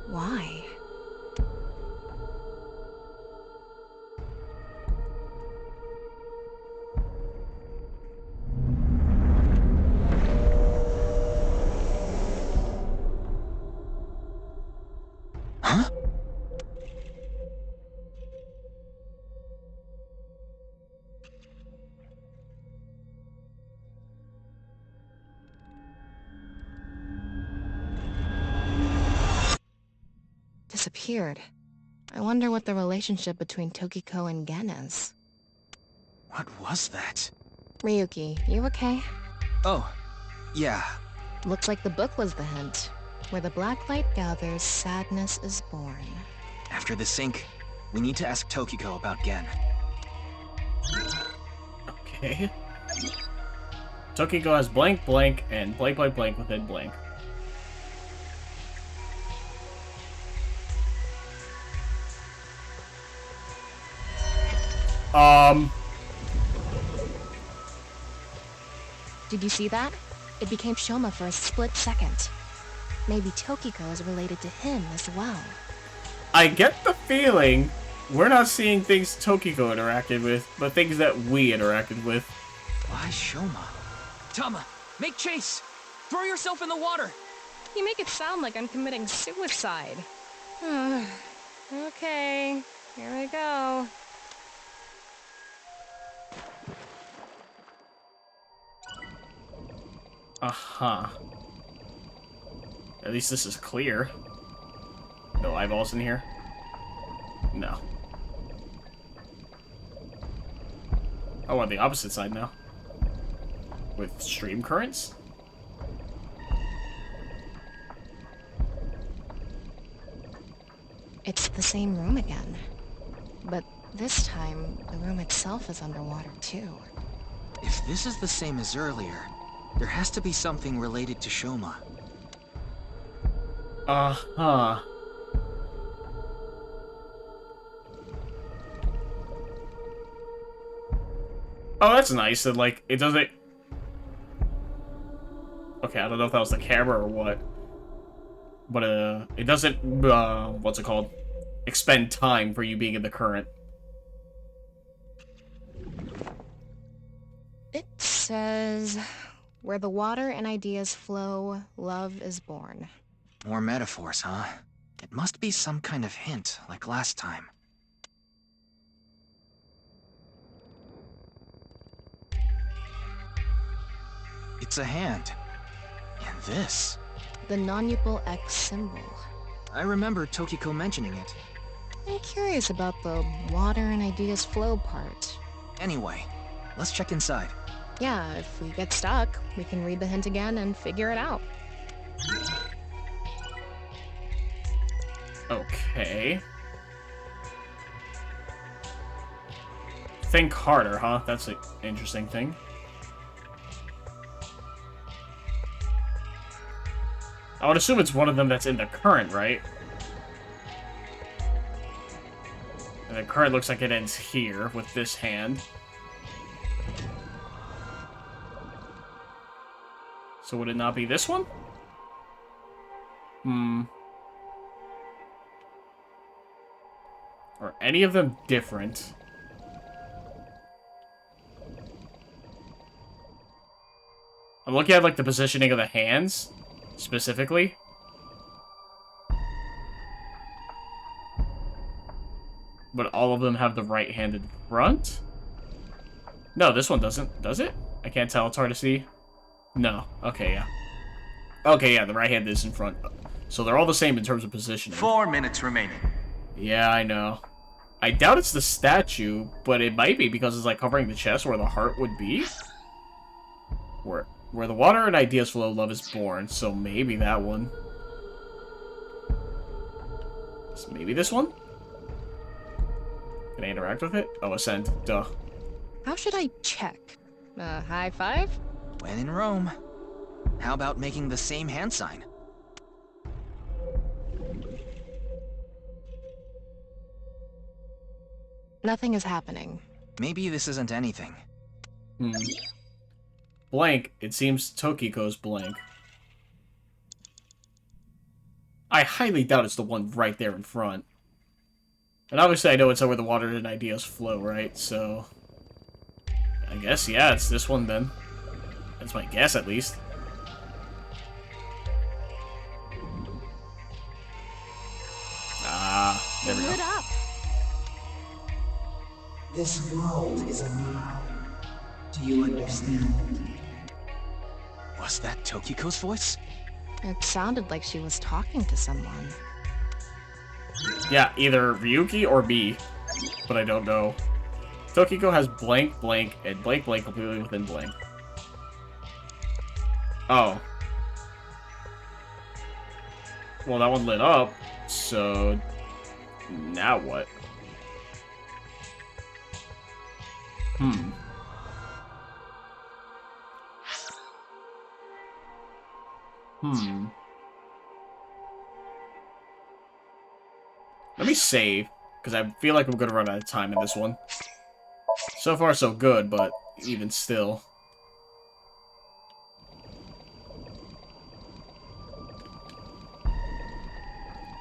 Why? Huh? Disappeared. I wonder what the relationship between Tokiko and Gen is. What was that? Ryuki, you okay? Oh, yeah. Looks like the book was the hint. Where the black light gathers, sadness is born. After the sync, we need to ask Tokiko about Gen. Okay. Tokiko has blank blank and blank blank blank within blank. Did you see that? It became Shoma for a split second. Maybe Tokiko is related to him as well. I get the feeling we're not seeing things Tokiko interacted with, but things that we interacted with. Why Shoma? Tama, make chase! Throw yourself in the water! You make it sound like I'm committing suicide. Okay, here I go. Uh-huh. At least this is clear. No eyeballs in here? No. Oh, on the opposite side now. With stream currents? It's the same room again. But this time, the room itself is underwater too. If this is the same as earlier, there has to be something related to Shoma. Uh-huh. Oh, that's nice that, like, it doesn't... Okay, I don't know if that was the camera or what. But, it doesn't, what's it called? Expend time for you being in the current. It says, where the water and ideas flow, love is born. More metaphors, huh? It must be some kind of hint, like last time. It's a hand. And this. The non-upal X symbol. I remember Tokiko mentioning it. I'm curious about the water and ideas flow part. Anyway, let's check inside. Yeah, if we get stuck, we can read the hint again and figure it out. Okay. Think harder, huh? That's an interesting thing. I would assume it's one of them that's in the current, right? And the current looks like it ends here with this hand. So would it not be this one? Are any of them different? I'm looking at, like, the positioning of the hands, specifically. But all of them have the right-handed front? No, this one doesn't. Does it? I can't tell. It's hard to see. No. Okay, yeah. Okay, yeah, the right hand is in front. So they're all the same in terms of positioning. 4 minutes remaining. Yeah, I know. I doubt it's the statue, but it might be because it's, like, covering the chest where the heart would be. Where the water and ideas flow, love is born. So maybe that one. So maybe this one? Can I interact with it? Oh, ascend. Duh. How should I check? High five? When in Rome. How about making the same hand sign? Nothing is happening. Maybe this isn't anything. Blank. It seems Tokiko's blank. I highly doubt it's the one right there in front. And obviously I know it's where the water and ideas flow, right? So I guess, yeah, it's this one then. That's my guess, at least. Ah, there we go. Up. This world is a lie. Do you understand? Was that Tokiko's voice? It sounded like she was talking to someone. Yeah, either Ryuki or B, but I don't know. Tokiko has blank, blank, and blank, blank completely within blank. Oh. Well, that one lit up, so now what? Let me save, because I feel like I'm going to run out of time in this one. So far, so good, but even still.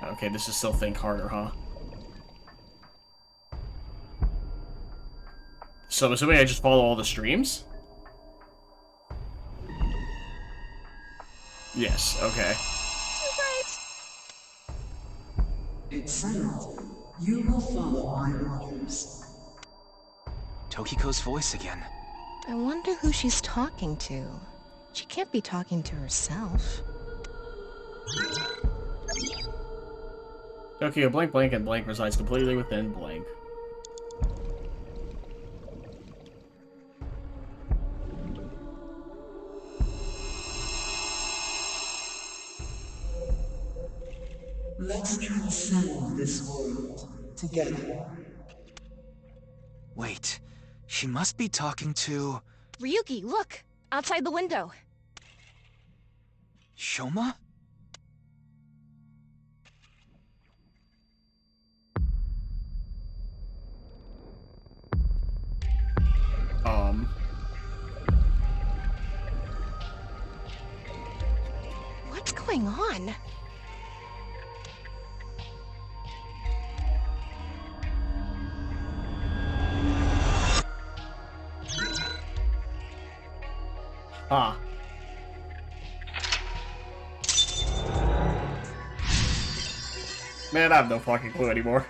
Okay, this is still think harder, huh? So I'm assuming I just follow all the streams? Yes, okay. It's settled. You will follow my orders. Tokiko's voice again. I wonder who she's talking to. She can't be talking to herself. Tokyo blank blank and blank resides completely within blank. Let's transcend this world together. Wait, she must be talking to... Ryuki, look! Outside the window. Shoma? What's going on? Ah. Man, I have no fucking clue anymore.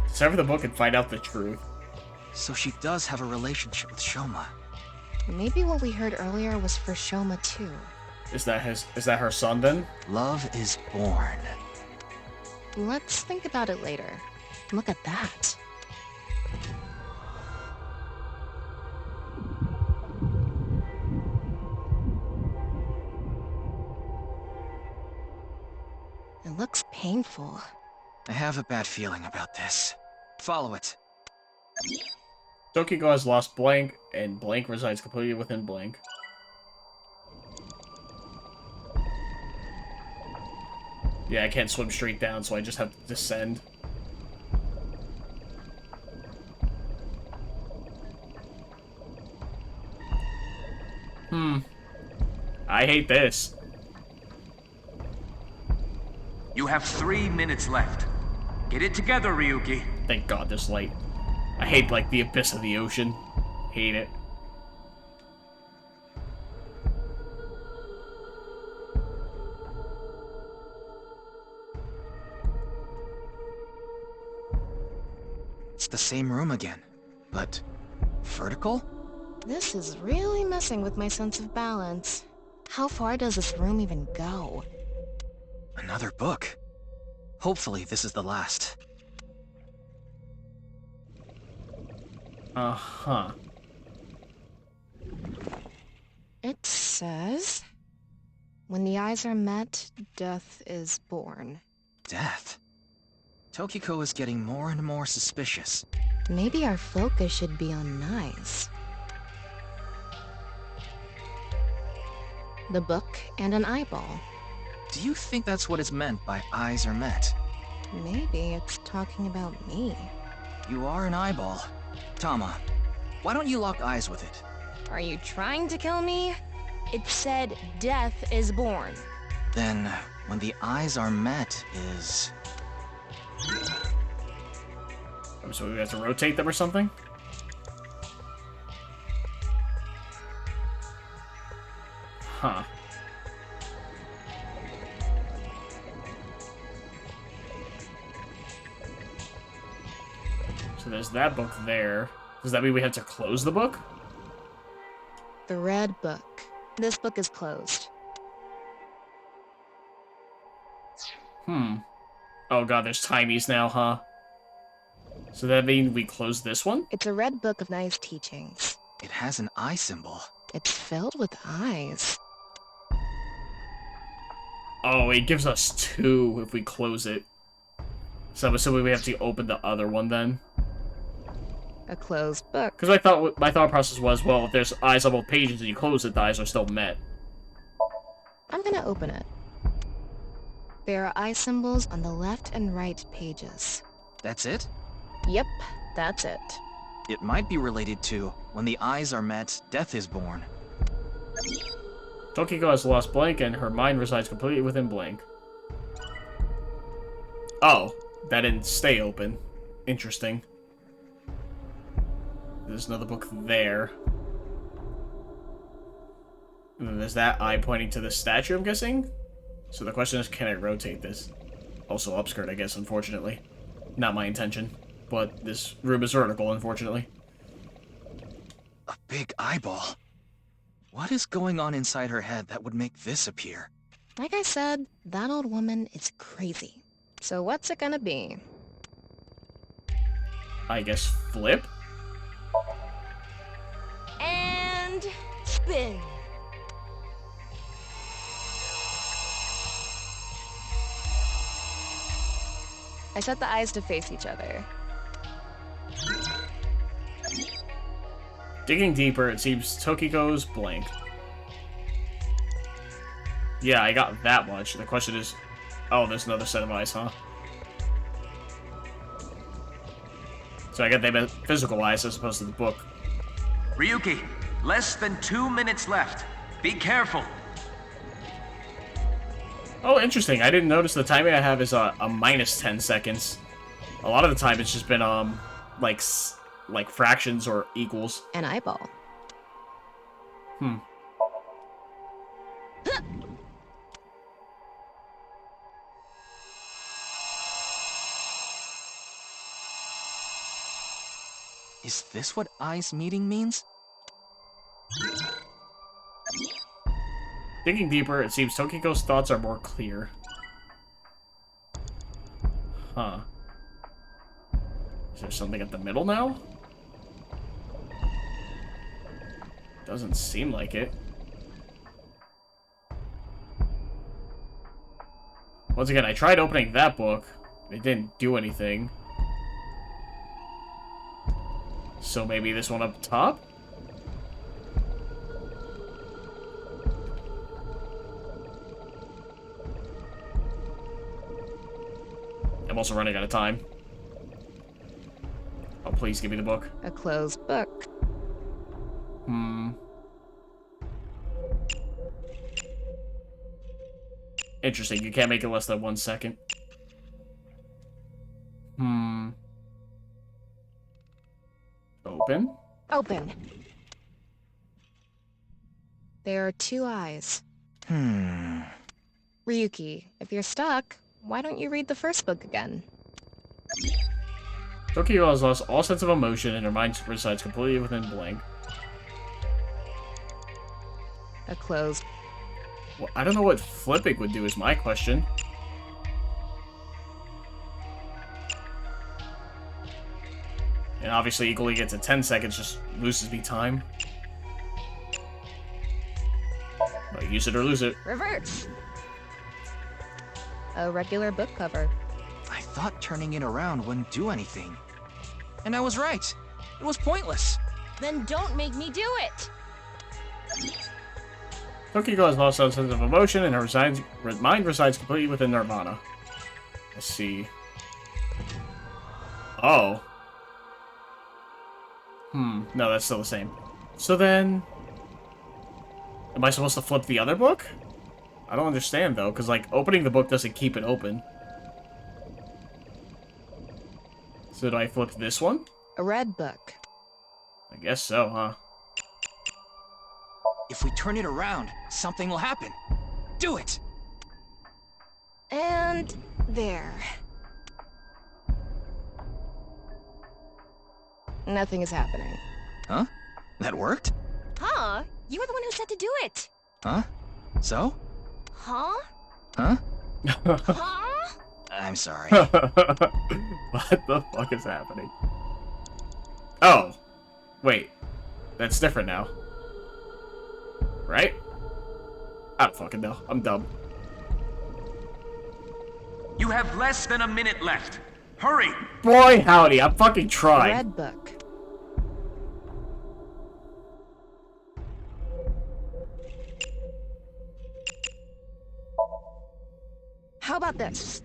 Sever the book and find out the truth. So she does have a relationship with Shoma. Maybe what we heard earlier was for Shoma too. Is that her son then? Love is born. Let's think about it later. Look at that. It looks painful. I have a bad feeling about this. Follow it. Tokiko has lost blank, and blank resides completely within blank. Yeah, I can't swim straight down, so I just have to descend. I hate this. You have 3 minutes left. Get it together, Ryuki. Thank God there's light. I hate, like, the abyss of the ocean. Hate it. It's the same room again, but vertical? This is really messing with my sense of balance. How far does this room even go? Another book. Hopefully this is the last. Uh-huh. It says, when the eyes are met, death is born. Death? Tokiko is getting more and more suspicious. Maybe our focus should be on Nice. The book and an eyeball. Do you think that's what is meant by eyes are met? Maybe it's talking about me. You are an eyeball. Tama, why don't you lock eyes with it? Are you trying to kill me? It said death is born. Then, when the eyes are met is... So we have to rotate them or something? Huh. So there's that book there. Does that mean we have to close the book? The red book. This book is closed. Oh god, there's timies now, huh? So that means we close this one? It's a red book of Nice teachings. It has an eye symbol. It's filled with eyes. Oh, it gives us 2 if we close it. So I'm assuming we have to open the other one then. A closed book. Because my thought process was, well, if there's eyes on both pages and you close it, the eyes are still met. I'm gonna open it. There are eye symbols on the left and right pages. That's it? Yep, that's it. It might be related to, when the eyes are met, death is born. Tokiko has lost blank and her mind resides completely within blank. Oh, that didn't stay open. Interesting. There's another book there. And then there's that eye pointing to the statue, I'm guessing? So the question is, can I rotate this? Also upskirt, I guess, unfortunately. Not my intention. But this room is vertical, unfortunately. A big eyeball. What is going on inside her head that would make this appear? Like I said, that old woman is crazy. So what's it gonna be? I guess flip? And spin. I set the eyes to face each other. Digging deeper, it seems Tokiko's blank. Yeah, I got that much. The question is... Oh, there's another set of eyes, huh? So I get they meant physical eyes as opposed to the book. Ryuki, less than 2 minutes left. Be careful. Oh, interesting. I didn't notice the timing I have is a minus 10 seconds. A lot of the time it's just been, like fractions or equals. An eyeball. Is this what eyes meeting means? Digging deeper, it seems Tokiko's thoughts are more clear. Huh. Is there something at the middle now? Doesn't seem like it. Once again, I tried opening that book. It didn't do anything. So maybe this one up top? I'm also running out of time. Oh, please give me the book. A closed book. Interesting, you can't make it less than 1 second. Open? Open. There are 2 eyes. Ryuki, if you're stuck, why don't you read the first book again? Tokiko has lost all sense of emotion and her mind resides completely within blank. A closed. Well, I don't know what flipping would do is my question. And obviously equally gets to 10 seconds, just loses me time. But use it or lose it. Reverse. A regular book cover. I thought turning it around wouldn't do anything. And I was right. It was pointless. Then don't make me do it! Tokiko has lost all sense of emotion and her mind resides completely within nirvanA. Let's see. Oh. No, that's still the same. So then... Am I supposed to flip the other book? I don't understand, though, because, like, opening the book doesn't keep it open. So do I flip this one? A red book. I guess so, huh? If we turn it around, something will happen. Do it! And there. Nothing is happening. Huh? That worked? Huh? You were the one who said to do it! Huh? So? Huh? Huh? Huh? I'm sorry. What the fuck is happening? Oh. Wait. That's different now. Right? I don't fucking know. I'm dumb. You have less than a minute left. Hurry! Boy, howdy. I'm fucking trying. Red book. How about this?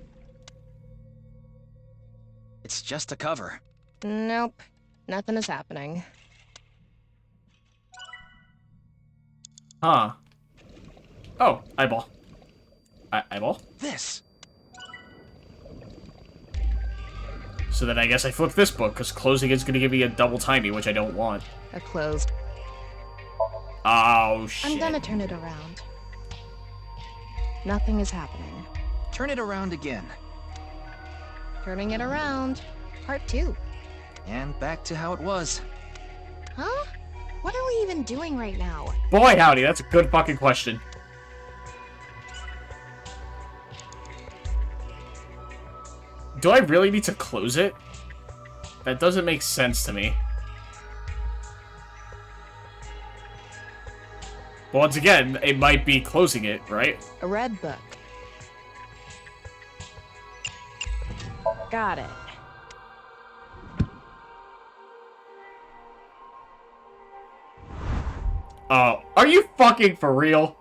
It's just a cover. Nope. Nothing is happening. Huh. Oh, eyeball. Eyeball? This. So then I guess I flip this book, because closing is going to give me a double timey, which I don't want. A closed. Oh, shit. I'm gonna turn it around. Nothing is happening. Turn it around again. Turning it around. Part 2. And back to how it was. Huh? What are we even doing right now? Boy, howdy. That's a good fucking question. Do I really need to close it? That doesn't make sense to me. But once again, it might be closing it, right? A red book. Got it. Oh, are you fucking for real?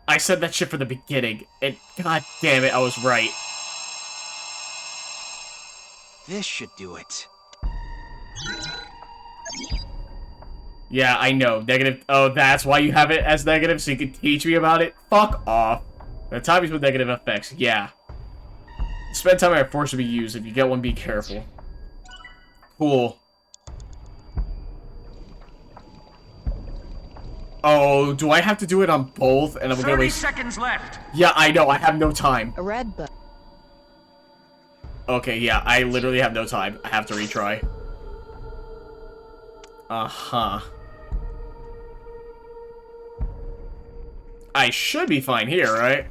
I said that shit from the beginning, and god damn it, I was right. This should do it. Yeah, I know. Negative. Oh, that's why you have it as negative, so you can teach me about it? Fuck off. The timings with negative effects. Yeah. Spend time are forced to be used. If you get one, be careful. Cool. Oh, do I have to do it on both? And I'm gonna 30 waste... seconds left. Yeah, I know. I have no time. A red book. Okay, yeah. I literally have no time. I have to retry. Uh-huh. I should be fine here, right?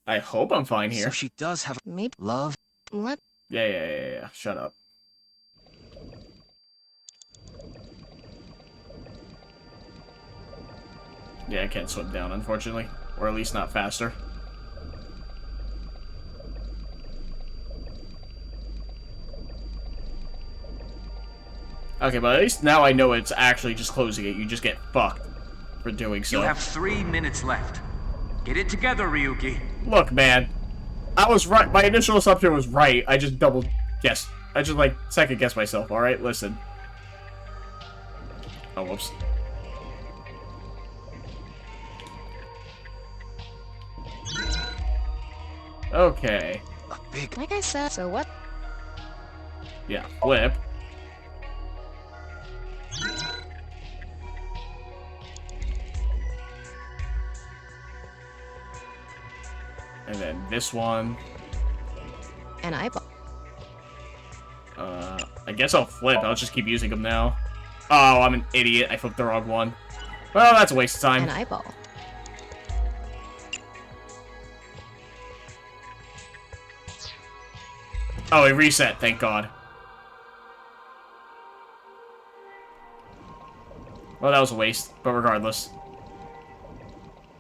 I hope I'm fine here. So she does have Maybe. love. What? Yeah. Shut up. Yeah, I can't swim down, unfortunately. Or at least not faster. Okay, but at least now I know it's actually just closing it. You just get fucked for doing so. You have 3 minutes left. Get it together, Ryuki. Look, man. I was right. My initial assumption was right. I just double guessed. I just, like, second guessed myself. Alright, listen. Oh, whoops. Okay. Like I said, so what? Yeah, flip. And then this one. An eyeball. I guess I'll flip. I'll just keep using them now. Oh, I'm an idiot. I flipped the wrong one. Well, that's a waste of time. An eyeball. Oh, it reset. Thank God. Well, that was a waste, but regardless.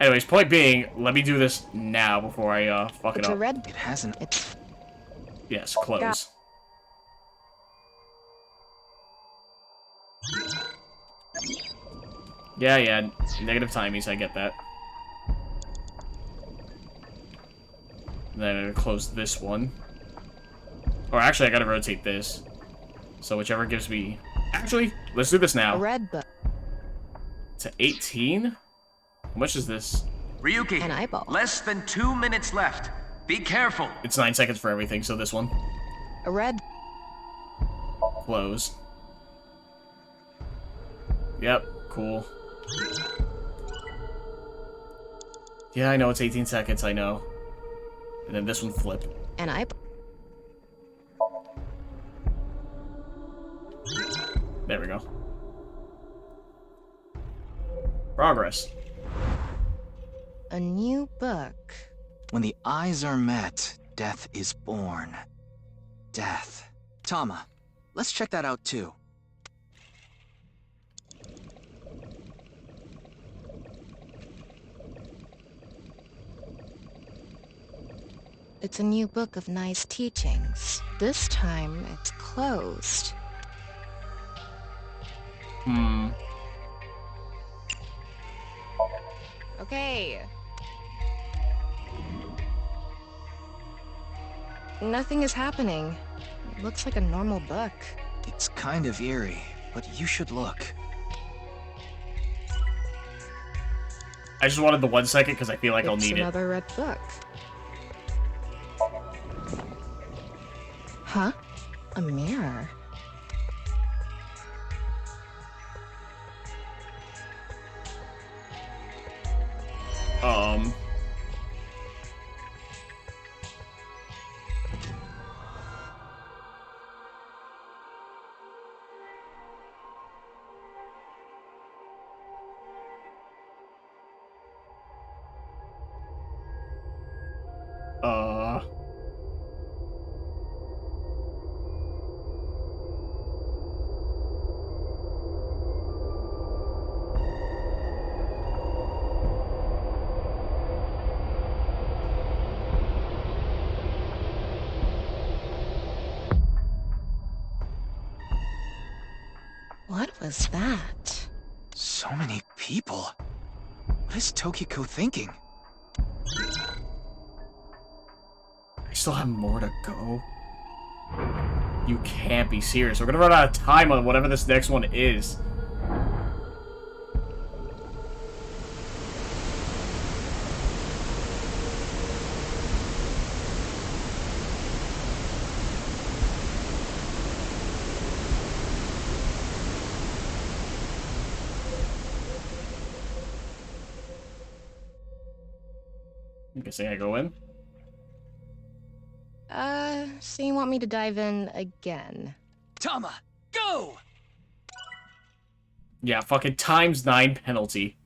Anyways, point being, let me do this now before I fuck it up. It's a red. It hasn't. It's. Yes, close. Yeah, negative timies, I get that. Then I'm gonna close this one. Or actually, I gotta rotate this. So whichever gives me... Actually, let's do this now. A red book. To 18? How much is this? Ryuki, An eyeball. less than 2 minutes left. Be careful. It's 9 seconds for everything, so this one. A red. Close. Yep, cool. Yeah, I know, it's 18 seconds, I know. And then this one flip. An eyeball. There we go. Progress. A new book. When the eyes are met, death is born. Death. Tama, let's check that out too. It's a new book of nice teachings. This time, it's closed. Okay. Nothing is happening. It looks like a normal book. It's kind of eerie, but you should look. I just wanted the 1 second because I feel like I'll need It's another red book. Huh? A mirror. What was that? So many people. What is Tokiko thinking? I still have more to go. You can't be serious. We're gonna run out of time on whatever this next one is. I'm guessing I go in. So you want me to dive in again? Tama, Go! Yeah, fucking ×9 penalty.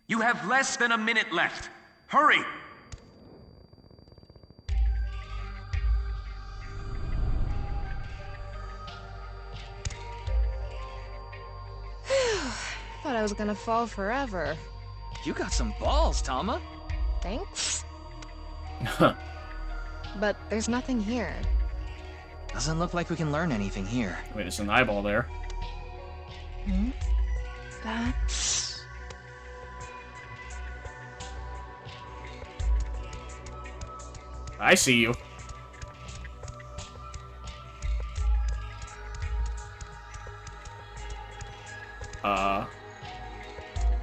You have less than a minute left. Hurry! Thought I was gonna fall forever. You got some balls, Tama. Thanks. But there's nothing here. Doesn't look like we can learn anything here. Wait, there's an eyeball there. Hmm? That's... I see you.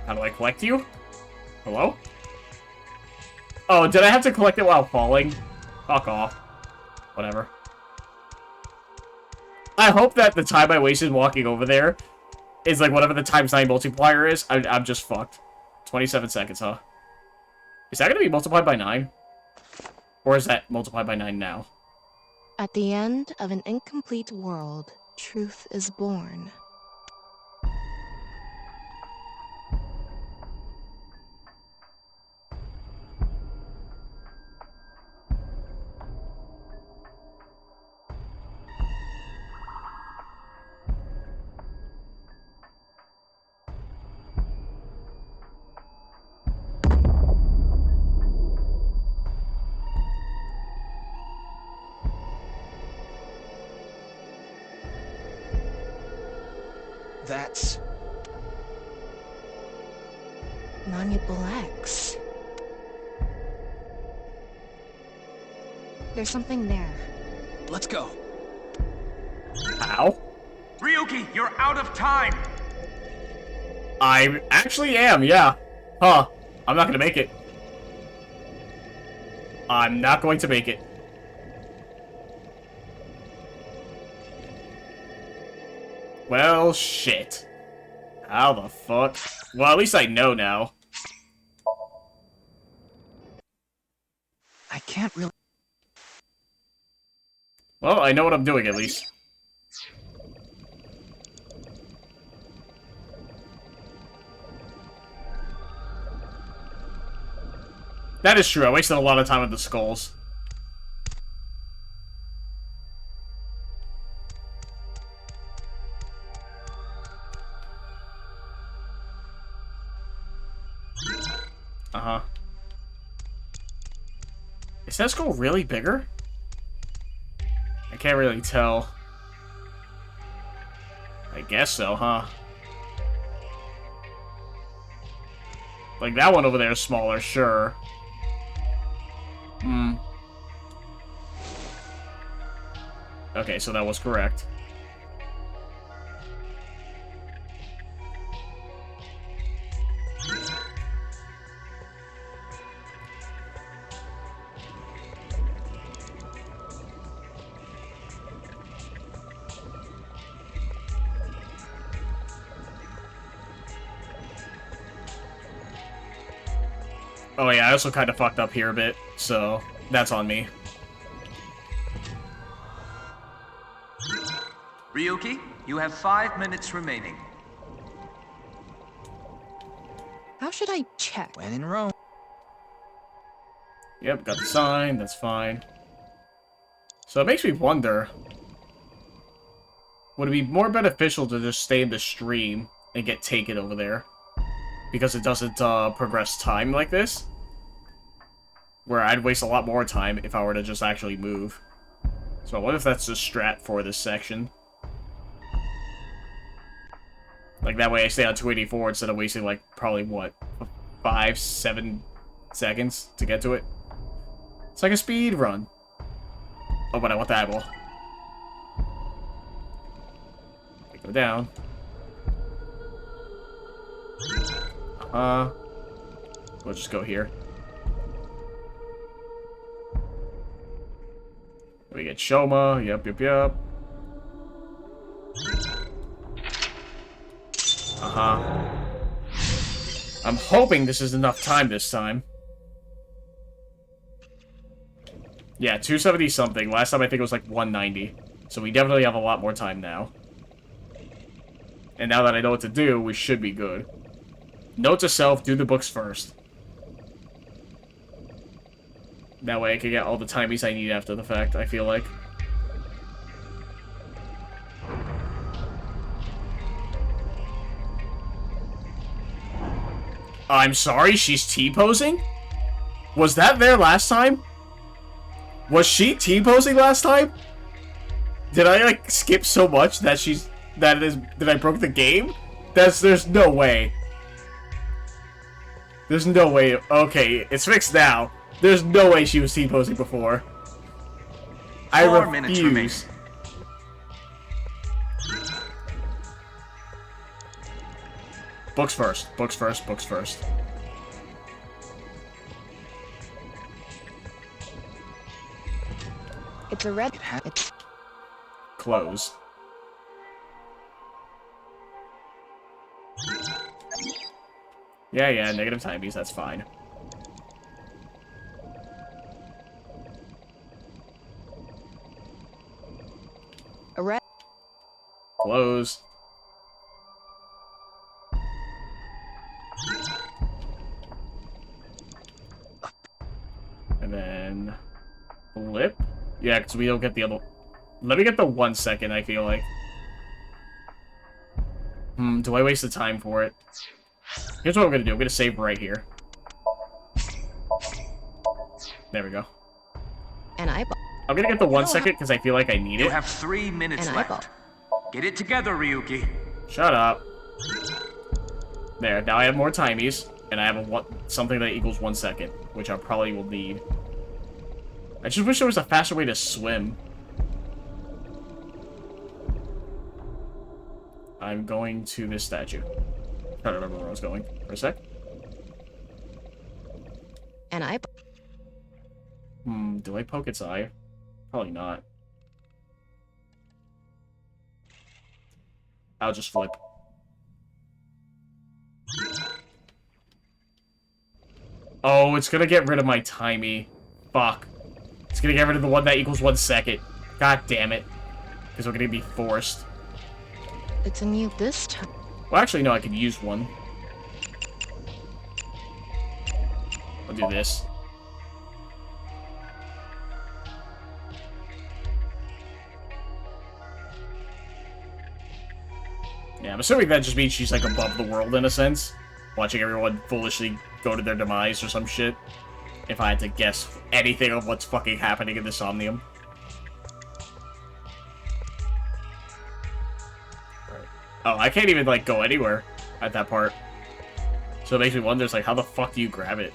How do I collect you? Hello? Oh, did I have to collect it while falling? Fuck off. Whatever. I hope that the time I wasted walking over there is like whatever the ×9 multiplier is. I'm just fucked. 27 seconds, huh? Is that gonna be multiplied by 9? Or is that multiplied by 9 now? At the end of an incomplete world, truth is born. That's... Malleable X. There's something there. Let's go. Ow. Ryuki, you're out of time! I actually am, yeah. Huh. I'm not gonna make it. I'm not going to make it. Well, shit. How the fuck? Well, at least I know now. I can't really... Well, I know what I'm doing, at least. That is true. I wasted a lot of time with the skulls. Uh-huh. Is that skull really bigger? I can't really tell. I guess so, huh? Like, that one over there is smaller, sure. Hmm. Okay, so that was correct. Oh yeah, I also kind of fucked up here a bit, so that's on me. Ryuki, you have 5 minutes remaining. How should I check? When in Rome. Yep, got the sign, that's fine. So it makes me wonder, would it be more beneficial to just stay in the stream and get taken over there? Because it doesn't progress time like this? Where I'd waste a lot more time if I were to just actually move. So I wonder if that's the strat for this section. Like, that way I stay on 284 instead of wasting, like, probably, what, 5-7 seconds to get to it? It's like a speed run. Oh, but I want the eyeball. Go down. We'll just go here. We get Shoma. Yep. I'm hoping this is enough time this time. Yeah, 270 something. Last time I think it was like 190. So we definitely have a lot more time now. And now that I know what to do, we should be good. Note to self, do the books first. That way I can get all the timies I need after the fact, I feel like. I'm sorry, she's T-posing? Was that there last time? Was she T-posing last time? Did I, like, skip so much that that I broke the game? There's no way. There's no way. Okay, it's fixed now. There's no way she was T-posing before. I 4 minutes remain. refuse. Books first. Books first. Books first. It's a red. It's Close. Yeah, negative timies, that's fine. a red. Close. And then... flip? Yeah, because we don't get the other... Let me get the 1 second, I feel like. Do I waste the time for it? Here's what I'm gonna do. I'm gonna save right here. There we go. An eyeball. I'm gonna get the 1 second because I feel like I need it. You have 3 minutes An left. eyeball. Get it together, Ryuki. Shut up. There, now I have more timies, and I have something that equals 1 second, which I probably will need. I just wish there was a faster way to swim. I'm going to this statue. Trying to remember where I was going for a sec. An eyeball. Do I poke its eye? Probably not. I'll just flip. Oh, it's gonna get rid of my timey. Fuck. It's gonna get rid of the one that equals 1 second. God damn it. Because we're gonna be forced. It's a new this time. Well, actually, no, I could use one. I'll do this. Yeah, I'm assuming that just means she's, like, above the world, in a sense. Watching everyone foolishly go to their demise or some shit. If I had to guess anything of what's fucking happening in the Somnium. Oh, I can't even, like, go anywhere at that part. So it makes me wonder, it's like, how the fuck do you grab it?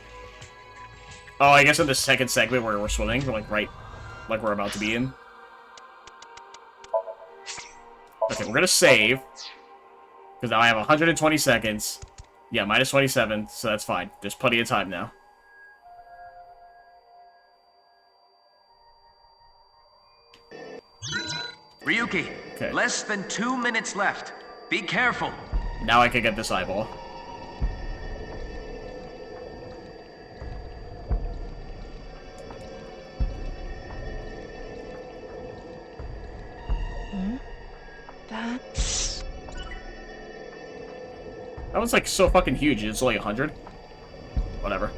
Oh, I guess in the second segment where we're swimming, we're, like, right, like we're about to be in. Okay, we're gonna save. Because now I have 120 seconds. Yeah, minus 27, so that's fine. There's plenty of time now. Ryuki, Okay. less than 2 minutes left. Be careful. Now I can get this eyeball. That's... That was like so fucking huge. It's only 100. Whatever.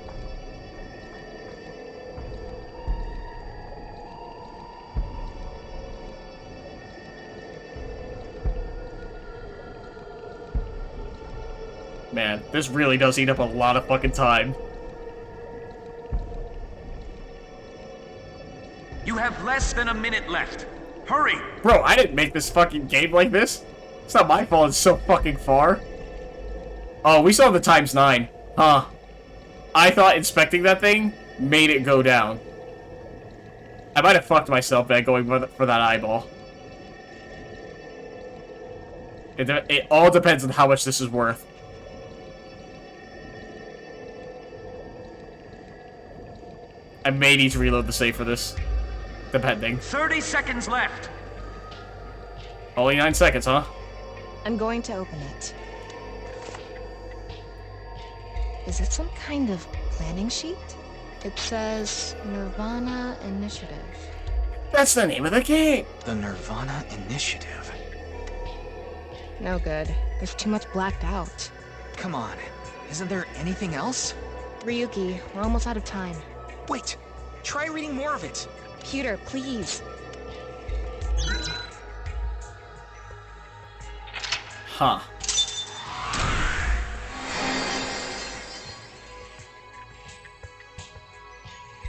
Man, this really does eat up a lot of fucking time. You have less than a minute left. Hurry! Bro, I didn't make this fucking game like this. It's not my fault it's so fucking far. Oh, we still have the ×9. Huh. I thought inspecting that thing made it go down. I might have fucked myself by going for that eyeball. It all depends on how much this is worth. I may need to reload the save for this. Depending. 30 seconds left. Only 9 seconds, huh? I'm going to open it. Is it some kind of planning sheet? It says nirvanA Initiative. That's the name of the game! The nirvanA Initiative. No good. There's too much blacked out. Come on, isn't there anything else? Ryuki, we're almost out of time. Wait, try reading more of it. Pewter, please. Huh.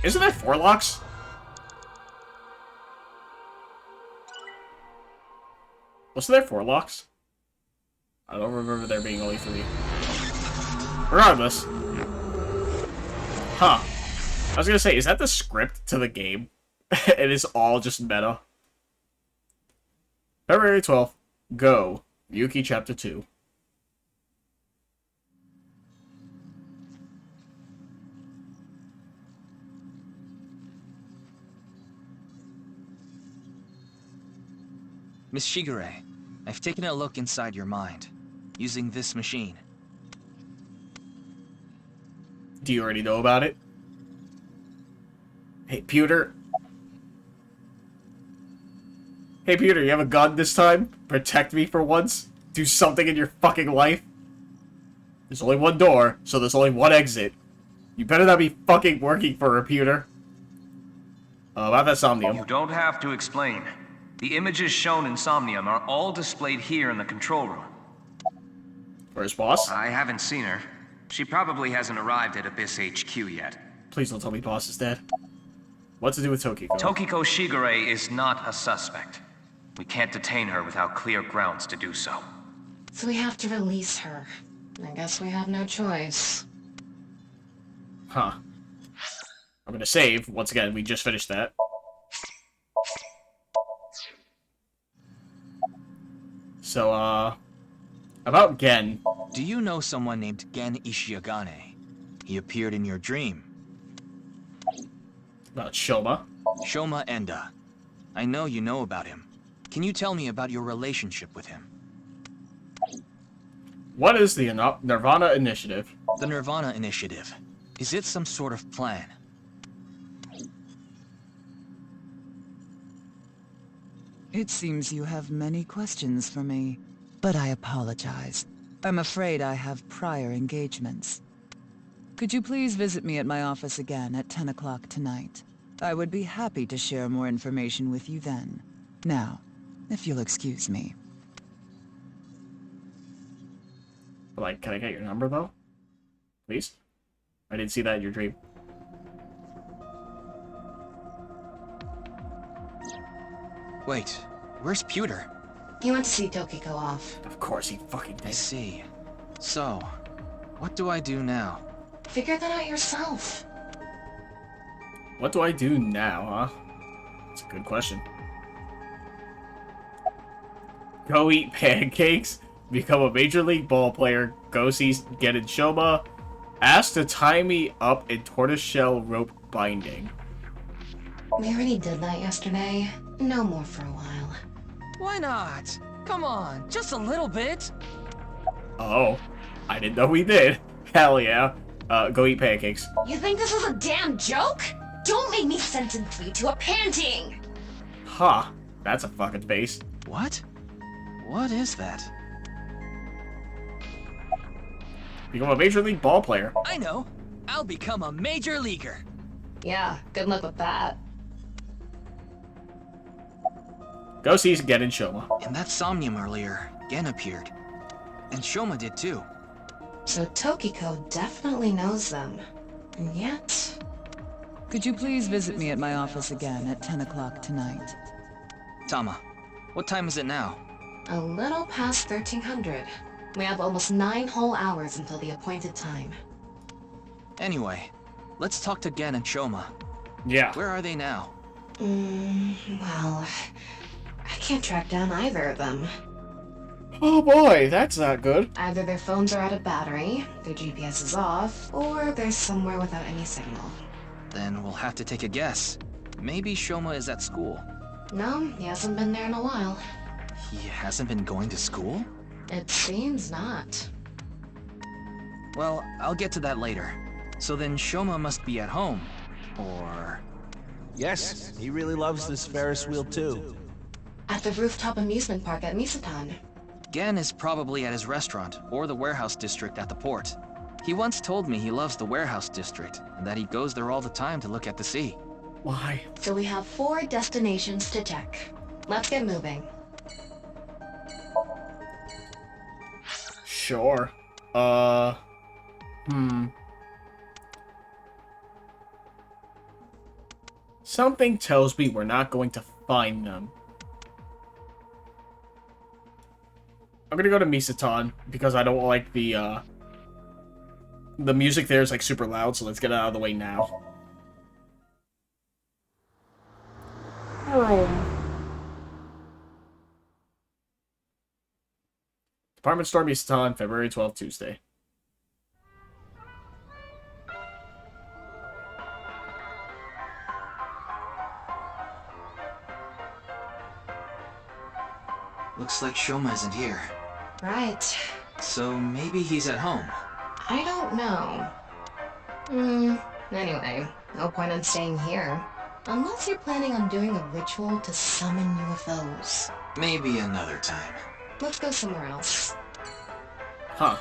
Isn't that 4 locks? Wasn't there 4 locks? I don't remember there being only 3. Regardless. Huh. I was gonna say, is that the script to the game? It is all just meta. February 12th. Go. Yuki Chapter 2. Miss Shigure, I've taken a look inside your mind, using this machine. Do you already know about it? Hey, Pewter. Hey, Pewter, you have a gun this time? Protect me for once? Do something in your fucking life? There's only one door, so there's only one exit. You better not be fucking working for her, Pewter. About that Somnium. You don't have to explain. The images shown in Somnium are all displayed here in the control room. Where's Boss? I haven't seen her. She probably hasn't arrived at Abyss HQ yet. Please don't tell me Boss is dead. What to do with Tokiko? Tokiko Shigure is not a suspect. We can't detain her without clear grounds to do so. So we have to release her. I guess we have no choice. Huh. I'm gonna save. Once again, we just finished that. So, about Gen. Do you know someone named Gen Ishiagane? He appeared in your dream. About Shoma? Shoma Enda. I know you know about him. Can you tell me about your relationship with him? What is the nirvanA Initiative? The nirvanA Initiative. Is it some sort of plan? It seems you have many questions for me, but I apologize. I'm afraid I have prior engagements. Could you please visit me at my office again at 10 o'clock tonight? I would be happy to share more information with you then. Now, if you'll excuse me. Like, can I get your number, though? Please? I didn't see that in your dream. Wait, where's Pewter? He went to see Tokiko off. Of course he fucking did. I see. So, what do I do now? Figure that out yourself. What do I do now, huh? That's a good question. Go eat pancakes, become a Major League ball player, go see Gen and Shoma, ask to tie me up in tortoiseshell rope binding. We already did that yesterday. No more for a while. Why not? Come on, just a little bit. Oh, I didn't know we did. Hell yeah. Go eat pancakes. You think this is a damn joke? Don't make me sentence you to a panting! Huh. That's a fucking face. What? What is that? Become a Major League ball player. I know. I'll become a major leaguer. Yeah, good luck with that. Go see Gen and Shoma. In that Somnium earlier, Gen appeared. And Shoma did too. So Tokiko definitely knows them. And yet... Could you please visit me at my office again at 10 o'clock tonight? Tama, what time is it now? A little past 1300. We have almost 9 whole hours until the appointed time. Anyway, let's talk to Gen and Shoma. Yeah. Where are they now? Well... I can't track down either of them. Oh boy, that's not good. Either their phones are out of battery, their GPS is off, or they're somewhere without any signal. Then we'll have to take a guess. Maybe Shoma is at school. No, he hasn't been there in a while. He hasn't been going to school? It seems not. Well, I'll get to that later. So then Shoma must be at home. Or... Yes, he really loves this Ferris wheel too. At the rooftop amusement park at Misatan. Gen is probably at his restaurant, or the warehouse district at the port. He once told me he loves the warehouse district, and that he goes there all the time to look at the sea. Why? So we have 4 destinations to check. Let's get moving. Sure. Something tells me we're not going to find them. I'm gonna go to Misatan, because I don't like the music there is, like, super loud, so let's get it out of the way now. Department Store Misatan, February 12th, Tuesday. Looks like Shoma isn't here. Right. So maybe he's at home. I don't know. Anyway, no point in staying here. Unless you're planning on doing a ritual to summon UFOs. Maybe another time. Let's go somewhere else. Huh.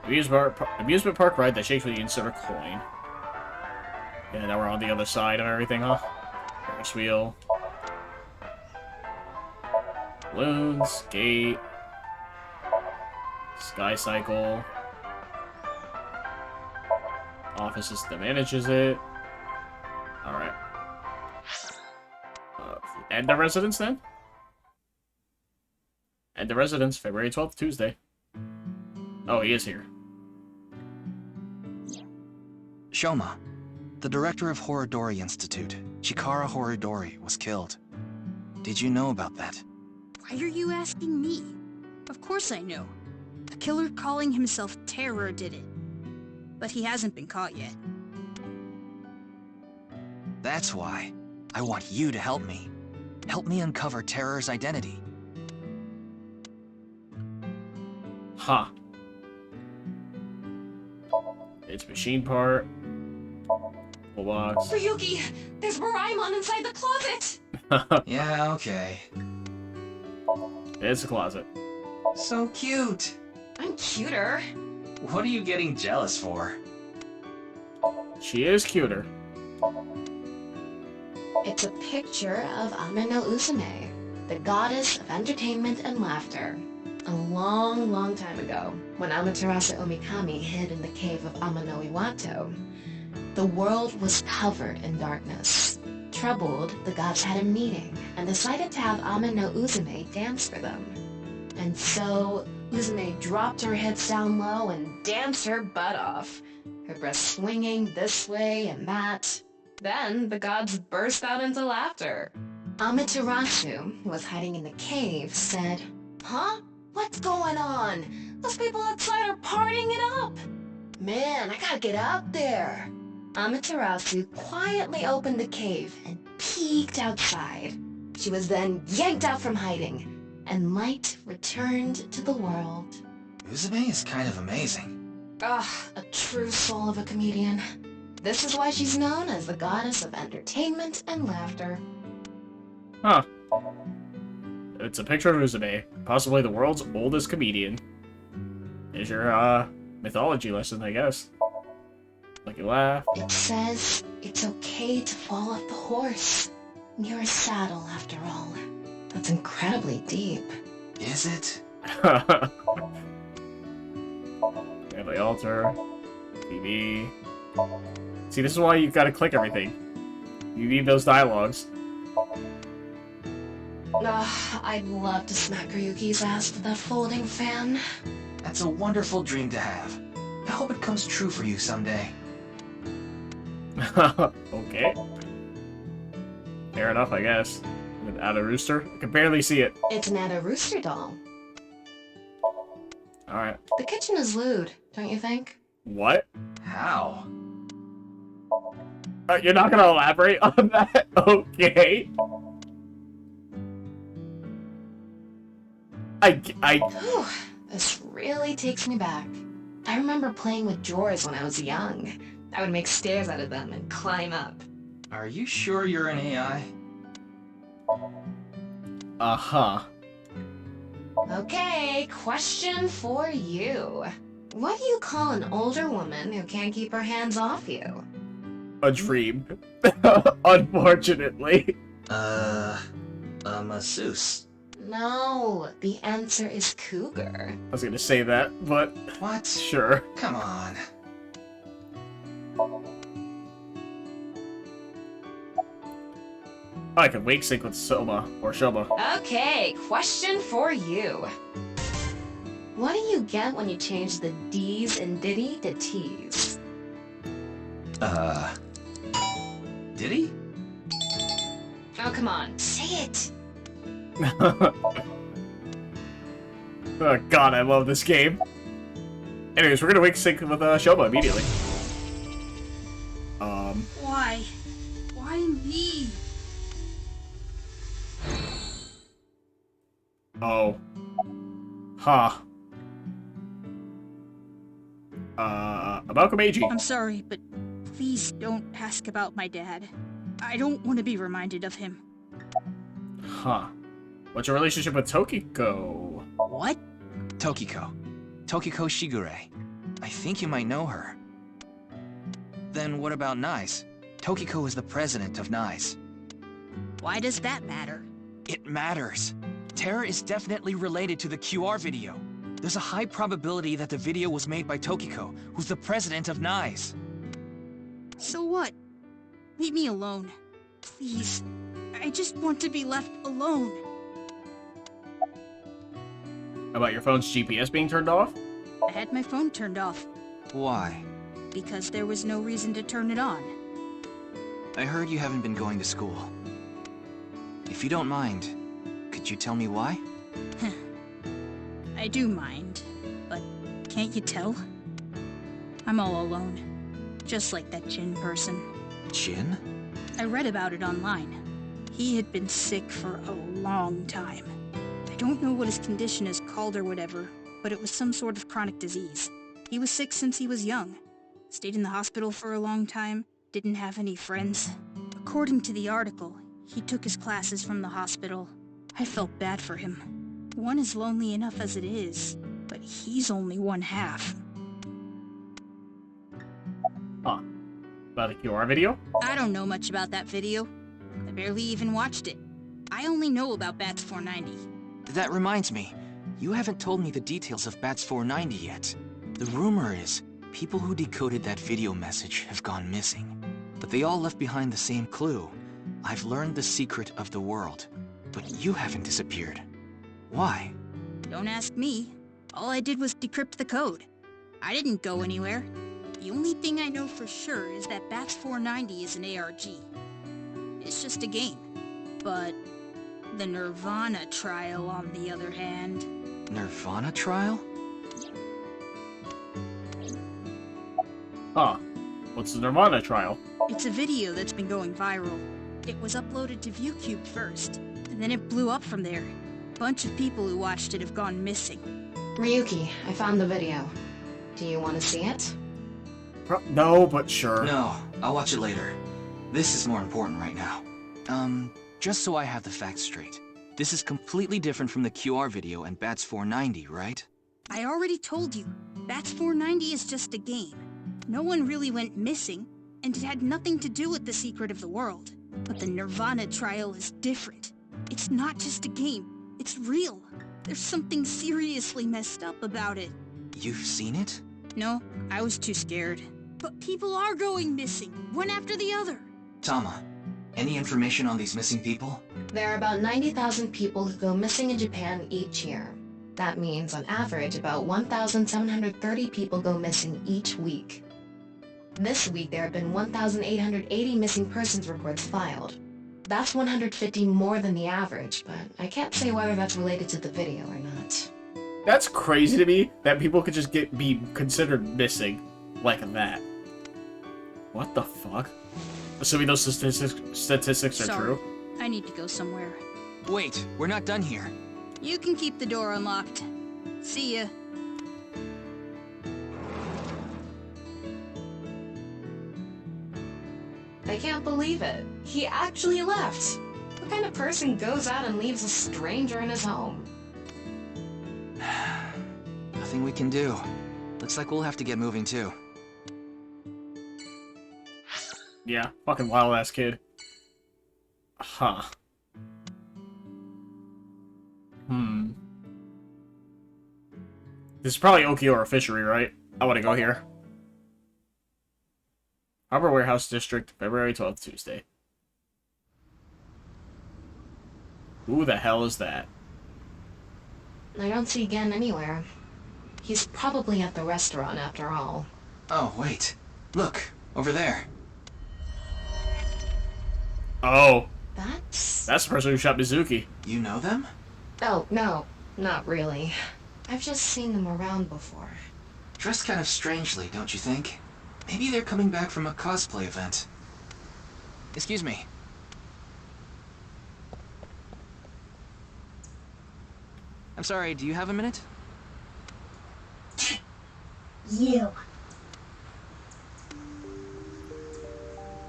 Amusement park ride that shakes when you insert a coin. Yeah, now we're on the other side of everything, huh? Ferris wheel. Balloons, gate. Sky cycle. Office that manages it. Alright. And the residence then? And the residence, February 12th, Tuesday. Oh, he is here. Shoma, the director of Horodori Institute, Chikara Horodori, was killed. Did you know about that? Why are you asking me? Of course I know. The killer calling himself Terror did it. But he hasn't been caught yet. That's why. I want you to help me. Help me uncover Terror's identity. Huh. It's machine part. Full box. Ryuki! There's Moraemon inside the closet! Yeah, okay. It's a closet. So cute! I'm cuter. What are you getting jealous for? She is cuter. It's a picture of Amino Uzume, the goddess of entertainment and laughter. A long, long time ago, when Amaterasu Omikami hid in the cave of Amano Iwato, the world was covered in darkness. Troubled, the gods had a meeting and decided to have Amino Uzume dance for them. And so, Uzume dropped her hips down low and danced her butt off, her breasts swinging this way and that. Then, the gods burst out into laughter. Amaterasu, who was hiding in the cave, said, "Huh? What's going on? Those people outside are partying it up! Man, I gotta get out there!" Amaterasu quietly opened the cave and peeked outside. She was then yanked out from hiding, and light returned to the world. Uzume is kind of amazing. A true soul of a comedian. This is why she's known as the goddess of entertainment and laughter. Huh. It's a picture of Uzume, possibly the world's oldest comedian. Is your, mythology lesson, I guess. Like you laugh. It says it's okay to fall off the horse. You're a saddle, after all. That's incredibly deep. Is it? Family altar. TV. See, this is why you've got to click everything. You need those dialogues. I'd love to smack Ryuki's ass with that folding fan. That's a wonderful dream to have. I hope it comes true for you someday. Okay. Fair enough, I guess. Without a rooster? I can barely see it. It's an Ada Rooster doll. Alright. The kitchen is lewd, don't you think? What? How? You're not gonna elaborate on that? Okay. Whew, this really takes me back. I remember playing with drawers when I was young. I would make stairs out of them and climb up. Are you sure you're an AI? Uh-huh. Okay, question for you. What do you call an older woman who can't keep her hands off you? A dream. Unfortunately. A masseuse. No, the answer is cougar. I was gonna say that, but... What? Sure. Come on. I could wake sync with Soma or Shoma. Okay, question for you. What do you get when you change the D's in Diddy to T's? Diddy? Oh, come on, say it! Oh god, I love this game. Anyways, we're gonna wake sync with Shoma immediately. Why? Why me? Oh. Huh. About Komeiji. I'm sorry, but please don't ask about my dad. I don't want to be reminded of him. Huh. What's your relationship with Tokiko? What? Tokiko Shigure. I think you might know her. Then what about NICE? Tokiko is the president of NICE. Why does that matter? It matters. Terra is definitely related to the QR video. There's a high probability that the video was made by Tokiko, who's the president of NICE. So what? Leave me alone. Please. I just want to be left alone. About your phone's GPS being turned off? I had my phone turned off. Why? Because there was no reason to turn it on. I heard you haven't been going to school. If you don't mind, could you tell me why? I do mind, but can't you tell? I'm all alone. Just like that Jin person. Jin? I read about it online. He had been sick for a long time. I don't know what his condition is called or whatever, but it was some sort of chronic disease. He was sick since he was young. Stayed in the hospital for a long time, didn't have any friends. According to the article, he took his classes from the hospital. I felt bad for him. One is lonely enough as it is, but he's only one half. Huh. About the QR video? I don't know much about that video. I barely even watched it. I only know about Bats 490. That reminds me, you haven't told me the details of Bats 490 yet. The rumor is, people who decoded that video message have gone missing. But they all left behind the same clue. I've learned the secret of the world, but you haven't disappeared. Why? Don't ask me. All I did was decrypt the code. I didn't go anywhere. The only thing I know for sure is that Bats 490 is an ARG. It's just a game. But the nirvanA trial, on the other hand... nirvanA trial? Huh. What's the nirvanA trial? It's a video that's been going viral. It was uploaded to ViewCube first, and then it blew up from there. A bunch of people who watched it have gone missing. Ryuki, I found the video. Do you want to see it? No, but sure. No, I'll watch it later. This is more important right now. Just so I have the facts straight. This is completely different from the QR video and Bats 490, right? I already told you, Bats 490 is just a game. No one really went missing, and it had nothing to do with the secret of the world. But the nirvanA trial is different. It's not just a game, it's real. There's something seriously messed up about it. You've seen it? No, I was too scared. But people are going missing, one after the other. Tama, any information on these missing people? There are about 90,000 people who go missing in Japan each year. That means, on average, about 1,730 people go missing each week. This week, there have been 1,880 missing persons reports filed. That's 150 more than the average, but I can't say whether that's related to the video or not. That's crazy to me, that people could just be considered missing like that. What the fuck? Assuming those statistics are Sorry, true. I need to go somewhere. Wait, we're not done here. You can keep the door unlocked. See ya. I can't believe it. He actually left. What kind of person goes out and leaves a stranger in his home? Nothing we can do. Looks like we'll have to get moving too. Yeah, fucking wild-ass kid. Huh. This is probably Okiura Fishery, right? I want to go here. Harbor Warehouse District, February 12th, Tuesday. Who the hell is that? I don't see Gen anywhere. He's probably at the restaurant after all. Oh, wait. Look, over there. Oh. That's the person who shot Mizuki. You know them? Oh, no. Not really. I've just seen them around before. Dressed kind of strangely, don't you think? Maybe they're coming back from a cosplay event. Excuse me. I'm sorry, do you have a minute? You.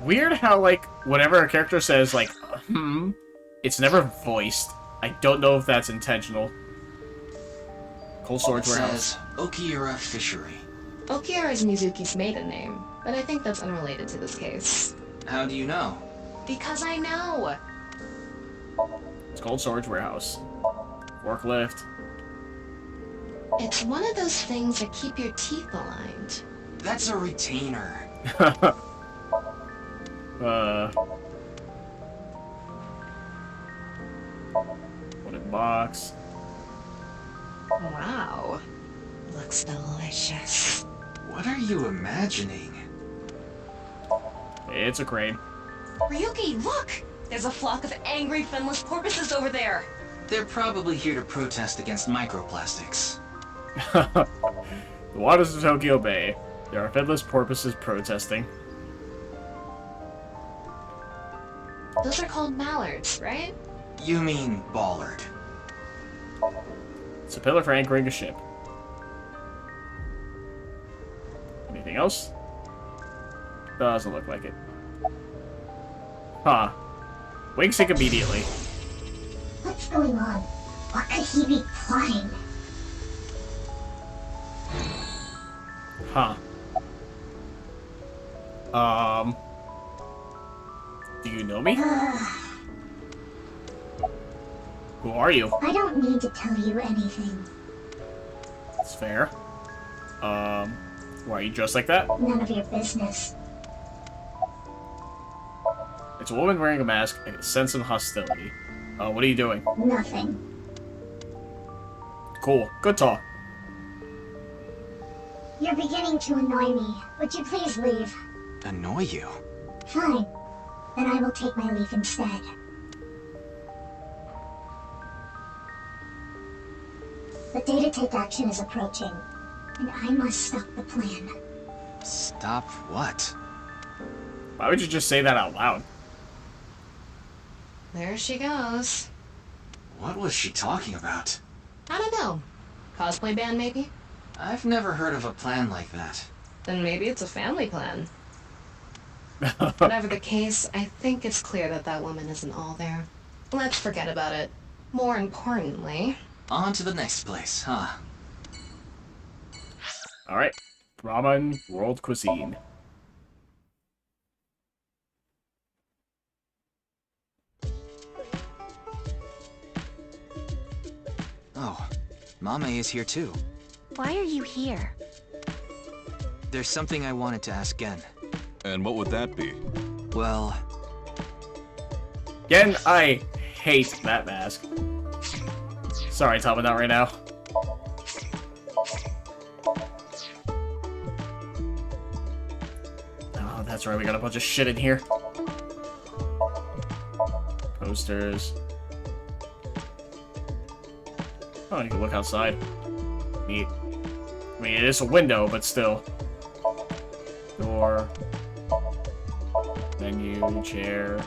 Weird how, like, whenever a character says, like, it's never voiced. I don't know if that's intentional. Cold Storage Warehouse. Okiura Fishery. Okiura is Mizuki's maiden name, but I think that's unrelated to this case. How do you know? Because I know! It's Cold Storage Warehouse. Forklift. It's one of those things that keep your teeth aligned. That's a retainer. Wooden box. Wow. Looks delicious. What are you imagining? It's a crane. Ryuki, look! There's a flock of angry finless porpoises over there. They're probably here to protest against microplastics. The waters of Tokyo Bay. There are finless porpoises protesting. Those are called mallards, right? You mean bollard. It's a pillar for anchoring a ship. Anything else? Doesn't look like it. Huh. Wing sync immediately. What's going on? What could he be plotting? Huh. Do you know me? Who are you? I don't need to tell you anything. It's fair. Why are you dressed like that? None of your business. It's a woman wearing a mask. I can sense some hostility. What are you doing? Nothing. Cool. Good talk. You're beginning to annoy me. Would you please leave? Annoy you? Fine. Then I will take my leave instead. The day to take action is approaching, and I must stop the plan. Stop what? Why would you just say that out loud? There she goes. What was she talking about? I don't know. Cosplay band, maybe? I've never heard of a plan like that. Then maybe it's a family plan. Whatever the case, I think it's clear that that woman isn't all there. Let's forget about it. More importantly... On to the next place, huh? Alright. Ramen World Cuisine. Oh, Mame is here too. Why are you here? There's something I wanted to ask Gen. And what would that be? Well... Gen, I hate that mask. Sorry, Tama, not right now. Oh, that's right, we got a bunch of shit in here. Posters. Oh, you can look outside. Neat. I mean, it is a window, but still. Door. Menu, chair.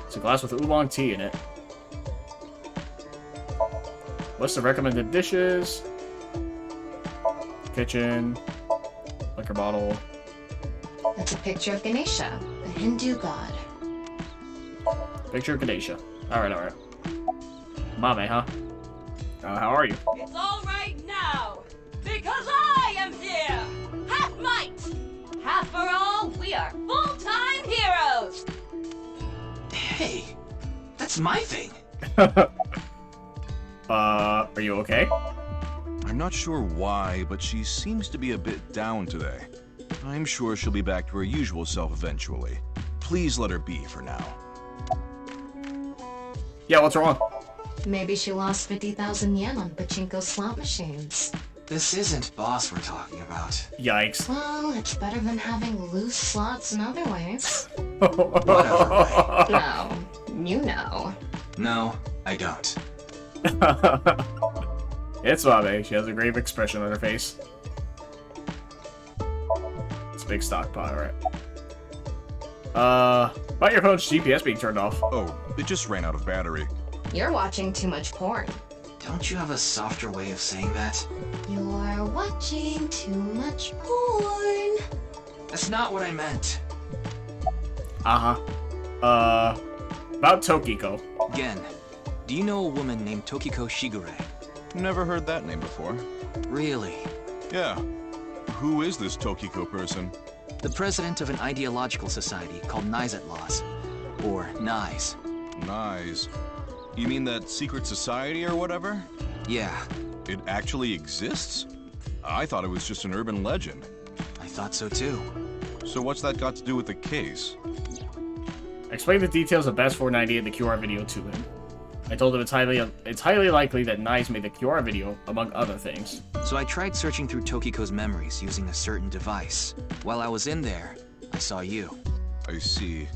It's a glass with oolong tea in it. List of recommended dishes. Kitchen. Liquor bottle. That's a picture of Ganesha, the Hindu god. Picture of Ganesha. Alright. Mame, huh? How are you? It's all right now, because I am here! Half might! Half for all, we are full-time heroes! Hey, that's my thing. Are you okay? I'm not sure why, but she seems to be a bit down today. I'm sure she'll be back to her usual self eventually. Please let her be for now. Yeah, what's wrong? Maybe she lost 50,000 yen on pachinko slot machines. This isn't boss we're talking about. Yikes. Well, it's better than having loose slots in other ways. Whatever way. No, you know. No, I don't. It's Mame. She has a grave expression on her face. It's a big stockpile, right? About your phone's GPS being turned off. Oh, it just ran out of battery. You're watching too much porn. Don't you have a softer way of saying that? You're watching too much porn. That's not what I meant. About Tokiko. Gen, do you know a woman named Tokiko Shigure? Never heard that name before. Really? Yeah. Who is this Tokiko person? The president of an ideological society called Nizet Laws. Or NIZE. NIZE. You mean that secret society or whatever? Yeah. It actually exists? I thought it was just an urban legend. I thought so too. So what's that got to do with the case? Explain the details of Bats 490 and the QR video to him. I told him it's highly likely that NIZE made the QR video, among other things. So I tried searching through Tokiko's memories using a certain device. While I was in there, I saw you. I see.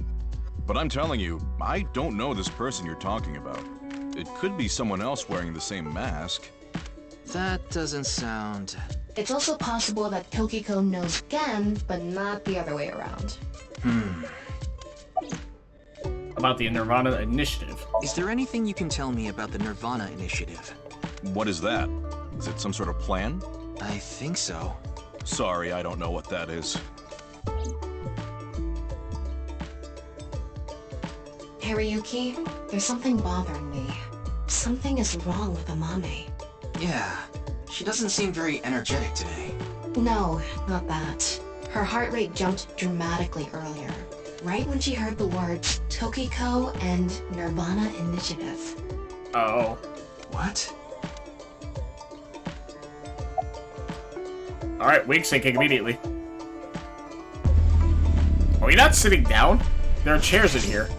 But I'm telling you, I don't know this person you're talking about. It could be someone else wearing the same mask. That doesn't sound... It's also possible that Tokiko knows Gen, but not the other way around. About the nirvanA initiative. Is there anything you can tell me about the nirvanA initiative? What is that? Is it some sort of plan? I think so. Sorry, I don't know what that is. Hariyuki, there's something bothering me. Something is wrong with Amame. Yeah, she doesn't seem very energetic today. No, not that. Her heart rate jumped dramatically earlier, right when she heard the words Tokiko and nirvanA initiative. Oh. What? Alright, wig syncing immediately. Are we not sitting down? There are chairs in here.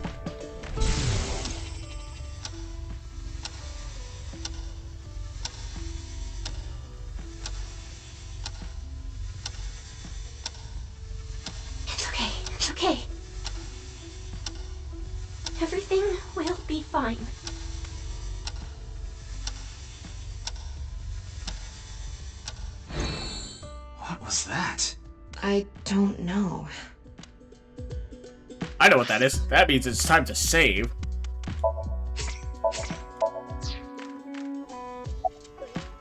It's okay. Everything will be fine. What was that? I don't know. I know what that is. That means it's time to save.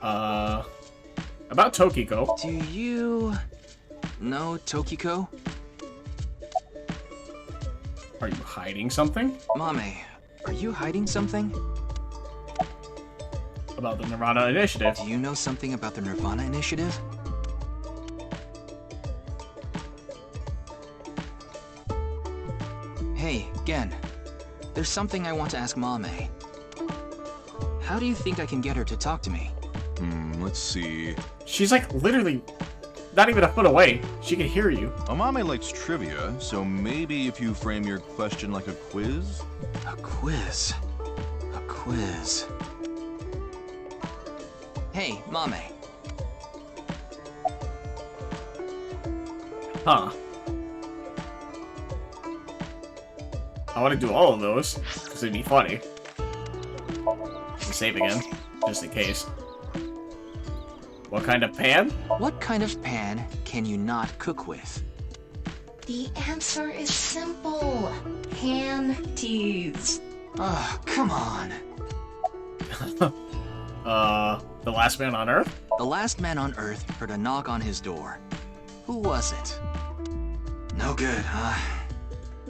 About Tokiko. Do you know Tokiko? Are you hiding something? Mame, are you hiding something? About the nirvanA initiative. Do you know something about the nirvanA initiative? Hey, Gen. There's something I want to ask Mame. How do you think I can get her to talk to me? Let's see. She's like literally not even a foot away. She can hear you. Amame likes trivia, so maybe if you frame your question like a quiz? A quiz? A quiz. Hey, Mame. Huh. I want to do all of those, because it'd be funny. Save again, just in case. What kind of pan? What kind of pan can you not cook with? The answer is simple. Panties. Oh, come on. The last man on Earth? The last man on Earth heard a knock on his door. Who was it? No good, huh?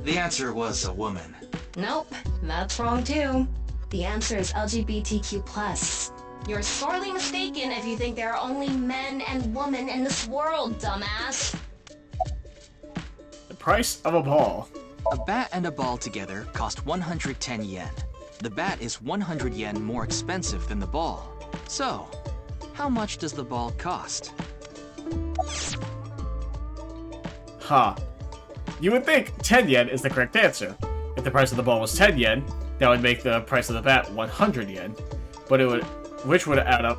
The answer was a woman. Nope, that's wrong too. The answer is LGBTQ+. You're sorely mistaken if you think there are only men and women in this world, dumbass. The price of a ball. A bat and a ball together cost 110 yen. The bat is 100 yen more expensive than the ball. So, how much does the ball cost? Huh. You would think 10 yen is the correct answer. If the price of the ball was 10 yen, that would make the price of the bat 100 yen. But it would, which would add up...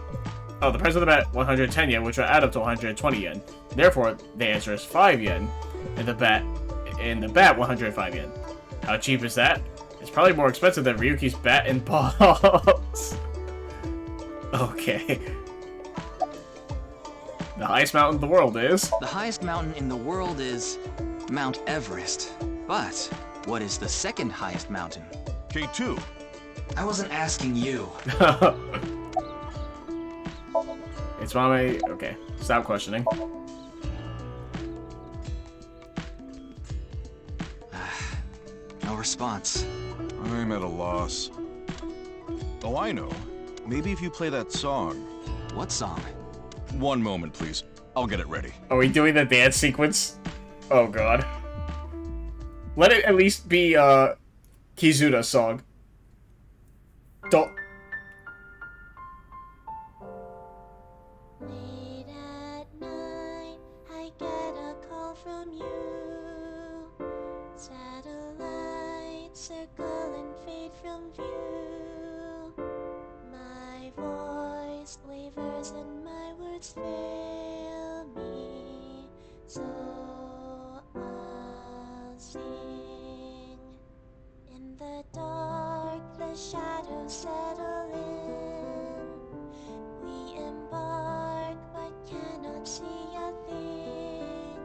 Oh, the price of the bat 110 yen, which would add up to 120 yen. Therefore, the answer is 5 yen, and the bat 105 yen. How cheap is that? It's probably more expensive than Ryuki's bat and balls. Okay. The highest mountain in the world is? The highest mountain in the world is Mount Everest. But what is the second highest mountain? K2. I wasn't asking you. It's Mame. Okay, stop questioning. No response. I'm at a loss. Oh, I know. Maybe if you play that song. What song? One moment, please. I'll get it ready. Are we doing the dance sequence? Oh god. Let it at least be Kizuna's song. Don't. Late at night, I get a call from you. Satellites circle and fade from view. My voice wavers and my words fail me. So I'll sing. In the dark, the shadows settle in. We embark, but cannot see a thing.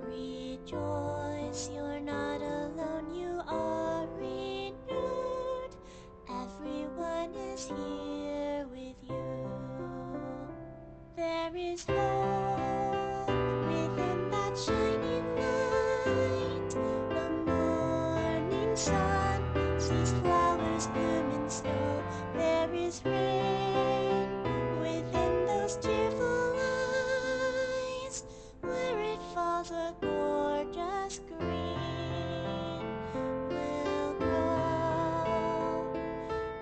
Rejoice, you're not alone, you are renewed. Everyone is here with you. There is hope within that shining light. The morning sun sees flowers bloom in snow. There is rain within those tearful eyes. Where it falls, a gorgeous green will grow.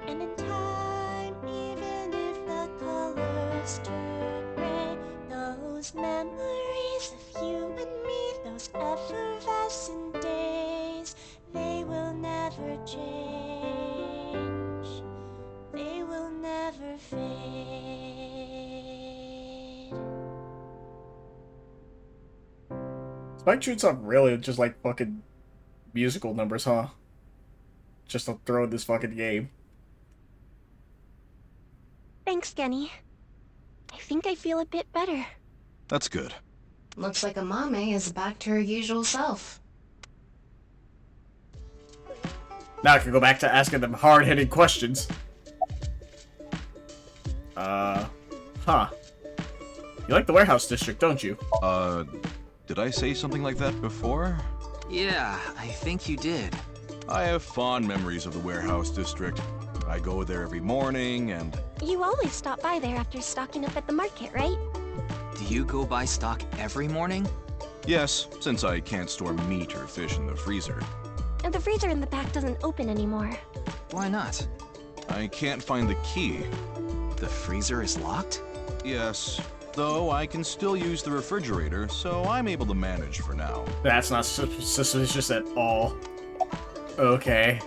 And in time, even if the colors turn gray, those memories of you and me, those effervescent days, they will never change. They will never fade. Spike shoots up really just like fucking musical numbers, huh? Just to throw in this fucking game. Thanks, Genny. I think I feel a bit better. That's good. Looks like Amame is back to her usual self. Now I can go back to asking them hard-hitting questions. Huh. You like the warehouse district, don't you? Did I say something like that before? Yeah, I think you did. I have fond memories of the warehouse district. I go there every morning and... You always stop by there after stocking up at the market, right? Do you go buy stock every morning? Yes, since I can't store meat or fish in the freezer. And the freezer in the back doesn't open anymore. Why not? I can't find the key. The freezer is locked? Yes, though I can still use the refrigerator, so I'm able to manage for now. That's not suspicious at all. Okay.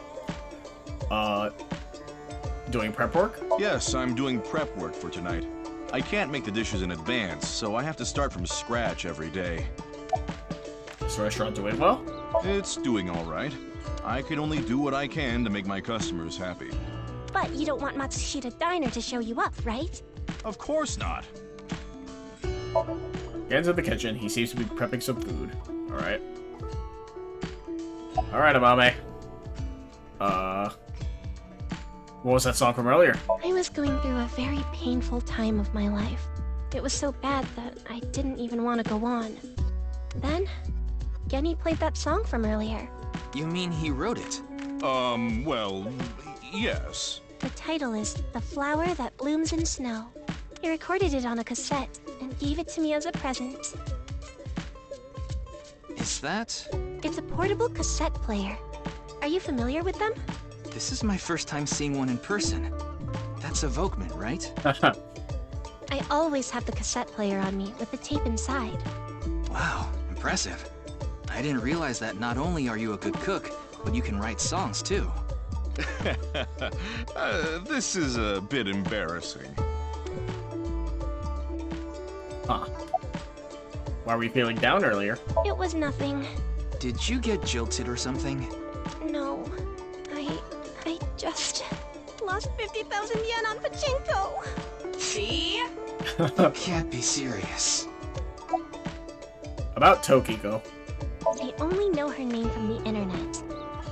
Doing prep work? Yes, I'm doing prep work for tonight. I can't make the dishes in advance, so I have to start from scratch every day. Is the restaurant doing well? It's doing all right. I can only do what I can to make my customers happy. But you don't want Matsushita Diner to show you up, right? Of course not. Gets in the kitchen. He seems to be prepping some food. Alright. Alright, Amame. What was that song from earlier? I was going through a very painful time of my life. It was so bad that I didn't even want to go on. Then, Genny played that song from earlier. You mean he wrote it? Well, yes. The title is The Flower That Blooms in Snow. He recorded it on a cassette and gave it to me as a present. Is that? It's a portable cassette player. Are you familiar with them? This is my first time seeing one in person. That's a Volkman, right? I always have the cassette player on me with the tape inside. Wow, impressive. I didn't realize that not only are you a good cook, but you can write songs too. This is a bit embarrassing. Huh. Why were you feeling down earlier? It was nothing. Did you get jilted or something? No. I just lost 50,000 yen on pachinko. See? You can't be serious. About Tokiko. I only know her name from the internet.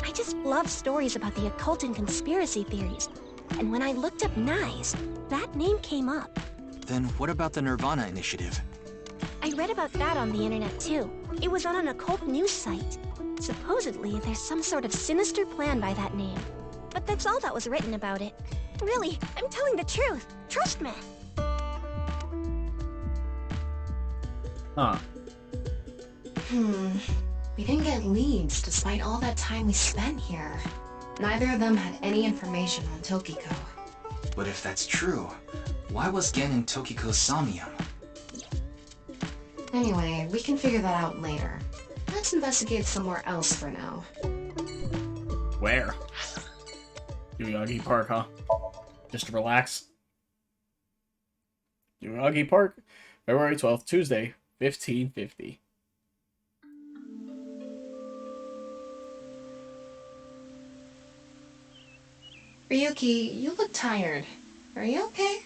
I just love stories about the occult and conspiracy theories. And when I looked up Nyes, that name came up. Then what about the nirvanA initiative? I read about that on the internet too. It was on an occult news site. Supposedly, there's some sort of sinister plan by that name. But that's all that was written about it. Really, I'm telling the truth. Trust me. Huh. We didn't get leads despite all that time we spent here. Neither of them had any information on Tokiko. But if that's true, why was Gen in Tokiko's Somnium? Anyway, we can figure that out later. Let's investigate somewhere else for now. Where? Yuyagi Park, huh? Just to relax. Yuyagi Park, February 12th, Tuesday, 1550. Ryuki, you look tired. Are you okay?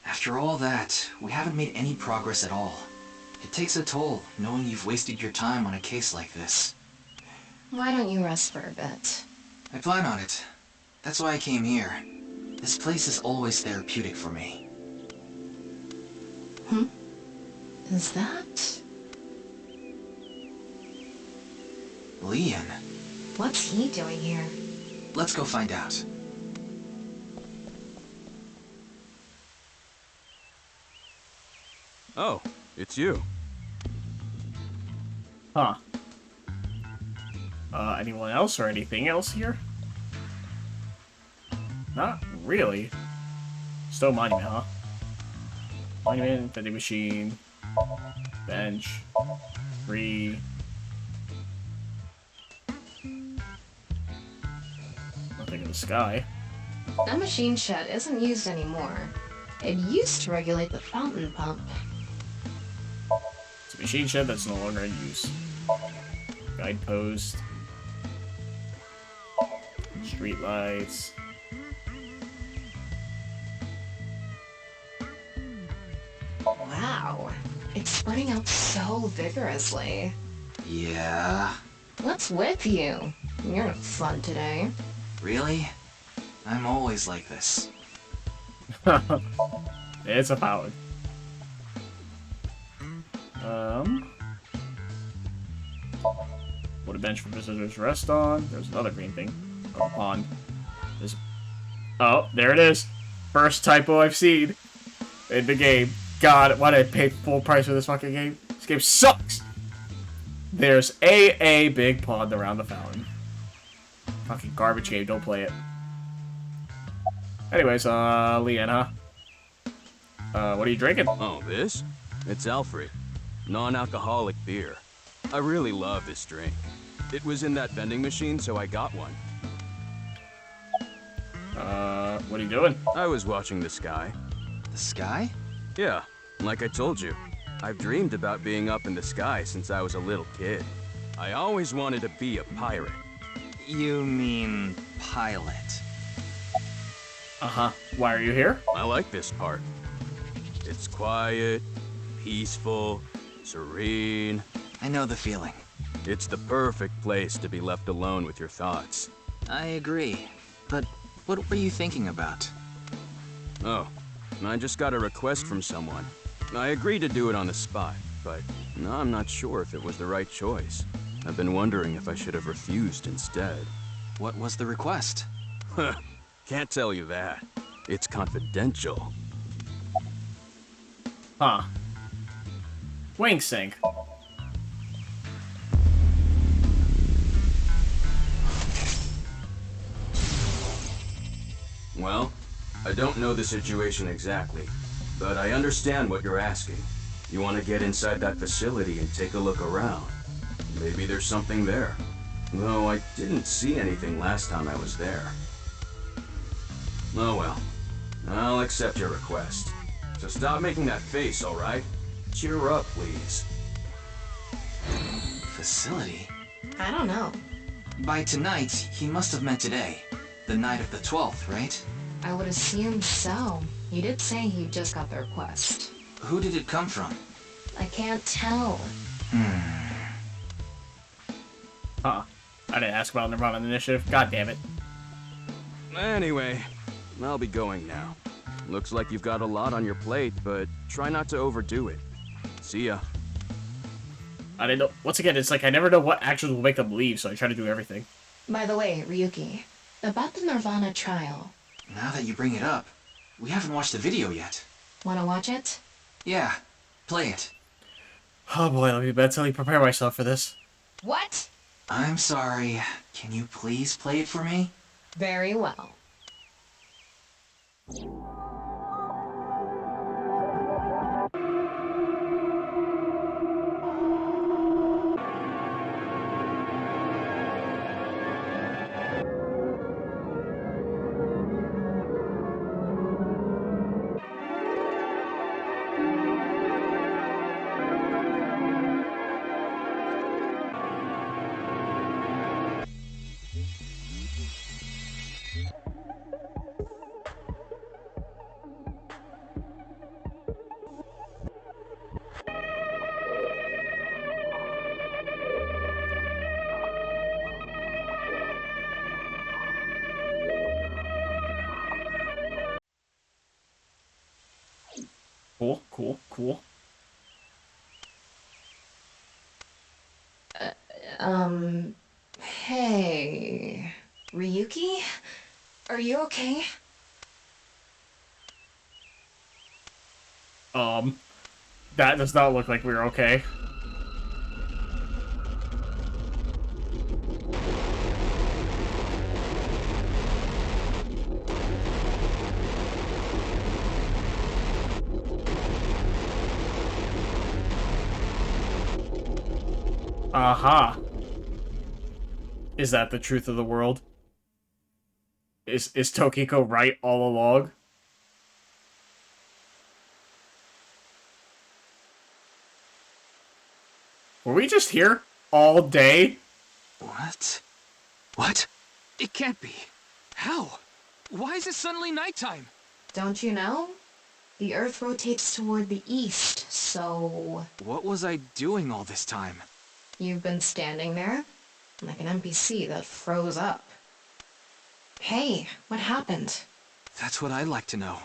After all that, we haven't made any progress at all. It takes a toll, knowing you've wasted your time on a case like this. Why don't you rest for a bit? I plan on it. That's why I came here. This place is always therapeutic for me. Is that... Leon. What's he doing here? Let's go find out. Oh, it's you. Huh. Anyone else or anything else here? Not really. Still monument, huh? Monument, vending machine, bench, tree. Nothing in the sky. That machine shed isn't used anymore. It used to regulate the fountain pump. It's a machine shed that's no longer in use. Guidepost. Street lights. Wow. It's spreading out so vigorously. Yeah? What's with you? You're no fun today. Really? I'm always like this. It's a power. Put a bench for visitors to rest on. There's another green thing. Oh, a pond. There's... Oh, there it is. First typo I've seen in the game. God, why did I pay full price for this fucking game? This game sucks! There's a big pond around the fountain. Fucking garbage game, don't play it. Anyways, Leanne, huh? What are you drinking? Oh, this? It's Alfred. Non-alcoholic beer. I really love this drink. It was in that vending machine, so I got one. What are you doing? I was watching the sky. The sky? Yeah, like I told you. I've dreamed about being up in the sky since I was a little kid. I always wanted to be a pirate. You mean pilot? Uh-huh. Why are you here? I like this part. It's quiet, peaceful, serene. I know the feeling. It's the perfect place to be left alone with your thoughts. I agree. But what were you thinking about? Oh, I just got a request from someone. I agreed to do it on the spot, but I'm not sure if it was the right choice. I've been wondering if I should have refused instead. What was the request? Can't tell you that. It's confidential. Huh. Wing sync. Well, I don't know the situation exactly, but I understand what you're asking. You want to get inside that facility and take a look around. Maybe there's something there. Though I didn't see anything last time I was there. Oh well. I'll accept your request. So stop making that face, alright? Cheer up, please. Facility? I don't know. By tonight, he must have meant today. The night of the 12th, right? I would assume so. He did say he just got the request. Who did it come from? I can't tell. Huh. I didn't ask about nirvanA initiative. God damn it. Anyway, I'll be going now. Looks like you've got a lot on your plate, but try not to overdo it. See ya. I didn't know. Once again, it's like I never know what actions will make them leave, so I try to do everything. By the way, Ryuki, about the nirvanA trial. Now that you bring it up, we haven't watched the video yet. Wanna watch it? Yeah, play it. Oh boy, let me mentally prepare myself for this. What? I'm sorry. Can you please play it for me? Very well. Cool, cool, cool. Hey... Ryuki? Are you okay? That does not look like we're okay. Aha. Is that the truth of the world? Is Tokiko right all along? Were we just here all day? What? What? It can't be. How? Why is it suddenly nighttime? Don't you know? The Earth rotates toward the east, so... What was I doing all this time? You've been standing there, like an NPC that froze up. Hey, what happened? That's what I'd like to know.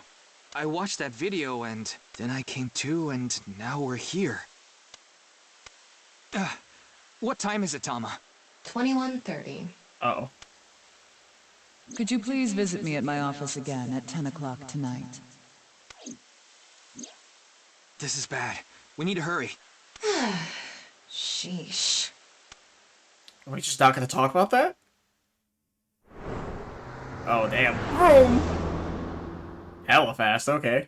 I watched that video and then I came to and now we're here. What time is it, Tama? 21:30. Uh-oh. Could you please visit me at my office again at 10 o'clock tonight? This is bad. We need to hurry. Sheesh. Are we just not gonna talk about that? Oh, damn. Boom! Hella fast, okay.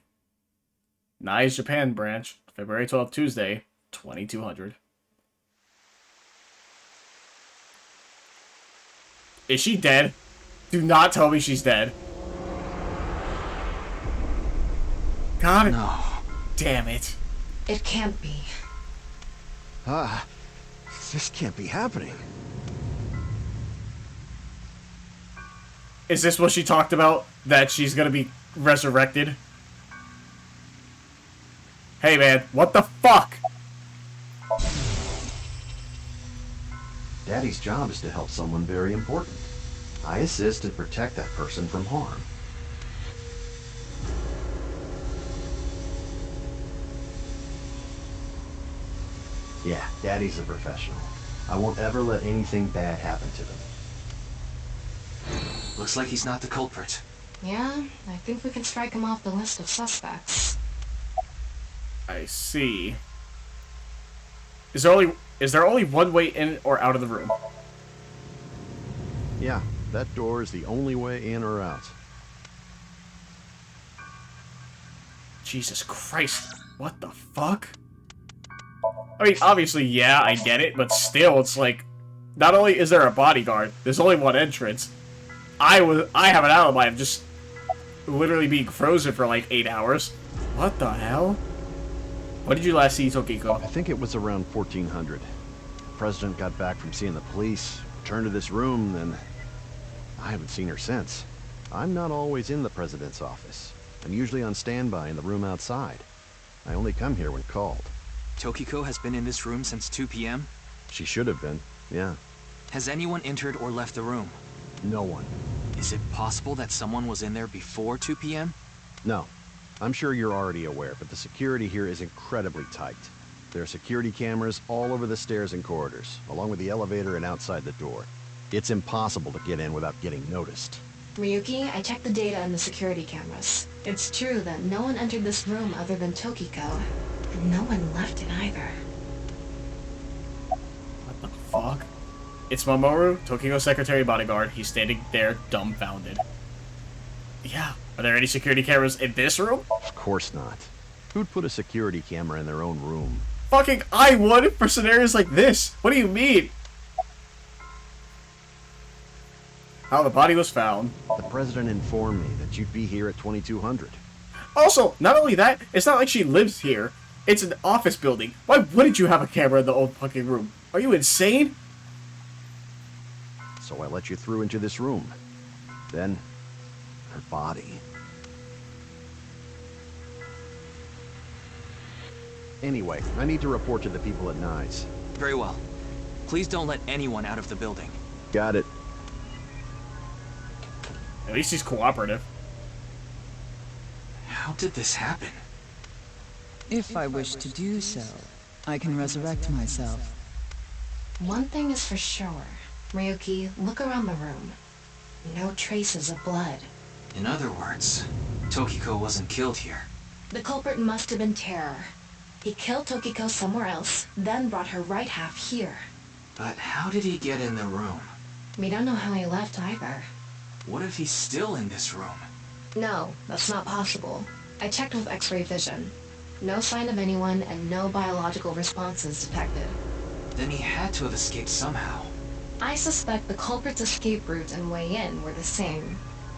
Nice Japan branch. February 12th, Tuesday, 2200. Is she dead? Do not tell me she's dead. God. No. Damn it. It can't be. This can't be happening. Is this what she talked about? That she's gonna be resurrected? Hey man, what the fuck? Daddy's job is to help someone very important. I assist and protect that person from harm. Yeah, Daddy's a professional. I won't ever let anything bad happen to them. Looks like he's not the culprit. Yeah, I think we can strike him off the list of suspects. I see. Is there only one way in or out of the room? Yeah, that door is the only way in or out. Jesus Christ. What the fuck? I mean, obviously, yeah, I get it, but still, it's like, not only is there a bodyguard, there's only one entrance. I have an alibi of just literally being frozen for like 8 hours. What the hell? When did you last see Tokiko? I think it was around 1400. The president got back from seeing the police, returned to this room, then I haven't seen her since. I'm not always in the president's office. I'm usually on standby in the room outside. I only come here when called. Tokiko has been in this room since 2 p.m.? She should have been, yeah. Has anyone entered or left the room? No one. Is it possible that someone was in there before 2 p.m.? No. I'm sure you're already aware, but the security here is incredibly tight. There are security cameras all over the stairs and corridors, along with the elevator and outside the door. It's impossible to get in without getting noticed. Ryuki, I checked the data on the security cameras. It's true that no one entered this room other than Tokiko, and no one left it either. What the fuck? It's Mamoru, Tokiko's secretary bodyguard. He's standing there dumbfounded. Yeah. Are there any security cameras in this room? Of course not. Who'd put a security camera in their own room? Fucking I would for scenarios like this. What do you mean? How the body was found. The president informed me that you'd be here at 2200. Also, not only that, it's not like she lives here. It's an office building. Why wouldn't you have a camera in the old fucking room? Are you insane? So I let you through into this room. Then, her body. Anyway, I need to report to the people at Nye's. Very well. Please don't let anyone out of the building. Got it. At least he's cooperative. How did this happen? If I wish to do so, I can resurrect myself. One thing is for sure. Ryuki, look around the room. No traces of blood. In other words, Tokiko wasn't killed here. The culprit must have been Terror. He killed Tokiko somewhere else, then brought her right half here. But how did he get in the room? We don't know how he left either. What if he's still in this room? No, that's not possible. I checked with X-ray vision. No sign of anyone and no biological responses detected. Then he had to have escaped somehow. I suspect the culprit's escape route and way in were the same.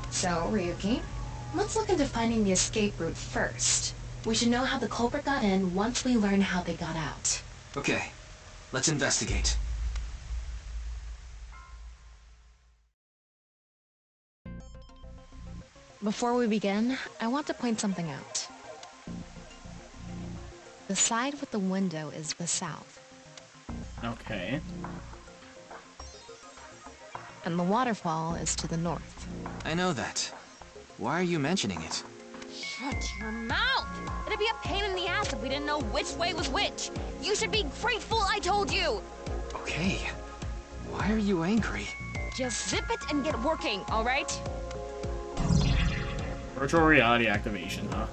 So, Ryuki, let's look into finding the escape route first. We should know how the culprit got in once we learn how they got out. Okay, let's investigate. Before we begin, I want to point something out. The side with the window is the south. Okay. And the waterfall is to the north. I know that. Why are you mentioning it? Shut your mouth! It'd be a pain in the ass if we didn't know which way was which. You should be grateful I told you! Okay. Why are you angry? Just zip it and get working, alright? Virtual reality activation, huh?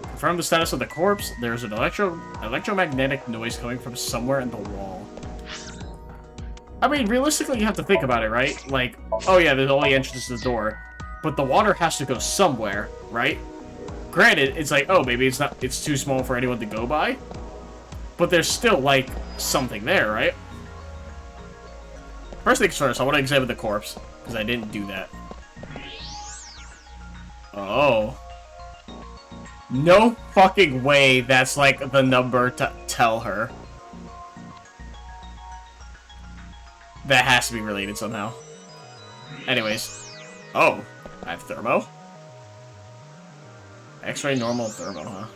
Confirm the status of the corpse. There's an electromagnetic noise coming from somewhere in the wall. I mean, realistically, you have to think about it, right? Like, oh yeah, there's only entrance to the door, but the water has to go somewhere, right? Granted, it's like, oh, maybe it's too small for anyone to go by, but there's still, like, something there, right? First things first, I want to examine the corpse, because I didn't do that. Oh. No fucking way that's, like, the number to tell her. That has to be related somehow. Anyways. Oh. I have thermo? X-ray, normal, thermo, huh?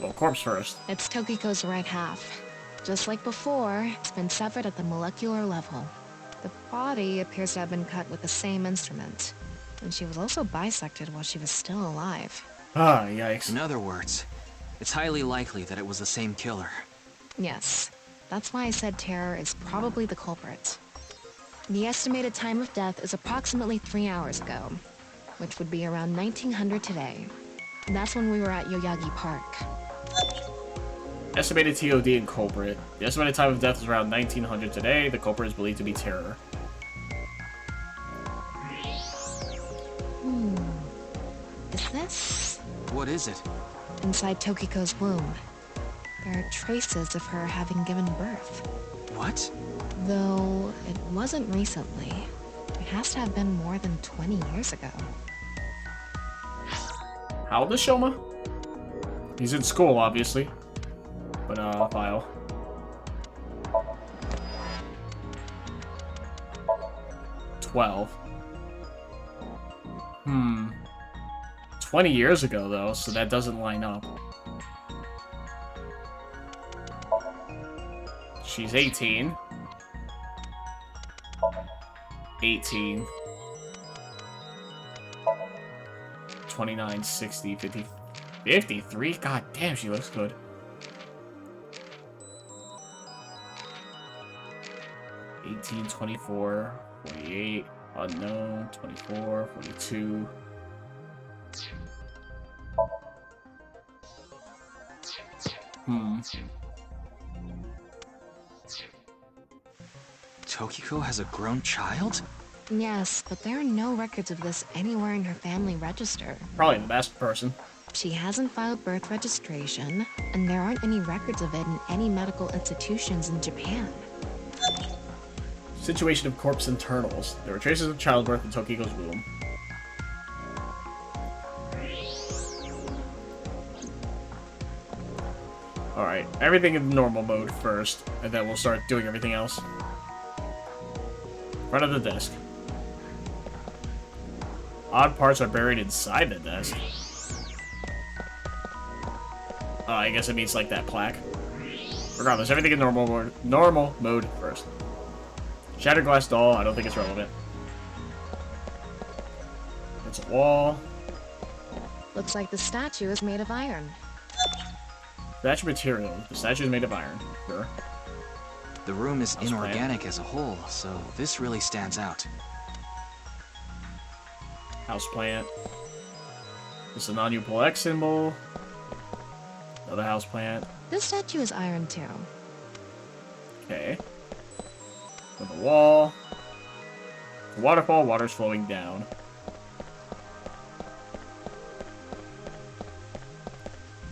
Well, corpse first. It's Tokiko's right half. Just like before, it's been severed at the molecular level. The body appears to have been cut with the same instrument. And she was also bisected while she was still alive. Ah, yikes. In other words, it's highly likely that it was the same killer. Yes, that's why I said terror is probably the culprit. The estimated time of death is approximately 3 hours ago, which would be around 1900 today. That's when we were at Yoyagi Park. Estimated TOD and culprit. The estimated time of death is around 1900 today. The culprit is believed to be terror. Is this? What is it? Inside Tokiko's womb. There are traces of her having given birth. What? Though it wasn't recently. It has to have been more than 20 years ago. How old is Shoma? He's in school, obviously. But, file. $12. 20 years ago, though, so that doesn't line up. She's 18. 18. 29, 60, 50, 53? God damn, she looks good. 18, 24, 48, unknown, 24, 42. Tokiko has a grown child? Yes, but there are no records of this anywhere in her family register. Probably the best person. She hasn't filed birth registration, and there aren't any records of it in any medical institutions in Japan. Situation of corpse internals. There were traces of childbirth in Tokiko's womb. Alright, everything in normal mode first, and then we'll start doing everything else. Front of the desk. Odd parts are buried inside the desk. I guess it means like that plaque. Regardless, everything in normal mode first. Shattered glass doll, I don't think it's relevant. It's a wall. Looks like the statue is made of iron. Statue material. The statue is made of iron. Sure. The room is inorganic as a whole, so this really stands out. Houseplant. This is a non-Upol X symbol. Another houseplant. This statue is iron too. Okay. On the wall. The waterfall, water's flowing down.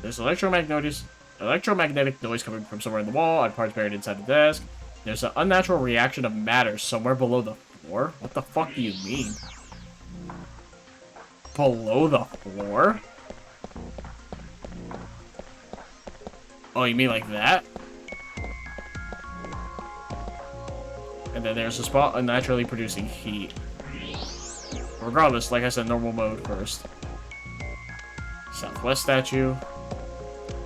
There's electromagnetic noise coming from somewhere in the wall, odd parts buried inside the desk. There's an unnatural reaction of matter somewhere below the floor. What the fuck do you mean? Below the floor? Oh, you mean like that? And then there's a spot unnaturally producing heat. Regardless, like I said, normal mode first. Southwest statue.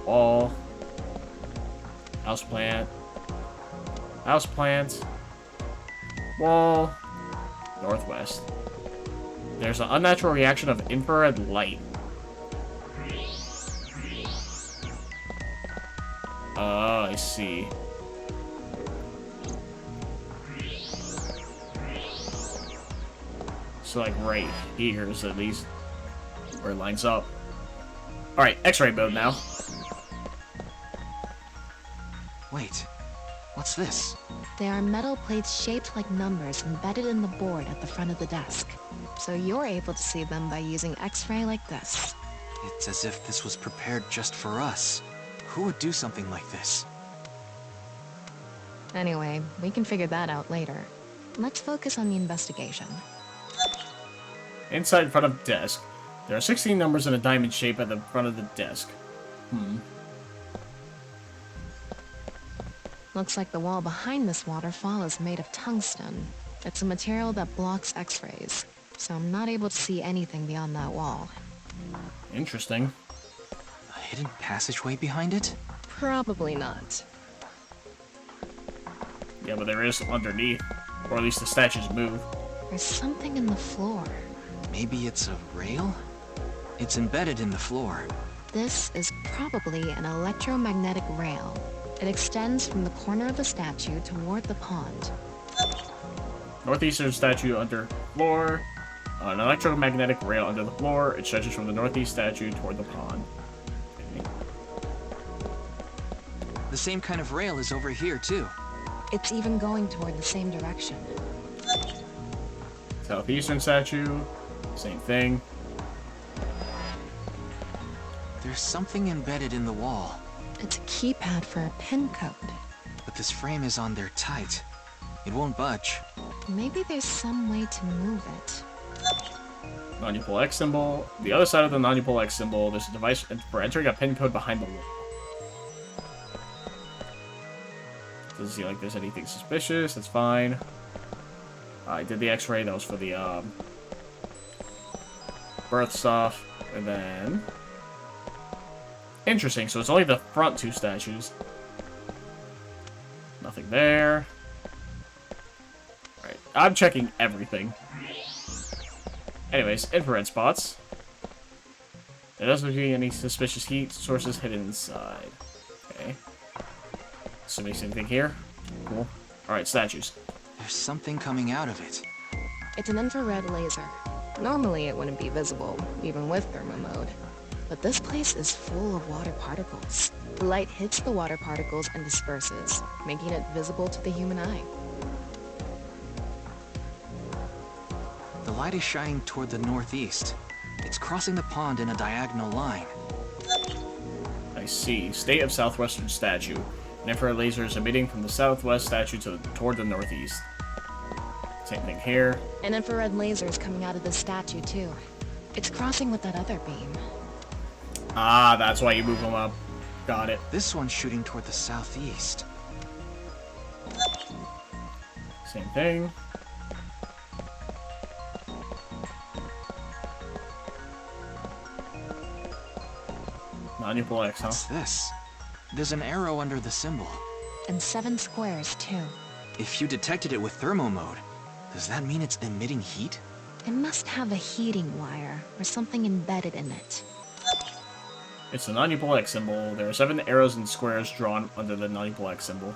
Wall. Houseplant. Houseplant. Wall. Northwest. There's an unnatural reaction of infrared light. Oh, I see. So, like, right here is at least where it lines up. Alright, X-ray mode now. Wait, what's this? There are metal plates shaped like numbers embedded in the board at the front of the desk. So you're able to see them by using X-ray like this. It's as if this was prepared just for us. Who would do something like this? Anyway, we can figure that out later. Let's focus on the investigation. Inside front of desk. There are 16 numbers in a diamond shape at the front of the desk. Looks like the wall behind this waterfall is made of tungsten. It's a material that blocks X-rays, so I'm not able to see anything beyond that wall. Interesting. A hidden passageway behind it? Probably not. Yeah, but there is underneath. Or at least the statues move. There's something in the floor. Maybe it's a rail? It's embedded in the floor. This is probably an electromagnetic rail. It extends from the corner of the statue toward the pond. Northeastern statue under floor. An electromagnetic rail under the floor. It stretches from the northeast statue toward the pond. Okay. The same kind of rail is over here, too. It's even going toward the same direction. Southeastern statue. Same thing. There's something embedded in the wall. It's a keypad for a pin code. But this frame is on there tight. It won't budge. Maybe there's some way to move it. Non-equal X symbol. The other side of the non-equal X symbol, there's a device for entering a pin code behind the wall. Doesn't seem like there's anything suspicious. That's fine. I did the X-ray. That was for the birth stuff. And then... Interesting. So it's only the front two statues. Nothing there. Alright. I'm checking everything. Anyways, infrared spots. There doesn't be any suspicious heat sources hidden inside. Okay. Assuming same thing here. Cool. Alright, statues. There's something coming out of it. It's an infrared laser. Normally it wouldn't be visible, even with thermo mode. But this place is full of water particles. The light hits the water particles and disperses, making it visible to the human eye. The light is shining toward the northeast. It's crossing the pond in a diagonal line. I see. State of southwestern statue. An infrared laser is emitting from the southwest statue toward the northeast. Same thing here. An infrared laser is coming out of this statue, too. It's crossing with that other beam. Ah, that's why you move them up. Got it. This one's shooting toward the southeast. Same thing. Non-equal X, huh? What's this? There's an arrow under the symbol. And 7 squares, too. If you detected it with thermo mode, does that mean it's emitting heat? It must have a heating wire, or something embedded in it. It's the non-equal X symbol. There are 7 arrows and squares drawn under the non-equal X symbol.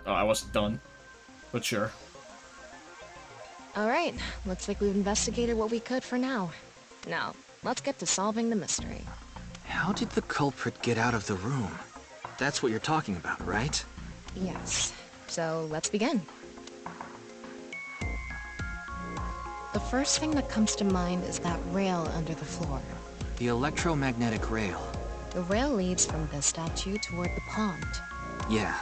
Oh, I wasn't done. But sure. Alright, looks like we've investigated what we could for now. Now, let's get to solving the mystery. How did the culprit get out of the room? That's what you're talking about, right? Yes. So, let's begin. The first thing that comes to mind is that rail under the floor. The electromagnetic rail. The rail leads from this statue toward the pond. Yeah.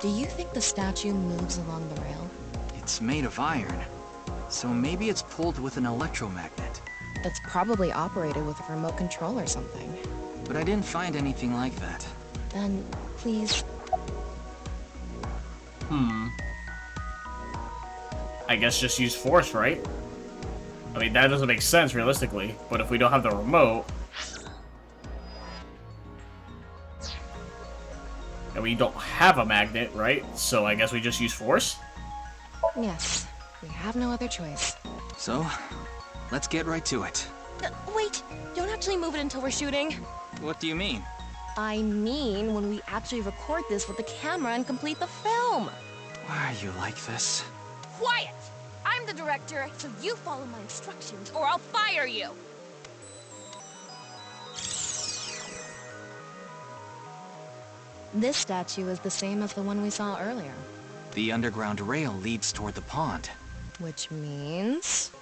Do you think the statue moves along the rail? It's made of iron, so maybe it's pulled with an electromagnet. It's probably operated with a remote control or something. But I didn't find anything like that. Then, please... I guess just use force, right? I mean, that doesn't make sense realistically, but if we don't have the remote... And we don't have a magnet, right? So I guess we just use force? Yes. We have no other choice. So, let's get right to it. Wait! Don't actually move it until we're shooting. What do you mean? I mean, when we actually record this with the camera and complete the film. Why are you like this? Quiet! I'm the director, so you follow my instructions or I'll fire you! This statue is the same as the one we saw earlier. The underground rail leads toward the pond. Which means...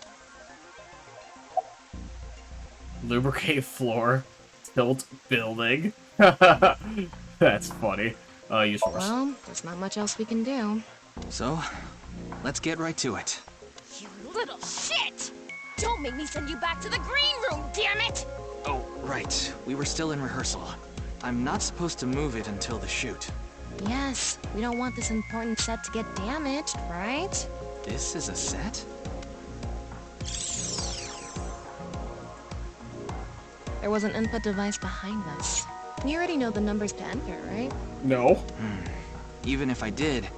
Lubricate floor. Tilt building. That's funny. Use force. Well, there's not much else we can do. So, let's get right to it. You little shit! Don't make me send you back to the green room, damn it! Oh, right. We were still in rehearsal. I'm not supposed to move it until the shoot. Yes, we don't want this important set to get damaged, right? This is a set? There was an input device behind this. You already know the numbers to enter, right? No. Even if I did,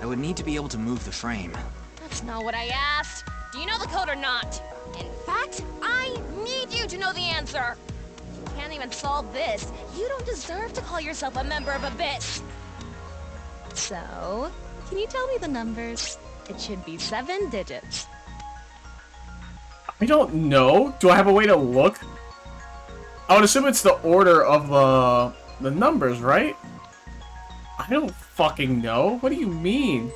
I would need to be able to move the frame. That's not what I asked. Do you know the code or not? In fact, I need you to know the answer. can't even solve this, you don't deserve to call yourself a member of Abyss. So, can you tell me the numbers? It should be 7 digits. I don't know. Do I have a way to look? I would assume it's the order of the numbers, right? I don't fucking know. What do you mean?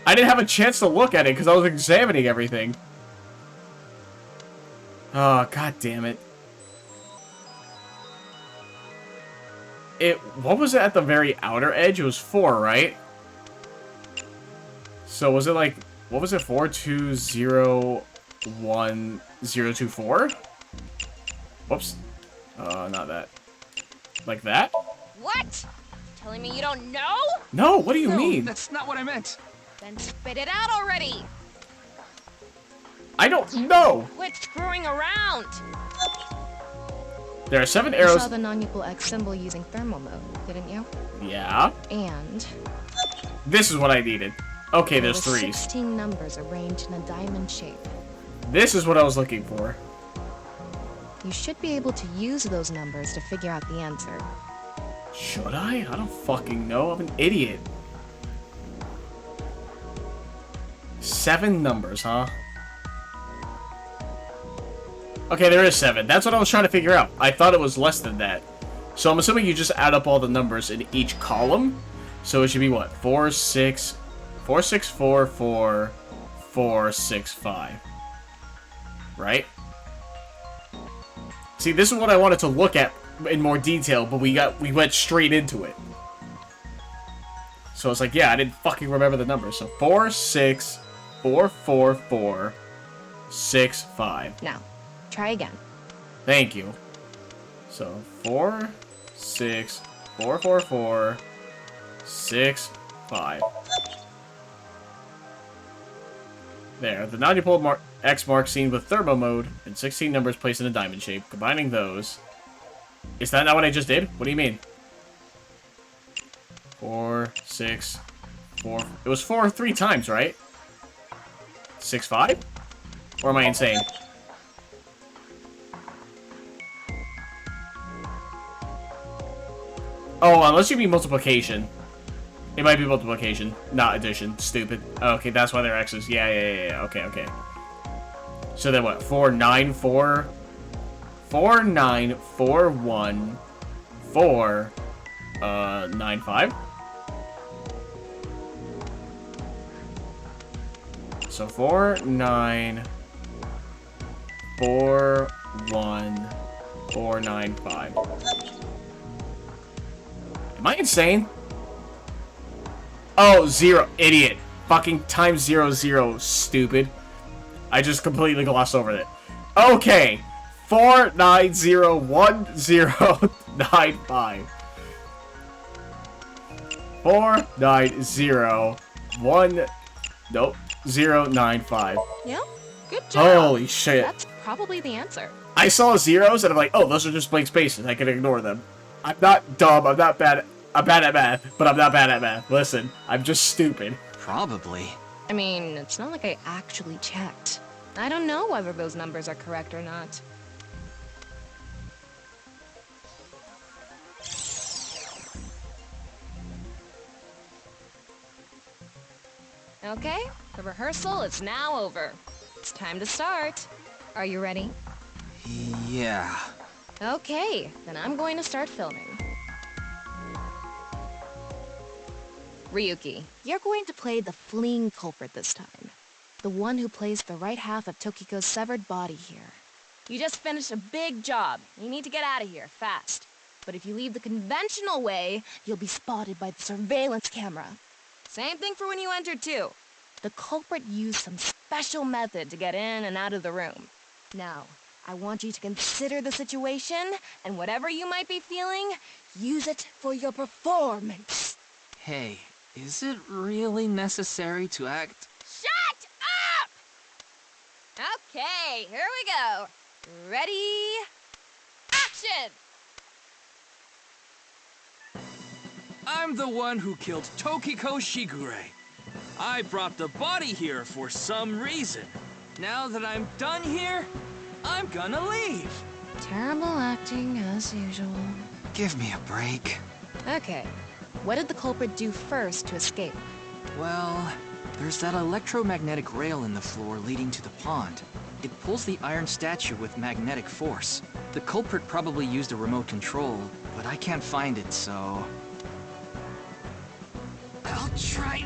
I didn't have a chance to look at it because I was examining everything. Oh, god damn it. What was it at the very outer edge? It was 4, right? So was it like, what was it, 4201024? Whoops. Not that. Like that? What? Telling me you don't know? No, what do you mean? That's not what I meant. Then spit it out already! I don't know! Quit screwing around! There are 7 You arrows. saw the non-equal X symbol using thermal mode, didn't you? Yeah. And This is what I needed. Okay, there there's were 3s. 16 numbers arranged in a diamond shape. This is what I was looking for. You should be able to use those numbers to figure out the answer. Should I? I don't fucking know. I'm an idiot. 7 numbers, huh? Okay, there is 7. That's what I was trying to figure out. I thought it was less than that. So I'm assuming you just add up all the numbers in each column. So it should be what? 4, 6, 4, 6, 4, 4, 4, 6, 5. Right? See, this is what I wanted to look at in more detail, but we went straight into it. So it's like, yeah, I didn't fucking remember the numbers. So 4, 6, 4, 4, 4, 6, 5. Now, try again. Thank you. So 4, 6, 4, 4, 4, 6, 5. There. The non-dipole X mark seen with thermo mode and 16 numbers placed in a diamond shape. Combining those. Is that not what I just did? What do you mean? 4, 6, 4. It was 4 3 times, right? 6, 5? Or am I insane? Oh, unless you mean multiplication. It might be multiplication, not addition. Stupid. Okay, that's why they're X's. Yeah. Okay. So then what? 4, 9, 4... 4, 9, 4, 1, 4, 9, 5. So 4, 9, 4, 1, 4, 9, 5. Am I insane? Oh, 0. Idiot. Fucking times 0, 0. Stupid. I just completely glossed over it. Okay. 4, 9, 0, 1, 0, 9, 5. 4, 9, 0, 1, nope, 0, 9, 5. Yeah, good job. Holy shit. That's probably the answer. I saw zeros and I'm like, oh, those are just blank spaces. I can ignore them. I'm not dumb. I'm not bad. I'm bad at math, but I'm not bad at math. Listen, I'm just stupid. Probably. I mean, it's not like I actually checked. I don't know whether those numbers are correct or not. Okay, the rehearsal is now over. It's time to start. Are you ready? Yeah. Okay, then I'm going to start filming. Ryuki, you're going to play the fleeing culprit this time. The one who plays the right half of Tokiko's severed body here. You just finished a big job. You need to get out of here, fast. But if you leave the conventional way, you'll be spotted by the surveillance camera. Same thing for when you entered, too. The culprit used some special method to get in and out of the room. Now, I want you to consider the situation, and whatever you might be feeling, use it for your performance. Hey, is it really necessary to act? Shut up! Okay, here we go. Ready? Action! I'm the one who killed Tokiko Shigure. I brought the body here for some reason. Now that I'm done here, I'm gonna leave. Terrible acting, as usual. Give me a break. Okay. What did the culprit do first to escape? Well, there's that electromagnetic rail in the floor leading to the pond. It pulls the iron statue with magnetic force. The culprit probably used a remote control, but I can't find it, so... I'll try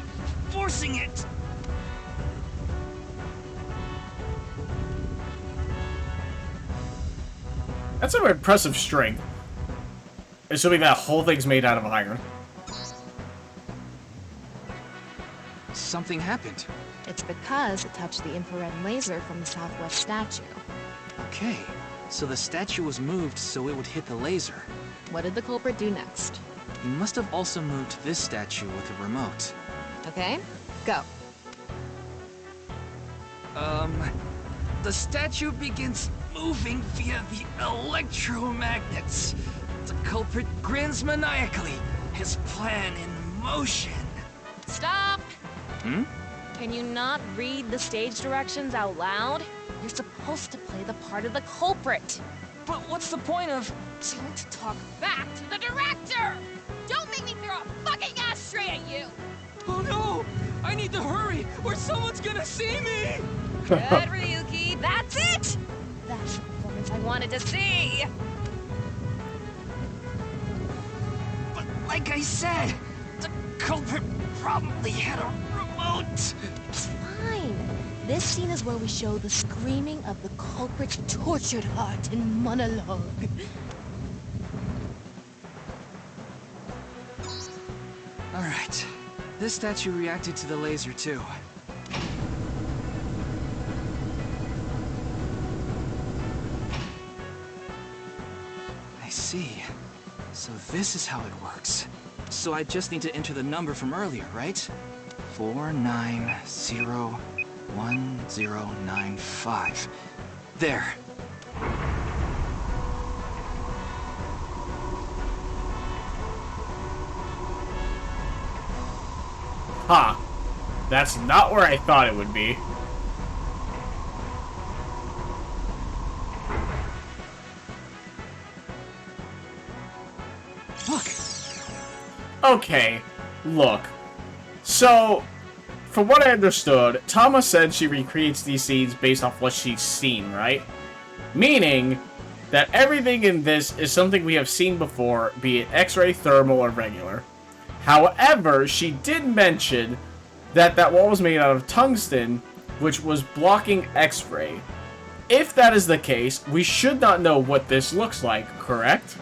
forcing it! That's some impressive strength. Assuming that whole thing's made out of iron. Something happened. It's because it touched the infrared laser from the southwest statue. Okay, so the statue was moved so it would hit the laser. What did the culprit do next? He must have also moved this statue with a remote. Okay, go. The statue begins moving via the electromagnets. The culprit grins maniacally, his plan in motion. Stop! Hmm? Can you not read the stage directions out loud? You're supposed to play the part of the culprit. But what's the point of... Don't talk Back to the director! Don't make me throw a fucking ashtray at you! Oh no! I need to hurry, or someone's gonna see me! Good, Ryuki. That's it! That's the performance I wanted to see! But like I said, the culprit probably had a remote. It's fine. This scene is where we show the screaming of the culprit's tortured heart in monologue. Alright. This statue reacted to the laser too. I see. So this is how it works. So I just need to enter the number from earlier, right? 49011095. There. Ha! That's not where I thought it would be. Look! Okay, look. So, from what I understood, Tama said she recreates these scenes based off what she's seen, right? Meaning that everything in this is something we have seen before, be it X-ray, thermal, or regular. However, she did mention that that wall was made out of tungsten, which was blocking X-ray. If that is the case, we should not know what this looks like, correct?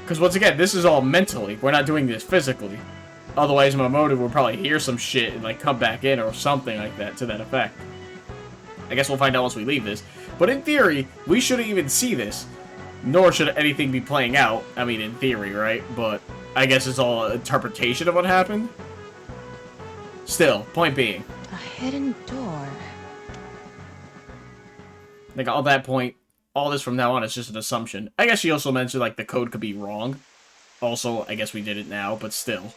Because once again, this is all mentally. We're not doing this physically. Otherwise, Mamoru will probably hear some shit and like come back in or something like that to that effect. I guess we'll find out once we leave this. But in theory, we shouldn't even see this. Nor should anything be playing out. I mean, in theory, right? But I guess it's all an interpretation of what happened. Still, point being. A hidden door. Like, all that point, all this from now on is just an assumption. I guess she also mentioned, like, the code could be wrong. Also, I guess we did it now, but still.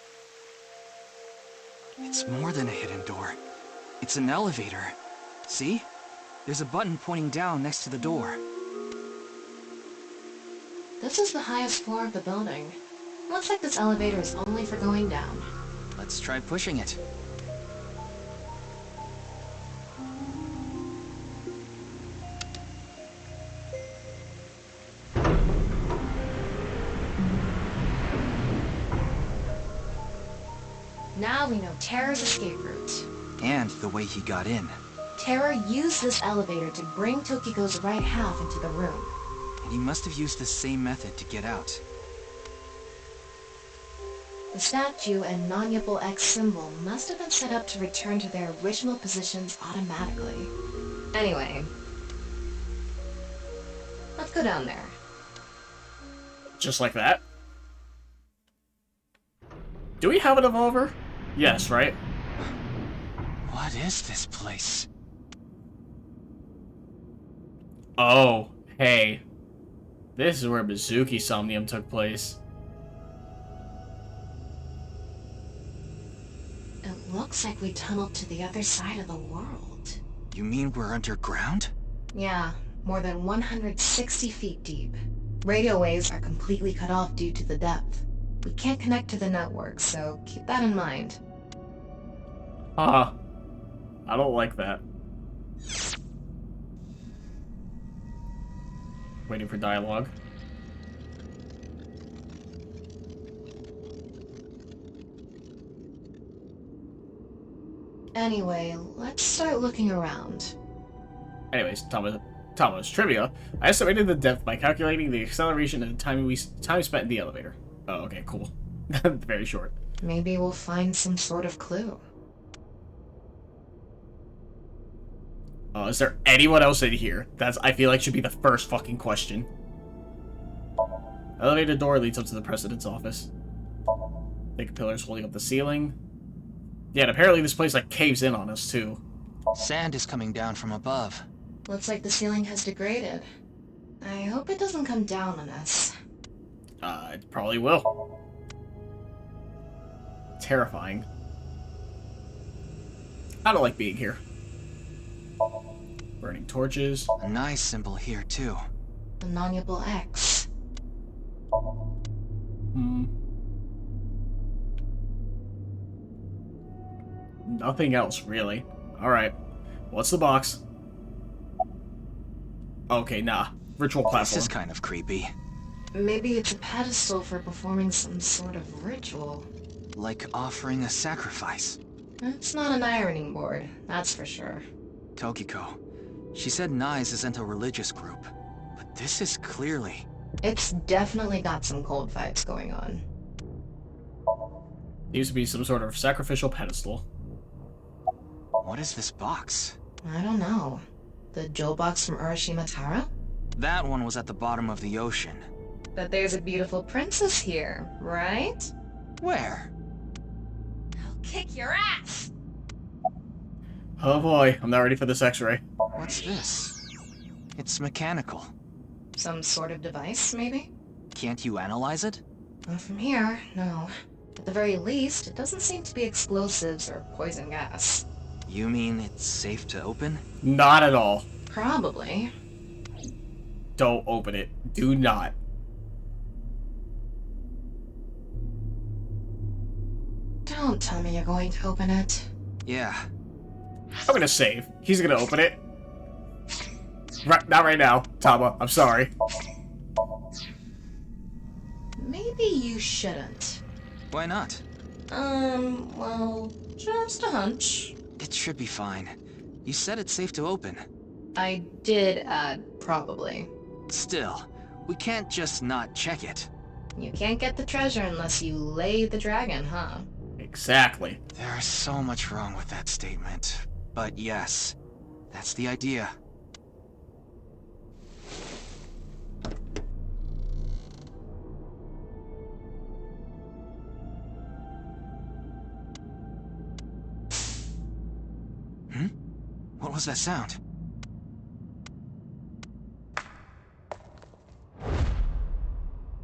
It's more than a hidden door. It's an elevator. See? There's a button pointing down next to the door. This is the highest floor of the building. Looks like this elevator is only for going down. Let's try pushing it. Now we know Terror's escape route. And the way he got in. Terror used this elevator to bring Tokiko's right half into the room. And he must have used the same method to get out. The statue and non-Yipple X symbol must have been set up to return to their original positions automatically. Anyway, let's go down there. Just like that? Do we have an evolver? Yes, right? What is this place? Oh, hey. This is where Mizuki Somnium took place. It looks like we tunneled to the other side of the world. You mean we're underground? Yeah, more than 160 feet deep. Radio waves are completely cut off due to the depth. We can't connect to the network, so keep that in mind. I don't like that. Waiting for dialogue. Anyway, let's start looking around. Anyways, Thomas trivia. I estimated the depth by calculating the acceleration and the time spent in the elevator. Oh, okay, cool. Very short. Maybe we'll find some sort of clue. Is there anyone else in here? I feel like should be the first fucking question. Elevator door leads up to the president's office. Thick pillars holding up the ceiling. Yeah, and apparently this place like caves in on us too. Sand is coming down from above. Looks like the ceiling has degraded. I hope it doesn't come down on us. It probably will. Terrifying. I don't like being here. Burning torches. A nice symbol here, too. The non-able X. Nothing else, really. Alright. What's the box? Okay, nah. Ritual platform. This is kind of creepy. Maybe it's a pedestal for performing some sort of ritual. Like offering a sacrifice. It's not an ironing board, that's for sure. Tokiko. She said Nyes isn't a religious group. But this is clearly... It's definitely got some cold vibes going on. Seems to be some sort of sacrificial pedestal. What is this box? I don't know. The jewel box from Urashima Tara? That one was at the bottom of the ocean. But there's a beautiful princess here, right? Where? I'll kick your ass! Oh boy, I'm not ready for this x-ray. What's this? It's mechanical. Some sort of device, maybe? Can't you analyze it? Not from here, no. At the very least, it doesn't seem to be explosives or poison gas. You mean it's safe to open? Not at all. Probably. Don't open it. Do not. Don't tell me you're going to open it. Yeah. I'm gonna save. He's gonna open it. Not right now, Tama. I'm sorry. Maybe you shouldn't. Why not? Well, just a hunch. It should be fine. You said it's safe to open. I did add probably. Still, we can't just not check it. You can't get the treasure unless you lay the dragon, huh? Exactly. There's so much wrong with that statement. But yes, that's the idea. What was that sound?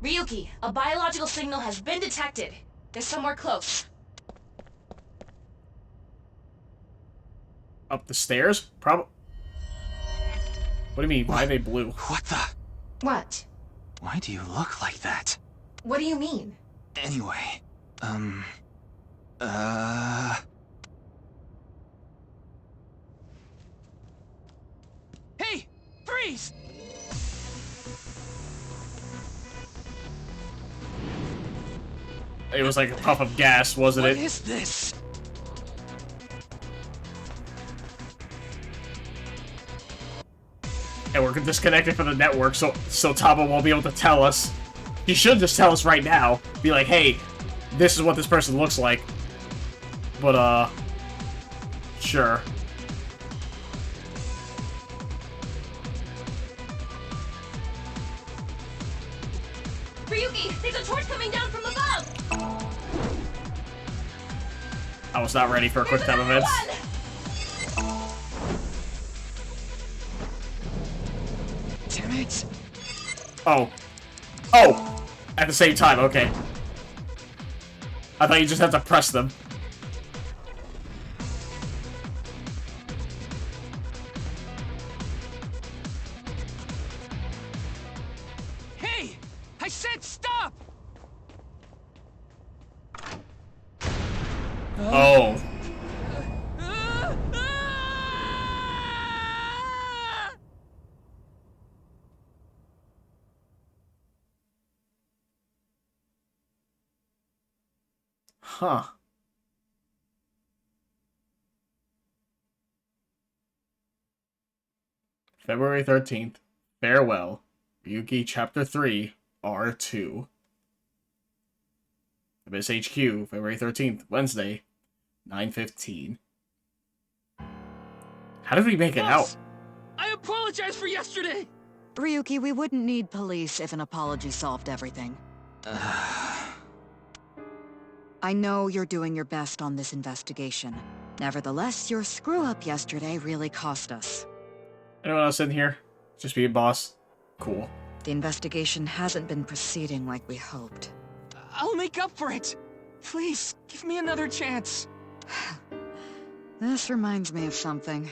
Ryuki, a biological signal has been detected. They're somewhere close. Up the stairs? What do you mean? Why are they blue? What the? What? Why do you look like that? What do you mean? Anyway, Hey! Freeze! It was like a puff of gas, wasn't it? What is this? And we're disconnected from the network, so Tama won't be able to tell us. He should just tell us right now. Be like, hey, this is what this person looks like. But, sure. Ryuki, there's a torch coming down from above! I was not ready for quick time events. Damn it! Oh. Oh! At the same time, okay. I thought you just had to press them. said stop! Oh. Huh. February 13th. Farewell. Ryuki Chapter 3, R2. Abyss HQ, February 13th, Wednesday, 9:15. How did we make it out? I apologize for yesterday! Ryuki, we wouldn't need police if an apology solved everything. I know you're doing your best on this investigation. Nevertheless, your screw-up yesterday really cost us. Anyone else in here? Just be a boss? Cool. The investigation hasn't been proceeding like we hoped. I'll make up for it! Please, give me another chance. This reminds me of something.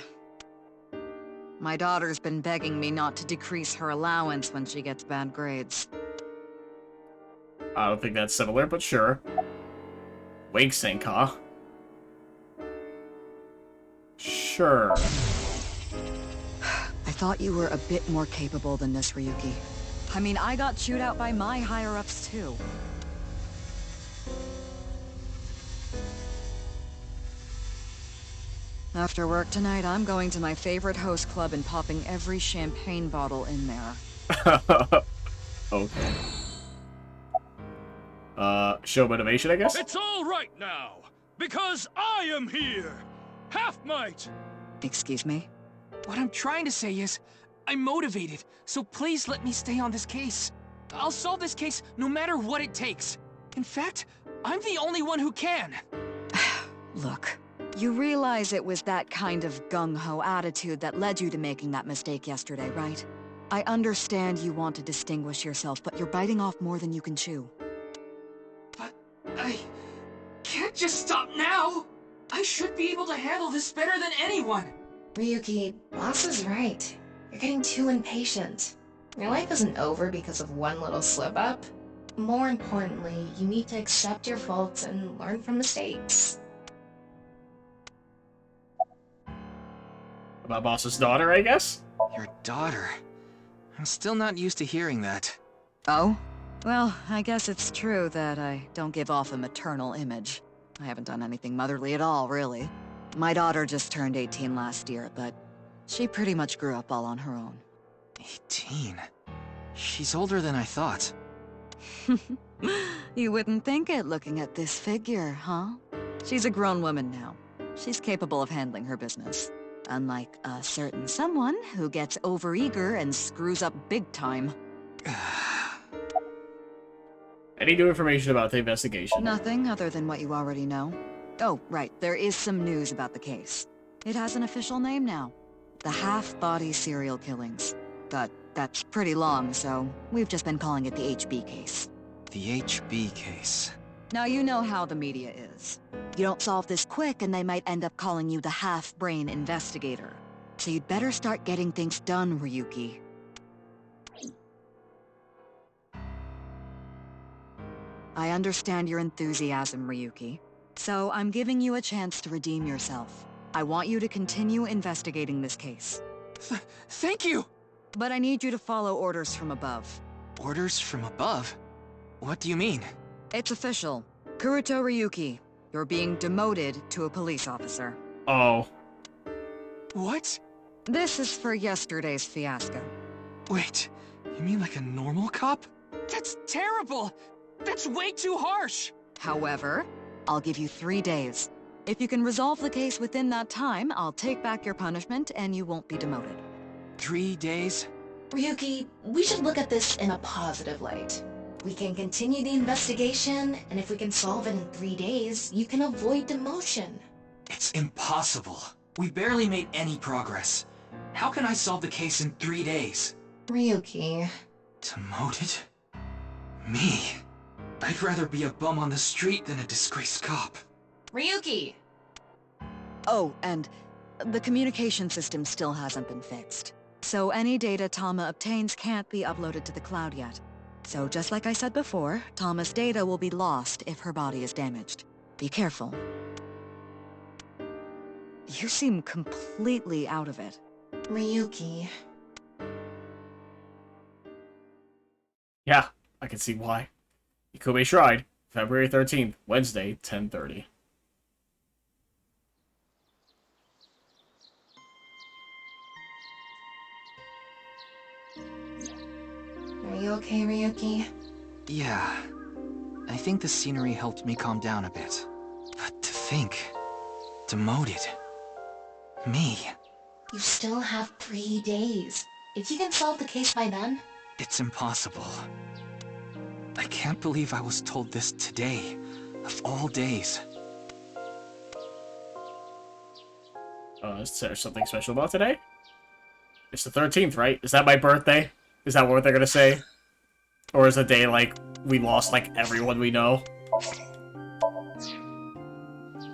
My daughter's been begging me not to decrease her allowance when she gets bad grades. I don't think that's similar, but sure. Wake sync, huh? Sure. I thought you were a bit more capable than this, Ryuki. I mean, I got chewed out by my higher-ups, too. After work tonight, I'm going to my favorite host club and popping every champagne bottle in there. Okay. Show motivation, I guess? It's all right now, because I am here! Half might! Excuse me? What I'm trying to say is, I'm motivated, so please let me stay on this case. I'll solve this case no matter what it takes. In fact, I'm the only one who can. Look, you realize it was that kind of gung-ho attitude that led you to making that mistake yesterday, right? I understand you want to distinguish yourself, but you're biting off more than you can chew. But I can't just stop now! I should be able to handle this better than anyone! Ryuki, boss is right. You're getting too impatient. Your life isn't over because of one little slip-up. More importantly, you need to accept your faults and learn from mistakes. About boss's daughter, I guess? Your daughter? I'm still not used to hearing that. Oh? Well, I guess it's true that I don't give off a maternal image. I haven't done anything motherly at all, really. My daughter just turned 18 last year, but she pretty much grew up all on her own. 18? She's older than I thought. You wouldn't think it looking at this figure, huh? She's a grown woman now. She's capable of handling her business. Unlike a certain someone who gets overeager and screws up big time. Any new information about the investigation? Nothing other than what you already know. Oh, right, there is some news about the case. It has an official name now. The half-body serial killings. But that's pretty long, so we've just been calling it the HB case. The HB case. Now you know how the media is. You don't solve this quick and they might end up calling you the half-brain investigator. So you'd better start getting things done, Ryuki. I understand your enthusiasm, Ryuki. So I'm giving you a chance to redeem yourself. I want you to continue investigating this case. Thank you! But I need you to follow orders from above. Orders from above? What do you mean? It's official. Kuruto Ryuki, you're being demoted to a police officer. Oh. What? This is for yesterday's fiasco. Wait, you mean like a normal cop? That's terrible! That's way too harsh! However, I'll give you 3 days. If you can resolve the case within that time, I'll take back your punishment and you won't be demoted. 3 days? Ryuki, we should look at this in a positive light. We can continue the investigation, and if we can solve it in 3 days, you can avoid demotion. It's impossible. We barely made any progress. How can I solve the case in 3 days? Ryuki... Demoted? Me? I'd rather be a bum on the street than a disgraced cop. Ryuki! Oh, and the communication system still hasn't been fixed. So any data Tama obtains can't be uploaded to the cloud yet. So just like I said before, Tama's data will be lost if her body is damaged. Be careful. You seem completely out of it. Ryuki. Yeah, I can see why. Ikube Shrine, February 13th, Wednesday, 10:30. Are you okay, Ryuki? Yeah. I think the scenery helped me calm down a bit. But to think... demoted... me... You still have 3 days. If you can solve the case by then... It's impossible. I can't believe I was told this today, of all days. Is there something special about today? It's the 13th, right? Is that my birthday? Is that what they're gonna say? Or is the day, like, we lost, like, everyone we know?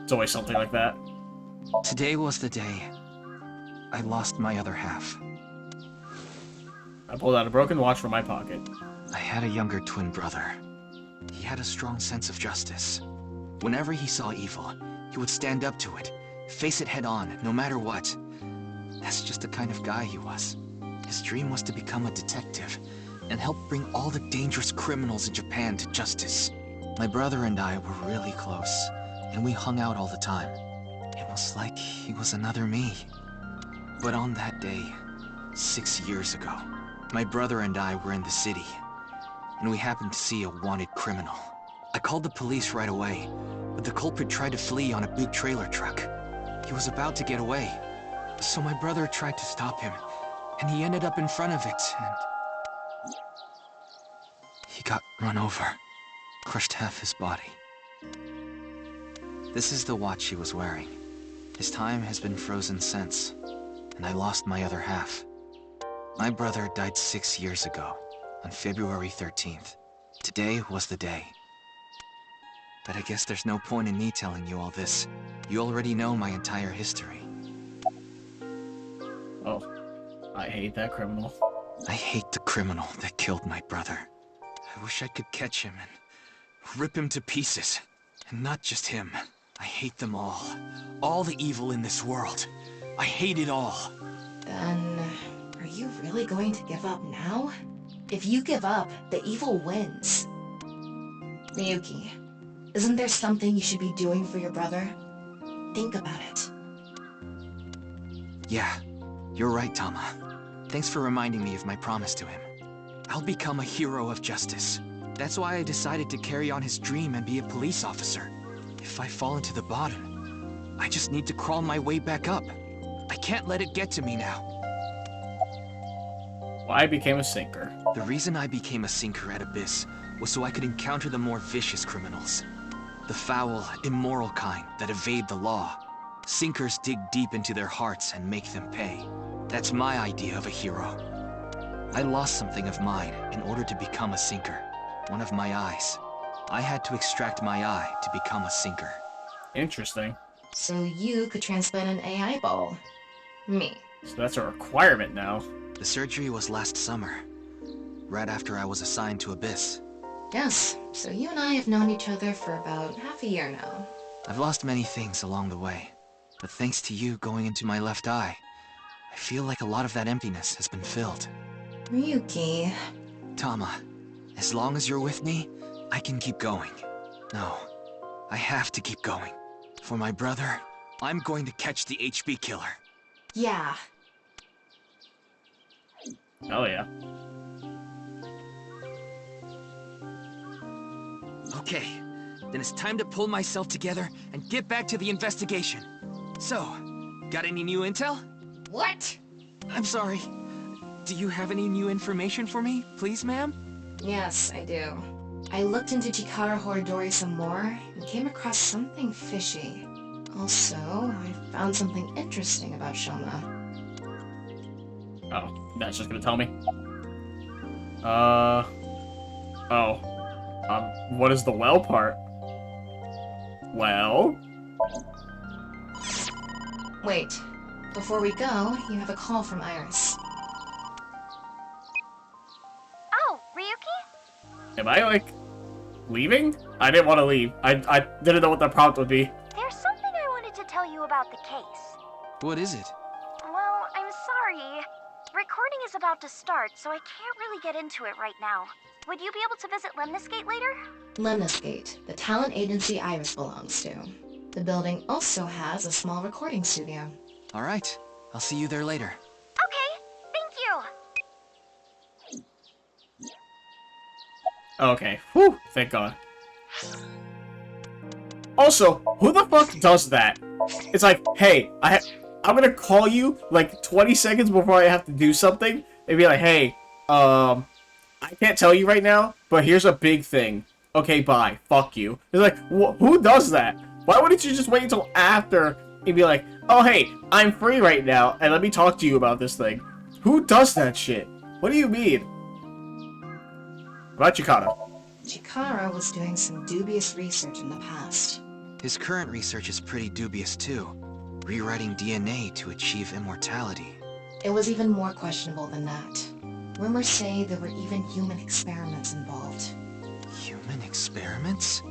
It's always something like that. Today was the day I lost my other half. I pulled out a broken watch from my pocket. I had a younger twin brother. He had a strong sense of justice. Whenever he saw evil, he would stand up to it, face it head on, no matter what. That's just the kind of guy he was. His dream was to become a detective and help bring all the dangerous criminals in Japan to justice. My brother and I were really close, and we hung out all the time. It was like he was another me. But on that day, 6 years ago, my brother and I were in the city, and we happened to see a wanted criminal. I called the police right away, but the culprit tried to flee on a big trailer truck. He was about to get away, so my brother tried to stop him, and he ended up in front of it, and... he got run over, crushed half his body. This is the watch he was wearing. His time has been frozen since, and I lost my other half. My brother died 6 years ago, on February 13th. Today was the day. But I guess there's no point in me telling you all this. You already know my entire history. Oh, I hate that criminal. I hate the criminal that killed my brother. I wish I could catch him and rip him to pieces. And not just him. I hate them all. All the evil in this world. I hate it all. Then, are you really going to give up now? If you give up, the evil wins. Ryuki, isn't there something you should be doing for your brother? Think about it. Yeah, you're right, Tama. Thanks for reminding me of my promise to him. I'll become a hero of justice. That's why I decided to carry on his dream and be a police officer. If I fall into the bottom, I just need to crawl my way back up. I can't let it get to me now. Why I became a sinker. The reason I became a sinker at Abyss was so I could encounter the more vicious criminals. The foul, immoral kind that evade the law. Sinkers dig deep into their hearts and make them pay. That's my idea of a hero. I lost something of mine in order to become a sinker. One of my eyes. I had to extract my eye to become a sinker. Interesting. So you could transplant an AI ball. Me. So that's a requirement now. The surgery was last summer, right after I was assigned to Abyss. Yes, so you and I have known each other for about half a year now. I've lost many things along the way, but thanks to you going into my left eye, I feel like a lot of that emptiness has been filled. Ryuki... Tama, as long as you're with me, I can keep going. No, I have to keep going. For my brother, I'm going to catch the HB killer. Yeah. Oh yeah. Okay, then it's time to pull myself together and get back to the investigation. So, got any new intel? What? I'm sorry. Do you have any new information for me, please, ma'am? Yes, I do. I looked into Chikara Horidori some more and came across something fishy. Also, I found something interesting about Shoma. Oh, that's just gonna tell me. What is the well part? Well? Wait, before we go, you have a call from Iris. Oh, Ryuki? Am I, like, leaving? I didn't want to leave. I didn't know what the prompt would be. There's something I wanted to tell you about the case. What is it? Well, I'm sorry. Recording is about to start, so I can't really get into it right now. Would you be able to visit Lemniscate later? Lemniscate, the talent agency Iris belongs to. The building also has a small recording studio. All right. I'll see you there later. Okay, thank you! Okay. Whew. Thank God. Also, who the fuck does that? It's like, hey, I'm gonna call you like 20 seconds before I have to do something and be like, hey, I can't tell you right now, but here's a big thing. Okay, bye. Fuck you. It's like, who does that? Why wouldn't you just wait until after and be like, oh, hey, I'm free right now, and let me talk to you about this thing? Who does that shit? What do you mean? About Chikara. Chikara was doing some dubious research in the past. His current research is pretty dubious too. Rewriting DNA to achieve immortality. It was even more questionable than that. Rumors say there were even human experiments involved. Human experiments?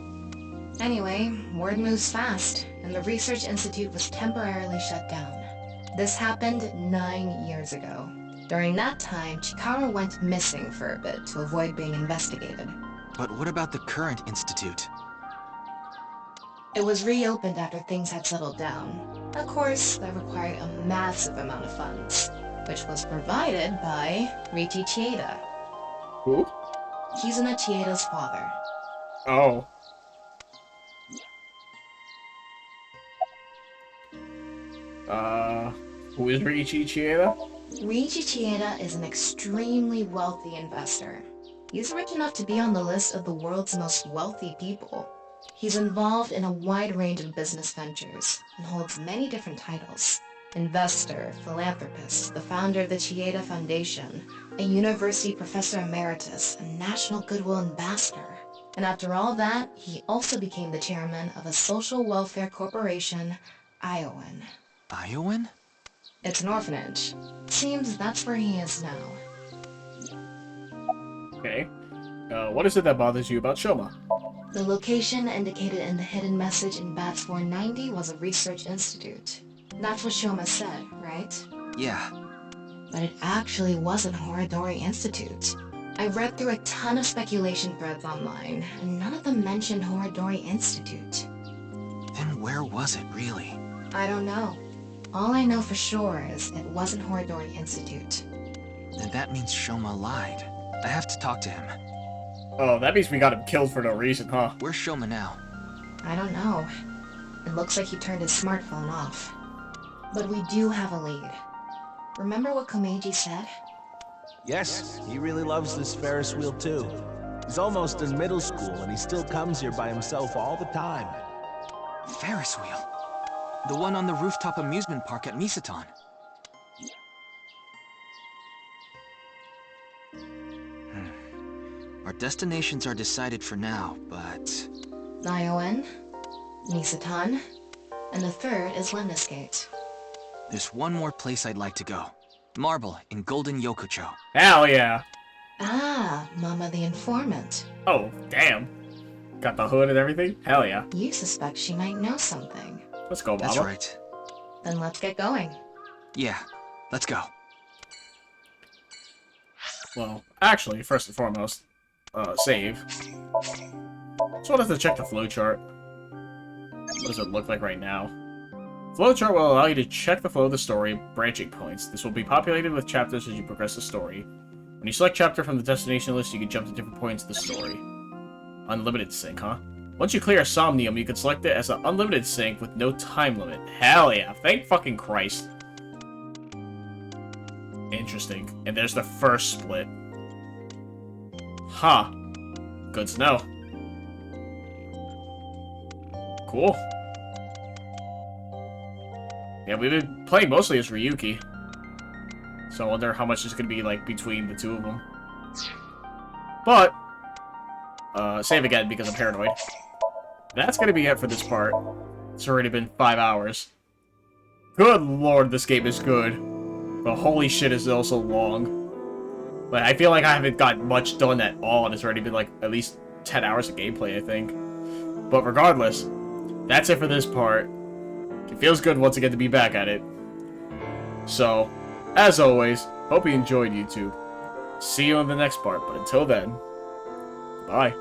Anyway, word moves fast, and the research institute was temporarily shut down. This happened 9 years ago. During that time, Chikara went missing for a bit to avoid being investigated. But what about the current institute? It was reopened after things had settled down. Of course, that required a massive amount of funds, which was provided by Riichi Chieda. Who? Kizuna Chieda's father. Oh. Who is Riichi Chieda? Riichi Chieda is an extremely wealthy investor. He's rich enough to be on the list of the world's most wealthy people. He's involved in a wide range of business ventures and holds many different titles. Investor, philanthropist, the founder of the Chieda Foundation, a university professor emeritus, and national goodwill ambassador. And after all that, he also became the chairman of a social welfare corporation, Iowan. Iowan? It's an orphanage. Seems that's where he is now. Okay. What is it that bothers you about Shoma? The location indicated in the hidden message in Bats 490 was a research institute. That's what Shoma said, right? Yeah. But it actually wasn't Horadori Institute. I read through a ton of speculation threads online, and none of them mentioned Horadori Institute. Then where was it, really? I don't know. All I know for sure is it wasn't Horadori Institute. Then that means Shoma lied. I have to talk to him. Oh, that means we got him killed for no reason, huh? Where's Shoma now? I don't know. It looks like he turned his smartphone off. But we do have a lead. Remember what Komeiji said? Yes, he really loves this Ferris wheel too. He's almost in middle school and he still comes here by himself all the time. Ferris wheel? The one on the rooftop amusement park at Misaton. Our destinations are decided for now, but... Iowan, Misaton, and the third is Lemniscate. There's one more place I'd like to go. Marble in Golden Yokocho. Hell yeah. Ah, Mama the Informant. Oh, damn. Got the hood and everything? Hell yeah. You suspect she might know something. Let's go, Mama. That's right. Then let's get going. Yeah, let's go. Well, actually, first and foremost, save. Just wanted to check the flowchart. What does it look like right now? Flowchart will allow you to check the flow of the story branching points. This will be populated with chapters as you progress the story. When you select chapter from the destination list, you can jump to different points of the story. Unlimited sync, huh? Once you clear Somnium, you can select it as an unlimited sync with no time limit. Hell yeah, thank fucking Christ. Interesting. And there's the first split. Huh. Good to know. Cool. Yeah, we've been playing mostly as Ryuki. So I wonder how much is going to be, like, between the two of them. But, save again because I'm paranoid. That's going to be it for this part. It's already been 5 hours. Good lord, this game is good. But holy shit, is it also long. Like, I feel like I haven't got much done at all, and it's already been, like, at least 10 hours of gameplay, I think. But regardless, that's it for this part. It feels good once again to be back at it. So, as always, hope you enjoyed YouTube. See you on the next part, but until then, bye.